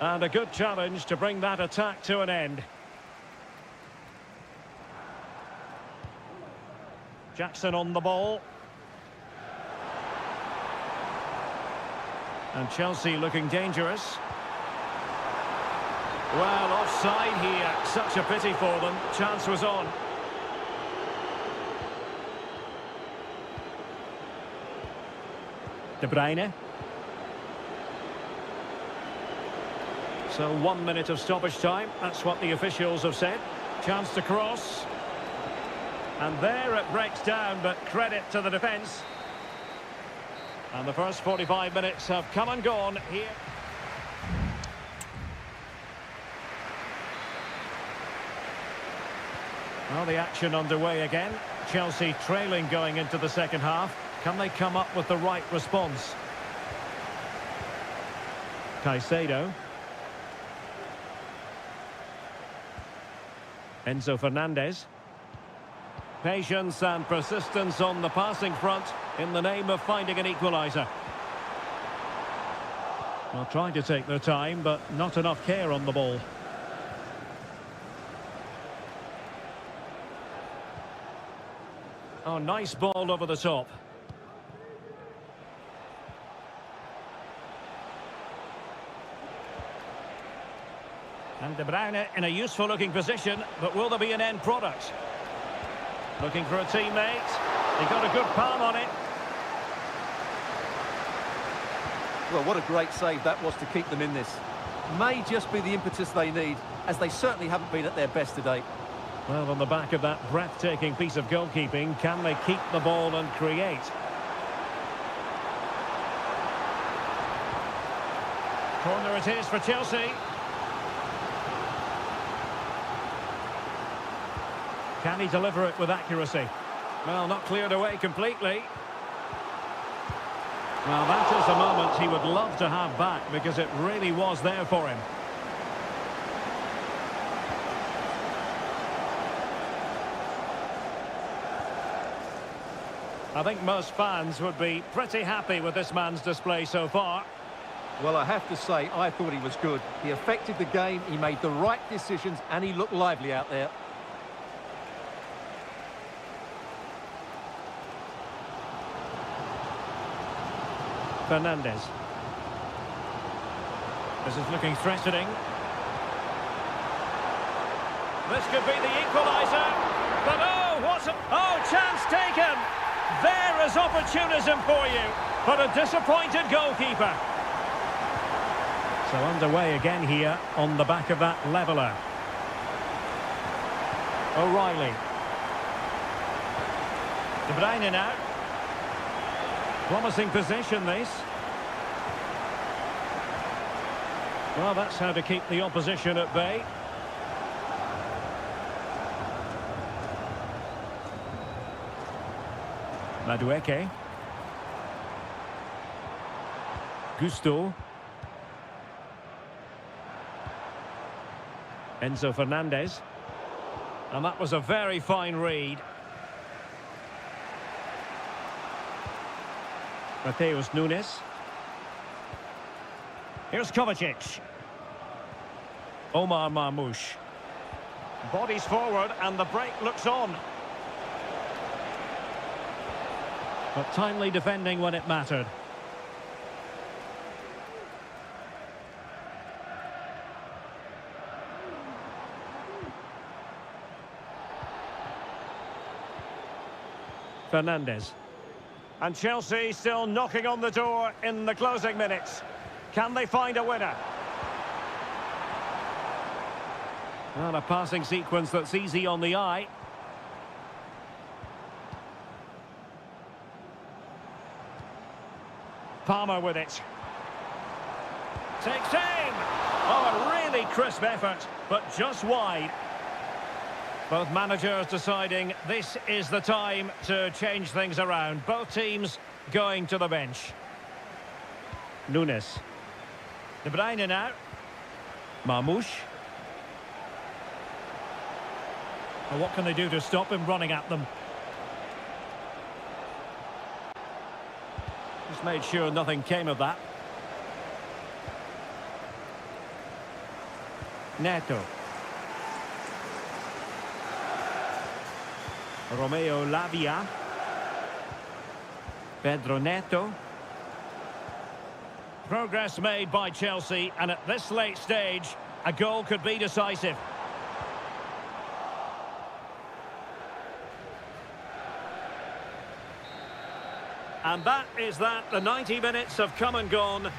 And a good challenge to bring that attack to an end. Jackson on the ball. And Chelsea looking dangerous. Well, offside here. Such a pity for them. Chance was on. De Bruyne. So 1 minute of stoppage time. That's what the officials have said. Chance to cross. And there it breaks down, but credit to the defence. And the first 45 minutes have come and gone here. Well, the action underway again. Chelsea trailing going into the second half. Can they come up with the right response? Caicedo. Enzo Fernandez. Patience and persistence on the passing front in the name of finding an equaliser. Well, trying to take their time, but not enough care on the ball. Oh, nice ball over the top. And De Bruyne in a useful-looking position, but will there be an end product? Looking for a teammate. He got a good palm on it. Well, what a great save that was to keep them in this. May just be the impetus they need, as they certainly haven't been at their best today. Well, on the back of that breathtaking piece of goalkeeping, can they keep the ball and create? Corner it is for Chelsea. Can he deliver it with accuracy? Well, not cleared away completely. Well, that is a moment he would love to have back because it really was there for him. I think most fans would be pretty happy with this man's display so far. Well, I have to say, I thought he was good. He affected the game, he made the right decisions, and he looked lively out there. Fernandez. This is looking threatening. This could be the equaliser. But oh, what's a... Oh, chance taken! There is opportunism for you. But a disappointed goalkeeper. So underway again here on the back of that leveller. O'Reilly. De Bruyne now. Promising position, this. Well, that's how to keep the opposition at bay. Madueke. Gusto. Enzo Fernandez. And that was a very fine read. Mateus Nunes. Here's Kovacic. Omar Marmoush. Bodies forward and the break looks on. But timely defending when it mattered. Fernandez. And Chelsea still knocking on the door in the closing minutes. Can they find a winner? Well, a passing sequence that's easy on the eye. Palmer with it. Takes aim! Oh, a really crisp effort, but just wide. Both managers deciding this is the time to change things around. Both teams going to the bench. Nunes. De Bruyne now. Marmoush. Well, what can they do to stop him running at them? Just made sure nothing came of that. Neto. Romeo Lavia. Pedro Neto. Progress made by Chelsea, and at this late stage, a goal could be decisive. And that is that. The 90 minutes have come and gone.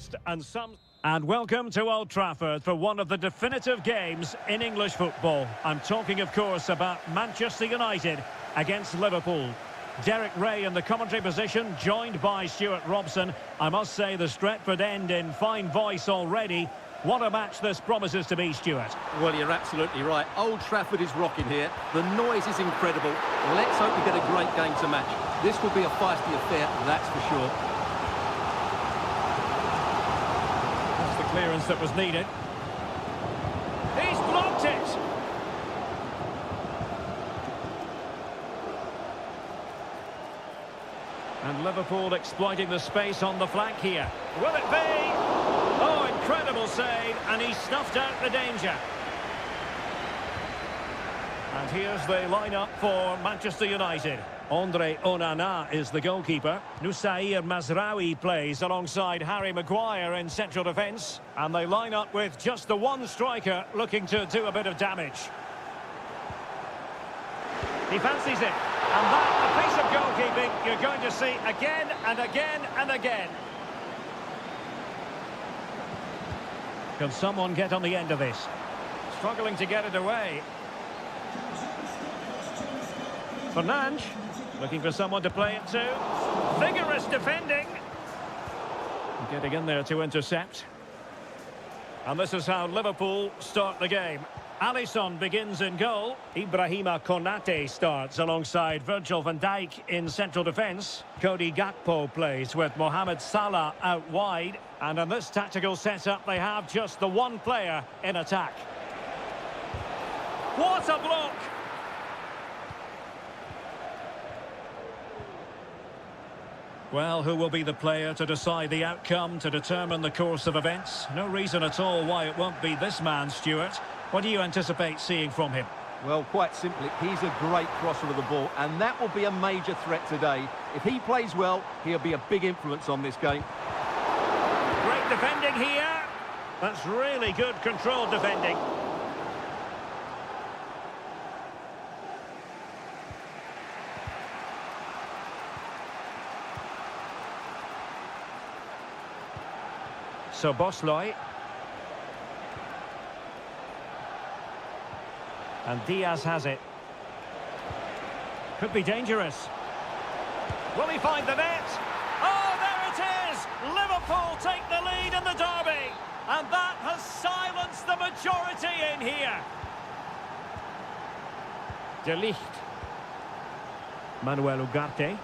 fast and some... And welcome to Old Trafford for one of the definitive games in English football. I'm talking, of course, about Manchester United against Liverpool. Derek Ray in the commentary position, joined by Stuart Robson. I must say the Stretford end in fine voice already. What a match this promises to be, Stuart. Well, you're absolutely right. Old Trafford is rocking here. The noise is incredible. Let's hope we get a great game to match. This will be a feisty affair, that's for sure. That's the clearance that was needed. He's blocked it! And Liverpool exploiting the space on the flank here. Will it be? Oh, incredible save, and he snuffed out the danger. And here's the lineup for Manchester United. Andre Onana is the goalkeeper. Nusair Mazraoui plays alongside Harry Maguire in central defence. And they line up with just the one striker looking to do a bit of damage. He fancies it. And that, a piece of goalkeeping you're going to see again and again and again. Can someone get on the end of this? Struggling to get it away. Fernandes, looking for someone to play it to. Vigorous defending. Getting in there to intercept. And this is how Liverpool start the game. Alisson begins in goal. Ibrahima Konate starts alongside Virgil van Dijk in central defence. Cody Gakpo plays with Mohamed Salah out wide. And in this tactical setup, they have just the one player in attack. What a block! Well, who will be the player to decide the outcome, to determine the course of events? No reason at all why it won't be this man, Stuart. What do you anticipate seeing from him? Well, quite simply, he's a great crosser of the ball, and that will be a major threat today. If he plays well, he'll be a big influence on this game. Great defending here. That's really good controlled defending. So Bosloy. And Diaz has it. Could be dangerous. Will he find the net? Oh, there it is! Liverpool take the lead in the derby. And that has silenced the majority in here. De Ligt. Manuel Ugarte.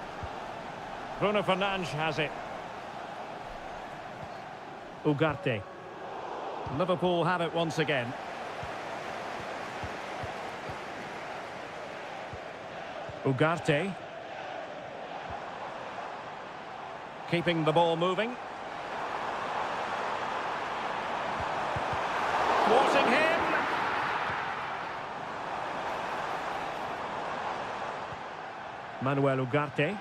Bruno Fernandes has it. Ugarte. Liverpool have it once again. Ugarte. Keeping the ball moving. Thwarting him. Manuel Ugarte.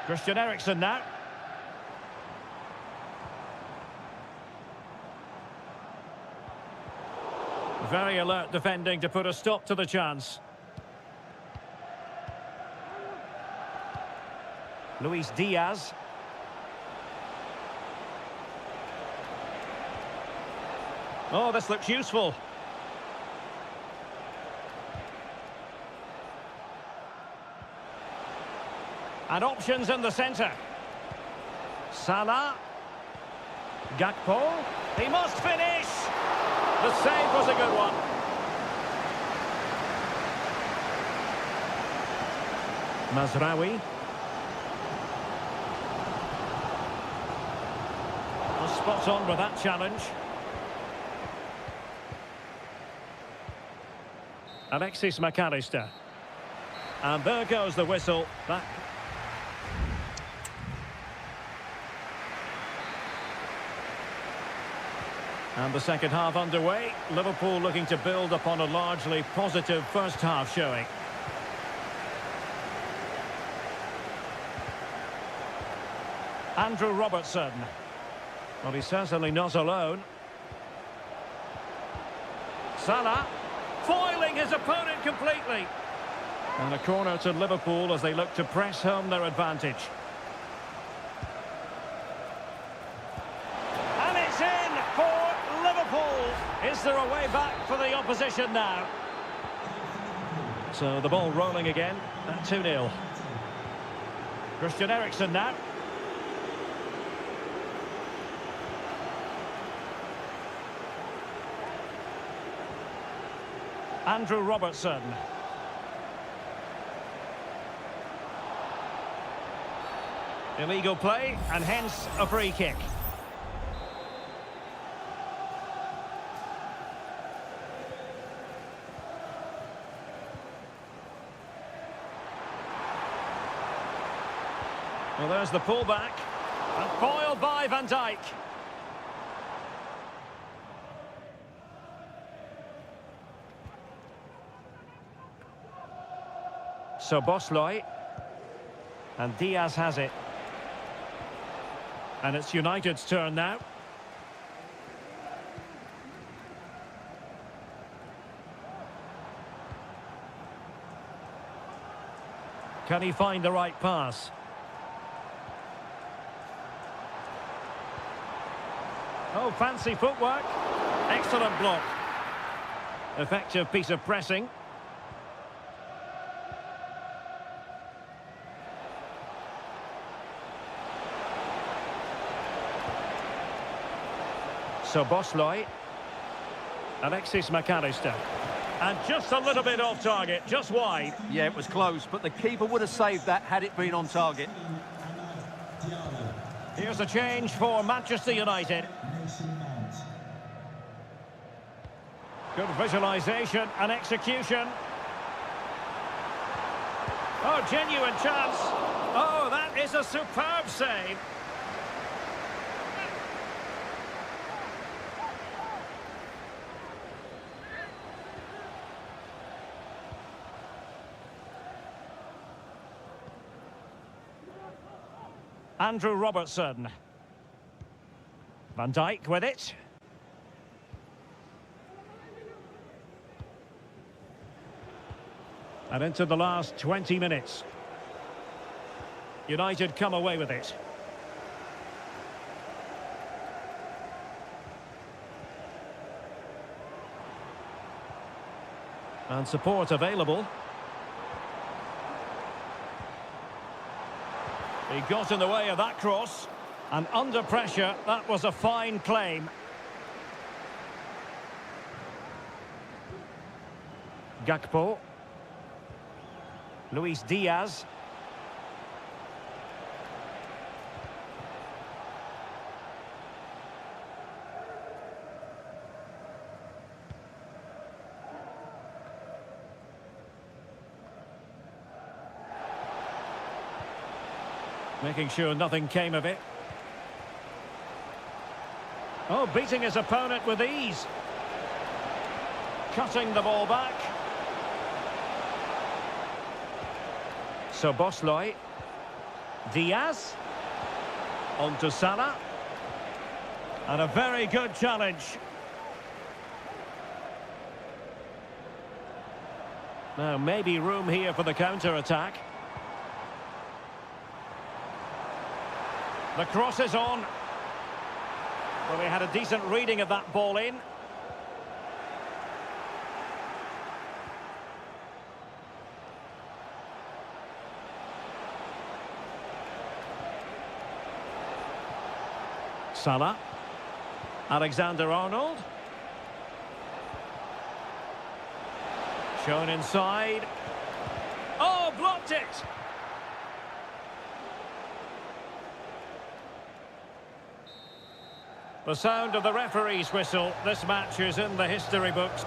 Christian Eriksen now. Very alert defending to put a stop to the chance. Luis Diaz. Oh, this looks useful. And options in the centre. Salah. Gakpo. He must finish. The save was a good one. Mazraoui. Spot on with that challenge. Alexis McAllister. And there goes the whistle. That... And the second half underway. Liverpool looking to build upon a largely positive first half showing. Andrew Robertson. Well, he's certainly not alone. Salah, foiling his opponent completely. And a corner to Liverpool as they look to press home their advantage. opposition now. So the ball rolling again at 2-0. Christian Eriksen now. Andrew Robertson. Illegal play, and hence a free kick. Well, there's the pullback. And foiled by Van Dijk. So Bosley. And Diaz has it. And it's United's turn now. Can he find the right pass? Oh, fancy footwork. Excellent block. Effective piece of pressing. So Bosley. Alexis McAllister. And just a little bit off target, just wide. Yeah, it was close, but the keeper would have saved that had it been on target. Here's a change for Manchester United. Good visualisation and execution. Oh, genuine chance. Oh, that is a superb save. Andrew Robertson. Van Dijk with it. And into the last 20 minutes. United come away with it. And support available. He got in the way of that cross. And under pressure, that was a fine claim. Gakpo. Luis Diaz. Making sure nothing came of it. Oh, beating his opponent with ease. Cutting the ball back. So Bosley. Diaz. On to Salah. And a very good challenge. Now, maybe room here for the counter-attack. The cross is on. Well, we had a decent reading of that ball in. Salah. Alexander-Arnold. Shown inside. Oh, blocked it! The sound of the referee's whistle. This match is in the history books.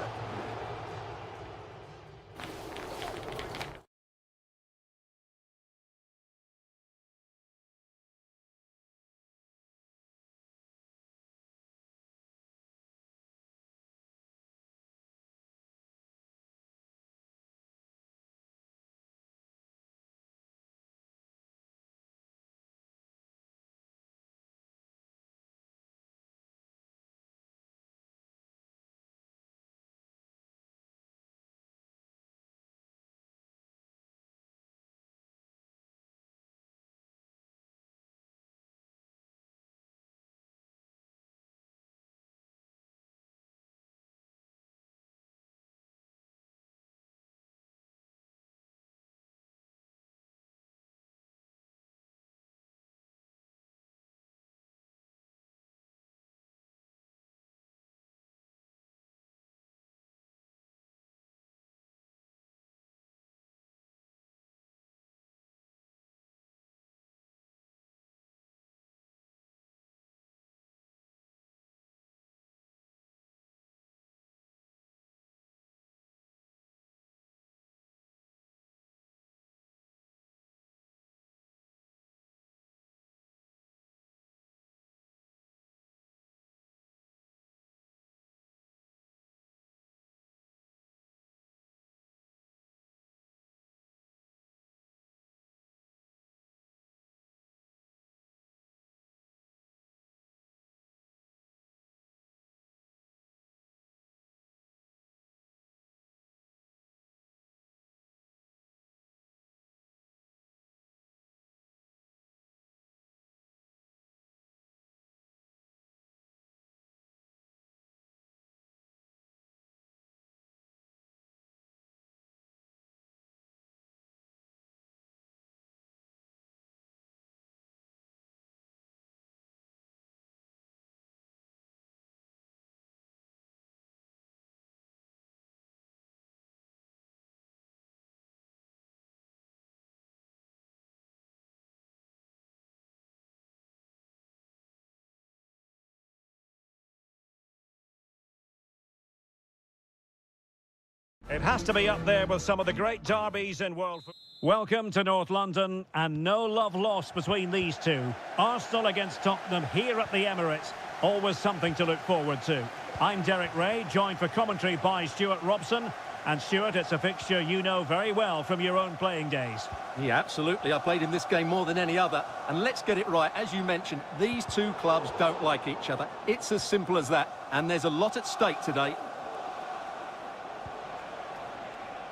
It has to be up there with some of the great derbies in world football. Welcome to North London, and no love lost between these two. Arsenal against Tottenham here at the Emirates. Always something to look forward to. I'm Derek Ray, joined for commentary by Stuart Robson. And Stuart, it's a fixture you know very well from your own playing days. Yeah, absolutely. I played in this game more than any other. And let's get it right. As you mentioned, these two clubs don't like each other. It's as simple as that. And there's a lot at stake today.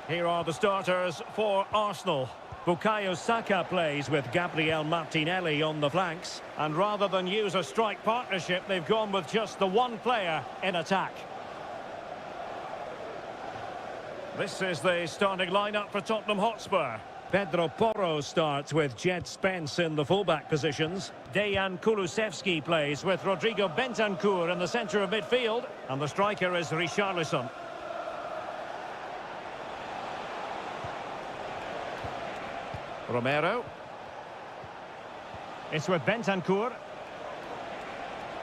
Here are the starters for Arsenal. Bukayo Saka plays with Gabriel Martinelli on the flanks. And rather than use a strike partnership, they've gone with just the one player in attack. This is the starting lineup for Tottenham Hotspur. Pedro Porro starts with Jed Spence in the fullback positions. Dejan Kulusevski plays with Rodrigo Bentancur in the centre of midfield. And the striker is Richarlison. Romero. It's with Bentancur.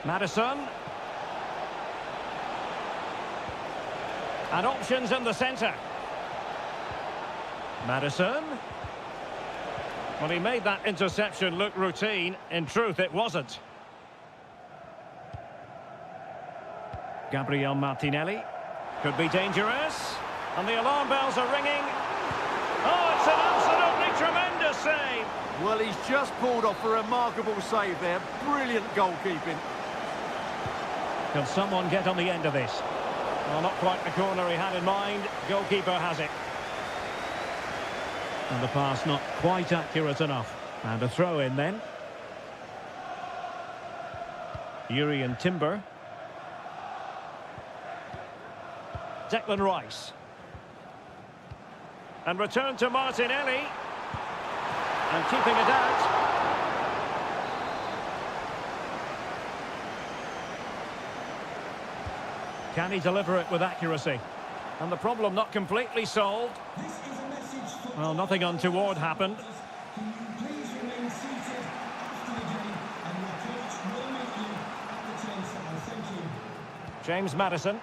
Maddison. And options in the centre. Maddison. Well, he made that interception look routine. In truth, it wasn't. Gabriel Martinelli. Could be dangerous. And the alarm bells are ringing. Oh, it's an absolutely tremendous save. Well, he's just pulled off a remarkable save there. Brilliant goalkeeping. Can someone get on the end of this? Well, not quite the corner he had in mind. Goalkeeper has it. And the pass not quite accurate enough. And a throw in then. Urian Timber. Declan Rice. And return to Martinelli. And keeping it out. Can he deliver it with accuracy? And the problem not completely solved. This is a message for Well, nothing untoward happened. Can you please remain seated after the game, and your coach will meet you at the turnstile. Thank you. James Maddison.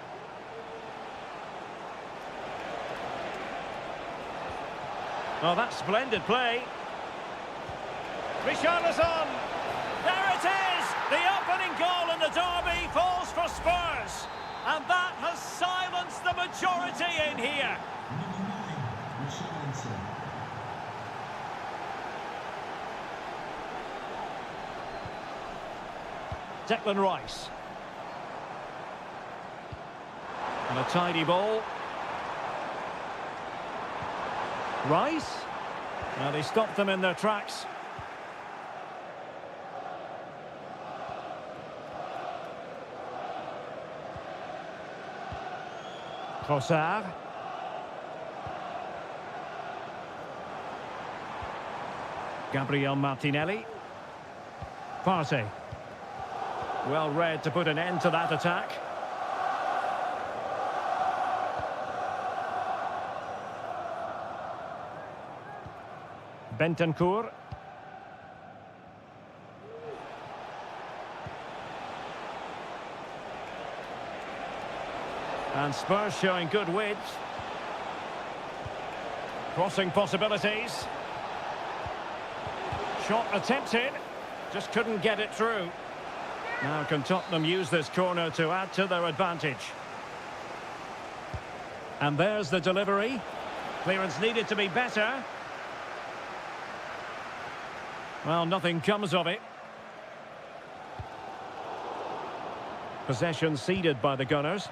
Oh, that's splendid play. Richarlison. There it is! The opening goal in the derby falls for Spurs. And that has silenced the majority in here. Number 9, Richarlison. Declan Rice. And a tidy ball. Rice. Now they stopped them in their tracks. Trossard. Gabriel Martinelli. Partey. Well read to put an end to that attack. Bentancur. And Spurs showing good width. Crossing possibilities. Shot attempted. Just couldn't get it through. Now can Tottenham use this corner to add to their advantage? And there's the delivery. Clearance needed to be better. Well, nothing comes of it. Possession ceded by the Gunners.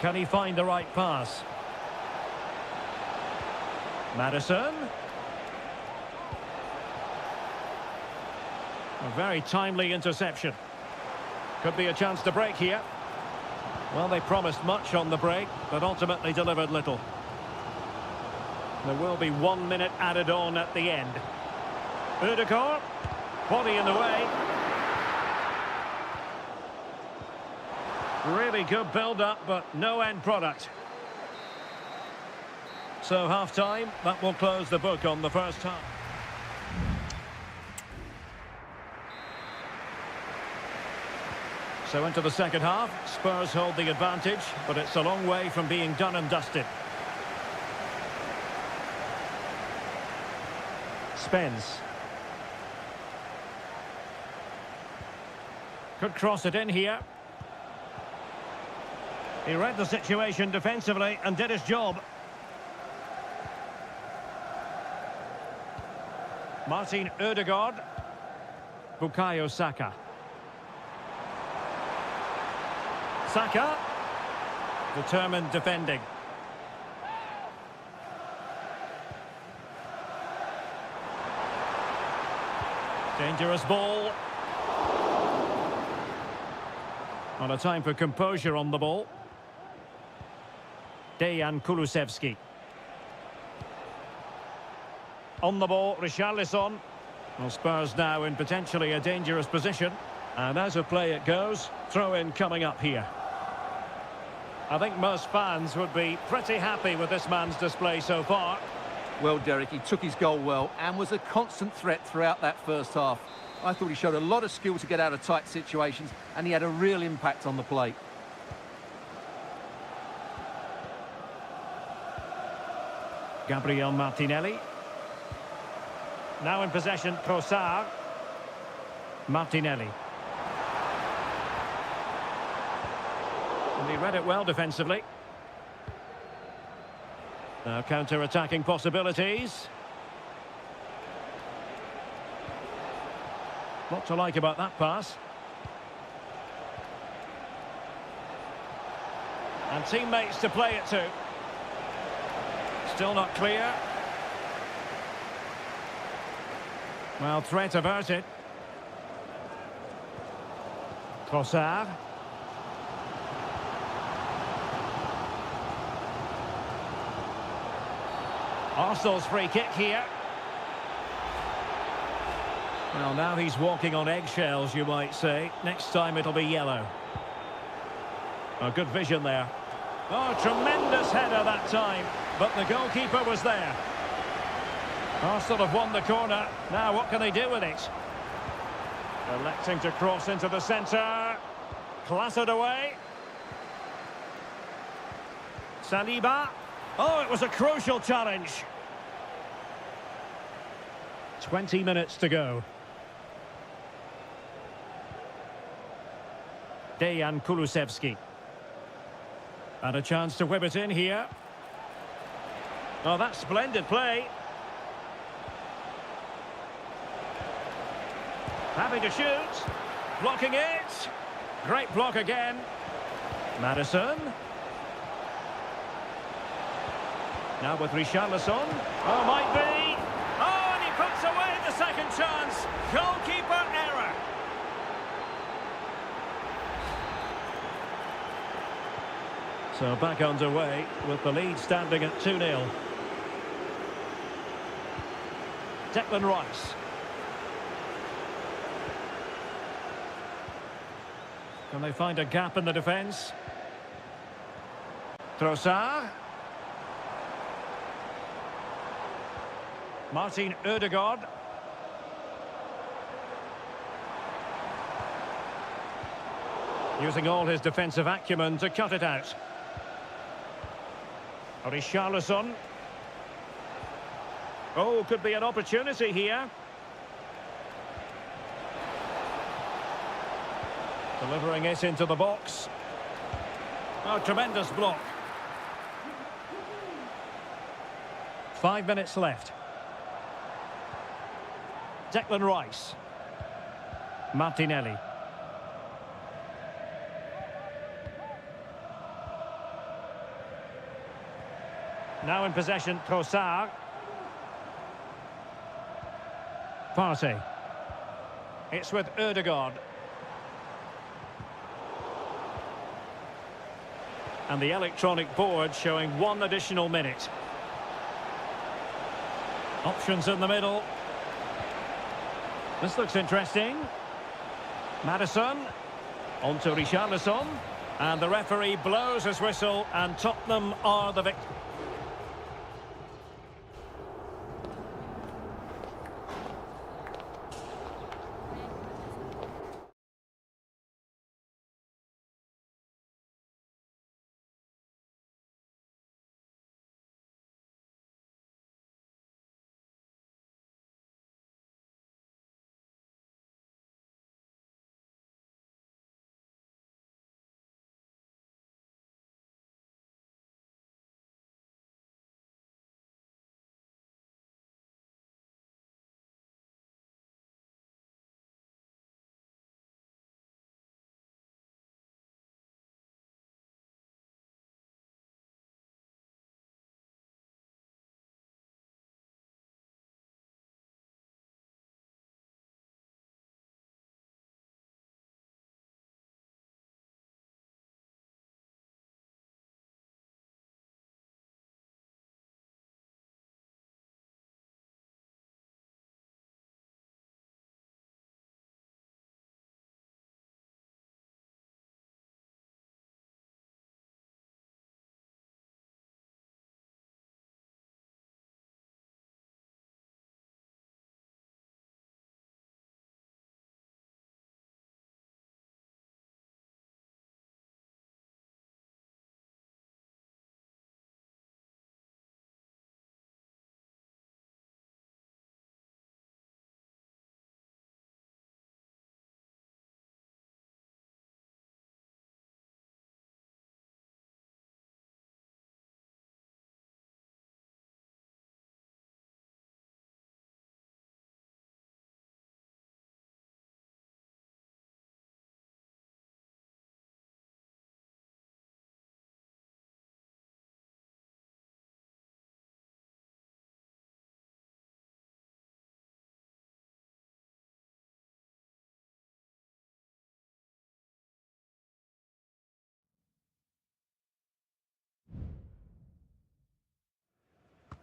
Can he find the right pass? Maddison. A very timely interception. Could be a chance to break here. Well, they promised much on the break, but ultimately delivered little. There will be 1 minute added on at the end. Udegaard, body in the way. Really good build-up, but no end product. So half-time, that will close the book on the first half. So into the second half, Spurs hold the advantage, but it's a long way from being done and dusted. Spence. Could cross it in here. He read the situation defensively and did his job. Martin Ødegaard. Bukayo Saka. Saka. Determined defending. Dangerous ball. On a time for composure on the ball. Dejan Kulusevski. On the ball, Richarlison. Well, Spurs now in potentially a dangerous position. And as a play it goes, throw-in coming up here. I think most fans would be pretty happy with this man's display so far. Well, Derek, he took his goal well and was a constant threat throughout that first half. I thought he showed a lot of skill to get out of tight situations, and he had a real impact on the plate. Gabriel Martinelli. Now in possession, Trossard. Martinelli. And he read it well defensively. Now counter-attacking possibilities. What to like about that pass. And teammates to play it to. Still not clear. Well, threat averted. Trossard. Arsenal's free kick here. Well, now he's walking on eggshells, you might say. Next time it'll be yellow. Oh, good vision there. Oh, tremendous header that time. But the goalkeeper was there. Arsenal have won the corner. Now what can they do with it? Electing to cross into the centre. Clattered away. Saliba. Oh, it was a crucial challenge. 20 minutes to go. Dejan Kulusevski. And a chance to whip it in here. Oh, that's splendid play. Having to shoot. Blocking it. Great block again. Madison. Now with Richarlison. Oh, might be. Oh, and he puts away the second chance. Goalkeeper error. So back underway with the lead standing at 2-0. Declan Rice. Can they find a gap in the defence? Trossard. Martin Ødegaard. Using all his defensive acumen to cut it out. Richarlison. Oh, could be an opportunity here. Delivering it into the box. Oh, tremendous block. 5 minutes left. Declan Rice. Martinelli. Now in possession, Trossard. Partey. It's with Ødegaard. And the electronic board showing 1 additional minute. Options in the middle. This looks interesting. Madison. On to Richarlison. And the referee blows his whistle, and Tottenham are the victors.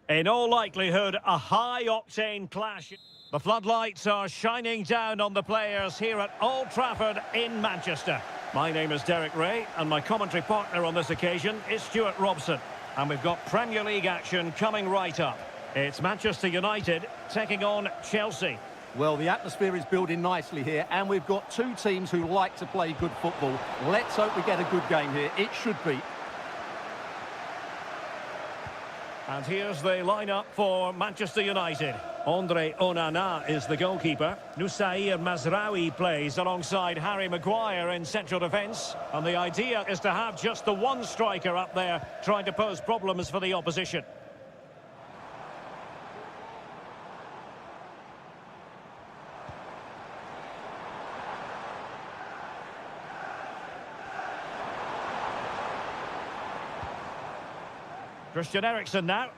In all likelihood, a high-octane clash. The floodlights are shining down on the players here at Old Trafford in Manchester. My name is Derek Ray, and my commentary partner on this occasion is Stuart Robson. And we've got Premier League action coming right up. It's Manchester United taking on Chelsea. Well, the atmosphere is building nicely here, and we've got two teams who like to play good football. Let's hope we get a good game here. It should be. And here's the lineup for Manchester United. Andre Onana is the goalkeeper. Nusair Mazraoui plays alongside Harry Maguire in central defence. And the idea is to have just the one striker up there trying to pose problems for the opposition. Christian Eriksen now.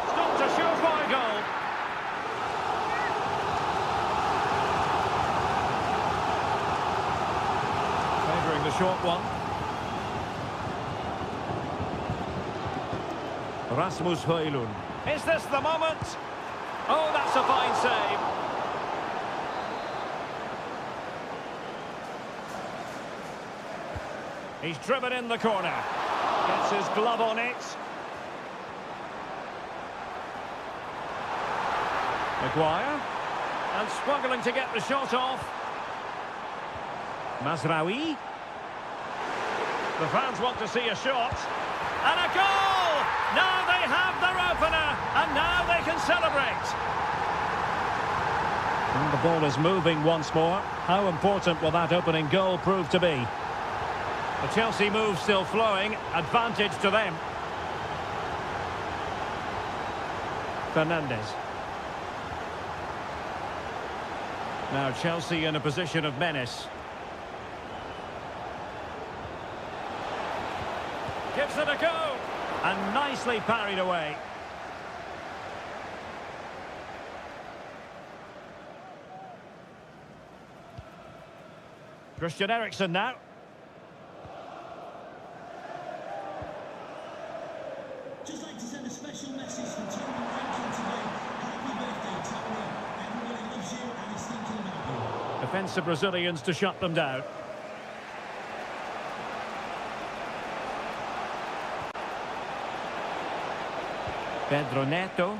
Stopped a surefire goal. Favouring the short one. Rasmus Højlund. Is this the moment? Oh, that's a fine save. He's driven in the corner. Gets his glove on it. Maguire. And struggling to get the shot off. Mazraoui. The fans want to see a shot. And a goal! Now they have their opener. And now they can celebrate. And the ball is moving once more. How important will that opening goal prove to be? The Chelsea move still flowing, advantage to them. Fernandes. Now Chelsea in a position of menace. Gives it a go, and nicely parried away. Christian Eriksen now. Just like to send a special message from Tony Rankin today. Happy birthday, Tony. Everybody loves you and is thinking about you. Defensive Brazilians to shut them down. Pedro Neto.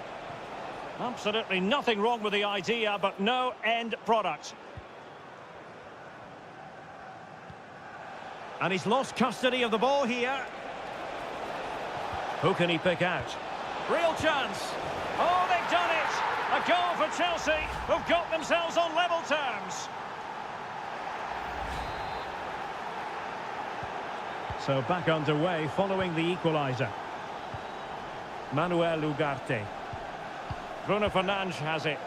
Absolutely nothing wrong with the idea, but no end product. And he's lost custody of the ball here. Who can he pick out? Real chance. Oh, they've done it. A goal for Chelsea, who've got themselves on level terms. So back underway following the equaliser. Manuel Ugarte. Bruno Fernandes has it.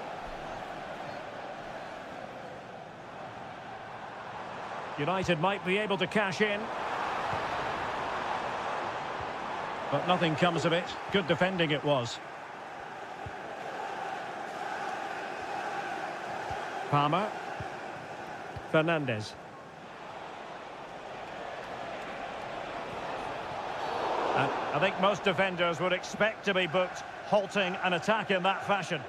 United might be able to cash in. But nothing comes of it. Good defending it was. Palmer. Fernandes. And I think most defenders would expect to be booked halting an attack in that fashion.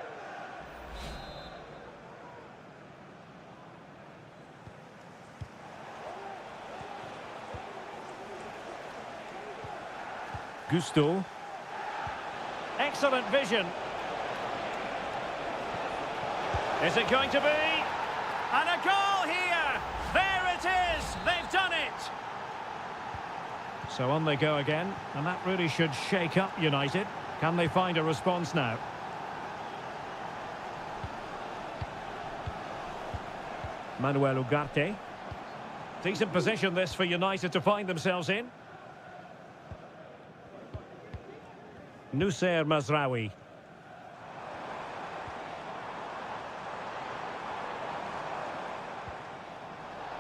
Gusto. Excellent vision. Is it going to be? And a goal here! There it is! They've done it! So on they go again, and that really should shake up United. Can they find a response now? Manuel Ugarte. Decent position this for United to find themselves in. Nusair Mazraoui.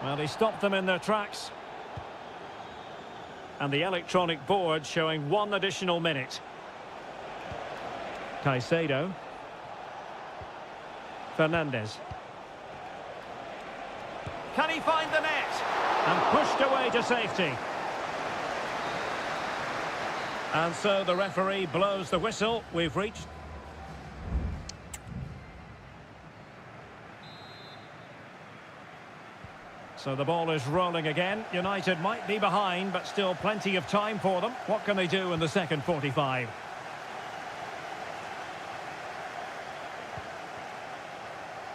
Well, he stopped them in their tracks. And the electronic board showing 1 additional minute. Caicedo. Fernandes. Can he find the net? And pushed away to safety. And so the referee blows the whistle. We've reached... So the ball is rolling again. United might be behind, but still plenty of time for them. What can they do in the second 45?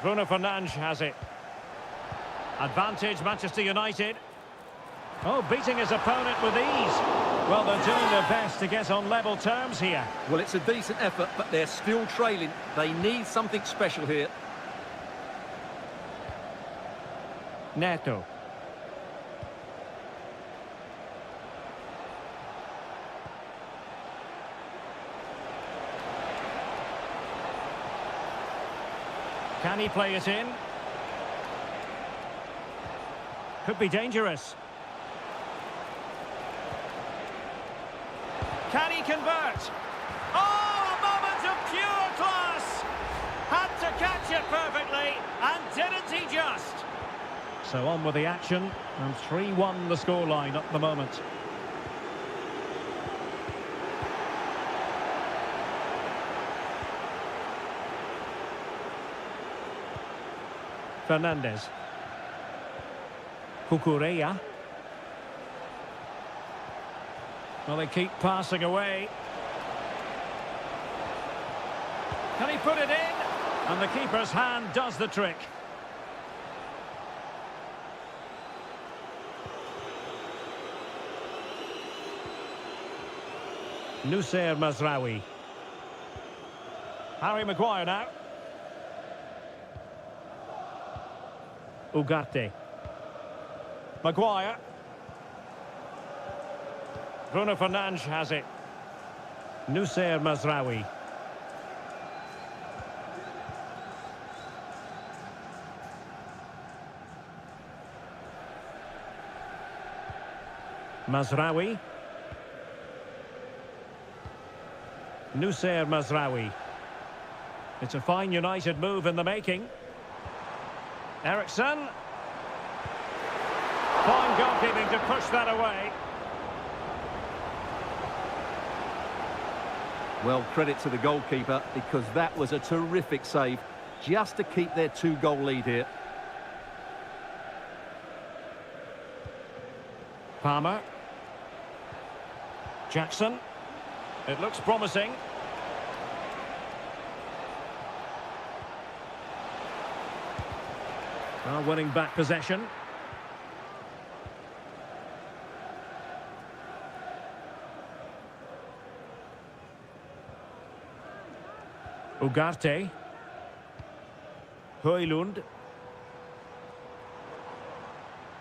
Bruno Fernandes has it. Advantage, Manchester United. Oh, beating his opponent with ease. Well, they're doing their best to get on level terms here. Well, it's a decent effort, but they're still trailing. They need something special here. Neto. Can he play it in? Could be dangerous. Can he convert? Oh, a moment of pure class! Had to catch it perfectly, and didn't he just? So on with the action, and 3-1 the scoreline at the moment. Fernandes. Cucurella. Well, they keep passing away. Can he put it in? And the keeper's hand does the trick. Nusayr Mazraoui. Harry Maguire now. Ugarte. Maguire. Bruno Fernandes has it. Nusayr Mazraoui. Mazraoui. Nusayr Mazraoui. It's a fine United move in the making. Ericsson. Fine goalkeeping to push that away. Well, credit to the goalkeeper, because that was a terrific save, just to keep their 2-goal lead here. Palmer. Jackson. It looks promising. Well, winning back possession. Ugarte. Højlund.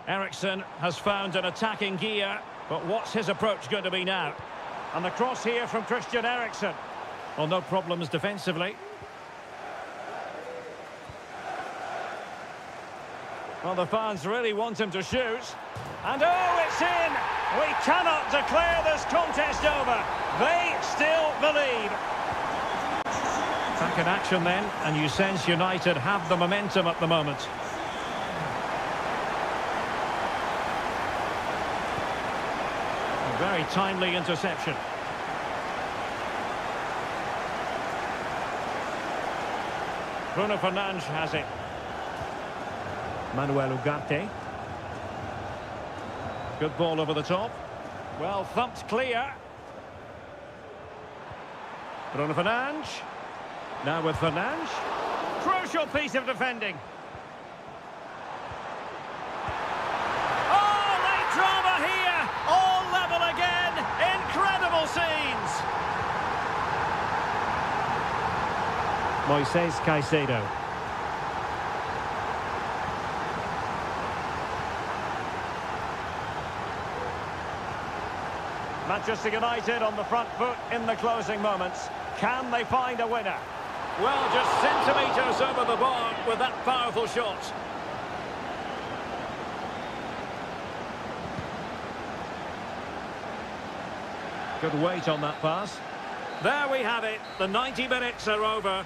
Ericsson has found an attacking gear, but what's his approach going to be now? And the cross here from Christian Eriksen. Well, no problems defensively. Well, the fans really want him to shoot. And oh, it's in! We cannot declare this contest over. They still believe. Back in action then, and you sense United have the momentum at the moment. A very timely interception. Bruno Fernandes has it. Manuel Ugarte. Good ball over the top. Well thumped clear. Bruno Fernandes. Now with Fernandes. Crucial piece of defending. Oh, late drama here. All level again. Incredible scenes. Moises Caicedo. Manchester United on the front foot in the closing moments. Can they find a winner? Well, just centimetres over the bar with that powerful shot. Good weight on that pass. There we have it. The 90 minutes are over.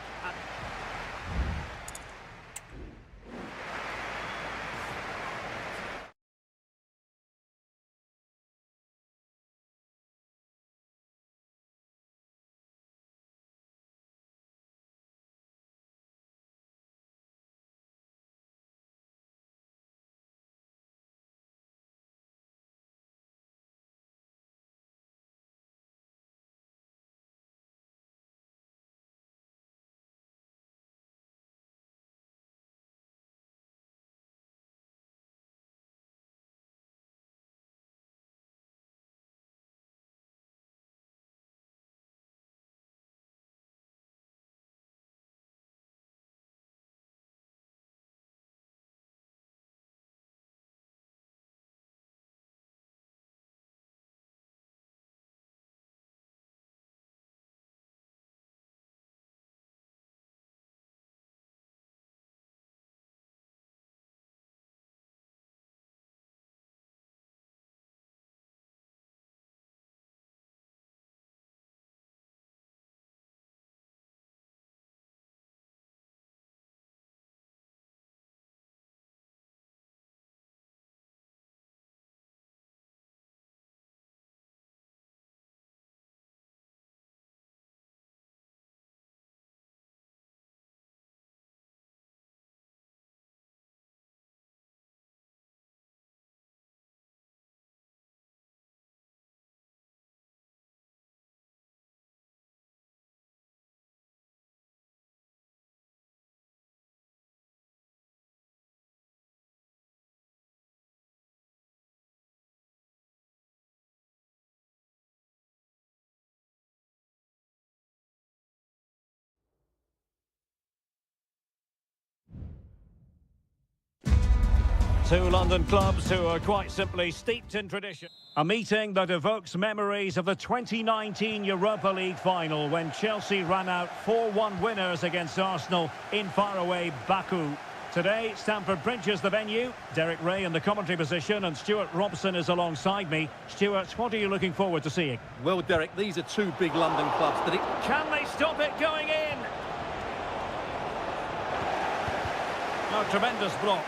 Two London clubs who are quite simply steeped in tradition. A meeting that evokes memories of the 2019 Europa League final when Chelsea ran out 4-1 winners against Arsenal in faraway Baku. Today, Stamford Bridge is the venue. Derek Ray in the commentary position and Stuart Robson is alongside me. Stuart, what are you looking forward to seeing? Well, Derek, these are two big London clubs that Can they stop it going in? A tremendous block.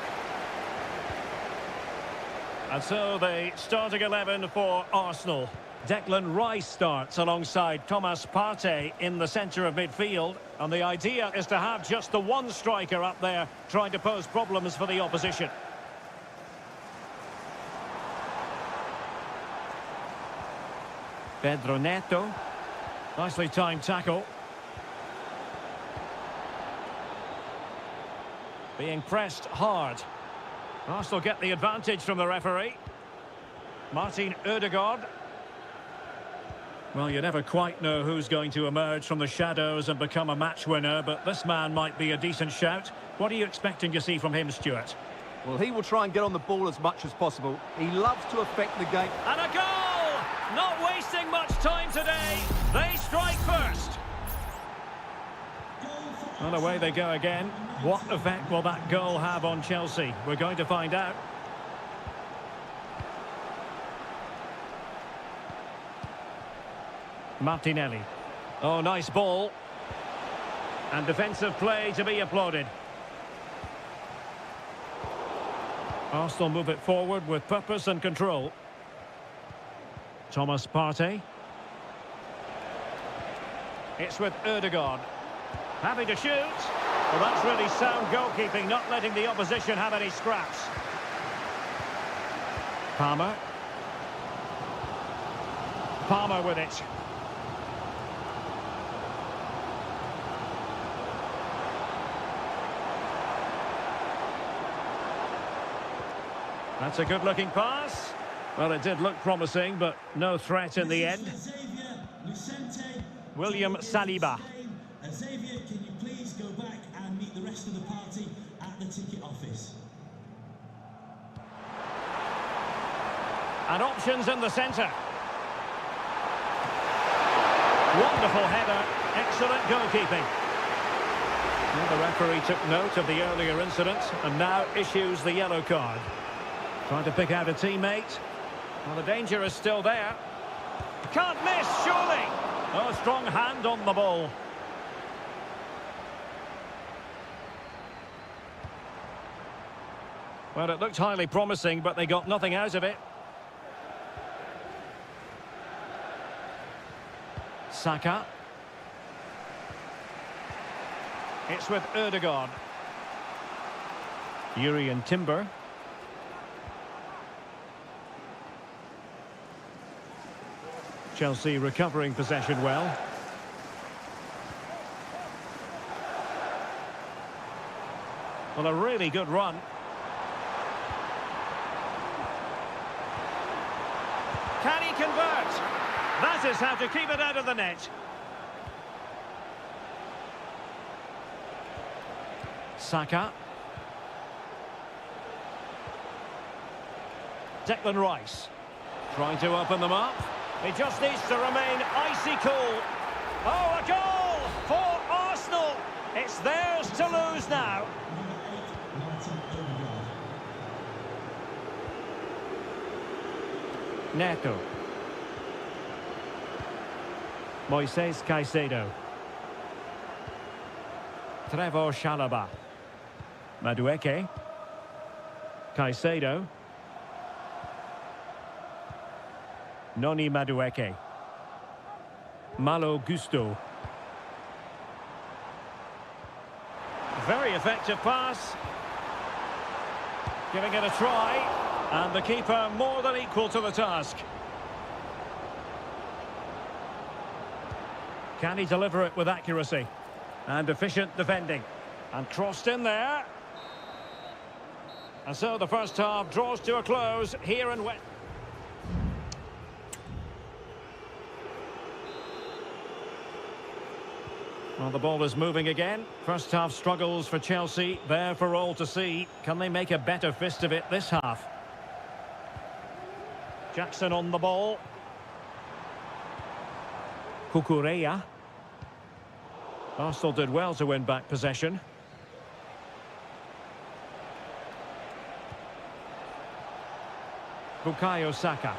And so the starting 11 for Arsenal. Declan Rice starts alongside Thomas Partey in the centre of midfield. And the idea is to have just the one striker up there trying to pose problems for the opposition. Pedro Neto. Nicely timed tackle. Being pressed hard. Arsenal get the advantage from the referee. Martin Ødegaard. Well, you never quite know who's going to emerge from the shadows and become a match winner, but this man might be a decent shout. What are you expecting to see from him, Stuart? Well, he will try and get on the ball as much as possible. He loves to affect the game. And a goal! Not wasting much time today. They strike first. And away they go again. What effect will that goal have on Chelsea? We're going to find out. Martinelli. Oh, nice ball. And defensive play to be applauded. Arsenal move it forward with purpose and control. Thomas Partey. It's with Ødegaard. Happy to shoot. Well, that's really sound goalkeeping, not letting the opposition have any scraps. Palmer. Palmer with it. That's a good-looking pass. Well, it did look promising, but no threat in the end. William Saliba. Xavier, can you please go back and meet the rest of the party at the ticket office? And options in the centre. Wonderful header. Excellent goalkeeping. Well, the referee took note of the earlier incident and now issues the yellow card. Trying to pick out a teammate. Well, the danger is still there. Can't miss, surely. Oh, strong hand on the ball. Well, it looked highly promising, but they got nothing out of it. Saka. It's with Ødegaard. Urian Timber. Chelsea recovering possession well. Well, a really good run. Can he convert? That is how to keep it out of the net. Saka. Declan Rice. Trying to open them up. He just needs to remain icy cool. Oh, a goal for Arsenal. It's theirs to lose now. Neto. Moises Caicedo. Trevor Chalobah. Madueke. Caicedo. Noni Madueke. Malo Gusto. Very effective pass. Giving it a try. And the keeper more than equal to the task. Can he deliver it with accuracy? And efficient defending. And crossed in there. And so the first half draws to a close here in West. Well, the ball is moving again. First half struggles for Chelsea, there for all to see. Can they make a better fist of it this half? Jackson on the ball. Cucurella. Arsenal did well to win back possession. Bukayo Saka.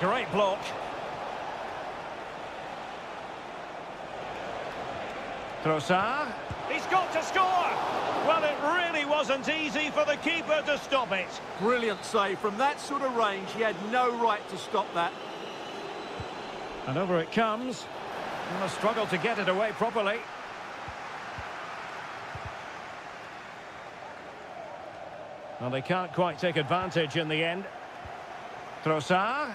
Great block. Trossard. He's got to score! Well, it really wasn't easy for the keeper to stop it. Brilliant save. From that sort of range, he had no right to stop that. And over it comes. And a struggle to get it away properly. Well, they can't quite take advantage in the end. Trossard.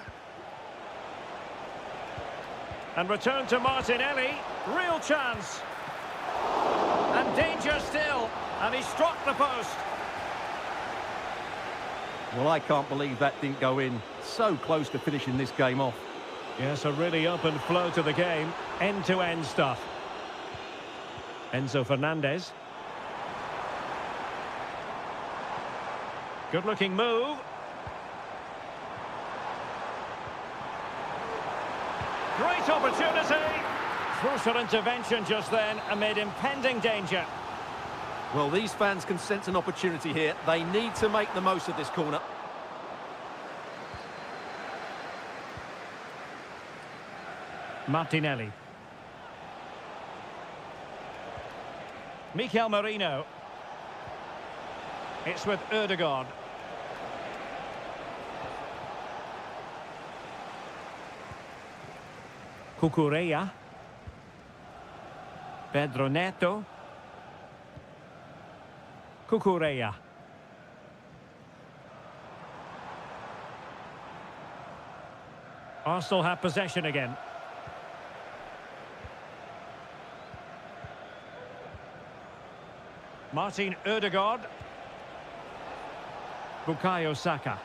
And return to Martinelli. Real chance. And danger still. And he struck the post. Well, I can't believe that didn't go in. So close to finishing this game off. Yes, a really open flow to the game. End-to-end stuff. Enzo Fernandez. Good-looking move. Great opportunity. Crucial intervention just then amid impending danger. Well, these fans can sense an opportunity here. They need to make the most of this corner. Martinelli. Mikel Merino. It's with Ødegaard. Cucurella. Pedro Neto. Cucurella. Arsenal have possession again. Martin Ødegaard. Bukayo Saka.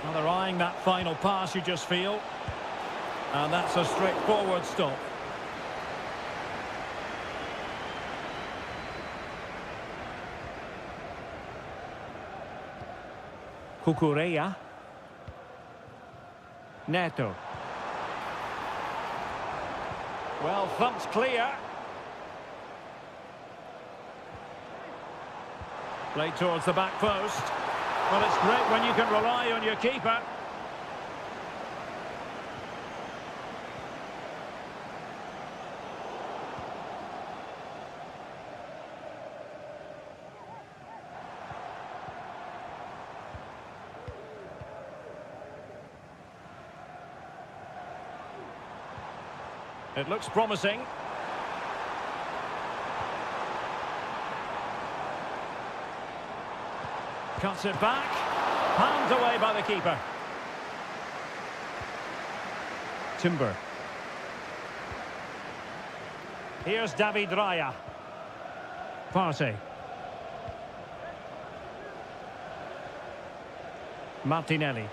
Well, they're eyeing that final pass, you just feel. And that's a straightforward stop. Cucurella. Neto. Well, thumped clear. Played towards the back post. Well, it's great when you can rely on your keeper. It looks promising. Cuts it back. Palmed away by the keeper. Timber. Here's David Raya. Partey. Martinelli.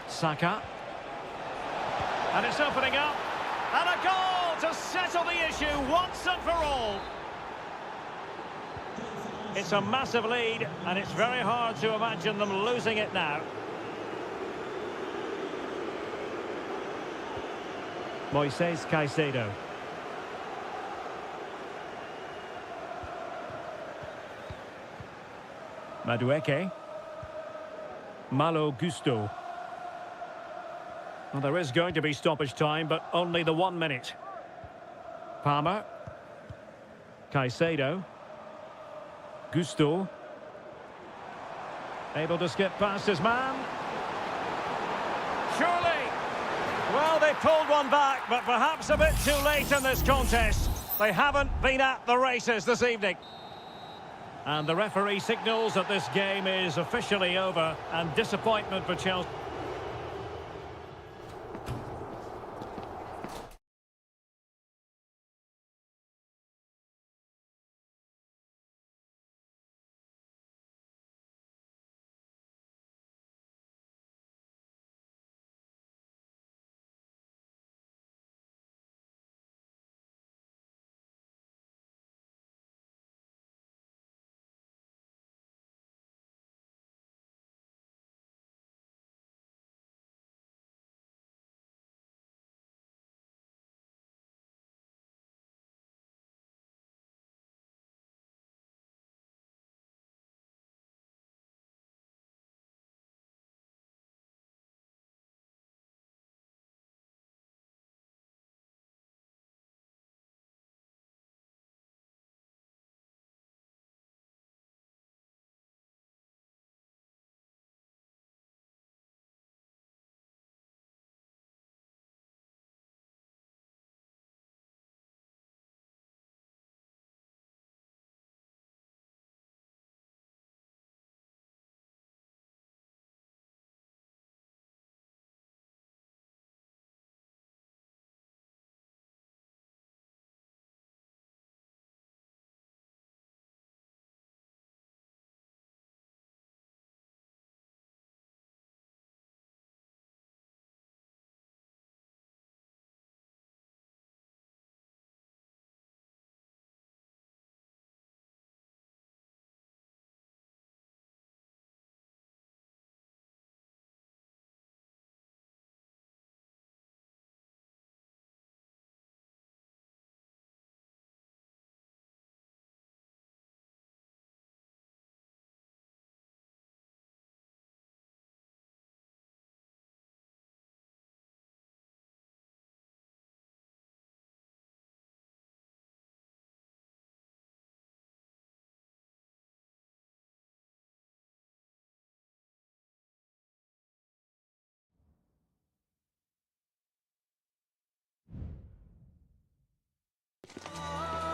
Saka. And it's opening up. And a goal to settle the issue once and for all. It's a massive lead, and it's very hard to imagine them losing it now. Moises Caicedo. Madueke. Malo Gusto. Well, there is going to be stoppage time, but only the 1 minute. Palmer. Caicedo. Gusto. Able to skip past his man. Surely. Well, they pulled one back, but perhaps a bit too late in this contest. They haven't been at the races this evening. And the referee signals that this game is officially over, and disappointment for Chelsea.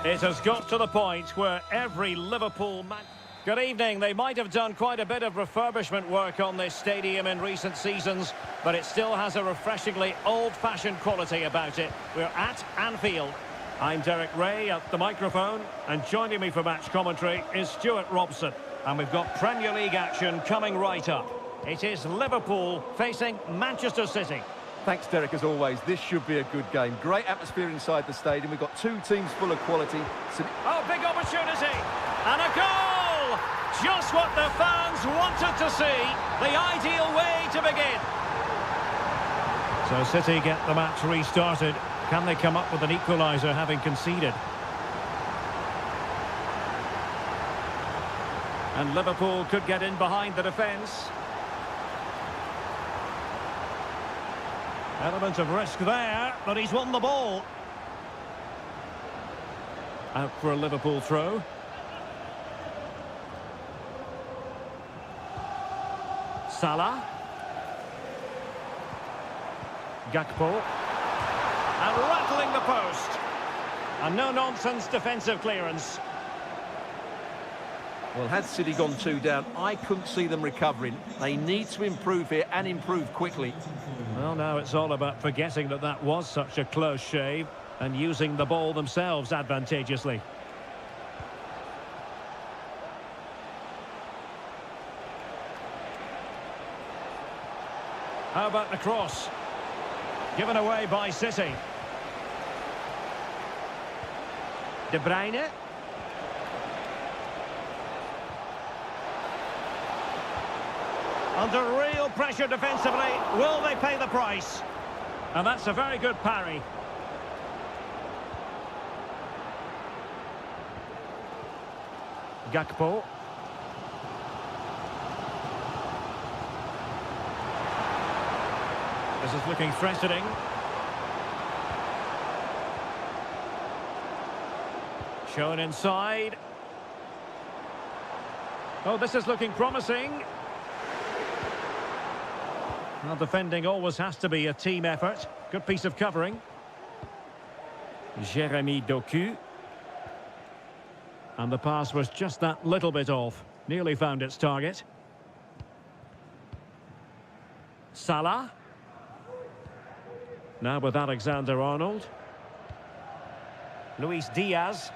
It has got to the point where every Liverpool man... Good evening. They might have done quite a bit of refurbishment work on this stadium in recent seasons, but it still has a refreshingly old-fashioned quality about it. We're at Anfield. I'm Derek Ray at the microphone, and joining me for match commentary is Stuart Robson. And we've got Premier League action coming right up. It is Liverpool facing Manchester City. Thanks, Derek, as always. This should be a good game. Great atmosphere inside the stadium. We've got two teams full of quality. Oh, big opportunity! And a goal! Just what the fans wanted to see. The ideal way to begin. So City get the match restarted. Can they come up with an equaliser having conceded? And Liverpool could get in behind the defence. Element of risk there, but he's won the ball. Out for a Liverpool throw. Salah. Gakpo. And rattling the post. A no-nonsense defensive clearance. Well, had City gone 2 down, I couldn't see them recovering. They need to improve here and improve quickly. Well, now it's all about forgetting that that was such a close shave and using the ball themselves advantageously. How about the cross? Given away by City. De Bruyne. Under real pressure defensively, will they pay the price? And that's a very good parry. Gakpo. This is looking threatening. Shown inside. Oh, this is looking promising. Well, defending always has to be a team effort. Good piece of covering. Jeremy Doku. And the pass was just that little bit off. Nearly found its target. Salah. Now with Alexander-Arnold. Luis Diaz.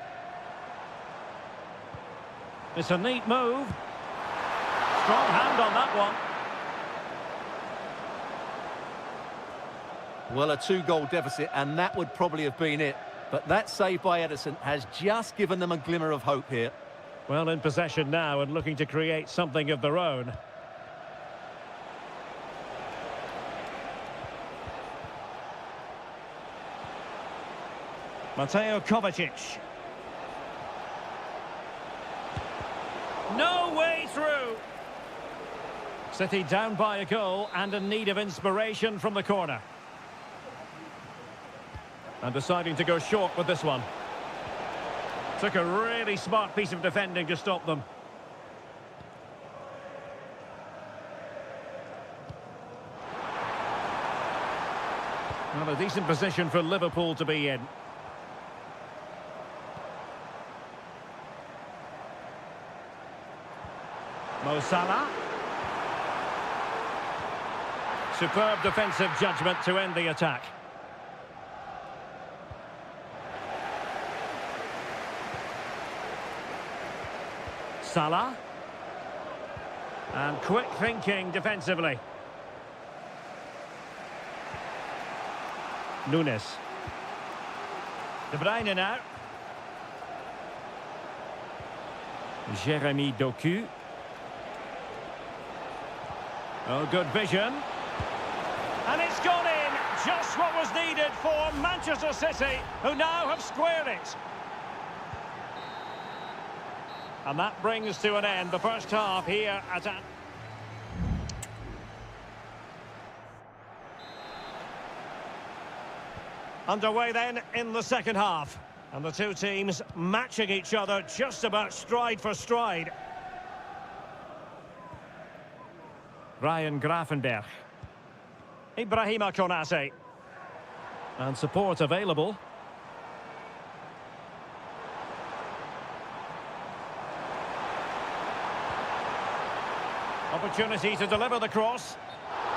It's a neat move. Strong hand on that one. Well, a 2-goal deficit, and that would probably have been it. But that save by Edison has just given them a glimmer of hope here. Well, in possession now and looking to create something of their own. Mateo Kovacic. No way through. City down by a goal and in need of inspiration from the corner. And deciding to go short with this one. Took a really smart piece of defending to stop them. Well, a decent position for Liverpool to be in. Mo Salah. Superb defensive judgment to end the attack. Salah. And quick thinking defensively. Nunes. De Bruyne now. Jeremy Doku. Oh, good vision. And it's gone in. Just what was needed for Manchester City, who now have squared it. And that brings to an end the first half here at underway then in the second half. And the two teams matching each other just about stride for stride. Ryan Gravenberch. Ibrahima Konate. And support available. Opportunity to deliver the cross.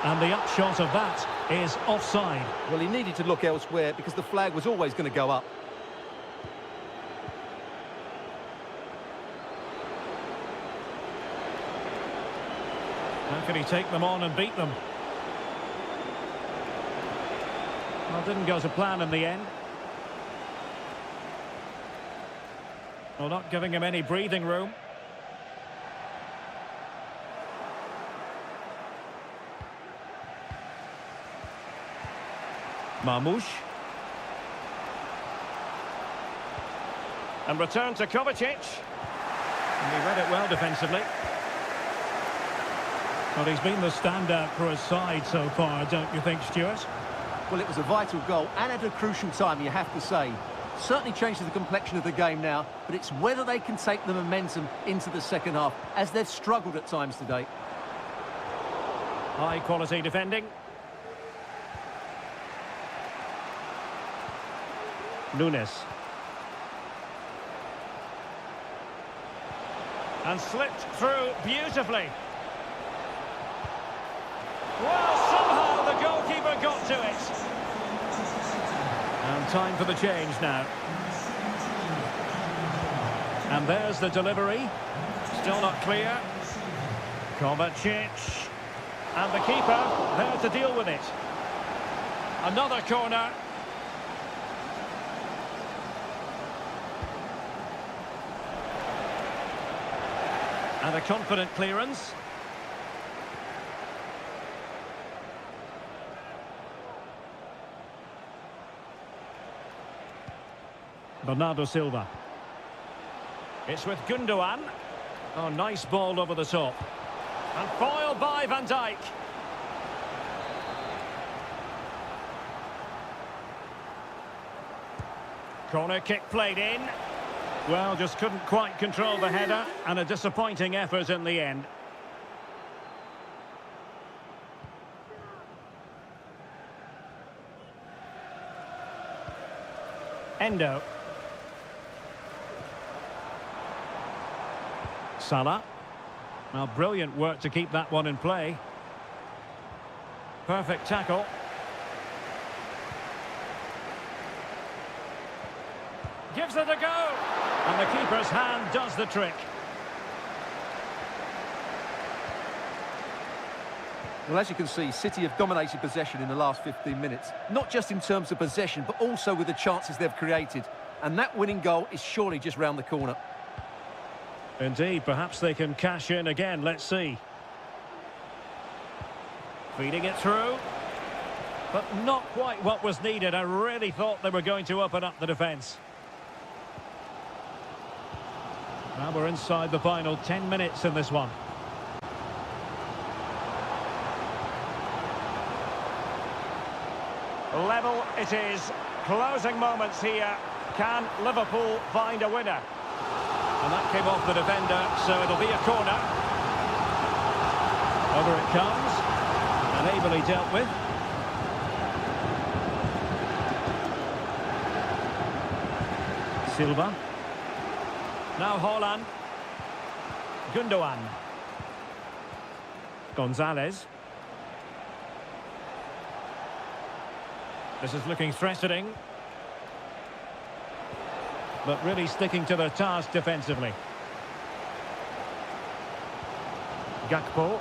And the upshot of that is offside. Well, he needed to look elsewhere because the flag was always going to go up. How can he take them on and beat them? Well, didn't go to plan in the end. Well, not giving him any breathing room. Marmoush. And return to Kovacic. And he read it well defensively. Well, he's been the standout for his side so far, don't you think, Stuart? Well, it was a vital goal and at a crucial time, you have to say. Certainly changes the complexion of the game now, but it's whether they can take the momentum into the second half, as they've struggled at times today. High quality defending. Nunes. And slipped through beautifully. Well, somehow the goalkeeper got to it. And time for the change now. And there's the delivery. Still not clear. Kovacic. And the keeper there to deal with it. Another corner. And a confident clearance. Bernardo Silva. It's with Gundogan. Oh, nice ball over the top. And foiled by Van Dijk. Corner kick played in. Well, just couldn't quite control the header, and a disappointing effort in the end. Endo. Salah. Well, brilliant work to keep that one in play. Perfect tackle. Gives it a go. And the keeper's hand does the trick. Well, as you can see, City have dominated possession in the last 15 minutes. Not just in terms of possession, but also with the chances they've created. And that winning goal is surely just round the corner. Indeed, perhaps they can cash in again. Let's see. Feeding it through. But not quite what was needed. I really thought they were going to open up the defence. Now we're inside the final 10 minutes in this one. Level it is. Closing moments here. Can Liverpool find a winner? And that came off the defender, so it'll be a corner. Over it comes. And ably dealt with. Silva. Now Haaland. Gundogan. Gonzalez. This is looking threatening. But really sticking to their task defensively. Gakpo.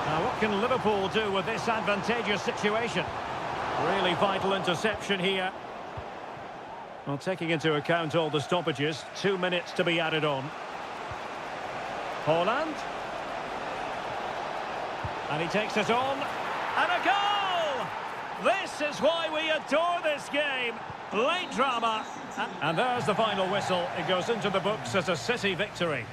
Now what can Liverpool do with this advantageous situation? Really vital interception here. Well, taking into account all the stoppages, 2 minutes to be added on. Haaland. And he takes it on. And a goal! This is why we adore this game. Late drama. And there's the final whistle. It goes into the books as a City victory.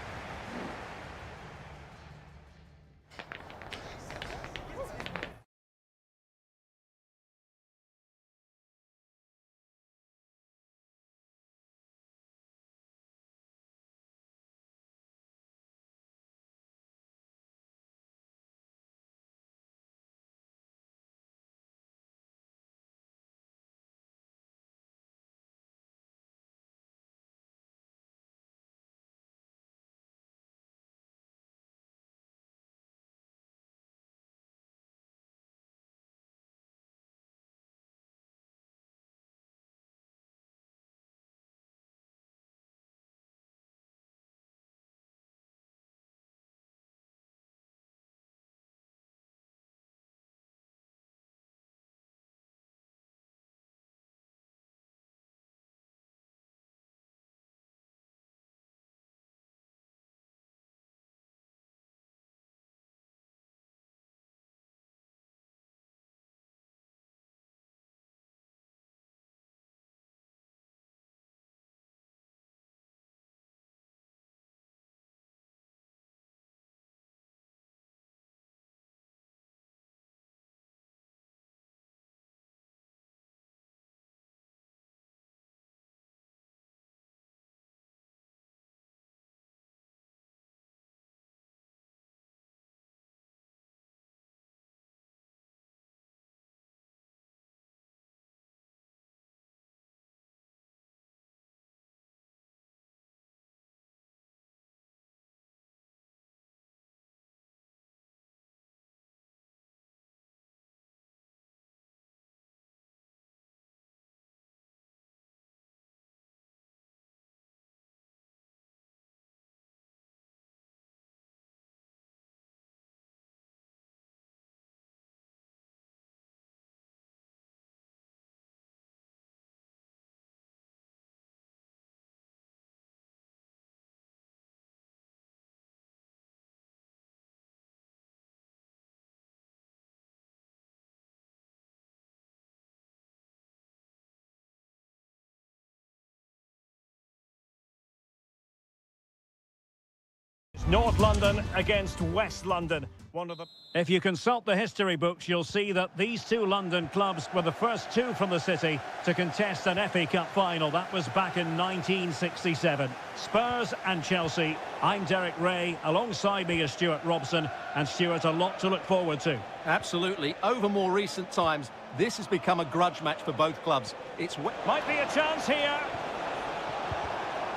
North London against West London. One of the... If you consult the history books, you'll see that these two London clubs were the first two from the city to contest an FA Cup final. That was back in 1967. Spurs and Chelsea. I'm Derek Ray. Alongside me is Stuart Robson. And Stuart, a lot to look forward to. Absolutely. Over more recent times, this has become a grudge match for both clubs. It's... Might be a chance here.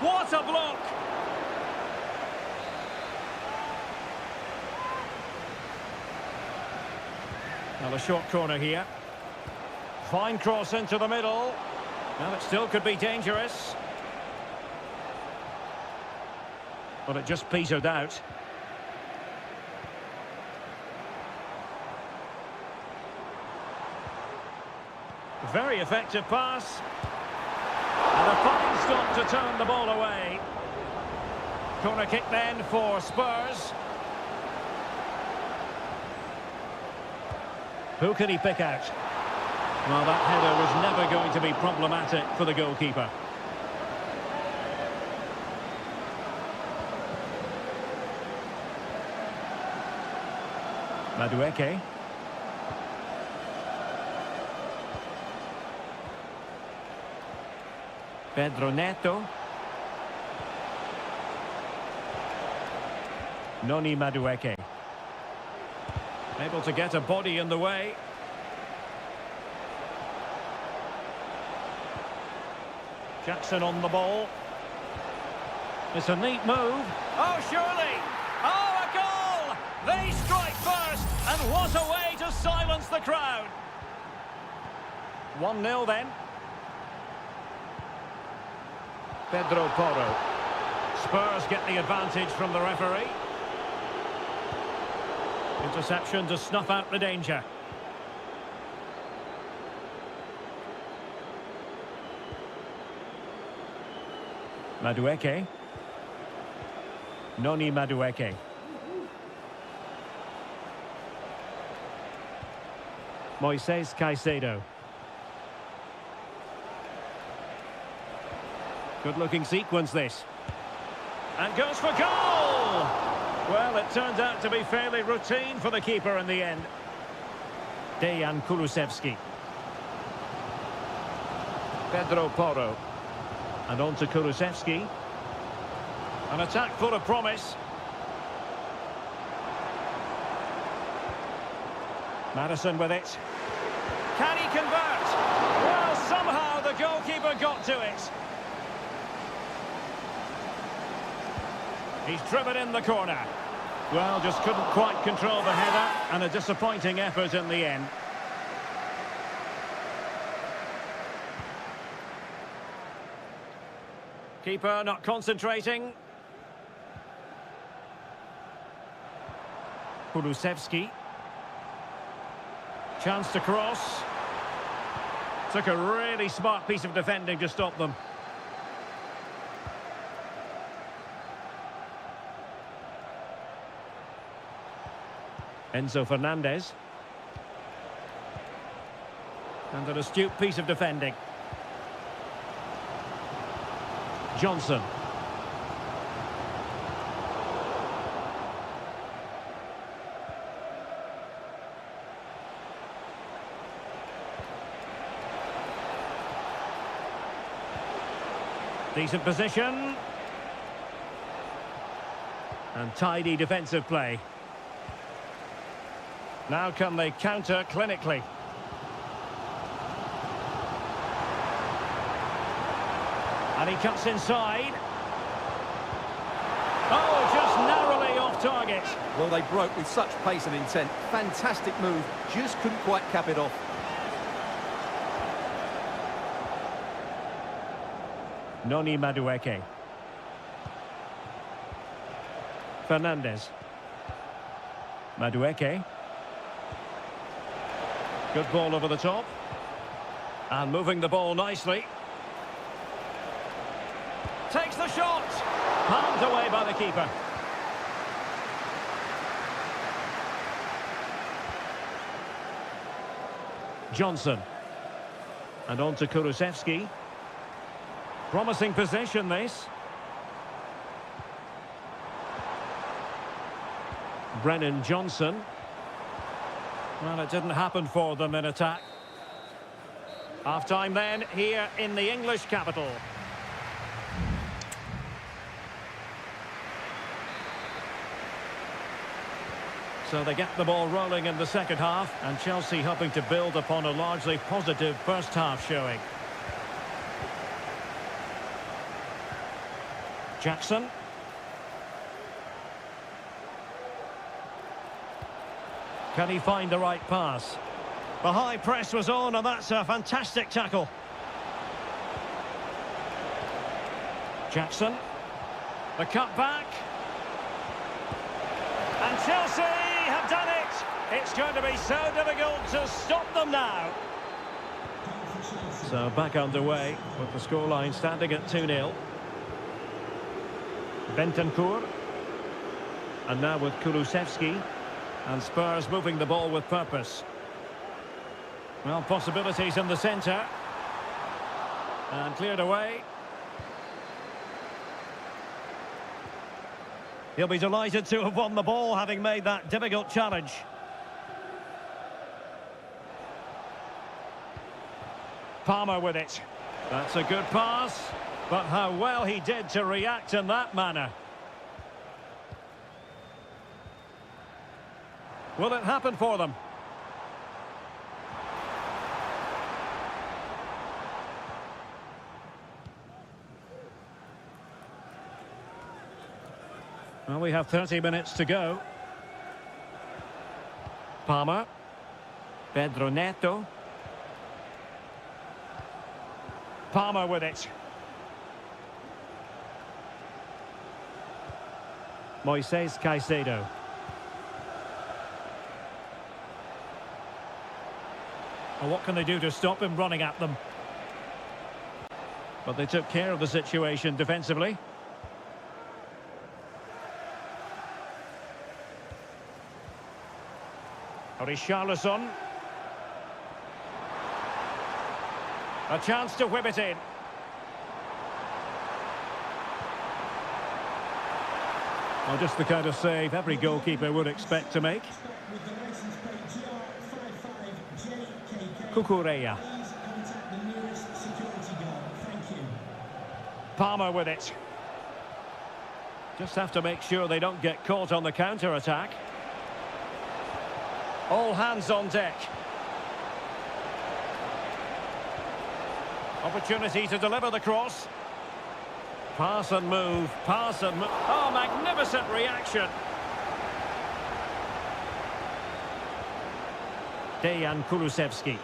What a block! Now a short corner here. Fine cross into the middle. Now it still could be dangerous. But it just petered out. Very effective pass. And a fine stop to turn the ball away. Corner kick then for Spurs. Who can he pick out? Well, that header was never going to be problematic for the goalkeeper. Madueke. Pedro Neto. Noni Madueke. Able to get a body in the way. Jackson on the ball. It's a neat move. Oh, surely! Oh, a goal! They strike first, and what a way to silence the crowd. 1-0 then. Pedro Porro. Spurs get the advantage from the referee. Interception to snuff out the danger. Madueke. Noni Madueke. Moises Caicedo. Good-looking sequence, this. And goes for goal! Well, it turned out to be fairly routine for the keeper in the end. Dejan Kulusevski. Pedro Porro. And on to Kulusevski. An attack full of promise. Madison with it. Can he convert? Well, somehow the goalkeeper got to it. He's driven in the corner. Well, just couldn't quite control the header, and a disappointing effort in the end. Keeper not concentrating. Kulusevski. Chance to cross. Took a really smart piece of defending to stop them. Enzo Fernandez. And an astute piece of defending. Johnson. Decent position. And tidy defensive play. Now can they counter clinically? And he cuts inside. Oh, just narrowly off target. Well, they broke with such pace and intent. Fantastic move. Just couldn't quite cap it off. Noni Madueke. Fernandez. Madueke. Good ball over the top. And moving the ball nicely. Takes the shot. Palmed away by the keeper. Johnson. And on to Kulusevski. Promising possession, this. Brennan Johnson. Well, it didn't happen for them in attack. Half-time then, here in the English capital. So they get the ball rolling in the second half, and Chelsea hoping to build upon a largely positive first half showing. Jackson. Can he find the right pass? The high press was on, and that's a fantastic tackle. Jackson. The cut back. And Chelsea have done it. It's going to be so difficult to stop them now. So back underway with the scoreline standing at 2-0. Bentancur. And now with Kulusevski. And Spurs moving the ball with purpose. Well, possibilities in the centre. And cleared away. He'll be delighted to have won the ball, having made that difficult challenge. Palmer with it. That's a good pass. But how well he did to react in that manner. Will it happen for them? Well, we have 30 minutes to go. Palmer. Pedro Neto. Palmer with it. Moises Caicedo. Well, what can they do to stop him running at them? But they took care of the situation defensively. Richarlison. A chance to whip it in. Well, just the kind of save every goalkeeper would expect to make. Kukureya. Palmer with it. Just have to make sure they don't get caught on the counter-attack. All hands on deck. Opportunity to deliver the cross. Pass and move, pass and move. Oh, magnificent reaction. Dejan Kulusevski.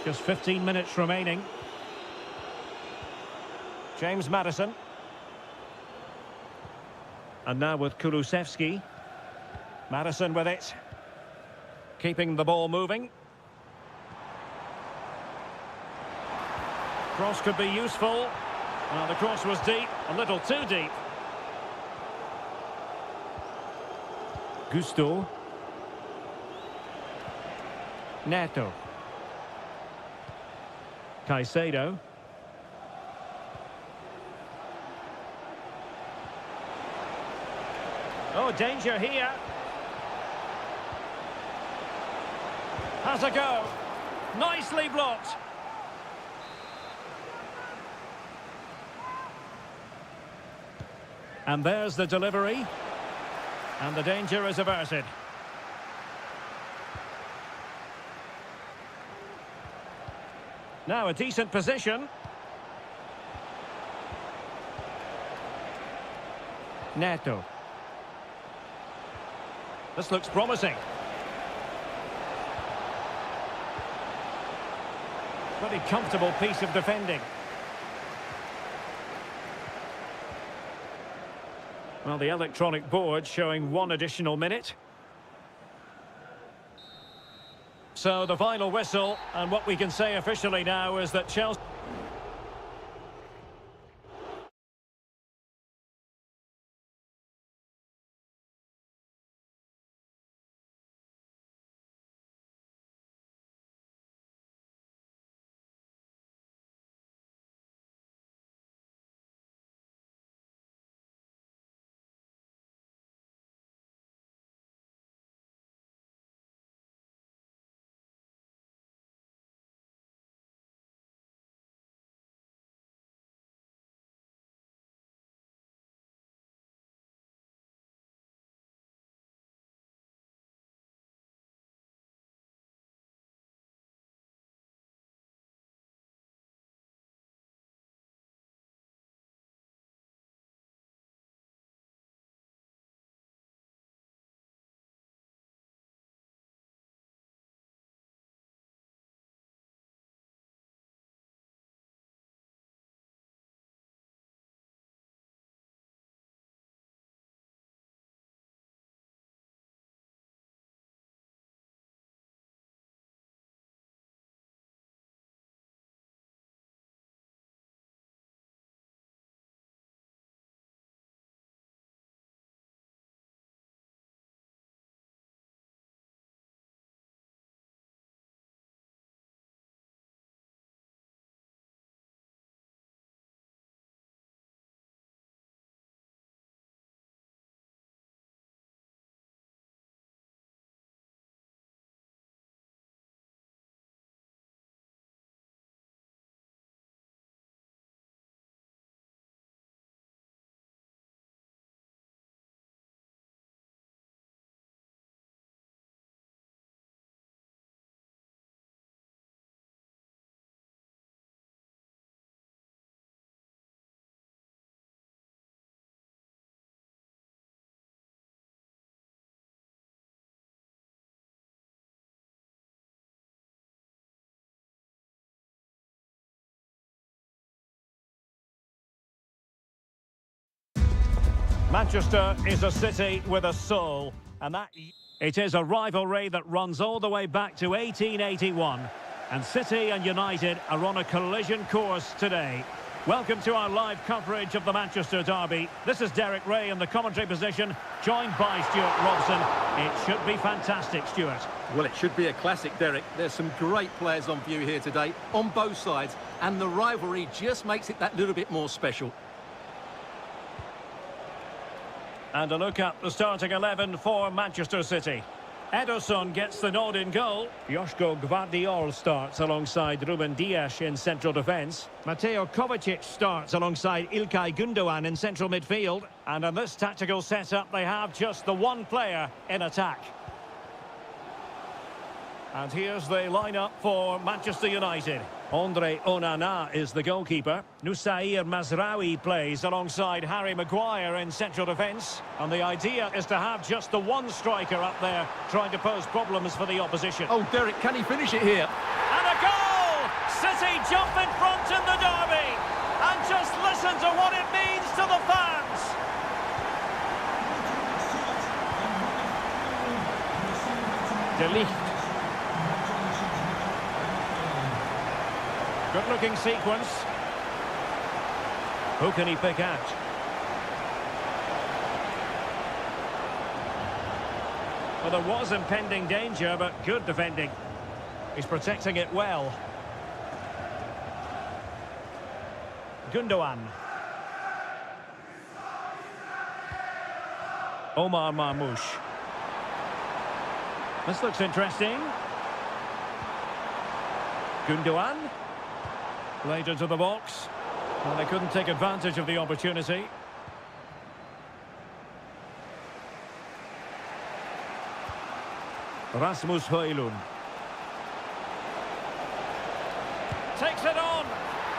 Just 15 minutes remaining. James Maddison. And now with Kulusevski. Maddison with it. Keeping the ball moving. Cross could be useful. Well, the cross was deep, a little too deep. Gusto. Neto. Caicedo. Oh, danger here. Has a go. Nicely blocked. And there's the delivery. And the danger is averted. Now a decent position. Neto. This looks promising. Pretty comfortable piece of defending. Well, the electronic board showing 1 additional minute. So the final whistle, and what we can say officially now is that Chelsea... Manchester is a city with a soul, and that it is a rivalry that runs all the way back to 1881. And City and United are on a collision course today. Welcome to our live coverage of the Manchester derby. This is Derek Ray in the commentary position, joined by Stuart Robson. It should be fantastic, Stuart. Well, it should be a classic, Derek. There's some great players on view here today, on both sides, and the rivalry just makes it that little bit more special. And a look at the starting 11 for Manchester City. Ederson gets the nod in goal. Joško Gvardiol starts alongside Ruben Dias in central defence. Mateo Kovacic starts alongside Ilkay Gundogan in central midfield. And in this tactical setup, they have just the one player in attack. And here's the lineup for Manchester United. Andre Onana is the goalkeeper. Nusair Mazraoui plays alongside Harry Maguire in central defence. And the idea is to have just the one striker up there trying to pose problems for the opposition. Oh, Derek, can he finish it here? And a goal! City jump in front in the derby. And just listen to what it means to the fans. De Ligt. Good-looking sequence. Who can he pick out? Well, there was impending danger, but good defending. He's protecting it well. Gundogan. Omar Marmoush. This looks interesting. Gundogan. Played into the box. And they couldn't take advantage of the opportunity. Rasmus Højlund. Takes it on.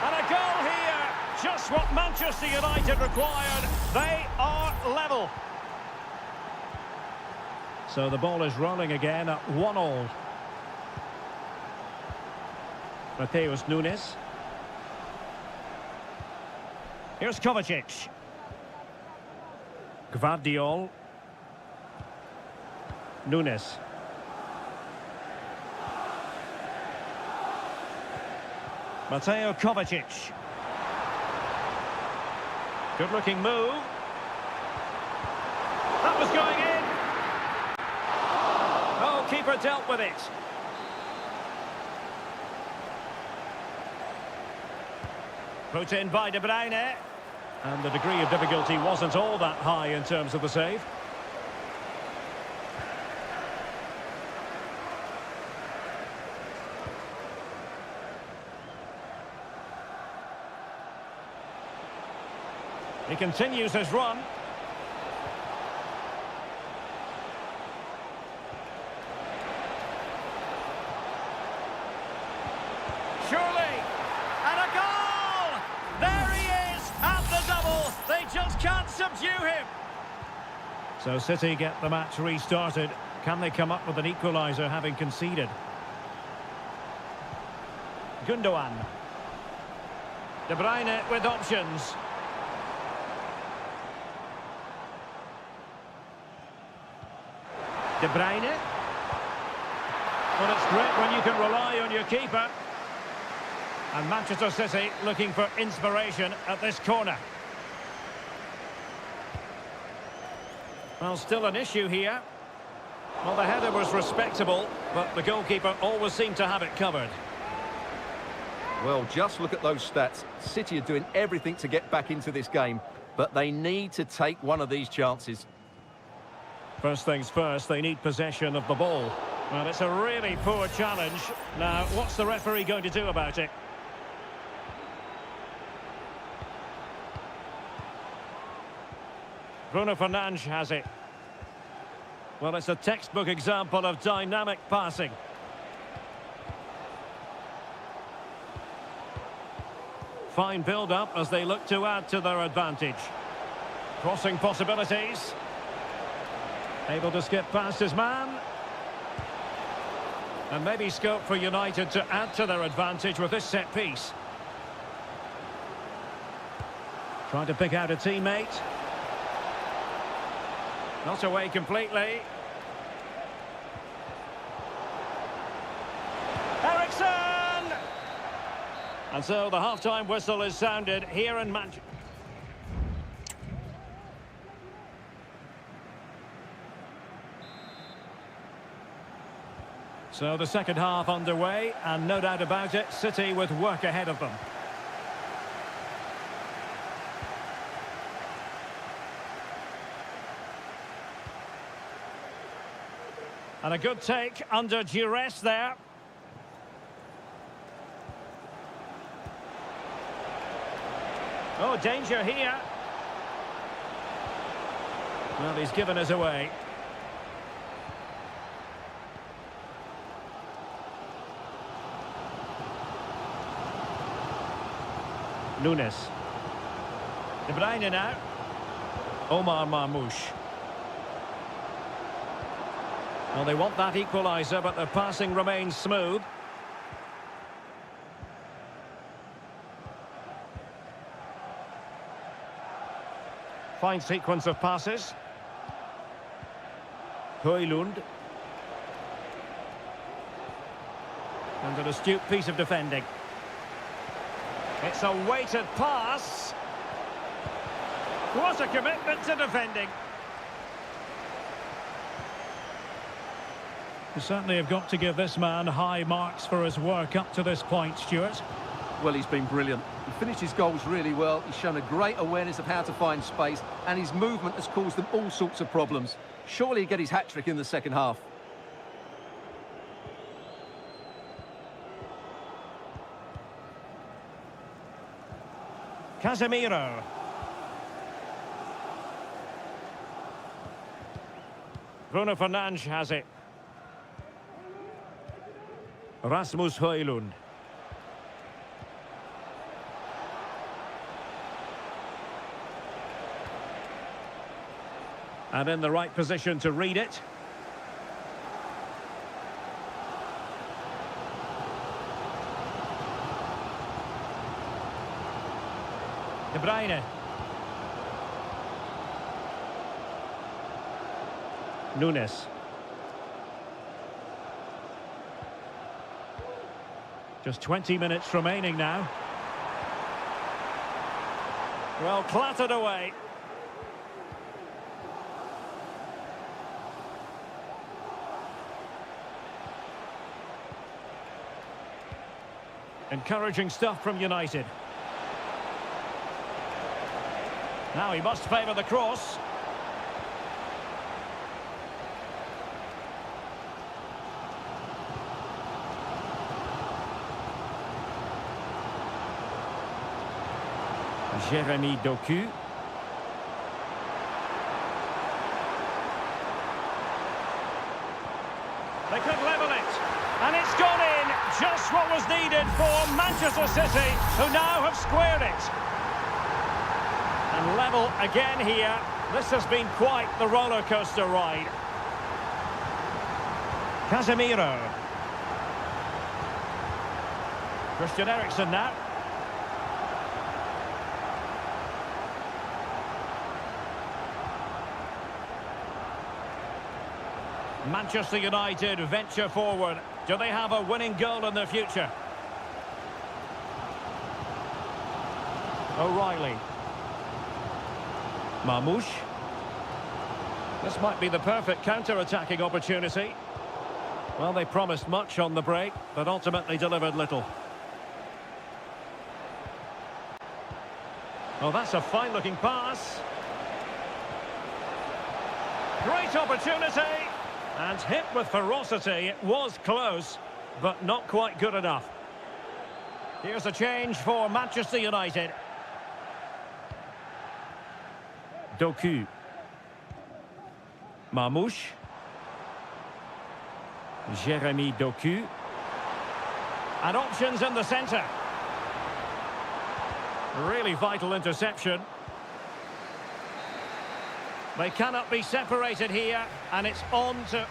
And a goal here. Just what Manchester United required. They are level. So the ball is rolling again at 1-1. Mateus Nunes. Here's Kovacic. Gvardiol. Nunes. Mateo Kovacic. Good-looking move. That was going in. Oh, keeper dealt with it. Put in by De Bruyne. And the degree of difficulty wasn't all that high in terms of the save. He continues his run. Surely! And a goal! There he is at the double. They just can't subdue him. So City get the match restarted. Can they come up with an equaliser having conceded? Gundogan. De Bruyne with options. De Bruyne. Well, it's great when you can rely on your keeper. And Manchester City looking for inspiration at this corner. Well, still an issue here. Well, the header was respectable, but the goalkeeper always seemed to have it covered. Well, just look at those stats. City are doing everything to get back into this game, but they need to take one of these chances. First things first, they need possession of the ball. Well, it's a really poor challenge. Now, what's the referee going to do about it? Bruno Fernandes has it. Well, it's a textbook example of dynamic passing. Fine build-up as they look to add to their advantage. Crossing possibilities. Able to skip past his man. And maybe scope for United to add to their advantage with this set piece. Trying to pick out a teammate. Not away completely. Eriksson! And so the half-time whistle is sounded here in Manchester. So the second half underway, and no doubt about it, City with work ahead of them. And a good take under duress there. Oh, danger here. Well, he's given us away. Nunes. De Bruyne now. Omar Marmoush. Well, they want that equaliser, but the passing remains smooth. Fine sequence of passes. Højlund. And an astute piece of defending. It's a weighted pass. What a commitment to defending. You certainly have got to give this man high marks for his work up to this point, Stuart. Well, he's been brilliant. He finished his goals really well. He's shown a great awareness of how to find space, and his movement has caused them all sorts of problems. Surely he'll get his hat-trick in the second half. Casemiro. Bruno Fernandes has it. Rasmus Højlund. And in the right position to read it. De Bruyne. Nunes. Just 20 minutes remaining now. Well, clattered away. Encouraging stuff from United. Now he must favour the cross. Jérémy Doku. They could level it. And it's gone in. Just what was needed for Manchester City, who now have squared it. And level again here. This has been quite the roller coaster ride. Casemiro. Christian Eriksen now. Manchester United venture forward. Do they have a winning goal in their future? O'Reilly. Marmoush. This might be the perfect counter-attacking opportunity. Well, they promised much on the break, but ultimately delivered little. Oh, that's a fine-looking pass. Great opportunity. And hit with ferocity. It was close, but not quite good enough. Here's a change for Manchester United. Doku. Marmoush. Jérémy Doku. And options in the centre. Really vital interception. They cannot be separated here, and it's on to...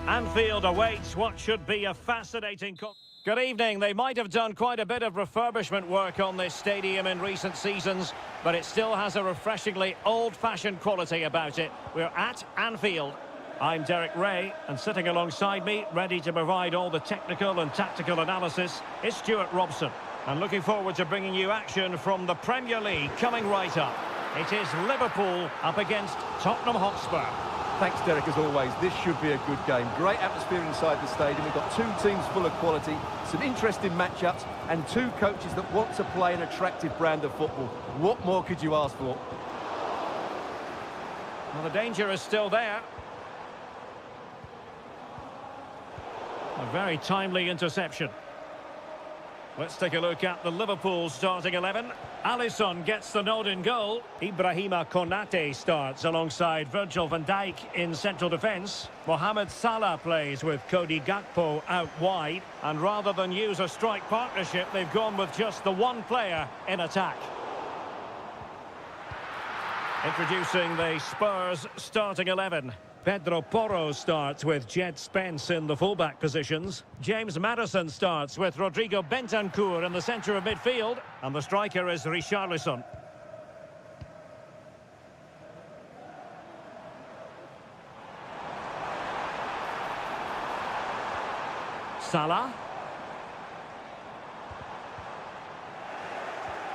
Anfield awaits what should be a fascinating... Good evening. They might have done quite a bit of refurbishment work on this stadium in recent seasons, but it still has a refreshingly old-fashioned quality about it. We're at Anfield. I'm Derek Ray, and sitting alongside me, ready to provide all the technical and tactical analysis, is Stuart Robson. And looking forward to bringing you action from the Premier League coming right up. It is Liverpool up against Tottenham Hotspur. Thanks, Derek, as always. This should be a good game. Great atmosphere inside the stadium. We've got two teams full of quality, some interesting matchups, and two coaches that want to play an attractive brand of football. What more could you ask for? Well, the danger is still there. A very timely interception. Let's take a look at the Liverpool starting 11. Alisson gets the nod in goal. Ibrahima Konate starts alongside Virgil van Dijk in central defence. Mohamed Salah plays with Cody Gakpo out wide. And rather than use a strike partnership, they've gone with just the one player in attack. Introducing the Spurs starting 11. Pedro Porro starts with Jed Spence in the fullback positions. James Maddison starts with Rodrigo Bentancur in the centre of midfield. And the striker is Richarlison. Salah.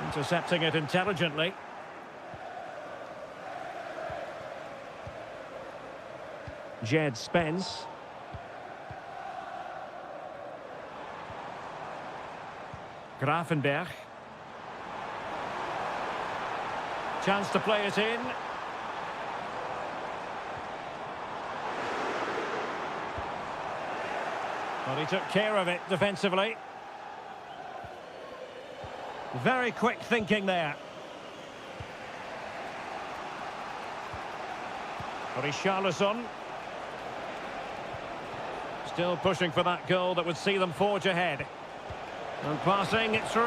Intercepting it intelligently. Jed Spence. Grafenberg. Chance to play it in. Well, he took care of it defensively. Very quick thinking there. Richarlison. Still pushing for that goal that would see them forge ahead. And passing it through.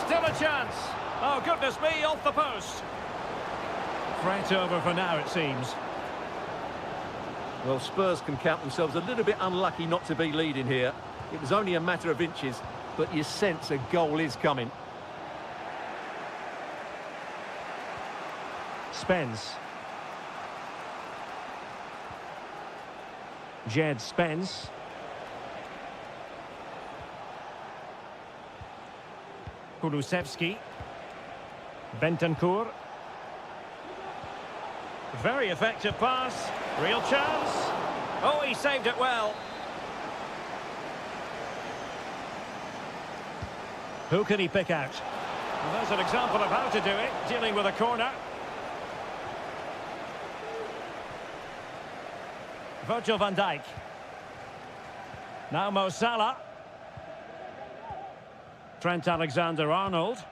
Still a chance. Oh, goodness me, off the post. Threat over for now, it seems. Well, Spurs can count themselves a little bit unlucky not to be leading here. It was only a matter of inches, but you sense a goal is coming. Spence. Jed Spence. Kulusevski. Bentancur. Very effective pass. Real chance. Oh, he saved it well. Who can he pick out? Well, there's an example of how to do it, dealing with a corner. Virgil van Dijk. Now Mo Salah. Trent Alexander-Arnold.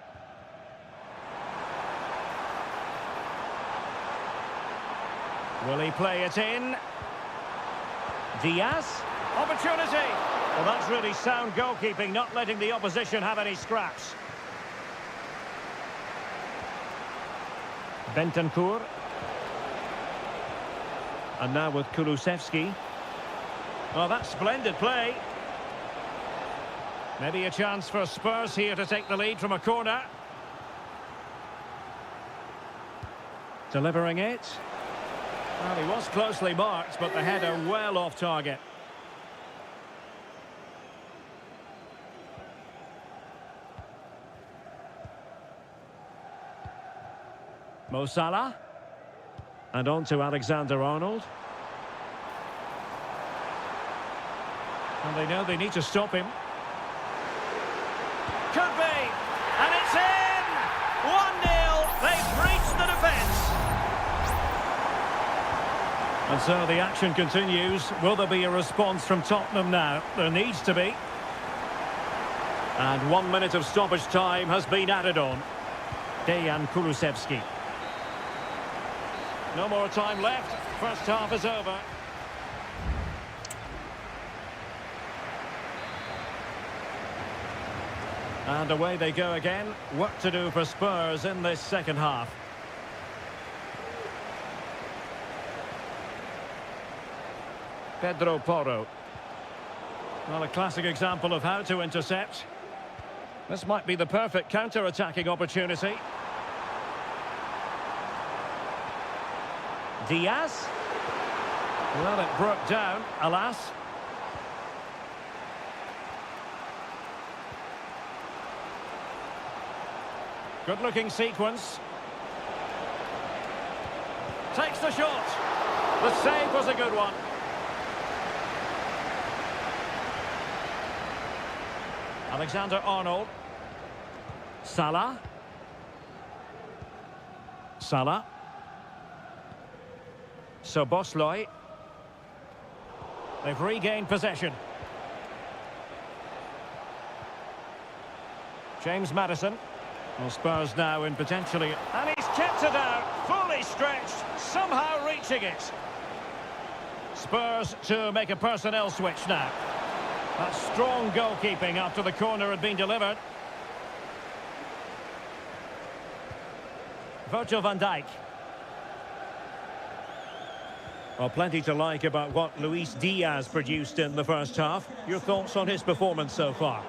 Will he play it in? Diaz. Opportunity. Well, that's really sound goalkeeping, not letting the opposition have any scraps. Bentancur. And now with Kulusevski. Well, that's splendid play. Maybe a chance for Spurs here to take the lead from a corner. Delivering it. Well, he was closely marked, but the header well off target. Mo Salah. And on to Alexander-Arnold. And they know they need to stop him. Could be! And it's in! 1-0! They've breached the defence! And so the action continues. Will there be a response from Tottenham now? There needs to be. And 1 minute of stoppage time has been added on. Dejan Kulusevski. No more time left. First half is over. And away they go again. Work to do for Spurs in this second half. Pedro Porro. Well, a classic example of how to intercept. This might be the perfect counter-attacking opportunity. Diaz. Well, it broke down, alas. Good-looking sequence. Takes the shot. The save was a good one. Alexander-Arnold. Salah. Salah. Szoboszlai. They've regained possession. James Maddison. Well, Spurs now in potentially... And he's kept it out, fully stretched, somehow reaching it. Spurs to make a personnel switch now. That's strong goalkeeping after the corner had been delivered. Virgil van Dijk. Well, plenty to like about what Luis Diaz produced in the first half. Your thoughts on his performance so far?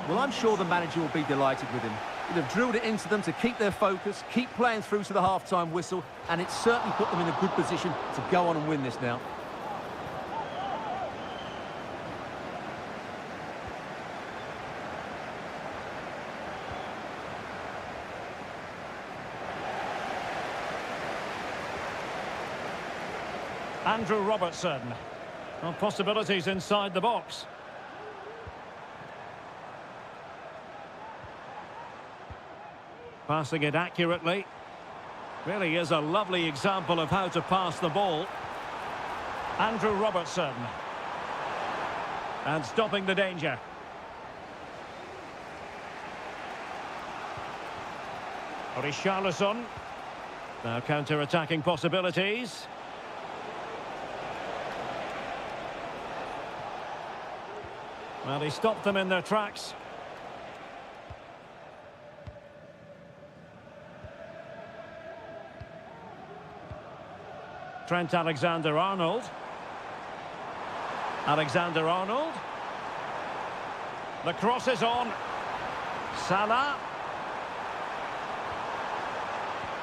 Well, I'm sure the manager will be delighted with him. He'd have drilled it into them to keep their focus, keep playing through to the half-time whistle, and it's certainly put them in a good position to go on and win this now. Andrew Robertson. Well, possibilities inside the box. Passing it accurately. Really is a lovely example of how to pass the ball. Andrew Robertson. And stopping the danger. Richarlison. Now counter-attacking possibilities. Well, he stopped them in their tracks. Trent Alexander-Arnold. Alexander-Arnold. The cross is on. Salah.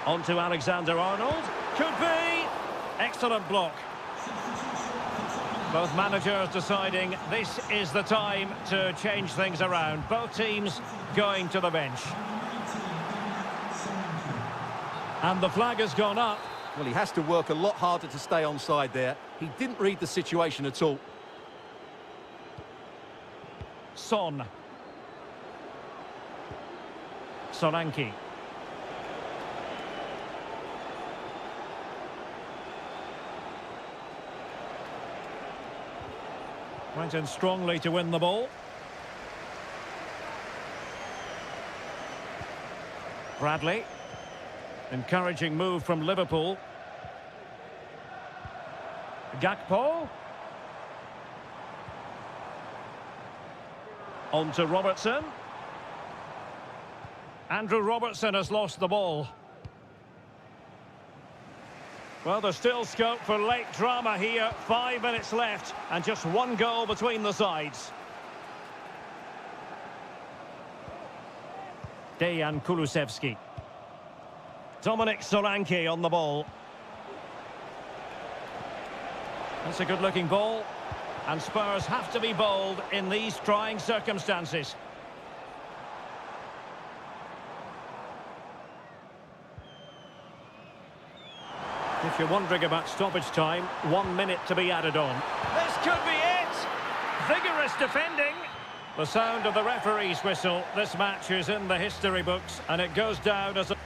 On to Alexander-Arnold. Could be. Excellent block. Both managers deciding this is the time to change things around. Both teams going to the bench. And the flag has gone up. Well, he has to work a lot harder to stay onside there. He didn't read the situation at all. Son. Solanke. Went in strongly to win the ball. Bradley. Encouraging move from Liverpool. Gakpo. On to Robertson. Andrew Robertson has lost the ball. Well, there's still scope for late drama here. 5 minutes left and just one goal between the sides. Dejan Kulusevski. Dominic Solanke on the ball. That's a good-looking ball. And Spurs have to be bold in these trying circumstances. If you're wondering about stoppage time, 1 minute to be added on. This could be it! Vigorous defending. The sound of the referee's whistle. This match is in the history books, and it goes down as a...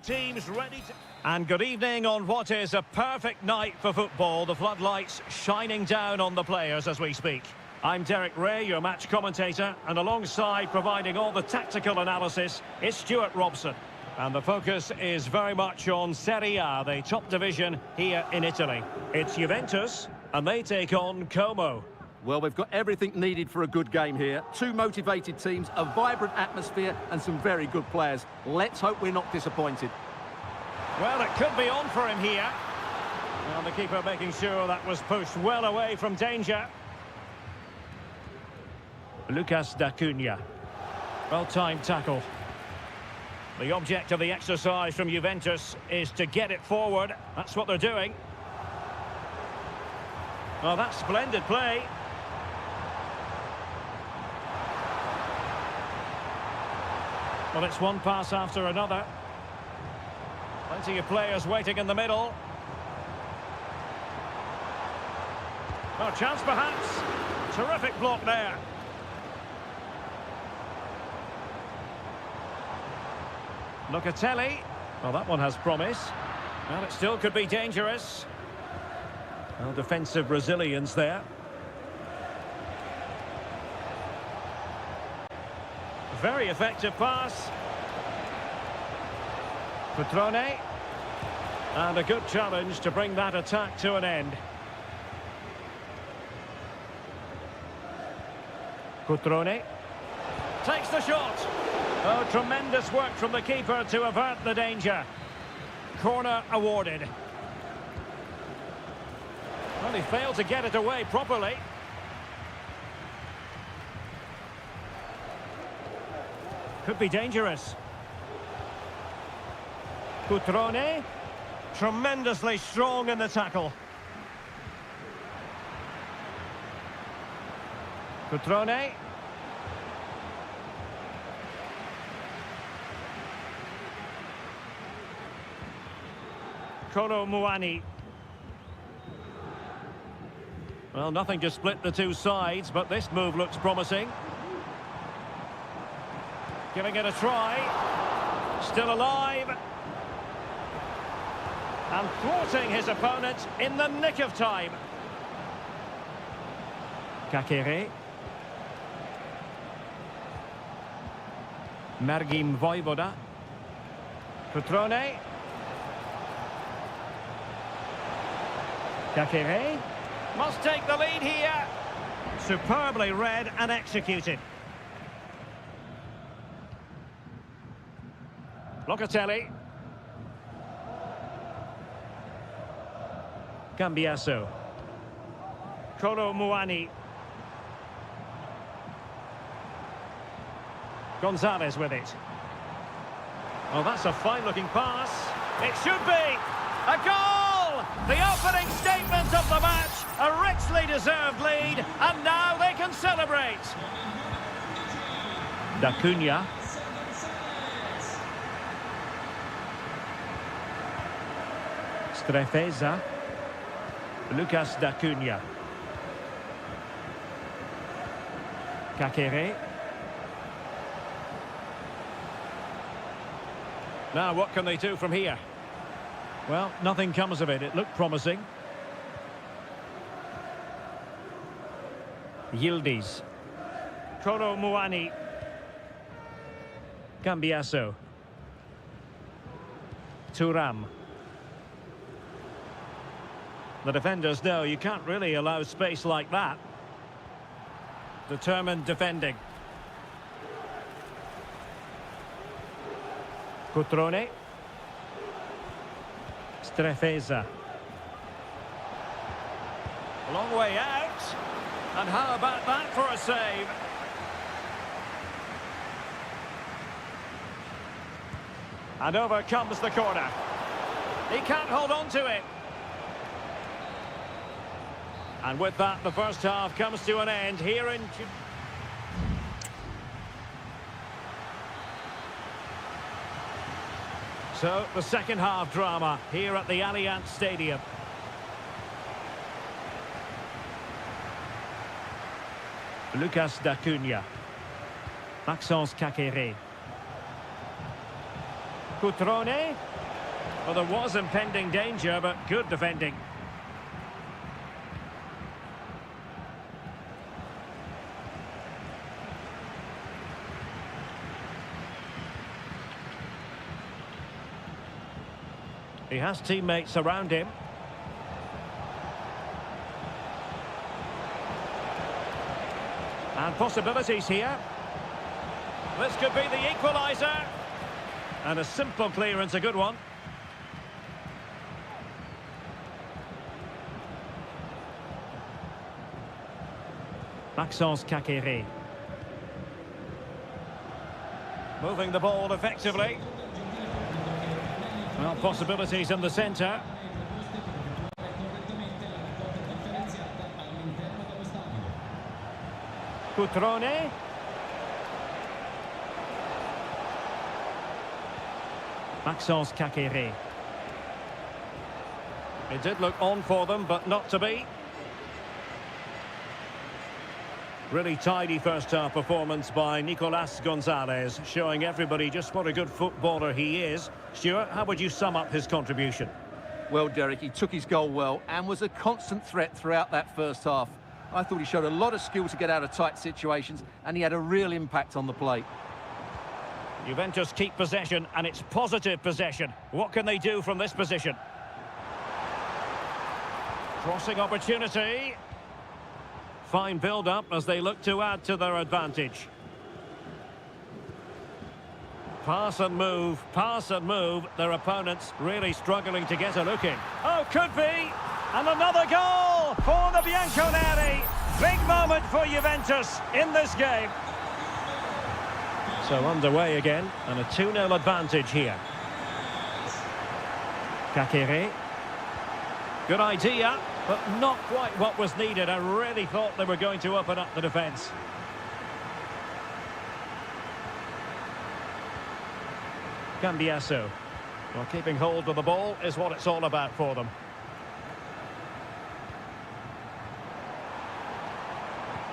Teams ready to... And good evening on what is a perfect night for football. The floodlights shining down on the players as we speak. I'm Derek Ray, your match commentator, and alongside providing all the tactical analysis is Stuart Robson. And the focus is very much on Seria, the top division here in Italy. It's Juventus, and they take on Como. Well, we've got everything needed for a good game here. Two motivated teams, a vibrant atmosphere, and some very good players. Let's hope we're not disappointed. Well, it could be on for him here. Well, the keeper making sure that was pushed well away from danger. Lucas D'Acunha. Well-timed tackle. The object of the exercise from Juventus is to get it forward. That's what they're doing. Well, that's splendid play. Well, it's one pass after another. Plenty of players waiting in the middle. Oh, chance perhaps. Terrific block there. Locatelli. Well, that one has promise. Well, it still could be dangerous. Well, defensive resilience there. Very effective pass. Petrone. And a good challenge to bring that attack to an end. Petrone. Takes the shot. Oh, tremendous work from the keeper to avert the danger. Corner awarded. Well, he failed to get it away properly. Could be dangerous. Petrone. Tremendously strong in the tackle. Petrone. Kolo Muani. Well, nothing to split the two sides, but this move looks promising. Giving it a try. Still alive. And thwarting his opponent in the nick of time. Kakere. Mergim Vojvoda. Petrone. Kakere. Must take the lead here. Superbly read and executed. Locatelli. Cambiasso. Kolo Muani. Gonzalez with it. Well, that's a fine-looking pass. It should be a goal! The opening statement of the match, a richly deserved lead, and now they can celebrate. D'Acunha. Strefeza. Lucas D'Acunha. Kakere. Now, what can they do from here? Well, nothing comes of it. It looked promising. Yildiz. Kolo Muani. Cambiasso. Thuram. The defenders know you can't really allow space like that. Determined defending. Petrone. Strefeza. A long way out. And how about that for a save? And over comes the corner. He can't hold on to it. And with that, the first half comes to an end here in... So, the second half drama here at the Allianz Stadium. Lucas D'Acunha. Maxence Kakere. Cutrone. Well, there was impending danger, but good defending. He has teammates around him. And possibilities here. This could be the equaliser. And a simple clearance, a good one. Maxence Kakere. Moving the ball effectively. Well, possibilities in the centre. Cutrone. Maxence Kakere. It did look on for them, but not to be. Really tidy first-half performance by Nicolas Gonzalez, showing everybody just what a good footballer he is. Stuart, how would you sum up his contribution? Well, Derek, he took his goal well and was a constant threat throughout that first half. I thought he showed a lot of skill to get out of tight situations, and he had a real impact on the play. Juventus keep possession, and it's positive possession. What can they do from this position? Crossing opportunity. Fine build-up as they look to add to their advantage. Pass and move, their opponents really struggling to get a look in. Oh, could be! And another goal for the Bianconeri. Big moment for Juventus in this game. So underway again, and a 2-0 advantage here. Kakere. Good idea, but not quite what was needed. I really thought they were going to open up the defence. Cambiasso. Well, keeping hold of the ball is what it's all about for them.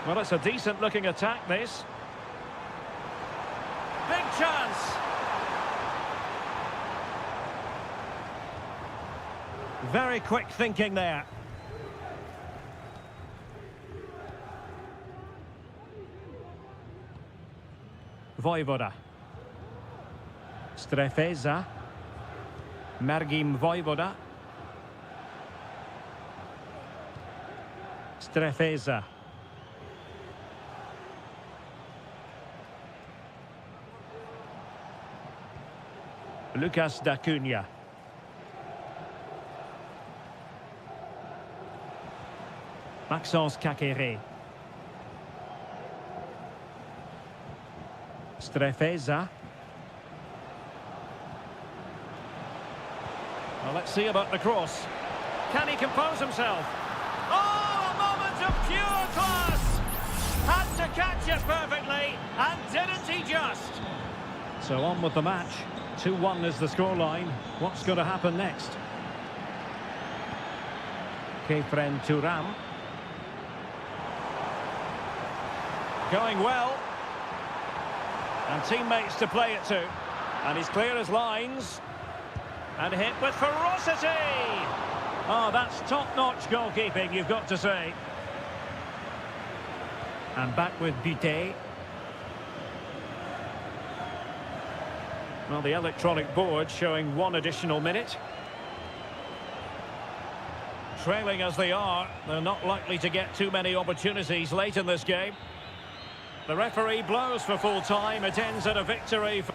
Well, it's a decent-looking attack, this. Big chance! Very quick thinking there. Vojvoda. Strefeza. Mergim Vojvoda. Strefeza. Lucas D'Acunha. Maxence Kakere. Strefeza. Well, let's see about the cross. Can he compose himself? Oh, a moment of pure class! Had to catch it perfectly, and didn't he just? So on with the match. 2-1 is the scoreline. What's going to happen next? Kefren Turam. Going well. And teammates to play it to. And he's clear as lines. And hit with ferocity. Oh, that's top-notch goalkeeping, you've got to say. And back with Bute. Well, the electronic board showing 1 additional minute. Trailing as they are, they're not likely to get too many opportunities late in this game. The referee blows for full time. It ends at a victory for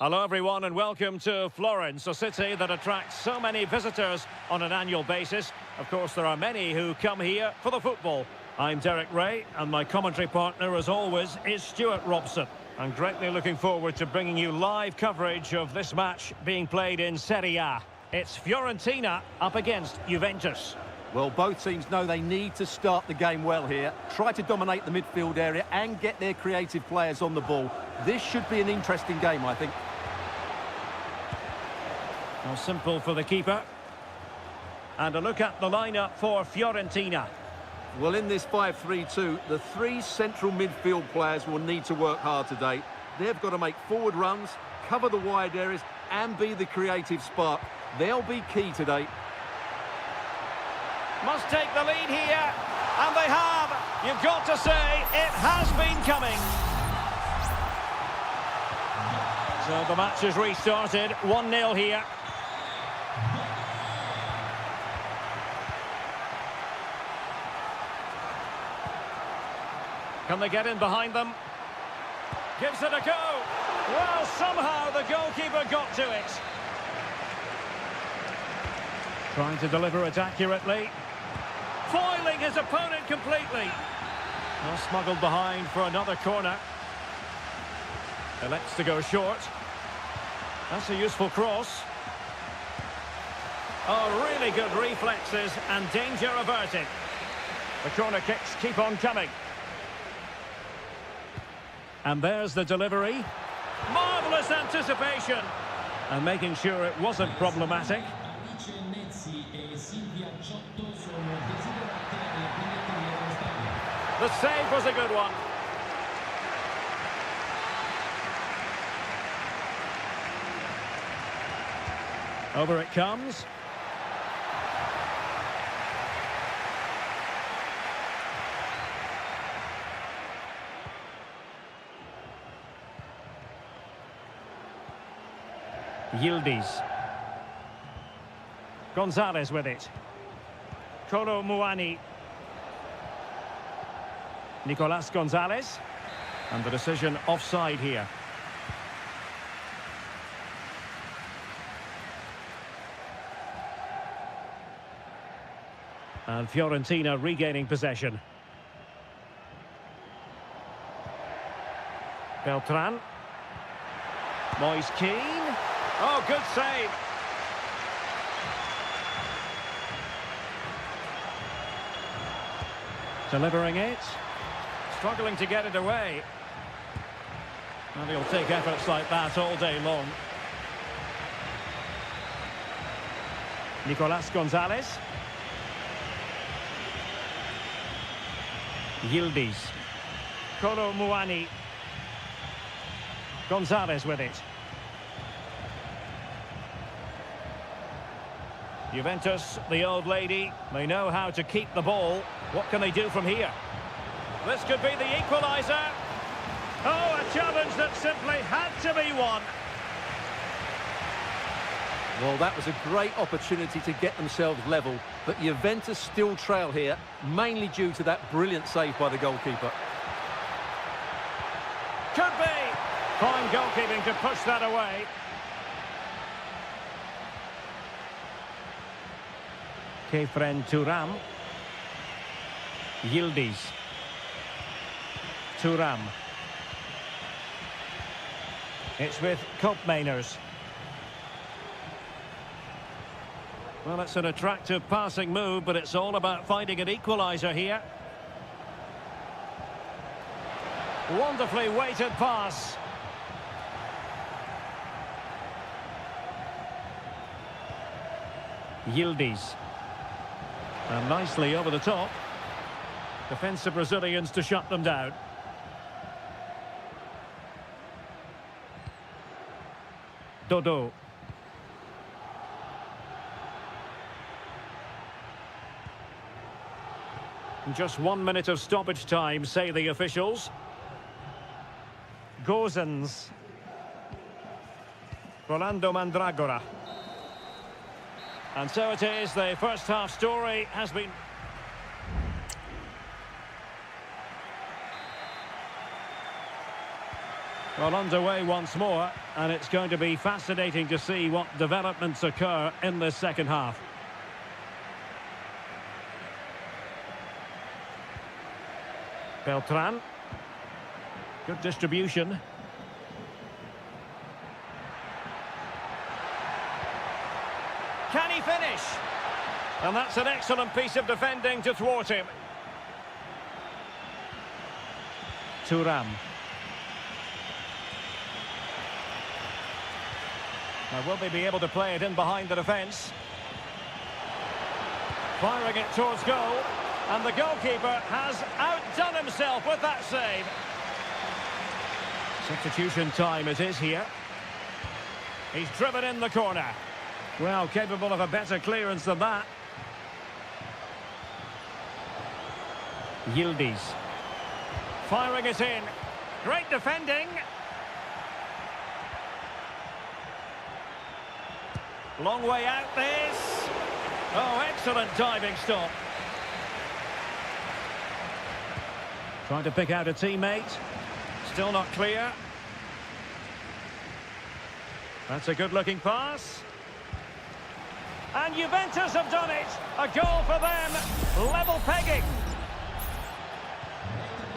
Hello everyone and welcome to Florence, a city that attracts so many visitors on an annual basis. Of course, there are many who come here for the football. I'm Derek Ray and my commentary partner, as always, is Stuart Robson. I'm greatly looking forward to bringing you live coverage of this match being played in Seria. It's Fiorentina up against Juventus. Well, both teams know they need to start the game well here. Try to dominate the midfield area and get their creative players on the ball. This should be an interesting game, I think. Well, simple for the keeper. And a look at the lineup for Fiorentina. Well, in this 5-3-2, the three central midfield players will need to work hard today. They've got to make forward runs, cover the wide areas, and be the creative spark. They'll be key today. Must take the lead here, and they have. You've got to say, it has been coming. So the match has restarted, 1-0 here. Can they get in behind them? Gives it a go. Well, somehow the goalkeeper got to it. Trying to deliver it accurately. Foiling his opponent completely. Well, smuggled behind for another corner. Elects to go short. That's a useful cross. Oh, really good reflexes and danger averted. The corner kicks keep on coming. And there's the delivery. Marvellous anticipation. And making sure it wasn't problematic. The save was a good one. Over it comes. Yildiz. Gonzalez with it. Kolo Muani. Nicolas Gonzalez. And the decision offside here. And Fiorentina regaining possession. Beltran. Moise Keane. Oh, good save. Delivering it. Struggling to get it away. And he'll take efforts like that all day long. Nicolas Gonzalez. Yildiz. Kolo Muani. Gonzalez with it. Juventus, the old lady, they know how to keep the ball. What can they do from here? This could be the equaliser. Oh, a challenge that simply had to be won. Well, that was a great opportunity to get themselves level, but Juventus still trail here, mainly due to that brilliant save by the goalkeeper. Could be. Fine goalkeeping to push that away. Kefren Turam. Yildiz. Turam. It's with Koopmeiners. Well, it's an attractive passing move, but it's all about finding an equaliser here. Wonderfully weighted pass. Yildiz. And nicely over the top. Defensive Brazilians to shut them down. Dodo. Just 1 minute of stoppage time, say the officials. Gozens. Rolando Mandragora. And so it is, the first half story has been... Well, underway once more, and it's going to be fascinating to see what developments occur in this second half. Beltran. Good distribution. Can he finish? And that's an excellent piece of defending to thwart him. Thuram. Now, will they be able to play it in behind the defence? Firing it towards goal. And the goalkeeper has outdone himself with that save. Substitution time it is here. He's driven in the corner. Well, capable of a better clearance than that. Yildiz. Firing it in. Great defending. Long way out this. Oh, excellent diving stop. Trying to pick out a teammate. Still not clear. That's a good-looking pass. And Juventus have done it. A goal for them. Level pegging.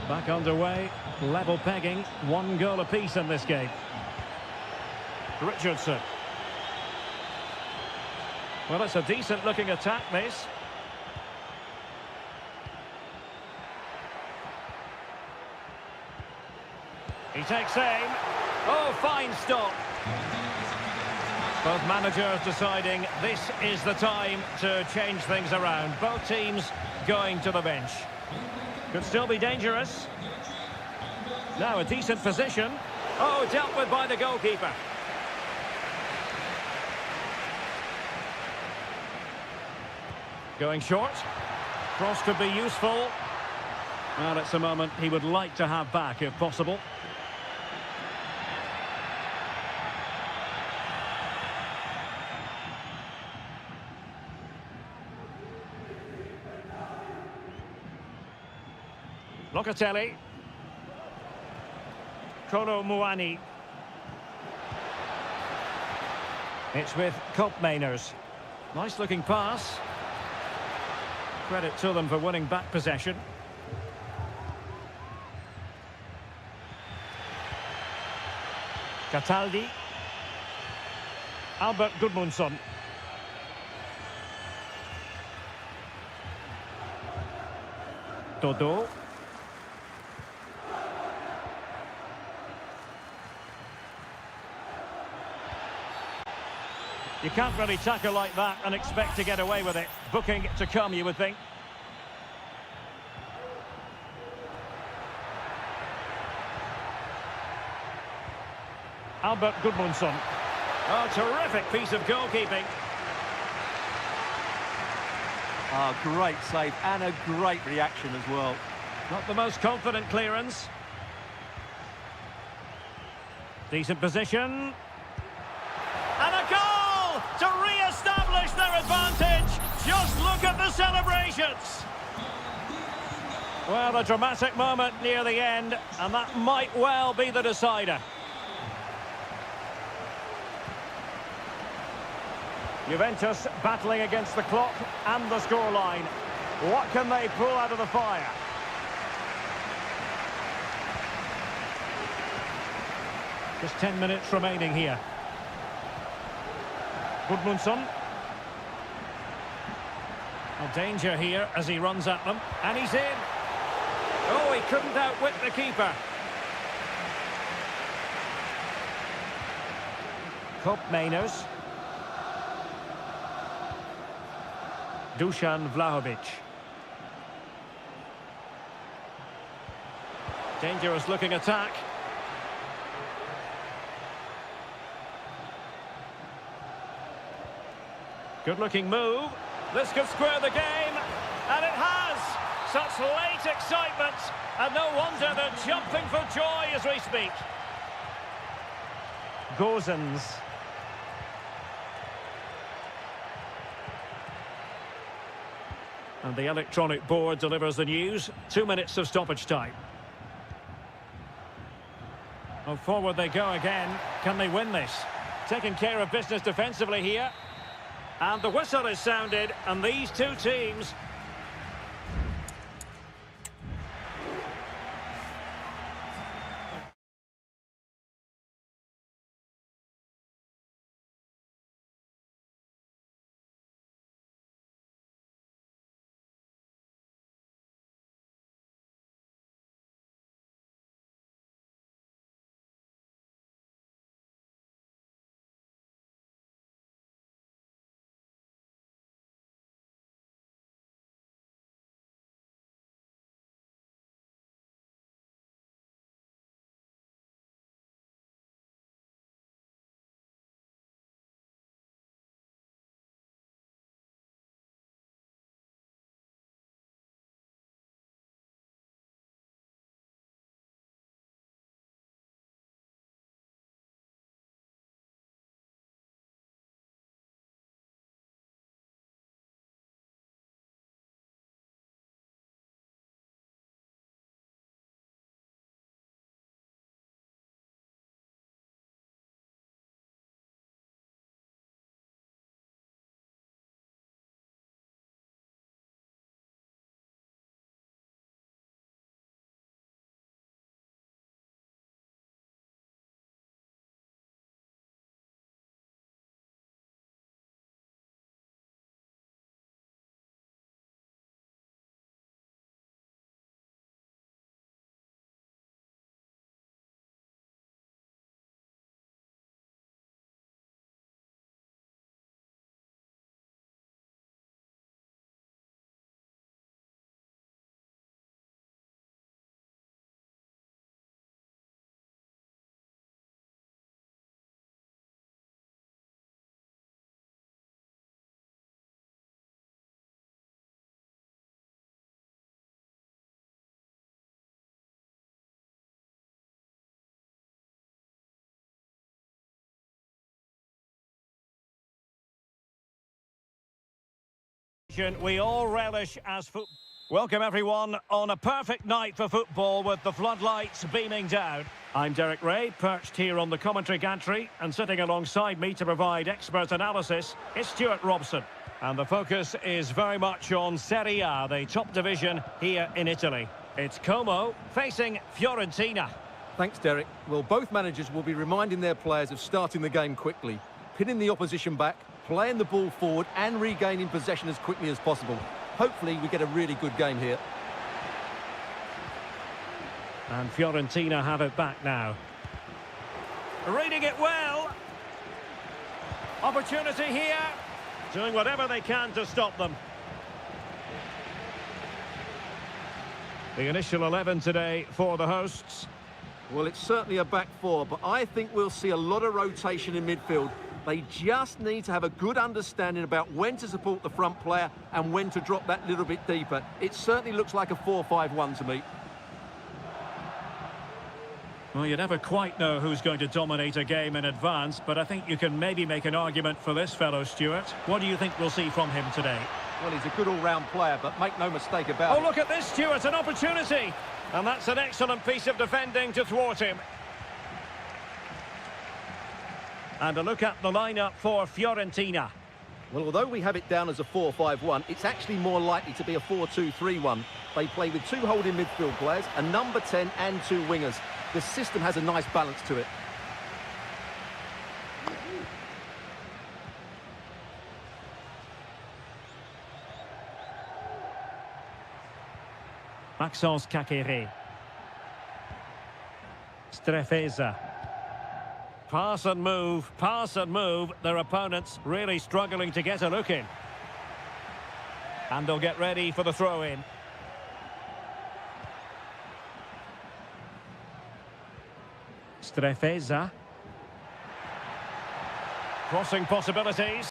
Back underway. Level pegging. 1 goal apiece in this game. Richardson. Well, it's a decent-looking attack, this. He takes aim. Oh, fine stop. Both managers deciding this is the time to change things around. Both teams going to the bench. Could still be dangerous. Now a decent position. Oh, dealt with by the goalkeeper. Going short. Cross could be useful. Well, it's a moment he would like to have back if possible. Locatelli. Kolo Muani. It's with Koopmeiners. Nice looking pass. Credit to them for winning back possession. Cataldi. Albert Gudmundsson. Dodo. You can't really tackle like that and expect to get away with it. Booking to come, you would think. Albert Gudmundsson. Oh, terrific piece of goalkeeping. Ah, great save and a great reaction as well. Not the most confident clearance. Decent position. And a goal to re-establish their advantage. Just look at the celebrations. Well, a dramatic moment near the end, and that might well be the decider. Juventus battling against the clock and the scoreline. What can they pull out of the fire? Just 10 minutes remaining here. Gudmundsson. A danger here as he runs at them. And he's in. Oh, he couldn't outwit the keeper. Koopmeiners. Dusan Vlahovic. Dangerous looking attack. Good looking move. This could square the game. And it has. Such late excitement. And no wonder they're jumping for joy as we speak. Gozens. And the electronic board delivers the news. 2 minutes of stoppage time. Oh, forward they go again. Can they win this? Taking care of business defensively here. And the whistle is sounded, and these two teams... We all relish as football. Welcome everyone on a perfect night for football with the floodlights beaming down. I'm Derek Ray, perched here on the commentary gantry, and sitting alongside me to provide expert analysis is Stuart Robson. And the focus is very much on Seria, the top division here in Italy. It's Como facing Fiorentina. Thanks, Derek. Well, both managers will be reminding their players of starting the game quickly, pinning the opposition back, playing the ball forward and regaining possession as quickly as possible. Hopefully we get a really good game here. And Fiorentina have it back now. Reading it well. Opportunity here. Doing whatever they can to stop them. The initial 11 today for the hosts. Well, it's certainly a back four, but I think we'll see a lot of rotation in midfield. They just need to have a good understanding about when to support the front player and when to drop that little bit deeper. It certainly looks like a 4-5-1 to me. Well, you never quite know who's going to dominate a game in advance, but I think you can maybe make an argument for this fellow, Stuart. What do you think we'll see from him today? Well, he's a good all-round player, but make no mistake about it. Oh, look at this, Stuart, an opportunity! And that's an excellent piece of defending to thwart him. And a look at the lineup for Fiorentina. Well, although we have it down as a 4-5-1, it's actually more likely to be a 4-2-3-1. They play with two holding midfield players, a number 10 and two wingers. The system has a nice balance to it. Maxence Kakere. Strefeza. Pass and move, pass and move. Their opponents really struggling to get a look in. And they'll get ready for the throw-in. Strefeza. Crossing possibilities.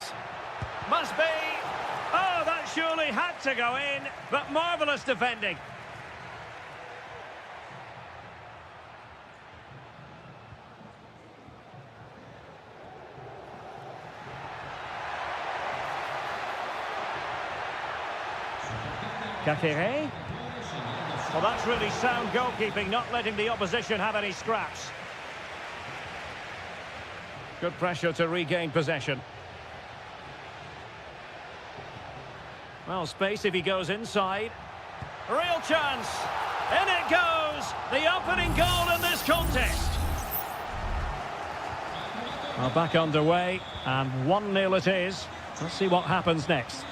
Must be! Oh, that surely had to go in, but marvellous defending. Kakere. Well, that's really sound goalkeeping, not letting the opposition have any scraps. Good pressure to regain possession. Well, space if he goes inside. Real chance. In it goes. The opening goal in this contest. Well, back underway, and 1-0 it is. Let's see what happens next.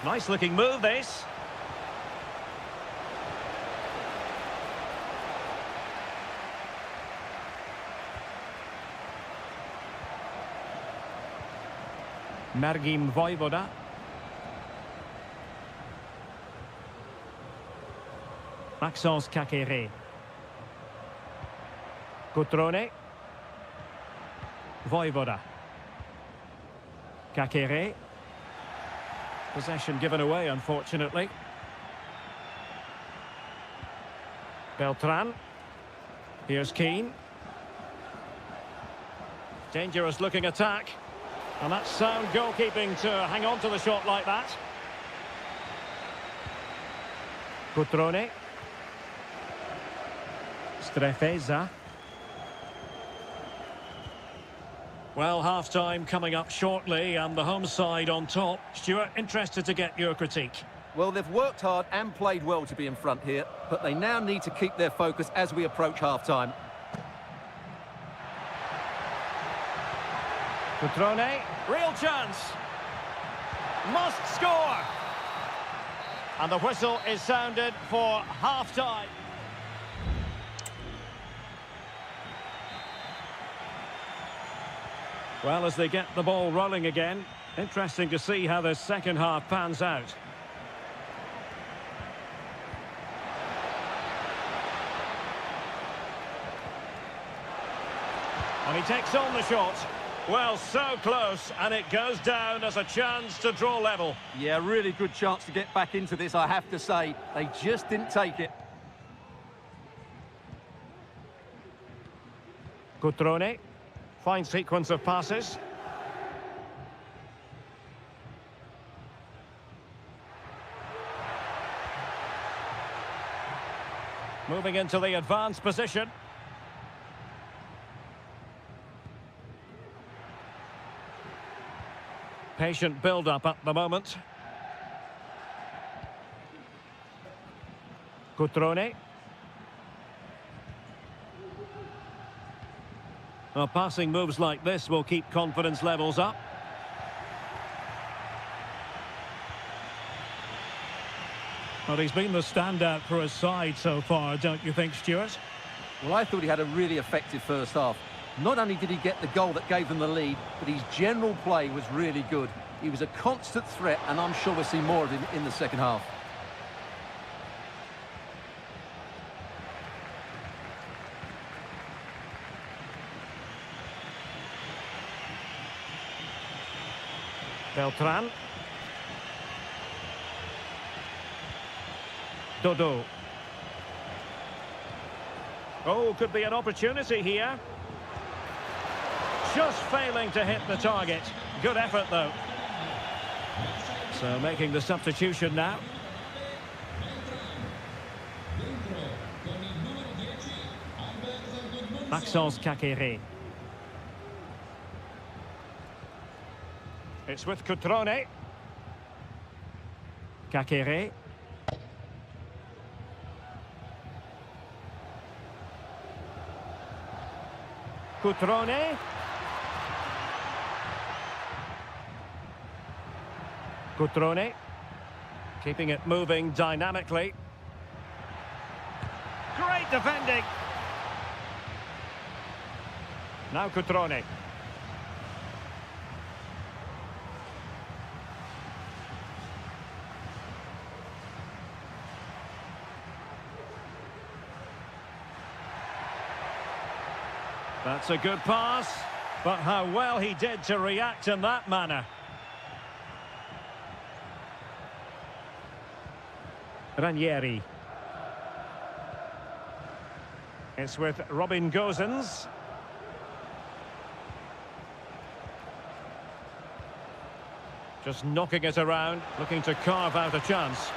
Nice looking move, this. Mergim Vojvoda. Maxence Kakere. Cutrone. Vojvoda. Kakere. Possession given away, unfortunately. Beltran. Here's Keane. Dangerous looking attack. And that's sound goalkeeping to hang on to the shot like that. Cutrone. Strefeza. Well, half-time coming up shortly and the home side on top. Stuart, interested to get your critique. Well, they've worked hard and played well to be in front here, but they now need to keep their focus as we approach half-time. Cutrone, real chance. Must score. And the whistle is sounded for half-time. Well, as they get the ball rolling again, interesting to see how the second half pans out. And he takes on the shot. Well, so close, and it goes down as a chance to draw level. Yeah, really good chance to get back into this, I have to say. They just didn't take it. Cutrone. Fine sequence of passes. Moving into the advanced position. Patient build-up at the moment. Cutrone. Well, passing moves like this will keep confidence levels up. Well, he's been the standout for his side so far, don't you think, Stuart? Well, I thought he had a really effective first half. Not only did he get the goal that gave them the lead, but his general play was really good. He was a constant threat, and I'm sure we'll see more of him in the second half. Beltran. Dodo. Oh, could be an opportunity here. Just failing to hit the target. Good effort, though. So making the substitution now. Maxence Kakere. It's with Cutrone. Kakere. Cutrone. Cutrone. Keeping it moving dynamically. Great defending. Now Cutrone. That's a good pass, but how well he did to react in that manner. Ranieri. It's with Robin Gosens. Just knocking it around, looking to carve out a chance.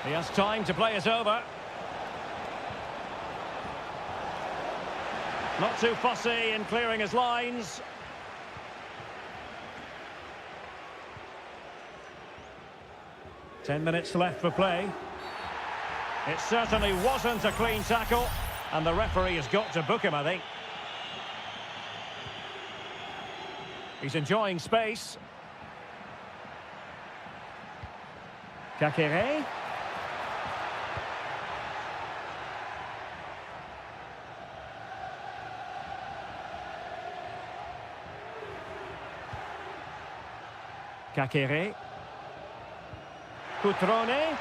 He has time to play it over. Not too fussy in clearing his lines. Ten minutes left for play. It certainly wasn't a clean tackle, and the referee has got to book him, I think. He's enjoying space. Kakere. Kakere. Cutrone.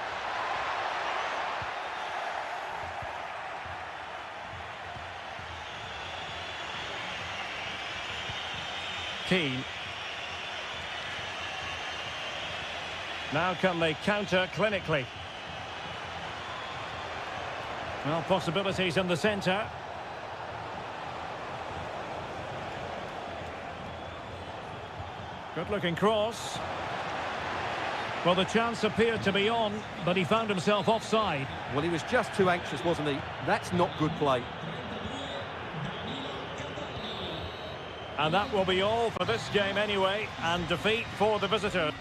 Keane. Now can they counter clinically? Well, possibilities in the centre. Good-looking cross. Well, the chance appeared to be on, but he found himself offside. Well, he was just too anxious, wasn't he? That's not good play. And that will be all for this game anyway, and defeat for the visitor.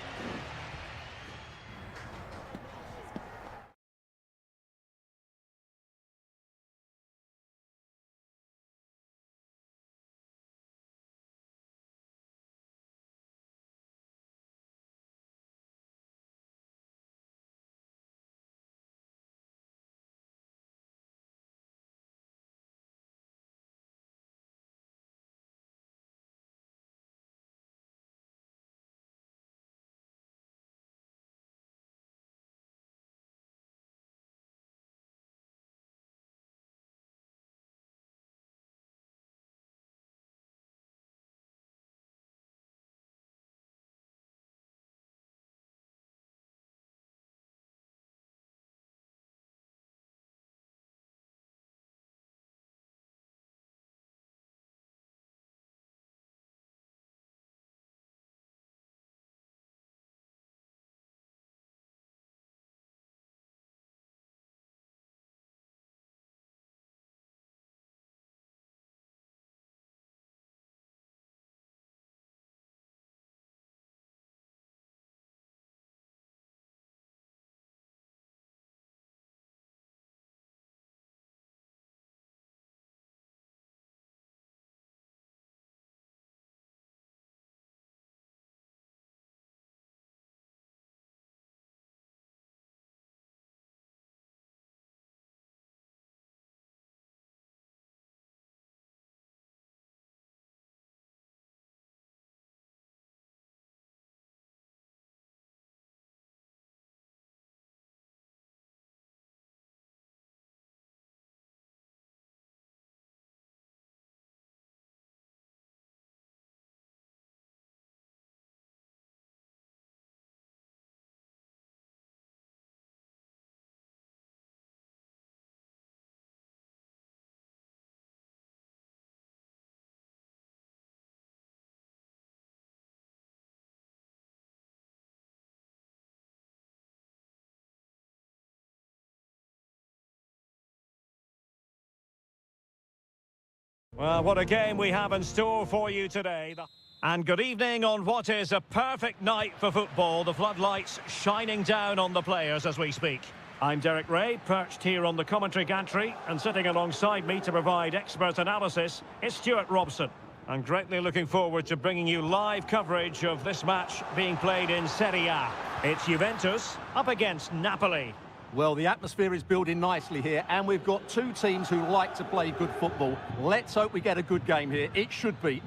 Well, what a game we have in store for you today. And good evening on what is a perfect night for football. The floodlights shining down on the players as we speak. I'm Derek Ray, perched here on the commentary gantry, and sitting alongside me to provide expert analysis is Stuart Robson. I'm greatly looking forward to bringing you live coverage of this match being played in Seria. It's Juventus up against Napoli. Well, the atmosphere is building nicely here, and we've got two teams who like to play good football. Let's hope we get a good game here. It should be.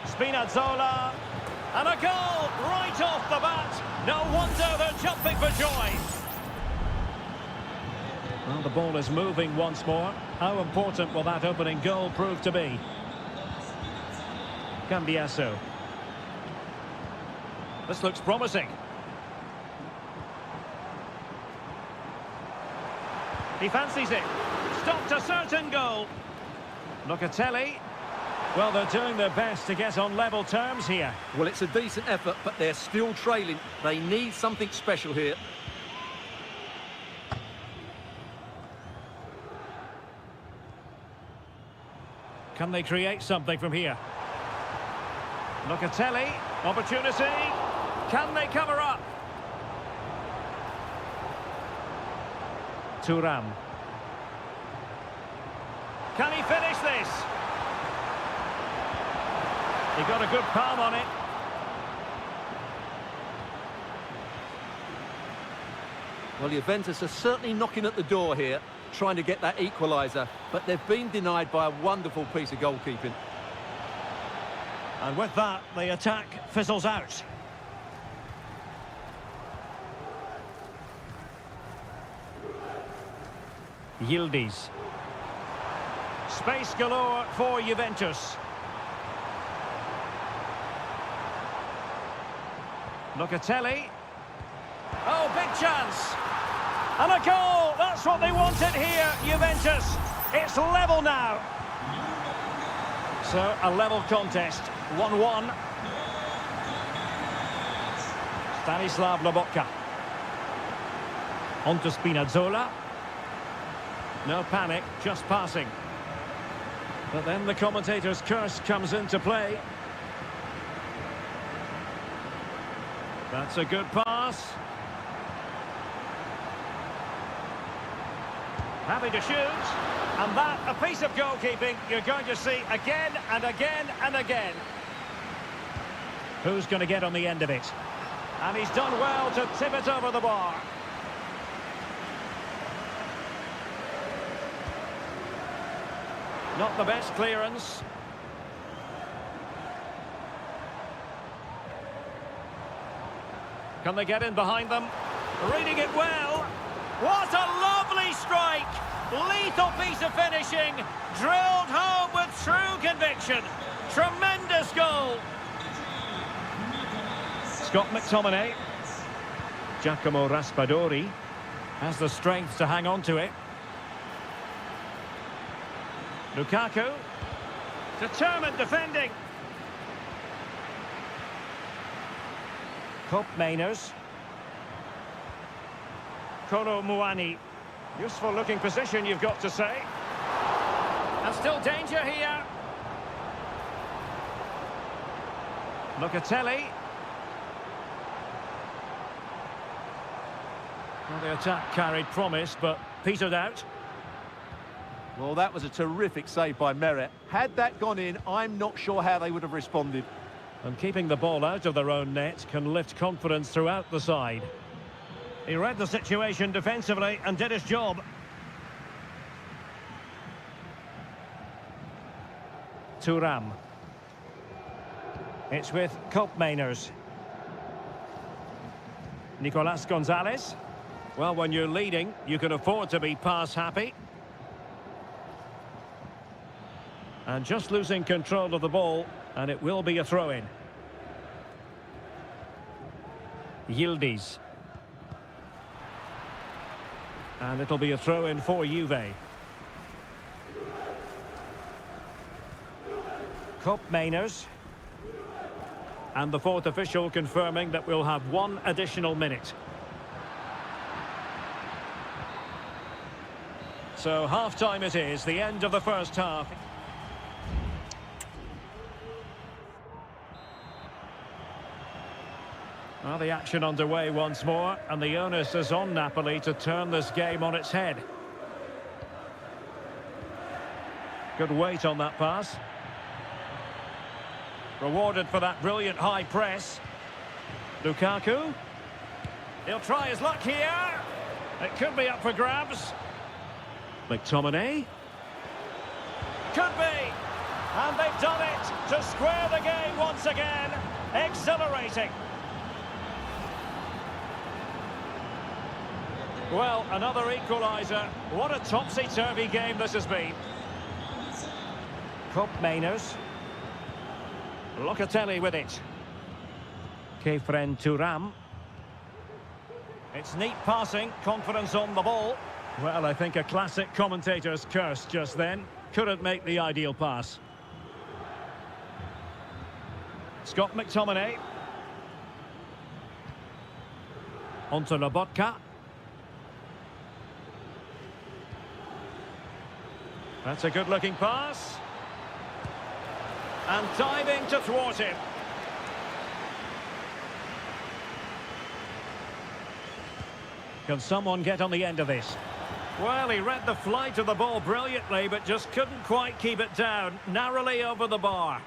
Spinazzola, and a goal right off the bat. No wonder they're jumping for joy. Well, the ball is moving once more. How important will that opening goal prove to be? Cambiasso. This looks promising. He fancies it. Stopped a certain goal. Locatelli. Well, they're doing their best to get on level terms here. Well, it's a decent effort, but they're still trailing. They need something special here. Can they create something from here? Locatelli, opportunity. Can they cover up? Thuram. Can he finish this? He got a good palm on it. Well, Juventus are certainly knocking at the door here, trying to get that equaliser, but they've been denied by a wonderful piece of goalkeeping. And with that, the attack fizzles out. Yildiz. Space galore for Juventus. Locatelli. Oh, big chance. And a goal! That's what they wanted here, Juventus. It's level now. So, a level contest. 1-1. Stanislav Lobotka. On to Spinazzola. No panic, just passing. But then the commentator's curse comes into play. That's a good pass. Happy to shoot. And that, a piece of goalkeeping you're going to see again and again and again. Who's going to get on the end of it? And he's done well to tip it over the bar. Not the best clearance. Can they get in behind them? Reading it well. What a lovely strike! Lethal piece of finishing. Drilled home with true conviction. Tremendous goal. Scott McTominay. Giacomo Raspadori has the strength to hang on to it. Lukaku. Determined defending. Kopp Mainers. Kolo Muani. Useful looking position, you've got to say. And still danger here. Locatelli. Well, the attack carried promise, but petered out. Well, that was a terrific save by Meret. Had that gone in, I'm not sure how they would have responded. And keeping the ball out of their own net can lift confidence throughout the side. He read the situation defensively and did his job. Thuram. It's with Kopp Mainers. Nicolas Gonzalez. Well, when you're leading, you can afford to be pass happy. And just losing control of the ball, and it will be a throw-in. Yildiz. And it'll be a throw-in for Juve. Kopp Mainers. And the fourth official confirming that we'll have one additional minute. So half-time it is, the end of the first half. Well, the action underway once more, and the onus is on Napoli to turn this game on its head. Good weight on that pass. Rewarded for that brilliant high press. Lukaku. He'll try his luck here. It could be up for grabs. McTominay. Could be. And they've done it to square the game once again. Exhilarating. Well, another equaliser. What a topsy-turvy game this has been. Kopp Mainers. Locatelli with it. Kefren Thuram. It's neat passing, confidence on the ball. Well, I think a classic commentator's curse just then. Couldn't make the ideal pass. Scott McTominay. On to Lobotka. That's a good-looking pass. And diving to thwart him. Can someone get on the end of this? Well, he read the flight of the ball brilliantly, but just couldn't quite keep it down. Narrowly over the bar.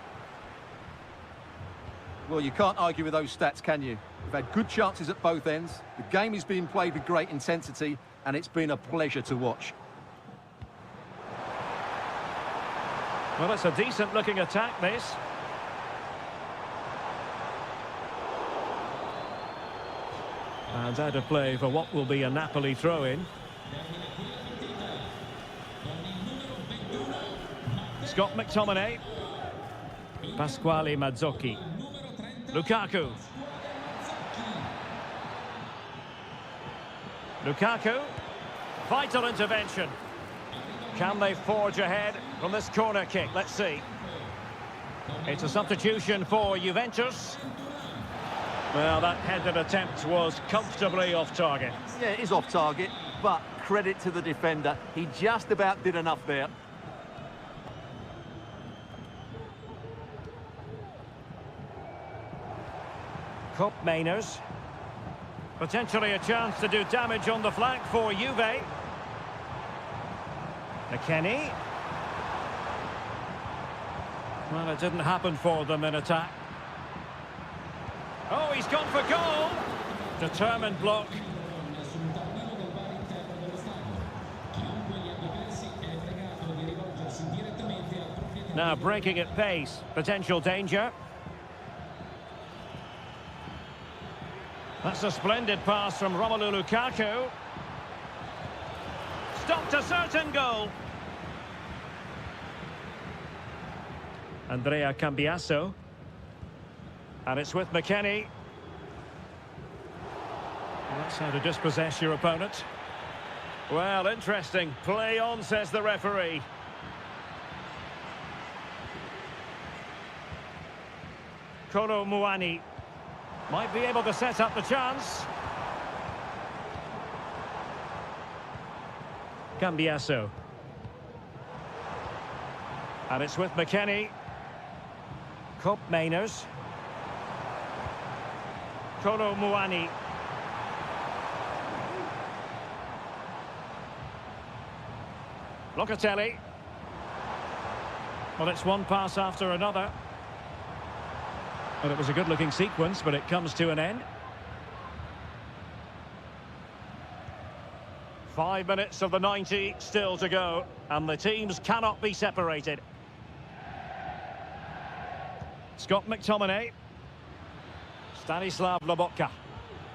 Well, you can't argue with those stats, can you? We've had good chances at both ends. The game is being played with great intensity, and it's been a pleasure to watch. Well, it's a decent-looking attack, this. And out of play for what will be a Napoli throw-in. Scott McTominay. Pasquale Mazzocchi. Lukaku. Lukaku. Vital intervention. Can they forge ahead from this corner kick? Let's see. It's a substitution for Juventus. Well, that headed attempt was comfortably off target. Yeah, it is off target, but credit to the defender. He just about did enough there. Cup Mainers. Potentially a chance to do damage on the flank for Juve. McKennie. Well, it didn't happen for them in attack. Oh, he's gone for goal. Determined block. Now breaking at pace. Potential danger. That's a splendid pass from Romelu Lukaku. Stopped a certain goal. Andrea Cambiasso. And it's with McKennie. That's how to dispossess your opponent. Well, interesting. Play on, says the referee. Kolo Muani might be able to set up the chance. Cambiasso. And it's with McKennie. Cup Mainers. Kolo Muani. Locatelli. Well, it's one pass after another. Well, it was a good-looking sequence, but it comes to an end. 5 minutes of the 90 still to go, and the teams cannot be separated. Scott McTominay. Stanislav Lobotka.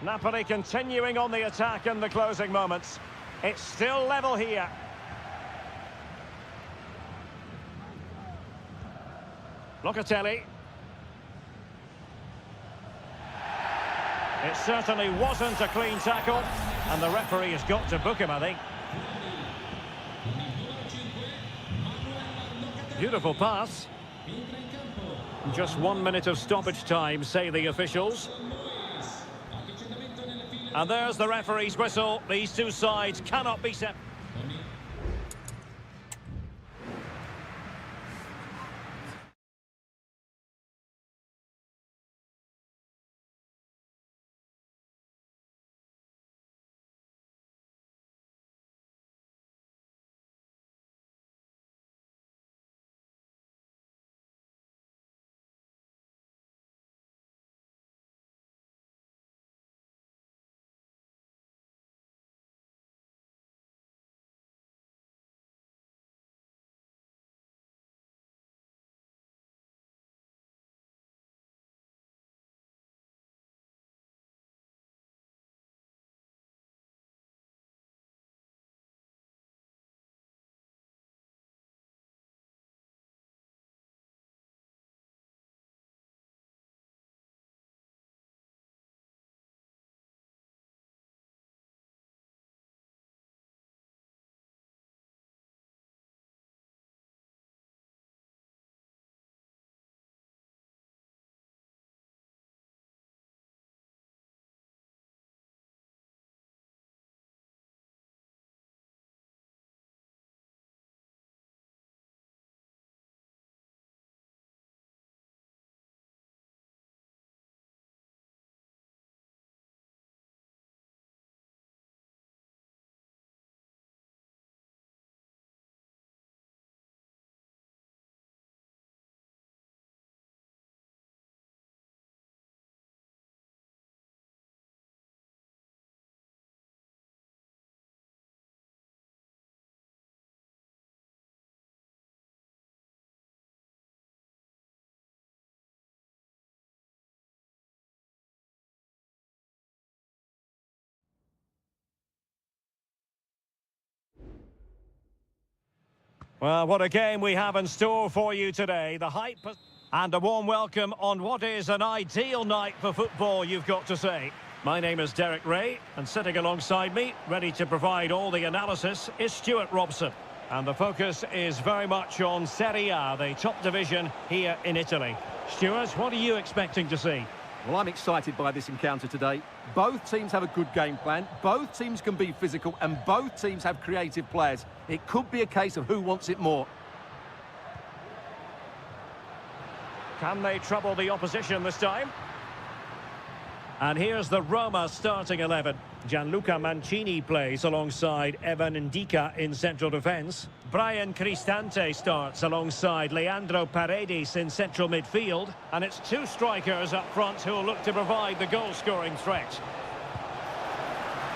Napoli continuing on the attack in the closing moments. It's still level here. Locatelli. It certainly wasn't a clean tackle, and the referee has got to book him, I think. Beautiful pass. Just 1 minute of stoppage time, say the officials. And there's the referee's whistle. These two sides cannot be separated. Well, what a game we have in store for you today. The hype and a warm welcome on what is an ideal night for football, you've got to say. My name is Derek Ray, and sitting alongside me, ready to provide all the analysis, is Stuart Robson. And the focus is very much on Seria, the top division here in Italy. Stuart, what are you expecting to see? Well, I'm excited by this encounter today. Both teams have a good game plan, both teams can be physical, and both teams have creative players. It could be a case of who wants it more. Can they trouble the opposition this time? And here's the Roma starting 11. Gianluca Mancini plays alongside Evan Ndika in central defence. Brian Cristante starts alongside Leandro Paredes in central midfield. And it's two strikers up front who'll look to provide the goal-scoring threat.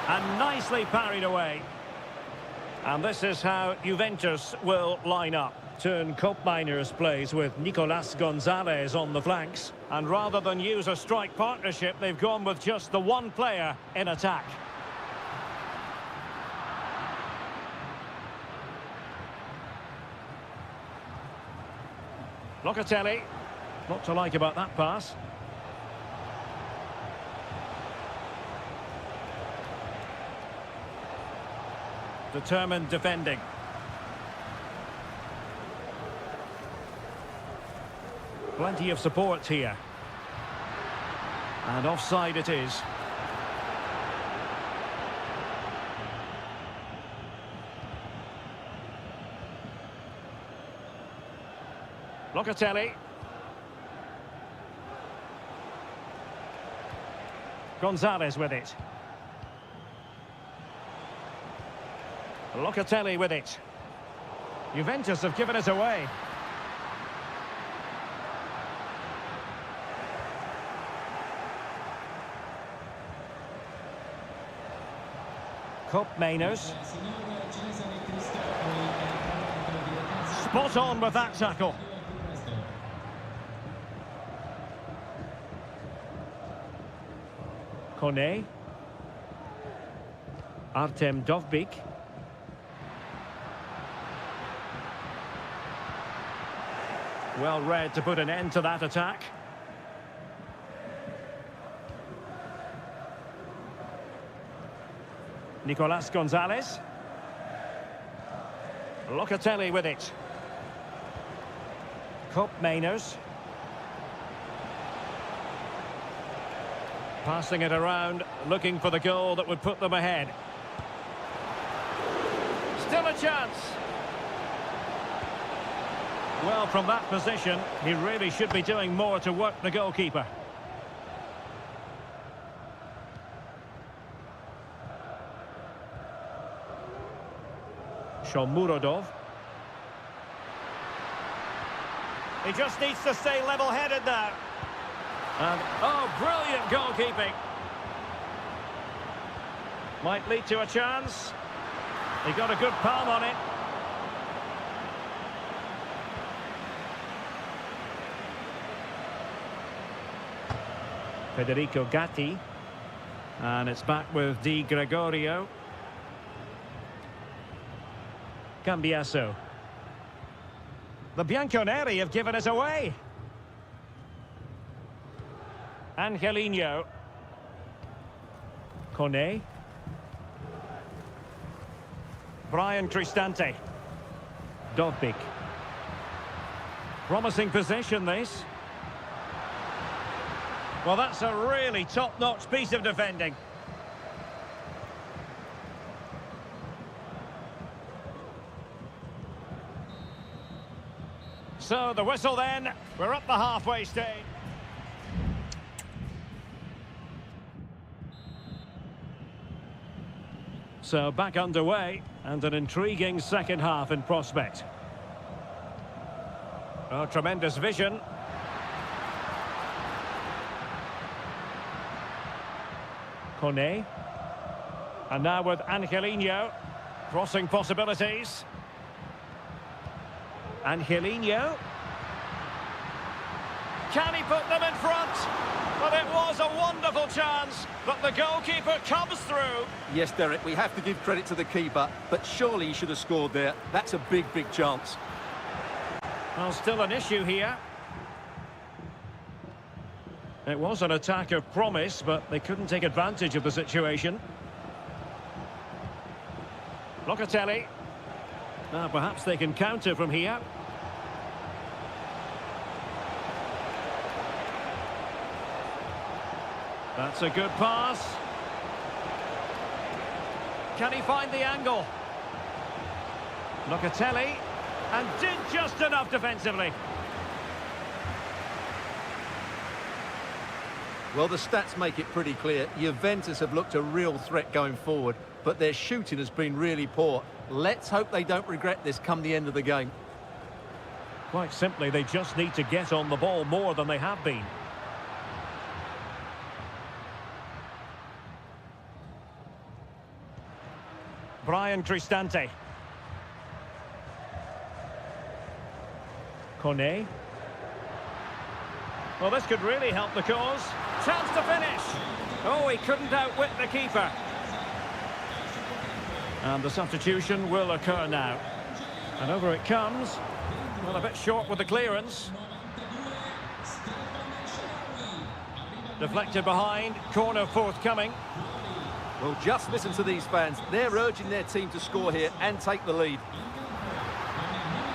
And nicely parried away. And this is how Juventus will line up. Turn Koopmeiners plays with Nicolas Gonzalez on the flanks. And rather than use a strike partnership, they've gone with just the one player in attack. Locatelli. Not to like about that pass. Determined defending. Plenty of support here. And offside it is. Locatelli. Gonzalez with it. Locatelli with it. Juventus have given it away. Koopmeiners. Spot on with that tackle. Kone. Artem Dovbyk. Well read to put an end to that attack. Nicolas Gonzalez. Locatelli with it. Koopmeiners. Passing it around, looking for the goal that would put them ahead. Still a chance. Well, from that position, he really should be doing more to work the goalkeeper. Shomurodov. He just needs to stay level-headed now. And, oh, brilliant goalkeeping. Might lead to a chance. He got a good palm on it. Federico Gatti. And it's back with Di Gregorio. Cambiaso. The Bianconeri have given it away. Angelino. Kone. Brian Cristante. Dovbyk. Promising possession, this. Well, that's a really top-notch piece of defending. So, the whistle then. We're up the halfway stage. So, back underway, and an intriguing second half in prospect. Oh, tremendous vision. Kone. And now with Angelino. Crossing possibilities. Angelino. Can he put them in front? But it was a wonderful chance, but the goalkeeper comes through. Yes, Derek, we have to give credit to the keeper, but surely he should have scored there. That's a big, big chance. Well, still an issue here. It was an attack of promise, but they couldn't take advantage of the situation. Locatelli. Now, perhaps they can counter from here. That's a good pass. Can he find the angle? Locatelli. And did just enough defensively. Well, the stats make it pretty clear. Juventus have looked a real threat going forward, but their shooting has been really poor. Let's hope they don't regret this come the end of the game. Quite simply, they just need to get on the ball more than they have been. Brian Cristante. Cornet. Well, this could really help the cause. Chance to finish. Oh, he couldn't outwit the keeper. And the substitution will occur now. And over it comes. Well, a bit short with the clearance. Deflected behind. Corner forthcoming. Well, just listen to these fans. They're urging their team to score here and take the lead.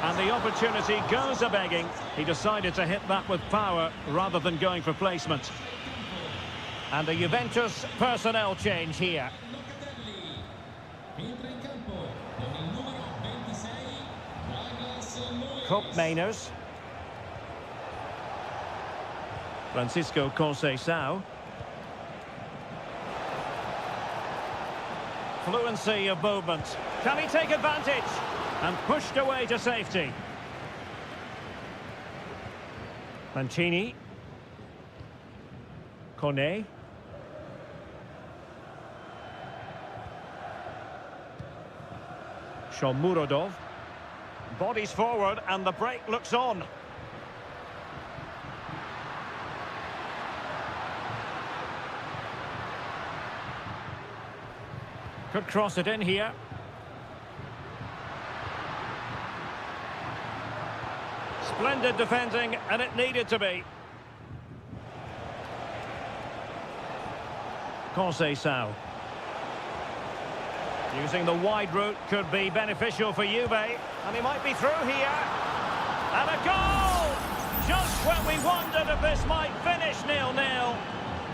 And the opportunity goes a-begging. He decided to hit that with power rather than going for placement. And a Juventus personnel change here. Cup Mainers. Francisco Conceição. Fluency of movement. Can he take advantage? And pushed away to safety. Mancini. Cornet. Shomurodov. Bodies forward and the break looks on. Could cross it in here. Splendid defending, and it needed to be. Conceição. Using the wide route could be beneficial for Juve. And he might be through here. And a goal! Just when we wondered if this might finish 0-0.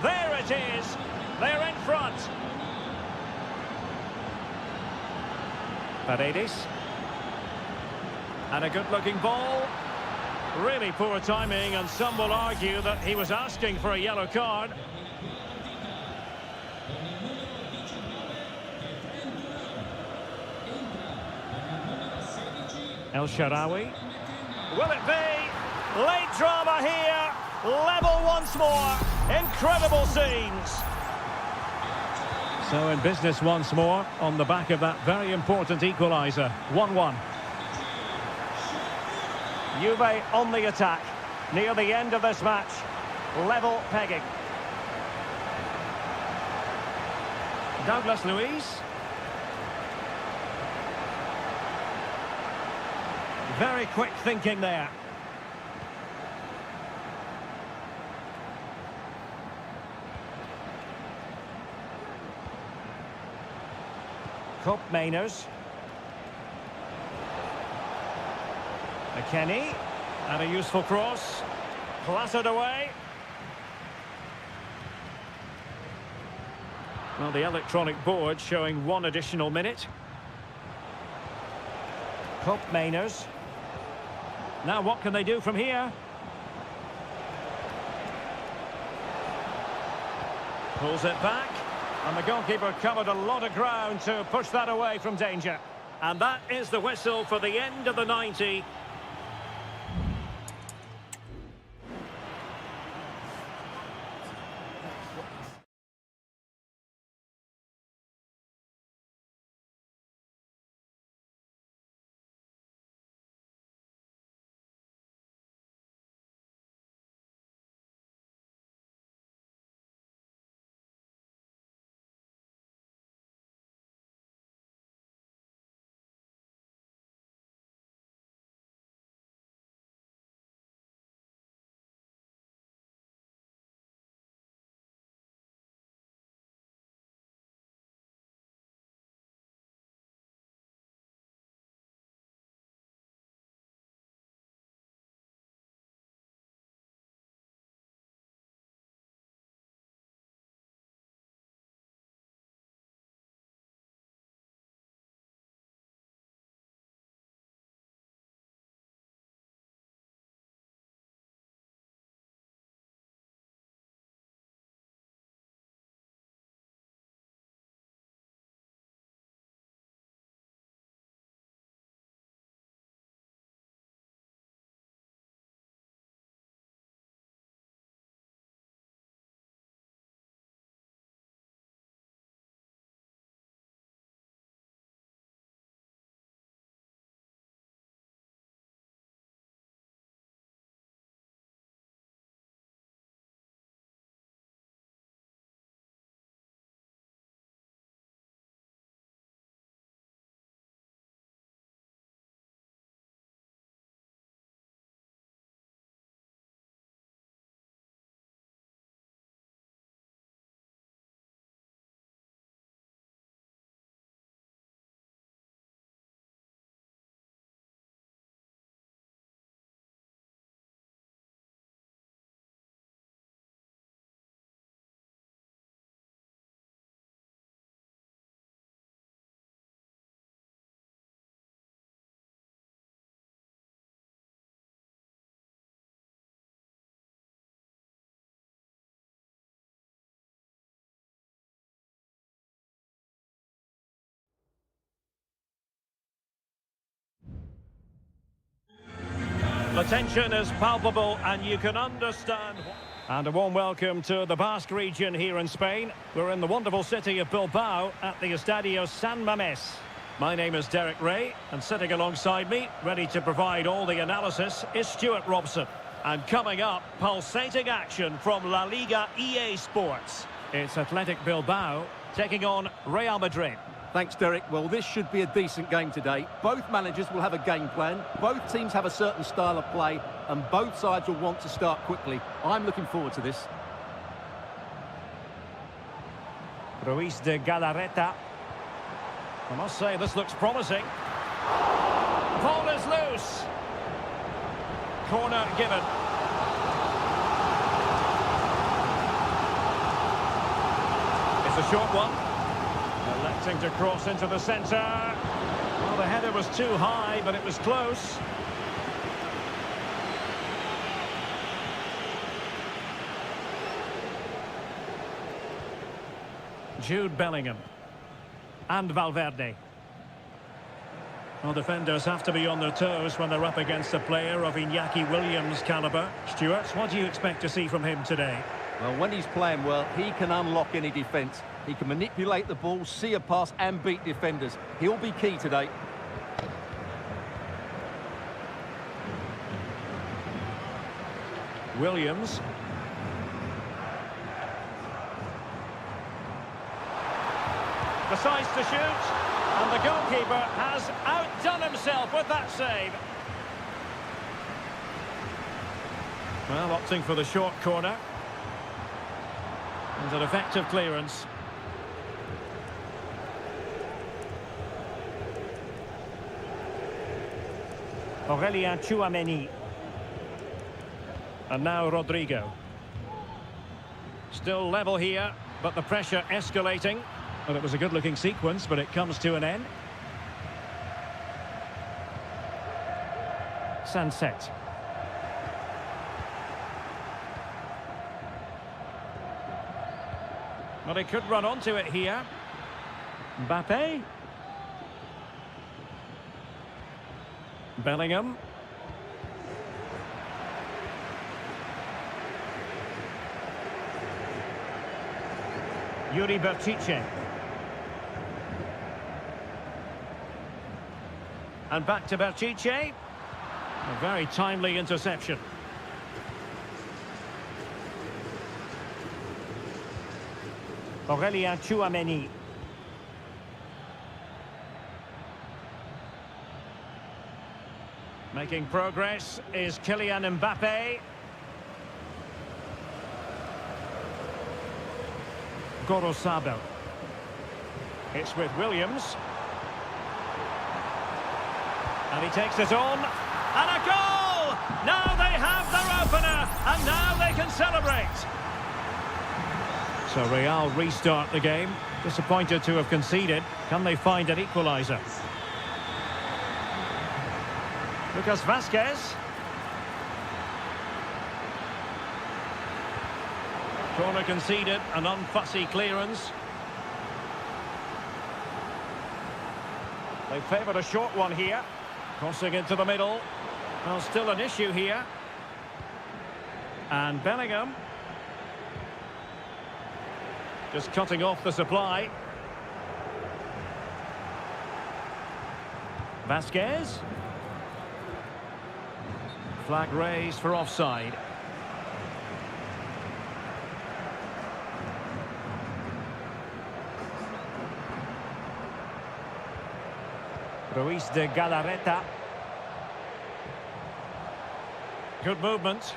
There it is. They're in front. Paredes. And a good-looking ball. Really poor timing, and some will argue that he was asking for a yellow card. El Shaarawy. Will it be? Late drama here. Level once more. Incredible scenes. So in business once more on the back of that very important equaliser. 1-1. Juve on the attack. Near the end of this match. Level pegging. Douglas Luiz. Very quick thinking there. Cup Mainers. McKennie. And a useful cross. Clattered away. Well, the electronic board showing 1 additional minute. Cup Mainers. Now what can they do from here? Pulls it back. And the goalkeeper covered a lot of ground to push that away from danger. And that is the whistle for the end of the 90. The tension is palpable and you can understand. And a warm welcome to the Basque region here in Spain. We're in the wonderful city of Bilbao at the Estadio San Mamés. My name is Derek Ray, and sitting alongside me, ready to provide all the analysis, is Stuart Robson. And coming up, pulsating action from La Liga EA Sports. It's Athletic Bilbao taking on Real Madrid. Thanks, Derek. Well, this should be a decent game today. Both managers will have a game plan. Both teams have a certain style of play, and both sides will want to start quickly. I'm looking forward to this. Ruiz de Galarreta. I must say, this looks promising. Ball is loose. Corner given. It's a short one. Electing to cross into the centre. Well, the header was too high, but it was close. Jude Bellingham. And Valverde. Well, defenders have to be on their toes when they're up against a player of Iñaki Williams' calibre. Stuart, what do you expect to see from him today? Well, when he's playing well, he can unlock any defence. He can manipulate the ball, see a pass and beat defenders. He'll be key today. Williams. Decides to shoot, and the goalkeeper has outdone himself with that save. Well, opting for the short corner. And an effective clearance. Aurélien Tchouaméni. And now Rodrigo. Still level here, but the pressure escalating. Well, it was a good-looking sequence, but it comes to an end. Sunset. Well, he could run onto it here. Mbappe. Bellingham. Yuri Berchiche. And back to Berchiche. A very timely interception. Aurélien Tchouaméni. Making progress is Kylian Mbappe. Gorosabel. It's with Williams. And he takes it on. And a goal! Now they have their opener. And now they can celebrate. So Real restart the game. Disappointed to have conceded. Can they find an equaliser? Lucas Vázquez. Corner conceded, an unfussy clearance. They favoured a short one here. Crossing into the middle. Well, still an issue here. And Bellingham. Just cutting off the supply. Vázquez. Flag raised for offside. Ruiz de Galarreta. Good movement.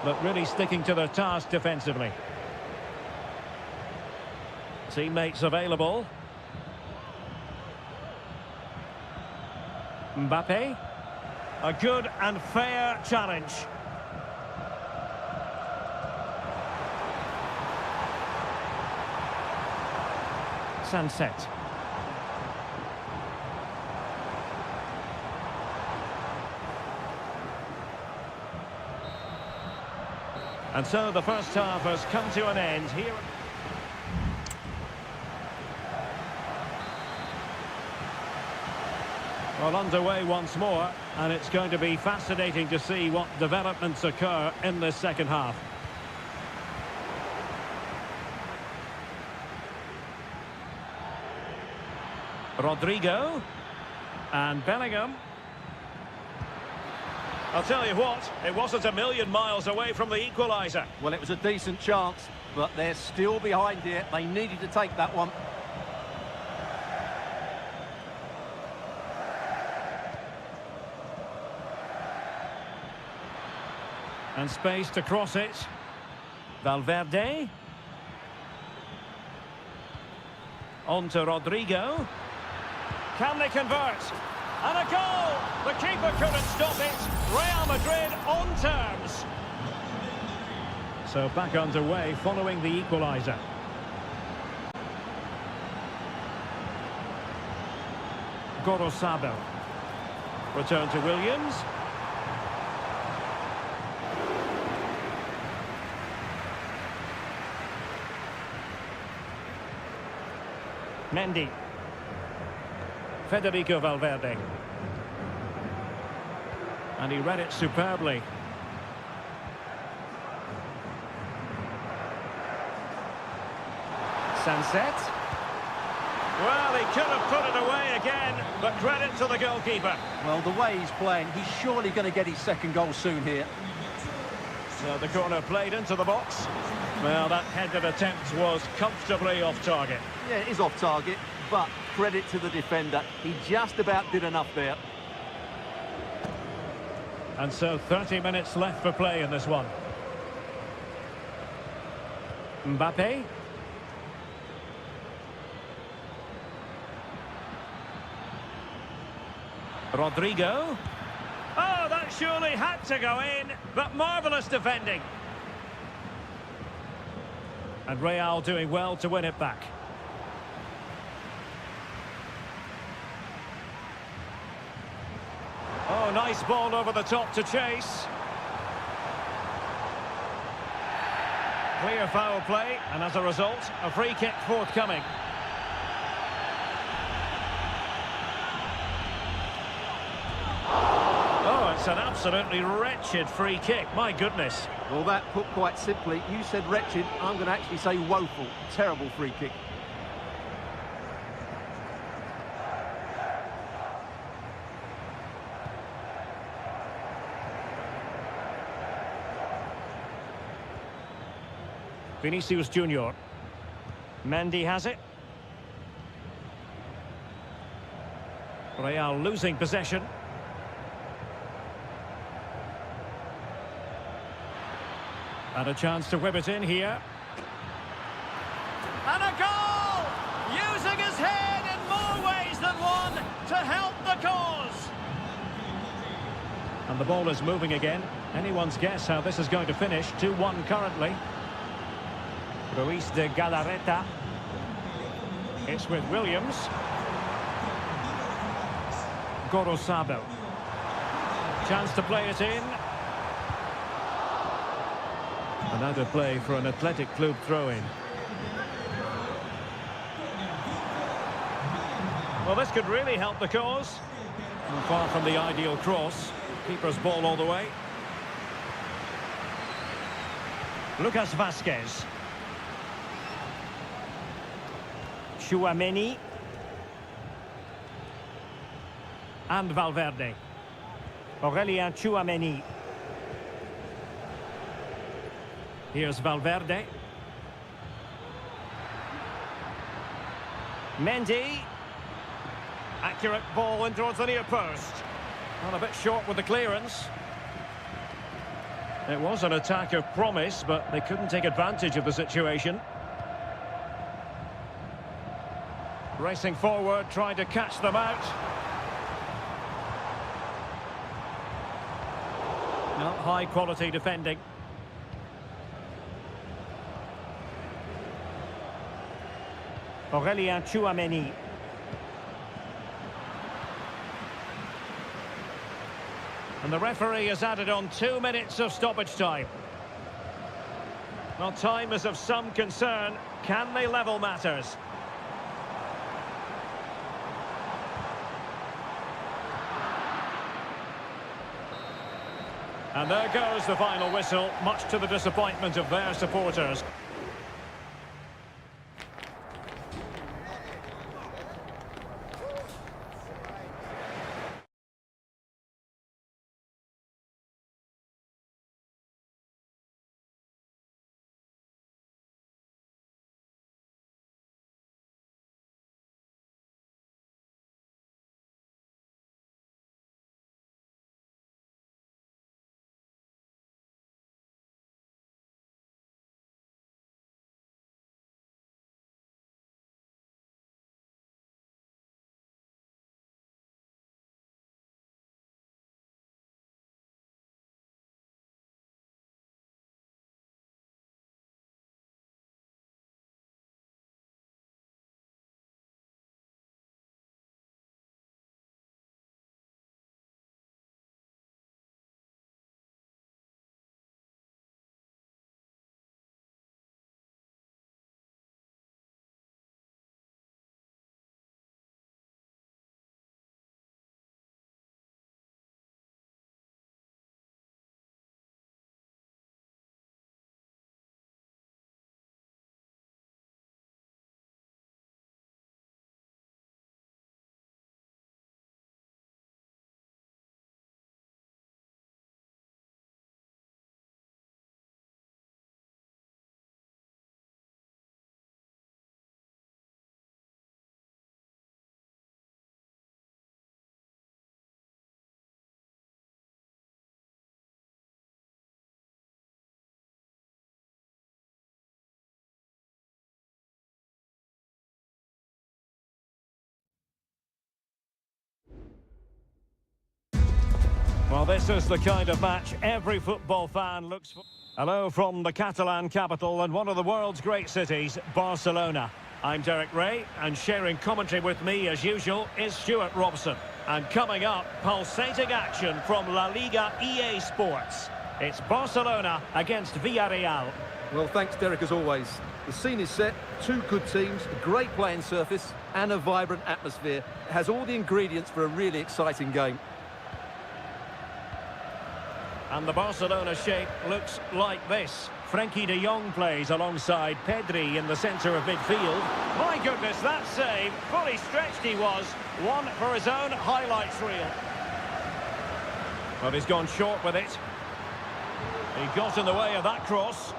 But really sticking to their task defensively. Teammates available. Mbappe. A good and fair challenge. Sunset. And so the first half has come to an end here. Well, underway once more, and it's going to be fascinating to see what developments occur in this second half. Rodrigo and Bellingham. I'll tell you what, it wasn't a million miles away from the equaliser. Well, it was a decent chance, but they're still behind here. They needed to take that one. And space to cross it. Valverde. On to Rodrigo. Can they convert? And a goal! The keeper couldn't stop it. Real Madrid on terms. So back underway following the equaliser. Gorosabel. Return to Williams. Mendy. Federico Valverde. And he read it superbly. Sunset. Well, he could have put it away again, but credit to the goalkeeper. Well, the way he's playing, he's surely going to get his second goal soon here. So the corner played into the box. Well, that headed attempt was comfortably off target. Yeah, it is off target, but credit to the defender. He just about did enough there. And so 30 minutes left for play in this one. Mbappe. Rodrigo. Oh, that surely had to go in, but marvellous defending. And Real doing well to win it back. Oh, nice ball over the top to chase. Clear foul play, and as a result, a free kick forthcoming. Oh, it's an absolutely wretched free kick, my goodness. Well, that put quite simply, you said wretched, I'm going to actually say woeful. Terrible free kick. Vinicius Junior. Mendy has it. Real losing possession. And a chance to whip it in here. And a goal! Using his head in more ways than one to help the cause. And the ball is moving again. Anyone's guess how this is going to finish. 2-1 currently. Ruiz de Galarreta. It's with Williams. Gorosabel. Chance to play it in. And out of play for an Athletic Club throw-in. Well, this could really help the cause. And far from the ideal cross. Keeper's ball all the way. Lucas Vazquez. Tchouaméni. And Valverde. Aurélien Tchouaméni. Here's Valverde. Mendy. Accurate ball in towards the near post. Well, a bit short with the clearance. It was an attack of promise, but they couldn't take advantage of the situation. Racing forward, trying to catch them out. Not high quality defending. Aurélien Tchouaméni. And the referee has added on 2 minutes of stoppage time. Well, time is of some concern. Can they level And there goes the final whistle, much to the disappointment of their supporters. Well, this is the kind of match every football fan looks for. Hello from the Catalan capital and one of the world's great cities, Barcelona. I'm Derek Ray, and sharing commentary with me, as usual, is Stuart Robson. And coming up, pulsating action from La Liga EA Sports. It's Barcelona against Villarreal. Well, thanks, Derek, as always. The scene is set, two good teams, a great playing surface, and a vibrant atmosphere. It has all the ingredients for a really exciting game. And the Barcelona shape looks like this. Frenkie de Jong plays alongside Pedri in the centre of midfield. My goodness, that save. Fully stretched he was. One for his own highlights reel. But he's gone short with it. He got in the way of that cross.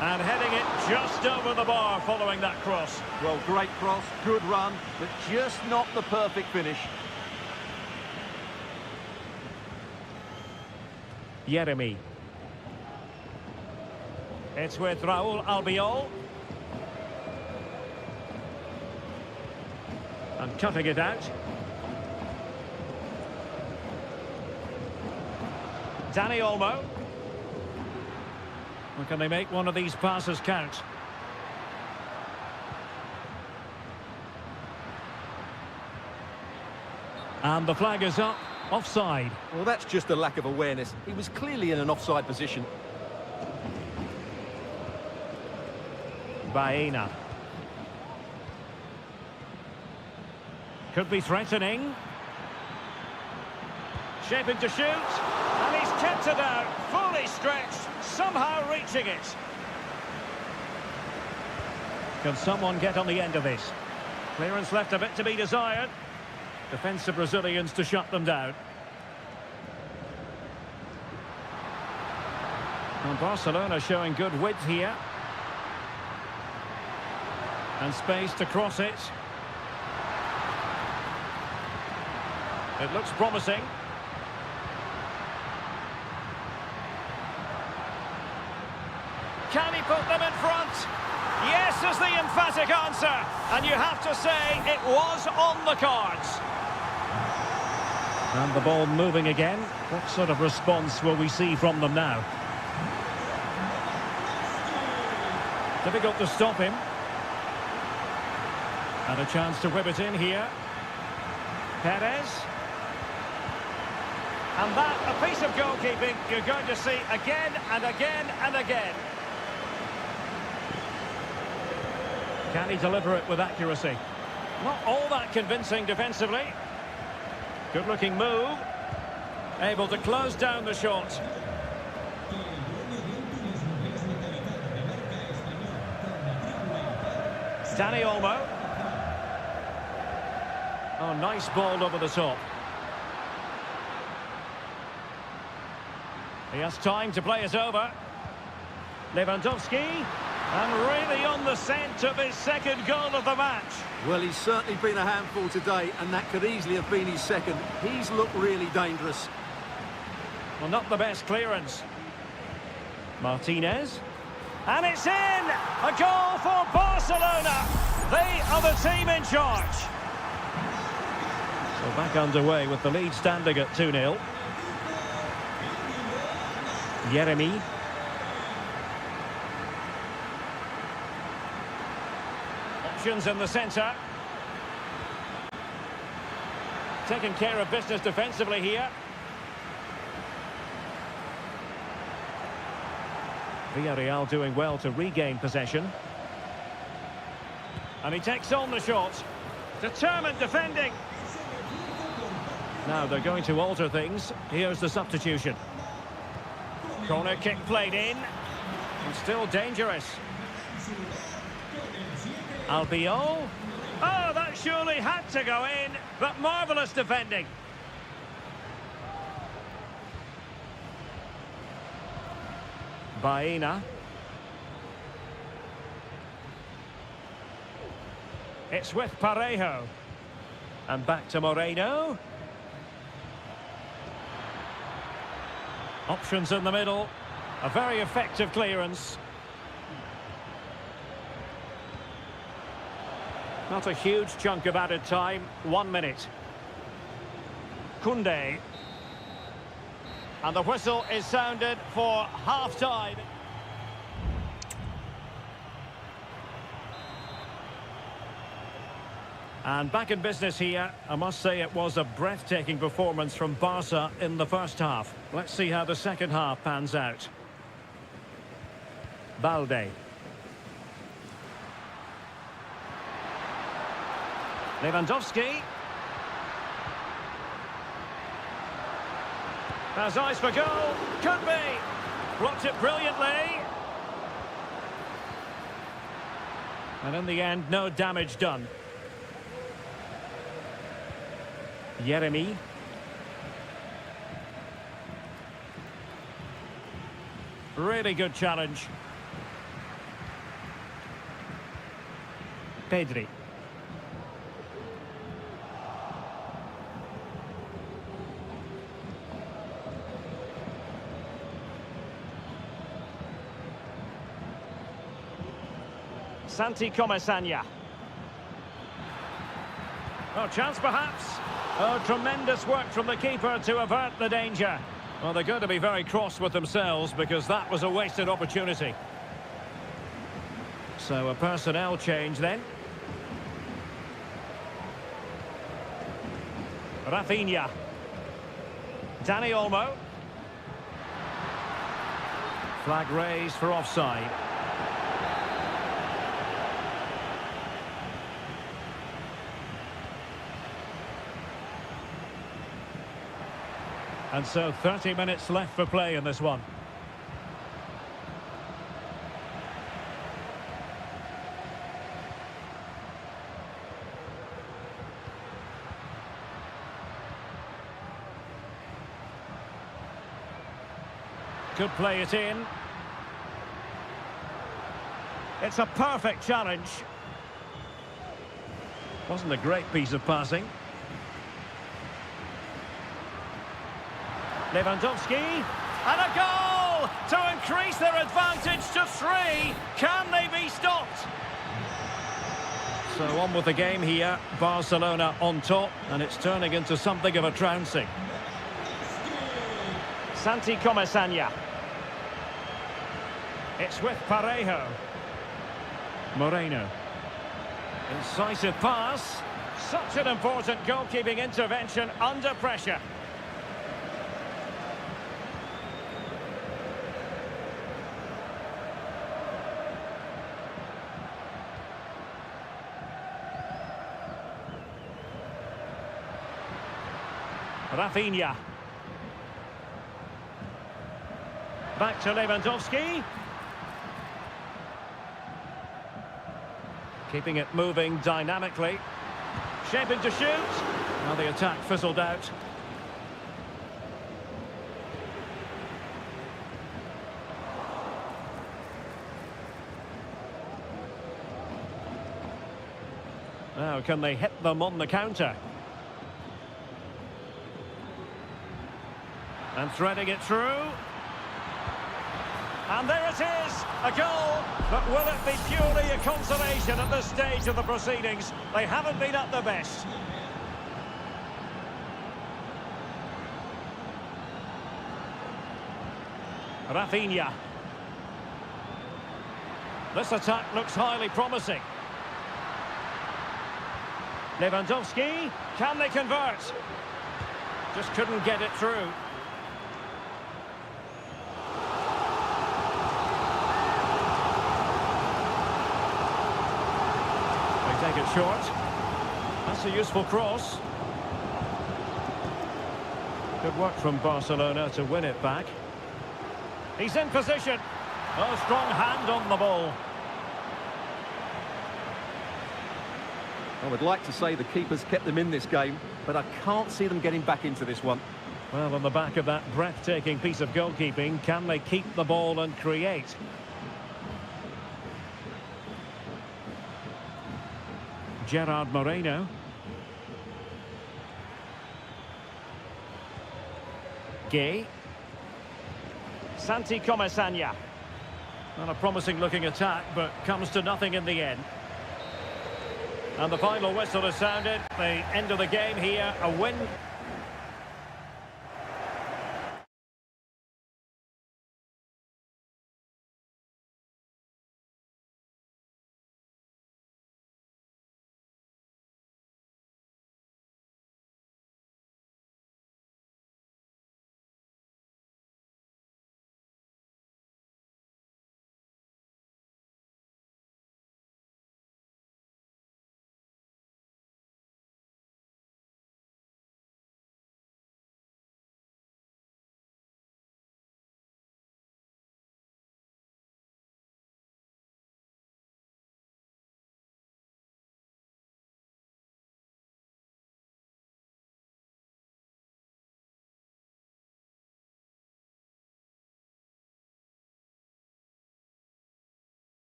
And heading it just over the bar following that cross. Well, great cross, good run, but just not the perfect finish. Jeremy. It's with Raúl Albiol. And cutting it out. Dani Olmo. Well, can they make one of these passes count? And the flag is up. Offside. Well, that's just a lack of awareness. He was clearly in an offside position. Baena. Could be threatening. Shaping to shoot. And he's kept it out. Fully stretched. Somehow reaching it. Can someone get on the end of this? Clearance left a bit to be desired. Defensive Brazilians to shut them down. And Barcelona showing good width here. And space to cross it. It looks promising. Can he put them in front? Yes is the emphatic answer. And you have to say it was on the cards. And the ball moving again. What sort of response will we see from them now? Difficult to stop him. And a chance to whip it in here. Perez. And that, a piece of goalkeeping you're going to see again and again and again. Can he deliver it with accuracy? Not all that convincing defensively. Good-looking move. Able to close down the shot. Dani Olmo. Oh, nice ball over the top. He has time to play it over. Lewandowski. And really on the scent of his second goal of the match. Well, he's certainly been a handful today, and that could easily have been his second. He's looked really dangerous. Well, not the best clearance. Martinez. And it's in! A goal for Barcelona! They are the team in charge. So back underway with the lead standing at 2-0. Yeremy. Options in the centre. Taking care of business defensively here. Villarreal doing well to regain possession. And he takes on the shot. Determined defending. Now they're going to alter things. Here's the substitution. Corner kick played in. And still dangerous. Albiol. Oh, that surely had to go in. But marvellous defending. Baena. It's with Parejo. And back to Moreno. Options in the middle. A very effective clearance. Not a huge chunk of added time. 1 minute. Koundé. And the whistle is sounded for half-time. And back in business here. I must say it was a breathtaking performance from Barca in the first half. Let's see how the second half pans out. Balde. Lewandowski. Has eyes for goal. Could be. Blocked it brilliantly. And in the end, no damage done. Yeremy. Really good challenge. Pedri. Santi Comesaña. Oh, chance perhaps. Oh, tremendous work from the keeper to avert the danger. Well, they're going to be very cross with themselves because that was a wasted opportunity. So a personnel change then. Rafinha. Dani Olmo. Flag raised for offside. And so 30 minutes left for play in this one. Could play it in. It's a perfect challenge. Wasn't a great piece of passing. Lewandowski, and a goal to increase their advantage to 3. Can they be stopped? So on with the game here. Barcelona on top, and it's turning into something of a trouncing. Santi Comesaña. It's with Parejo. Moreno. Incisive pass. Such an important goalkeeping intervention under pressure. Rafinha. Back to Lewandowski. Keeping it moving dynamically. Shaping to shoot. Now the attack fizzled out. Now can they hit them on the counter? And threading it through. And there it is, a goal. But will it be purely a consolation at this stage of the proceedings? They haven't been at their best. Rafinha. This attack looks highly promising. Lewandowski, can they convert? Just couldn't get it through. They take it short. That's a useful cross. Good work from Barcelona to win it back. He's in position. Oh, strong hand on the ball. I would like to say the keeper's kept them in this game, but I can't see them getting back into this one. Well, on the back of that breathtaking piece of goalkeeping, can they keep the ball and create? Gerard Moreno. Gay. Santi Comesaña. Not a promising looking attack, but comes to nothing in the end. And the final whistle is sounded. The end of the game here, a win.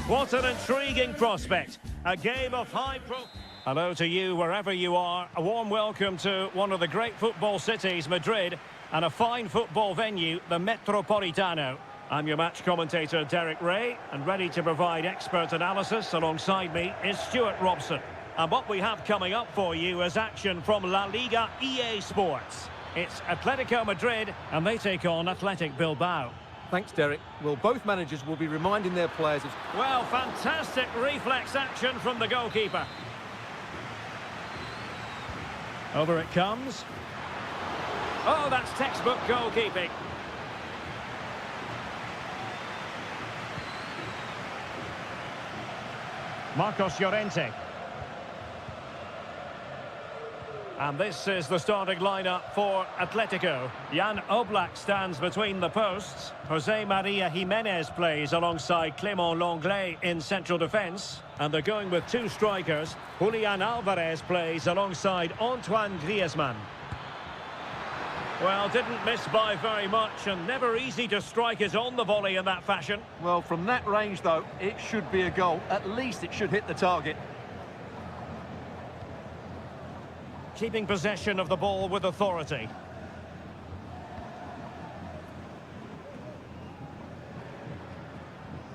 What an intriguing prospect. A game of high pro... Hello to you wherever you are. A warm welcome to one of the great football cities, Madrid, and a fine football venue, the Metropolitano. I'm your match commentator, Derek Ray, and ready to provide expert analysis alongside me is Stuart Robson. And what we have coming up for you is action from La Liga EA Sports. It's Atletico Madrid, and they take on Athletic Bilbao. Thanks, Derek. Well, both managers will be reminding their players of... Well, fantastic reflex action from the goalkeeper. Over it comes. Oh, that's textbook goalkeeping. Marcos Llorente. And this is the starting lineup for Atletico. Jan Oblak stands between the posts. Jose Maria Jimenez plays alongside Clément Lenglet in central defence. And they're going with two strikers. Julian Alvarez plays alongside Antoine Griezmann. Well, didn't miss by very much, and never easy to strike it on the volley in that fashion. Well, from that range, though, it should be a goal. At least it should hit the target. Keeping possession of the ball with authority.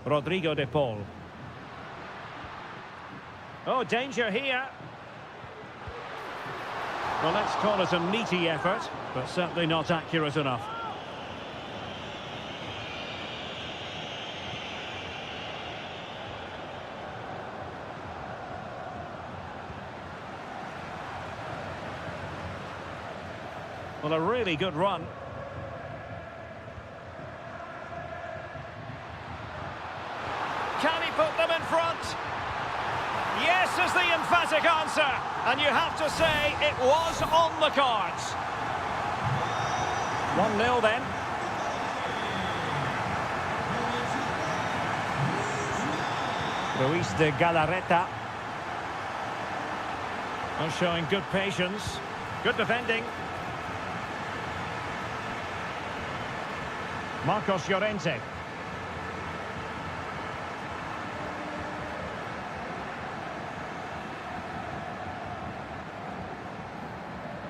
Rodrigo de Paul. Oh, danger here. Well, let's call it a meaty effort, but certainly not accurate enough. Well, a really good run. Can he put them in front? Yes is the emphatic answer. And you have to say it was on the cards. 1-0 then. Luis de Galarreta. Well, showing good patience. Good defending. Marcos Llorente.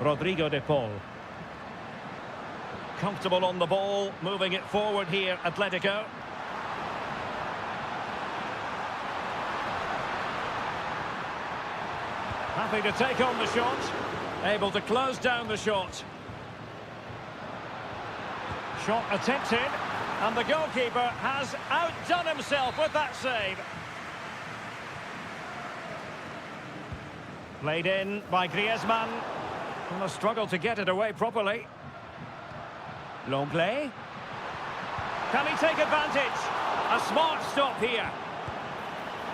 Rodrigo de Paul. Comfortable on the ball, moving it forward here, Atletico. Happy to take on the shot. Able to close down the shot. Shot attempted, and the goalkeeper has outdone himself with that save. Played in by Griezmann. And a struggle to get it away properly. Lenglet. Can he take advantage? A smart stop here.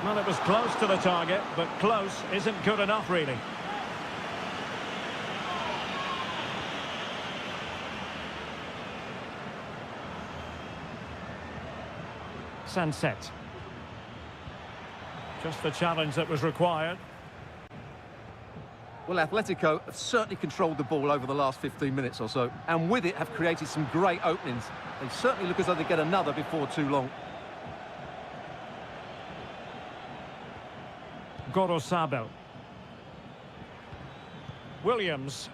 Well, it was close to the target, but close isn't good enough, really. Sunset. Just the challenge that was required. Well, Atletico have certainly controlled the ball over the last 15 minutes or so, and with it have created some great openings. They certainly look as though they get another before too long. Gorosabel. Williams.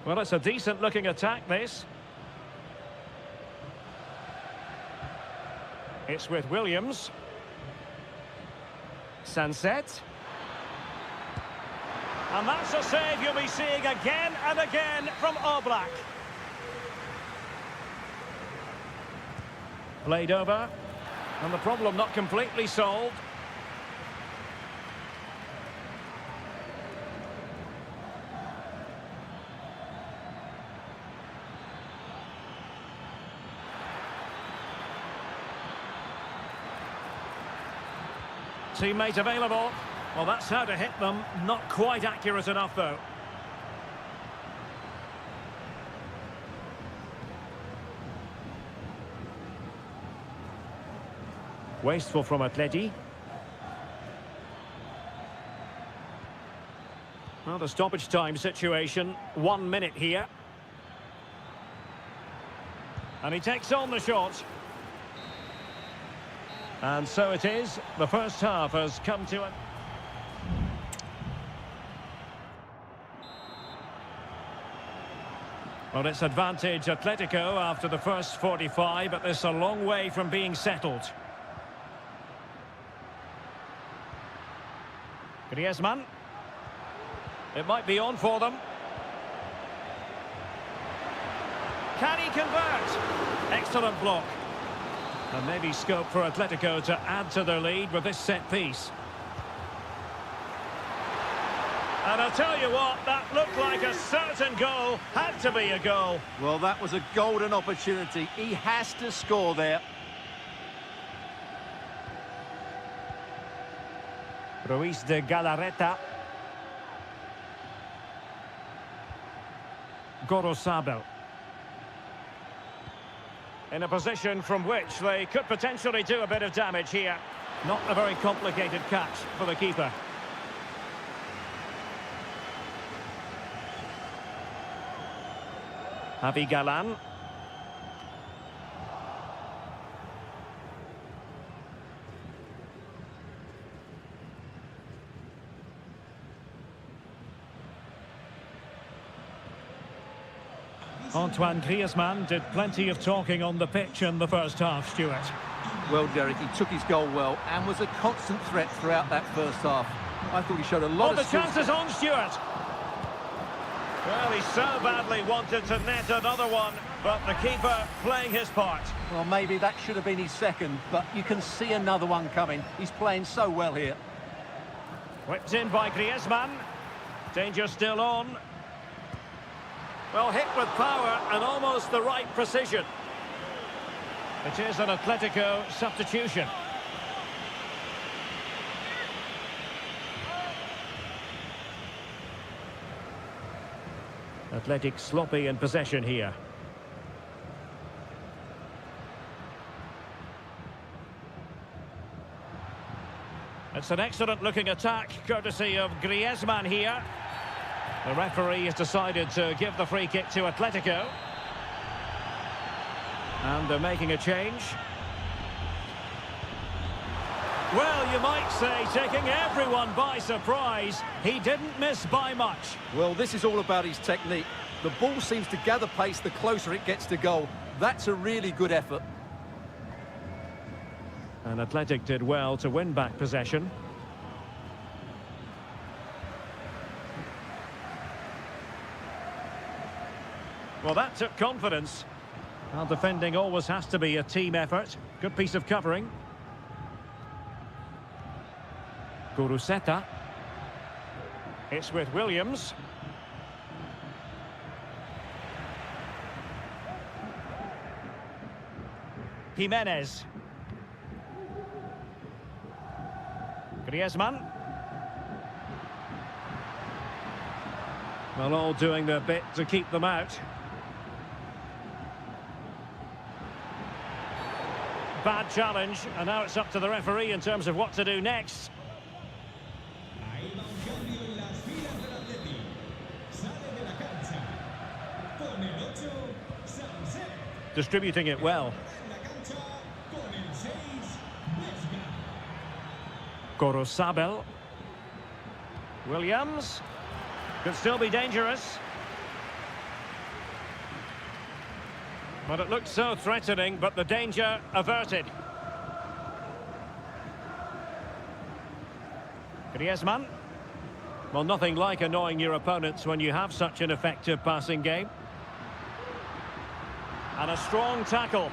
Well, it's a decent-looking attack, this. It's with Williams. Sunset. And that's a save you'll be seeing again and again from Oblak. Played over. And the problem not completely solved. Teammate available. Well, that's how to hit them. Not quite accurate enough, though. Wasteful from Atleti. Well, the stoppage time situation. 1 minute here. And he takes on the shot. And so it is. The first half has come to an... Well, it's advantage Atletico after the first 45, but this a long way from being settled. Griezmann. It might be on for them. Can he convert? Excellent block. And maybe scope for Atletico to add to their lead with this set piece. And I'll tell you what, that looked like a certain goal. Had to be a goal. Well, that was a golden opportunity. He has to score there. Luis de Galarreta. Gorosabel. In a position from which they could potentially do a bit of damage here. Not a very complicated catch for the keeper. Javi Galan. Antoine Griezmann did plenty of talking on the pitch in the first half, Stuart. Well, Derek, he took his goal well and was a constant threat throughout that first half. I thought he showed a lot the of skills. chance is on, Stuart. Well, he so badly wanted to net another one, but the keeper playing his part. Well, maybe that should have been his second, but you can see another one coming. He's playing so well here. Whipped in by Griezmann. Danger still on. Well, hit with power and almost the right precision. It is an Atletico substitution. Athletic sloppy in possession here. It's an excellent looking attack, courtesy of Griezmann here. The referee has decided to give the free kick to Atletico. And they're making a change. Well, you might say taking everyone by surprise. He didn't miss by much. Well, this is all about his technique. The ball seems to gather pace the closer it gets to goal. That's a really good effort. And Athletic did well to win back possession. Well, that took confidence. Well, defending always has to be a team effort. Good piece of covering. Guruseta. It's with Williams. Jimenez. Griezmann. Well, all doing their bit to keep them out. Bad challenge, and now it's up to the referee in terms of what to do next. Ahí va un cambio en las filas del Atleti. Sale de la cancha. Con el 8, Sánchez. Distributing it well. En la cancha con el 6, Vesga. Gorosabel. Williams. Could still be dangerous. But it looked so threatening, but the danger averted. Griezmann. Well, nothing like annoying your opponents when you have such an effective passing game. And a strong tackle.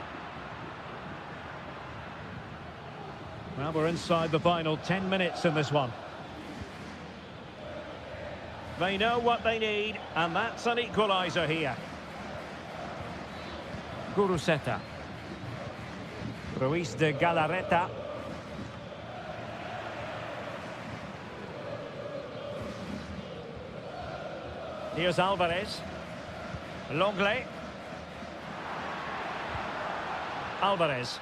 Well, we're inside the final 10 minutes in this one. They know what they need, and that's an equaliser here. Guruseta. Ruiz de Galarreta. Here's Alvarez. Longley. Alvarez.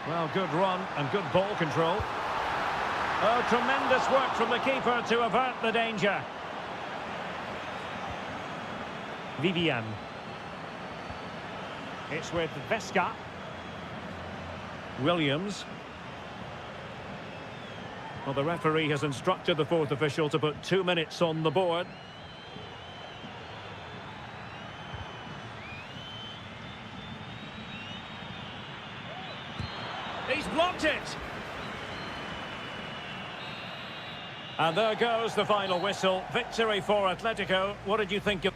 Well, good run and good ball control. Oh, tremendous work from the keeper to avert the danger. Vivian. It's with Vesca. Williams. Well, the referee has instructed the fourth official to put 2 minutes on the board. He's blocked it! And there goes the final whistle. Victory for Atletico. What did you think of...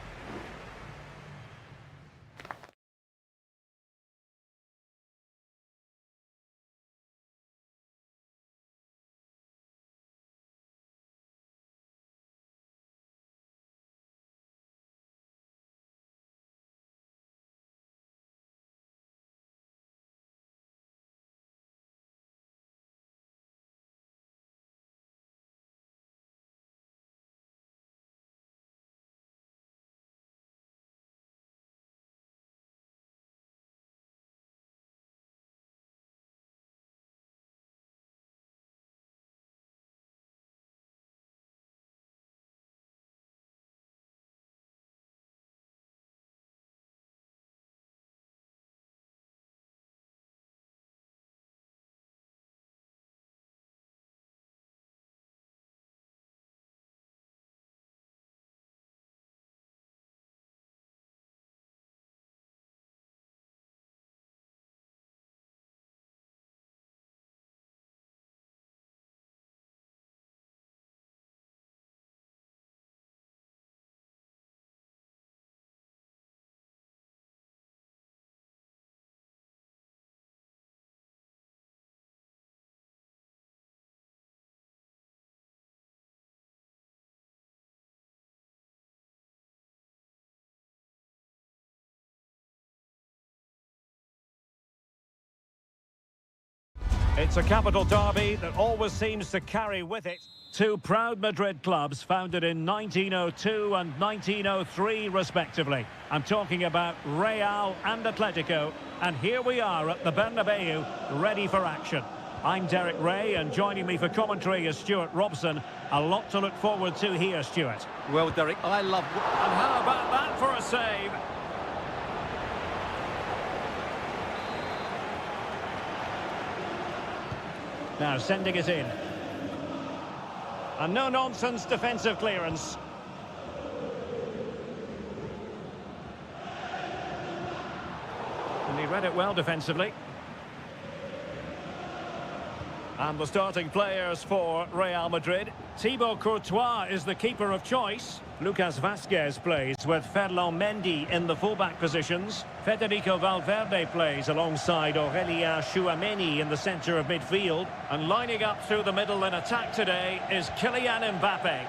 It's a capital derby that always seems to carry with it two proud Madrid clubs founded in 1902 and 1903 respectively. I'm talking about Real and Atletico, and here we are at the Bernabeu, ready for action. I'm Derek Ray, and joining me for commentary is Stuart Robson. A lot to look forward to here, Stuart. Well, Derek, I love... And how about that for a save? Now sending it in. A no-nonsense defensive clearance. And he read it well defensively. And the starting players for Real Madrid. Thibaut Courtois is the keeper of choice. Lucas Vazquez plays with Ferland Mendy in the fullback positions. Federico Valverde plays alongside Aurélien Tchouameni in the centre of midfield. And lining up through the middle in attack today is Kylian Mbappe.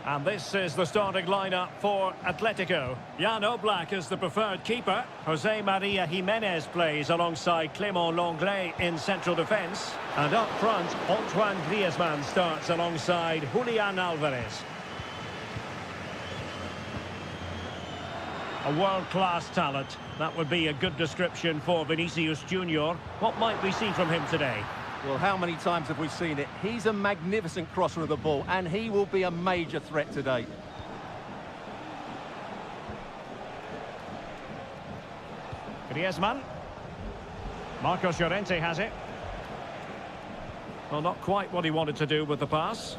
And this is the starting lineup for Atletico. Jan Oblak is the preferred keeper. Jose Maria Jimenez plays alongside Clément Lenglet in central defence. And up front, Antoine Griezmann starts alongside Julian Alvarez. A world-class talent. That would be a good description for Vinicius Junior. What might we see from him today? Well, how many times have we seen it? He's a magnificent crosser of the ball, and he will be a major threat today. Griezmann. Marcos Llorente has it. Well, not quite what he wanted to do with the pass.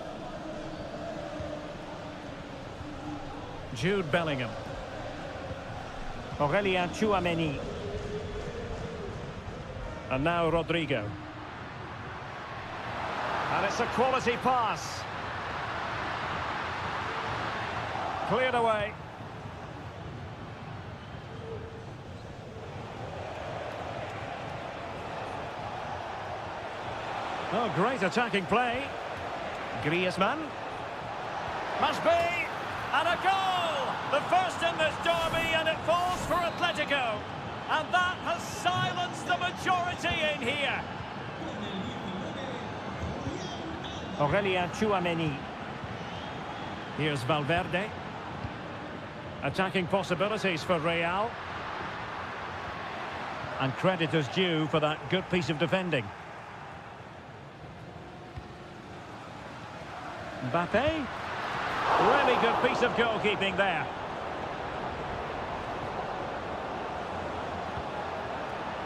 Jude Bellingham. Aurélien Tchouameni. And now Rodrigo. And it's a quality pass. Cleared away. Oh, great attacking play. Griezmann. Must be. And a goal! The first in this derby, and it falls for Atletico. And that has silenced the majority in here. Aurélien Tchouameni. Here's Valverde. Attacking possibilities for Real. And credit is due for that good piece of defending. Mbappe. Really good piece of goalkeeping there.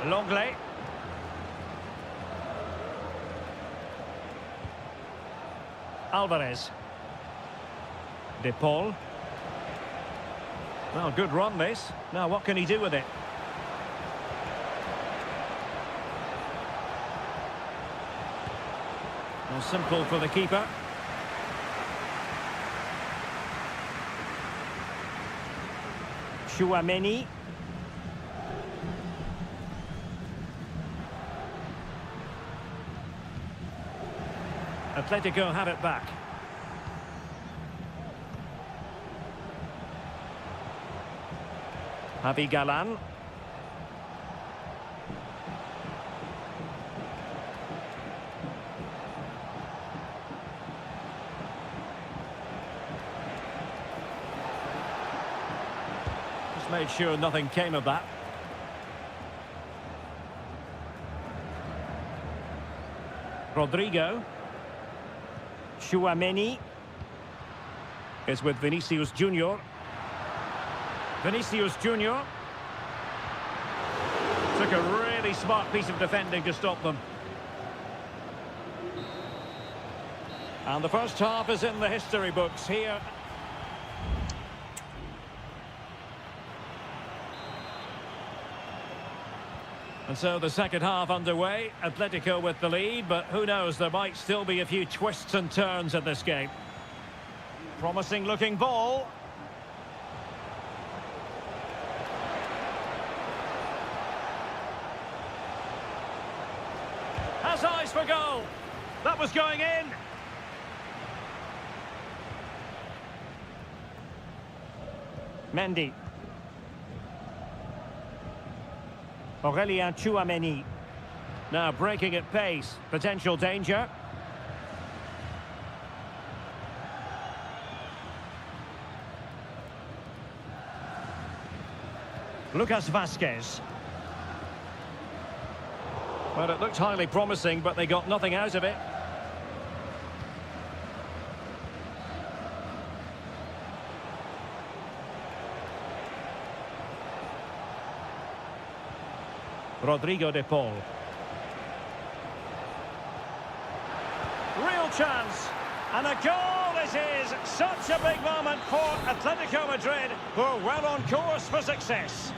Lenglet. Alvarez. De Paul. Well, good run this. Now what can he do with it? Well, simple for the keeper. Tchouameni. Atletico have it back. Javi Galan. Just made sure nothing came of that. Rodrigo. Tchouameni is with Vinicius Junior. Vinicius Junior took a really smart piece of defending to stop them. And the first half is in the history books here. And so the second half underway. Atletico with the lead, but who knows, there might still be a few twists and turns in this game. Promising looking ball. Has eyes for goal. That was going in. Mendy. Aurélien Tchouameni. Now breaking at pace. Potential danger. Lucas Vasquez. Well, it looked highly promising, but they got nothing out of it. Rodrigo de Paul. Real chance. And a goal it is. Such a big moment for Atletico Madrid, who are well on course for success.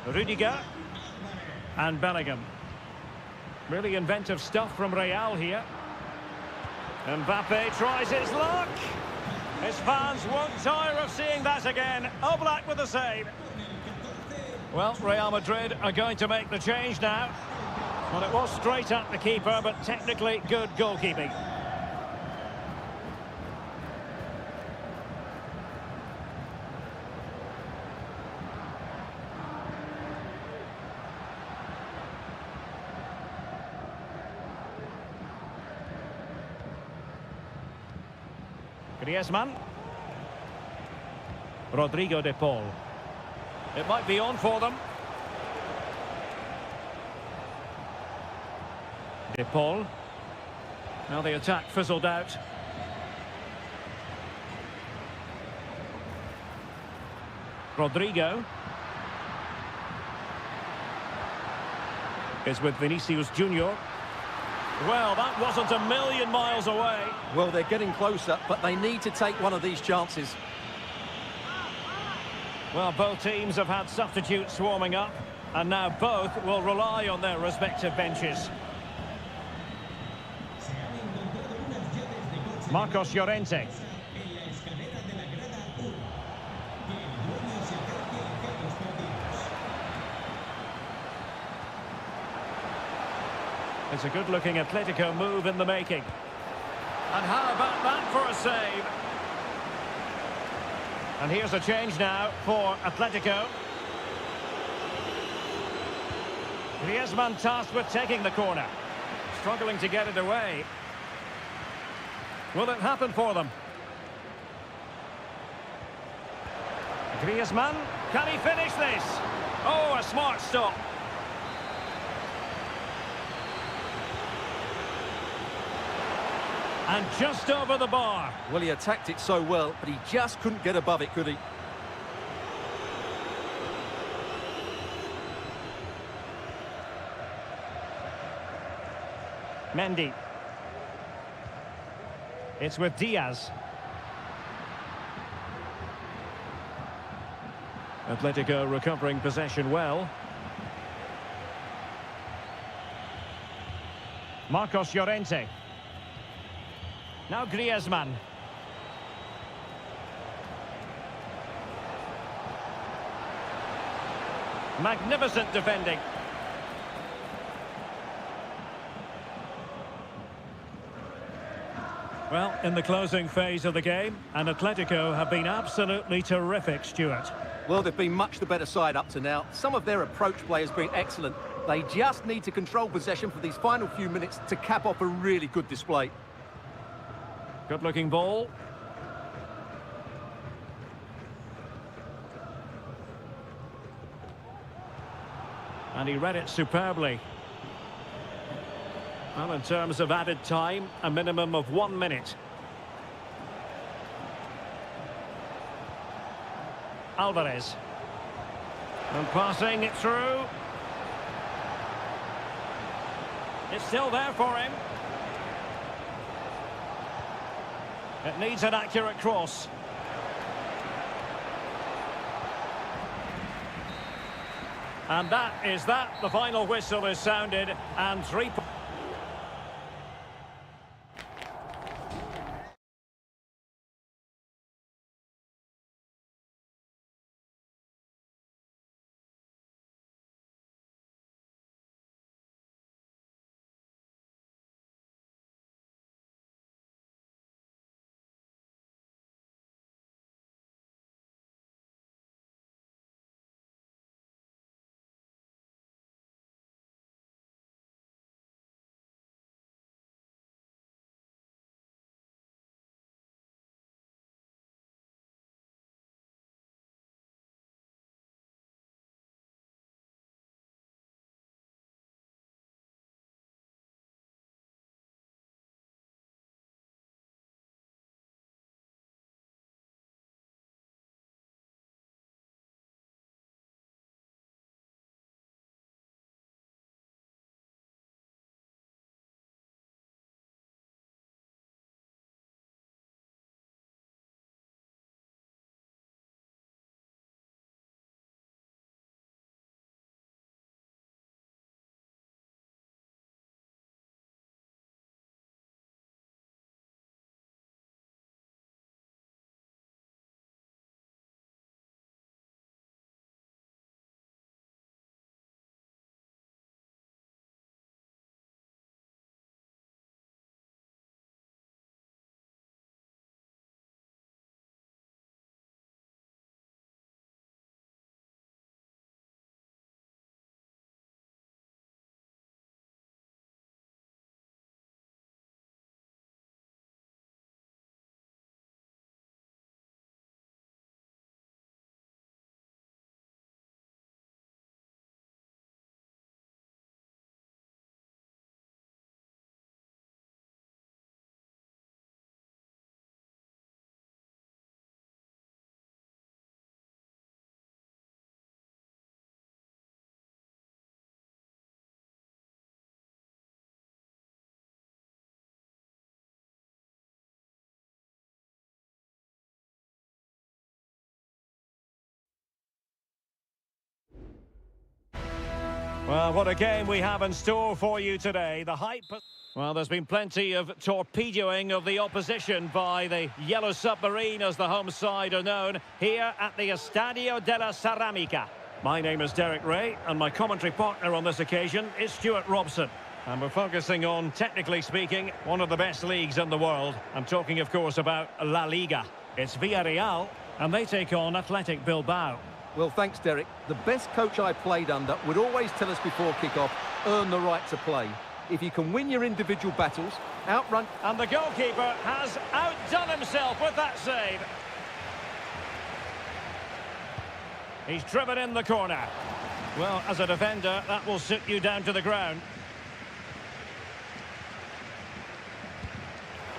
Rudiger. And Bellingham. Really inventive stuff from Real here. Mbappe tries his luck. His fans won't tire of seeing that again. Oblak with the save. Well, Real Madrid are going to make the change now. Well, it was straight at the keeper, but technically good goalkeeping. Griezmann. Rodrigo de Paul. It might be on for them. De Paul. Now the attack fizzled out. Rodrigo. Is with Vinicius Junior. Well, that wasn't a million miles away. Well, they're getting closer, but they need to take one of these chances. Well, both teams have had substitutes swarming up, and now both will rely on their respective benches. Marcos Llorente. It's a good-looking Atletico move in the making. And how about that for a save? And here's a change now for Atletico. Griezmann tasked with taking the corner. Struggling to get it away. Will it happen for them? Griezmann, can he finish this? Oh, a smart stop. And just over the bar. Well, he attacked it so well, but he just couldn't get above it, could he? Mendy. It's with Diaz. Atletico recovering possession well. Marcos Llorente. Now Griezmann. Magnificent defending. Well, in the closing phase of the game, and Atletico have been absolutely terrific, Stuart. Well, they've been much the better side up to now. Some of their approach play has been excellent. They just need to control possession for these final few minutes to cap off a really good display. Good-looking ball. And he read it superbly. Well, in terms of added time, a minimum of 1 minute. Alvarez. And passing it through. It's still there for him. It needs an accurate cross. And that is that. The final whistle is sounded and 3 points. Well, what a game we have in store for you today. The hype... Well, there's been plenty of torpedoing of the opposition by the Yellow Submarine, as the home side are known, here at the Estadio de la Ceramica. My name is Derek Ray, and my commentary partner on this occasion is Stuart Robson. And we're focusing on, technically speaking, one of the best leagues in the world. I'm talking, of course, about La Liga. It's Villarreal, and they take on Athletic Bilbao. Well, thanks, Derek. The best coach I played under would always tell us before kick-off, earn the right to play. If you can win your individual battles, outrun... And the goalkeeper has outdone himself with that save. He's driven in the corner. Well, as a defender, that will sit you down to the ground.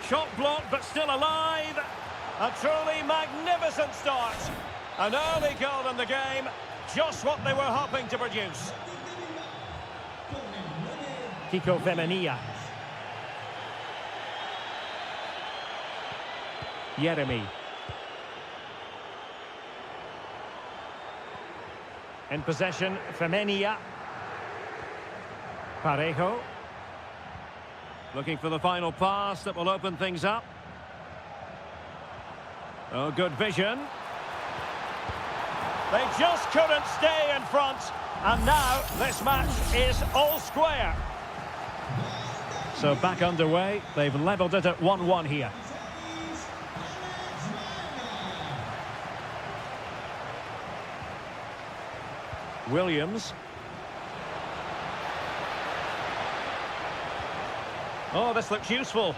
Shot blocked, but still alive. A truly magnificent start. An early goal in the game, just what they were hoping to produce. Kiko Femenia. Jeremy. In possession, Femenia. Parejo. Looking for the final pass that will open things up. Oh, good vision. They just couldn't stay in front. And now this match is all square. So back underway. They've levelled it at 1-1 here. Williams. Oh, this looks useful.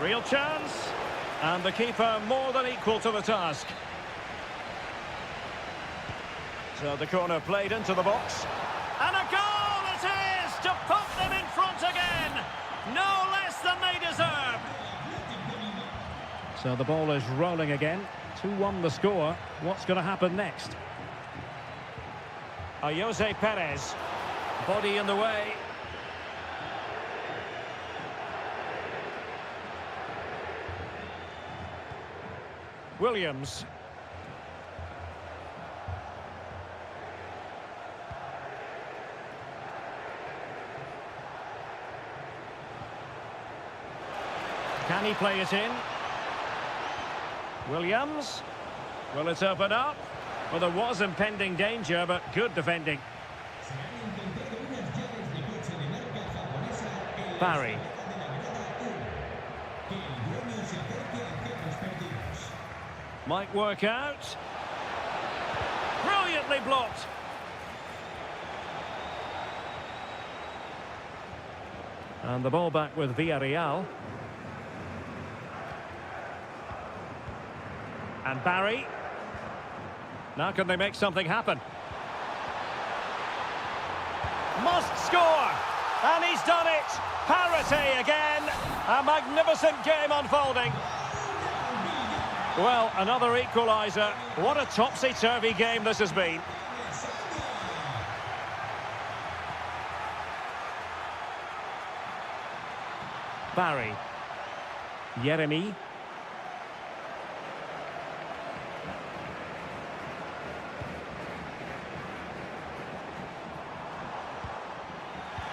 Real chance. And the keeper more than equal to the task. So the corner played into the box. And a goal it is to put them in front again. No less than they deserve. So the ball is rolling again. 2-1 the score. What's going to happen next? Jose Perez. Body in the way. Williams. Can he play it in? Williams. Will it open up? Well, there was impending danger, but good defending. Barry. Might work out. Brilliantly blocked. And the ball back with Villarreal. And Barry. Now can they make something happen? Must score! And he's done it! Parity again! A magnificent game unfolding. Well, another equaliser. What a topsy-turvy game this has been. Barry. Jeremy.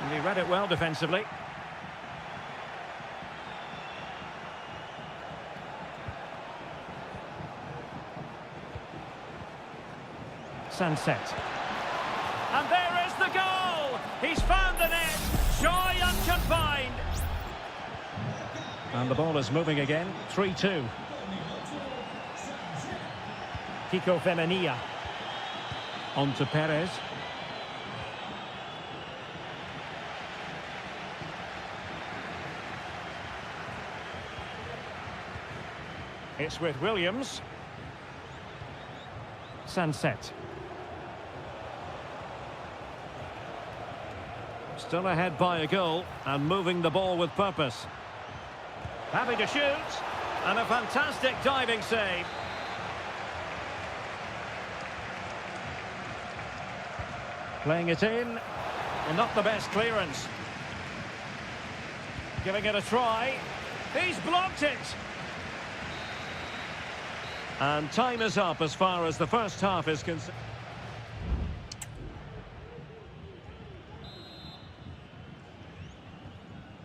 And he read it well defensively. Sunset. And there is the goal! He's found the net! Joy unconfined! And the ball is moving again. 3-2. Kiko Femenia. On to Perez. It's with Williams. Sunset. Still ahead by a goal and moving the ball with purpose. Happy to shoot. And a fantastic diving save. Playing it in. Well, not the best clearance. Giving it a try. He's blocked it. And time is up as far as the first half is concerned.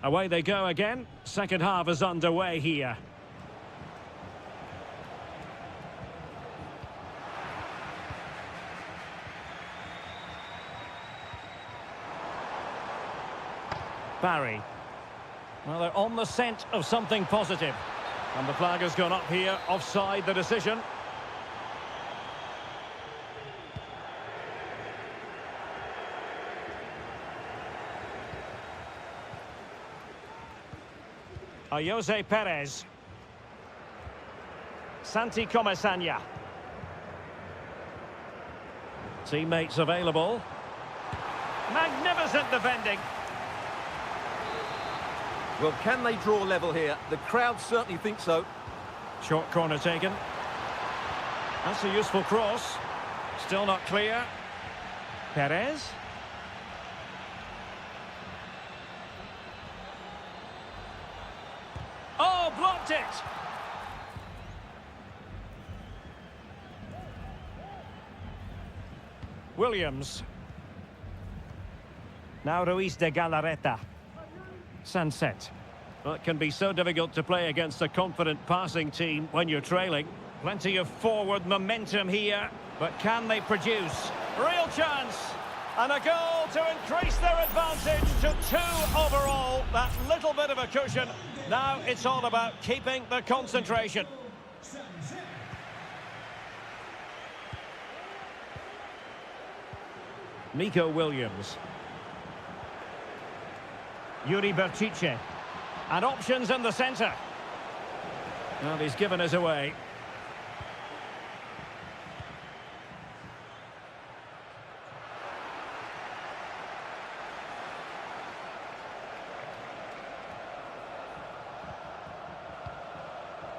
Away they go again. Second half is underway here. Barry. Well, they're on the scent of something positive. And the flag has gone up here, offside the decision. Jose Perez. Santi Comesaña. Teammates available. Magnificent defending. Well, can they draw level here? The crowd certainly think so. Short corner taken. That's a useful cross. Still not clear. Perez. Oh, blocked it! Williams. Now Ruiz de Galarreta. Sunset. Well, it can be so difficult to play against a confident passing team when you're trailing. Plenty of forward momentum here, but can they produce? Real chance! And a goal to increase their advantage to 2 overall. That little bit of a cushion. Now it's all about keeping the concentration. Nico Williams. Yuri Berchiche. And options in the centre. Well, he's given us away.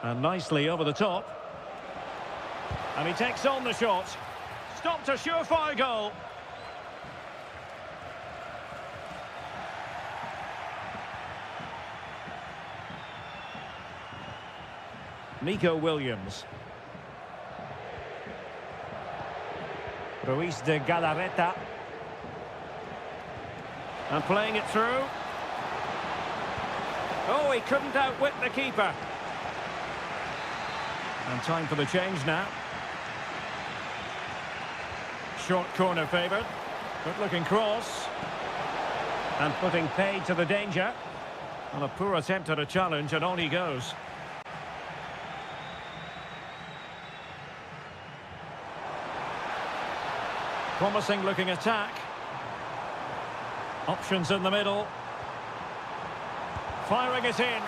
And nicely over the top. And he takes on the shot. Stopped a surefire goal. Nico Williams. Ruiz de Galarreta. And playing it through. Oh, he couldn't outwit the keeper. And time for the change now. Short corner favoured. Good looking cross. And putting paid to the danger. And a poor attempt at a challenge, and on he goes. Promising looking attack. Options in the middle. Firing it in.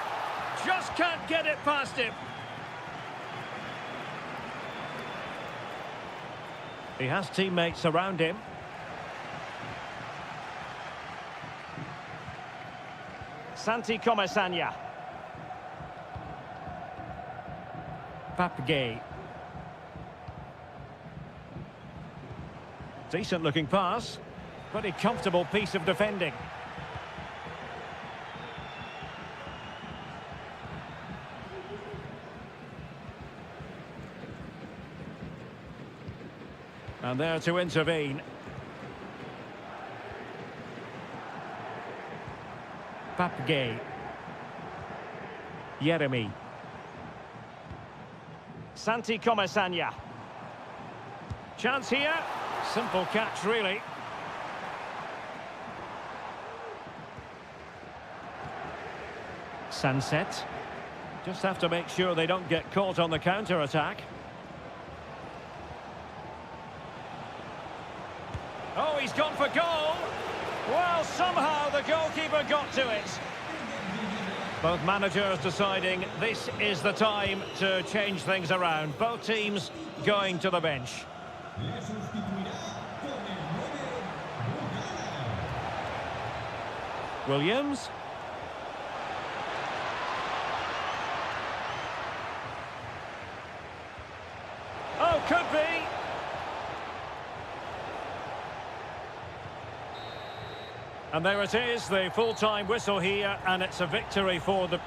Just can't get it past him. He has teammates around him. Santi Comesaña. Papgay. Decent looking pass. Pretty comfortable piece of defending. And there to intervene. Papgay. Jeremy. Santi Comesaña. Chance here. Simple catch, really. Sunset. Just have to make sure they don't get caught on the counter-attack. Oh, he's gone for goal. Well, somehow the goalkeeper got to it. Both managers deciding this is the time to change things around. Both teams going to the bench. Williams. Oh, could be. And there it is, the full-time whistle here, and it's a victory for the...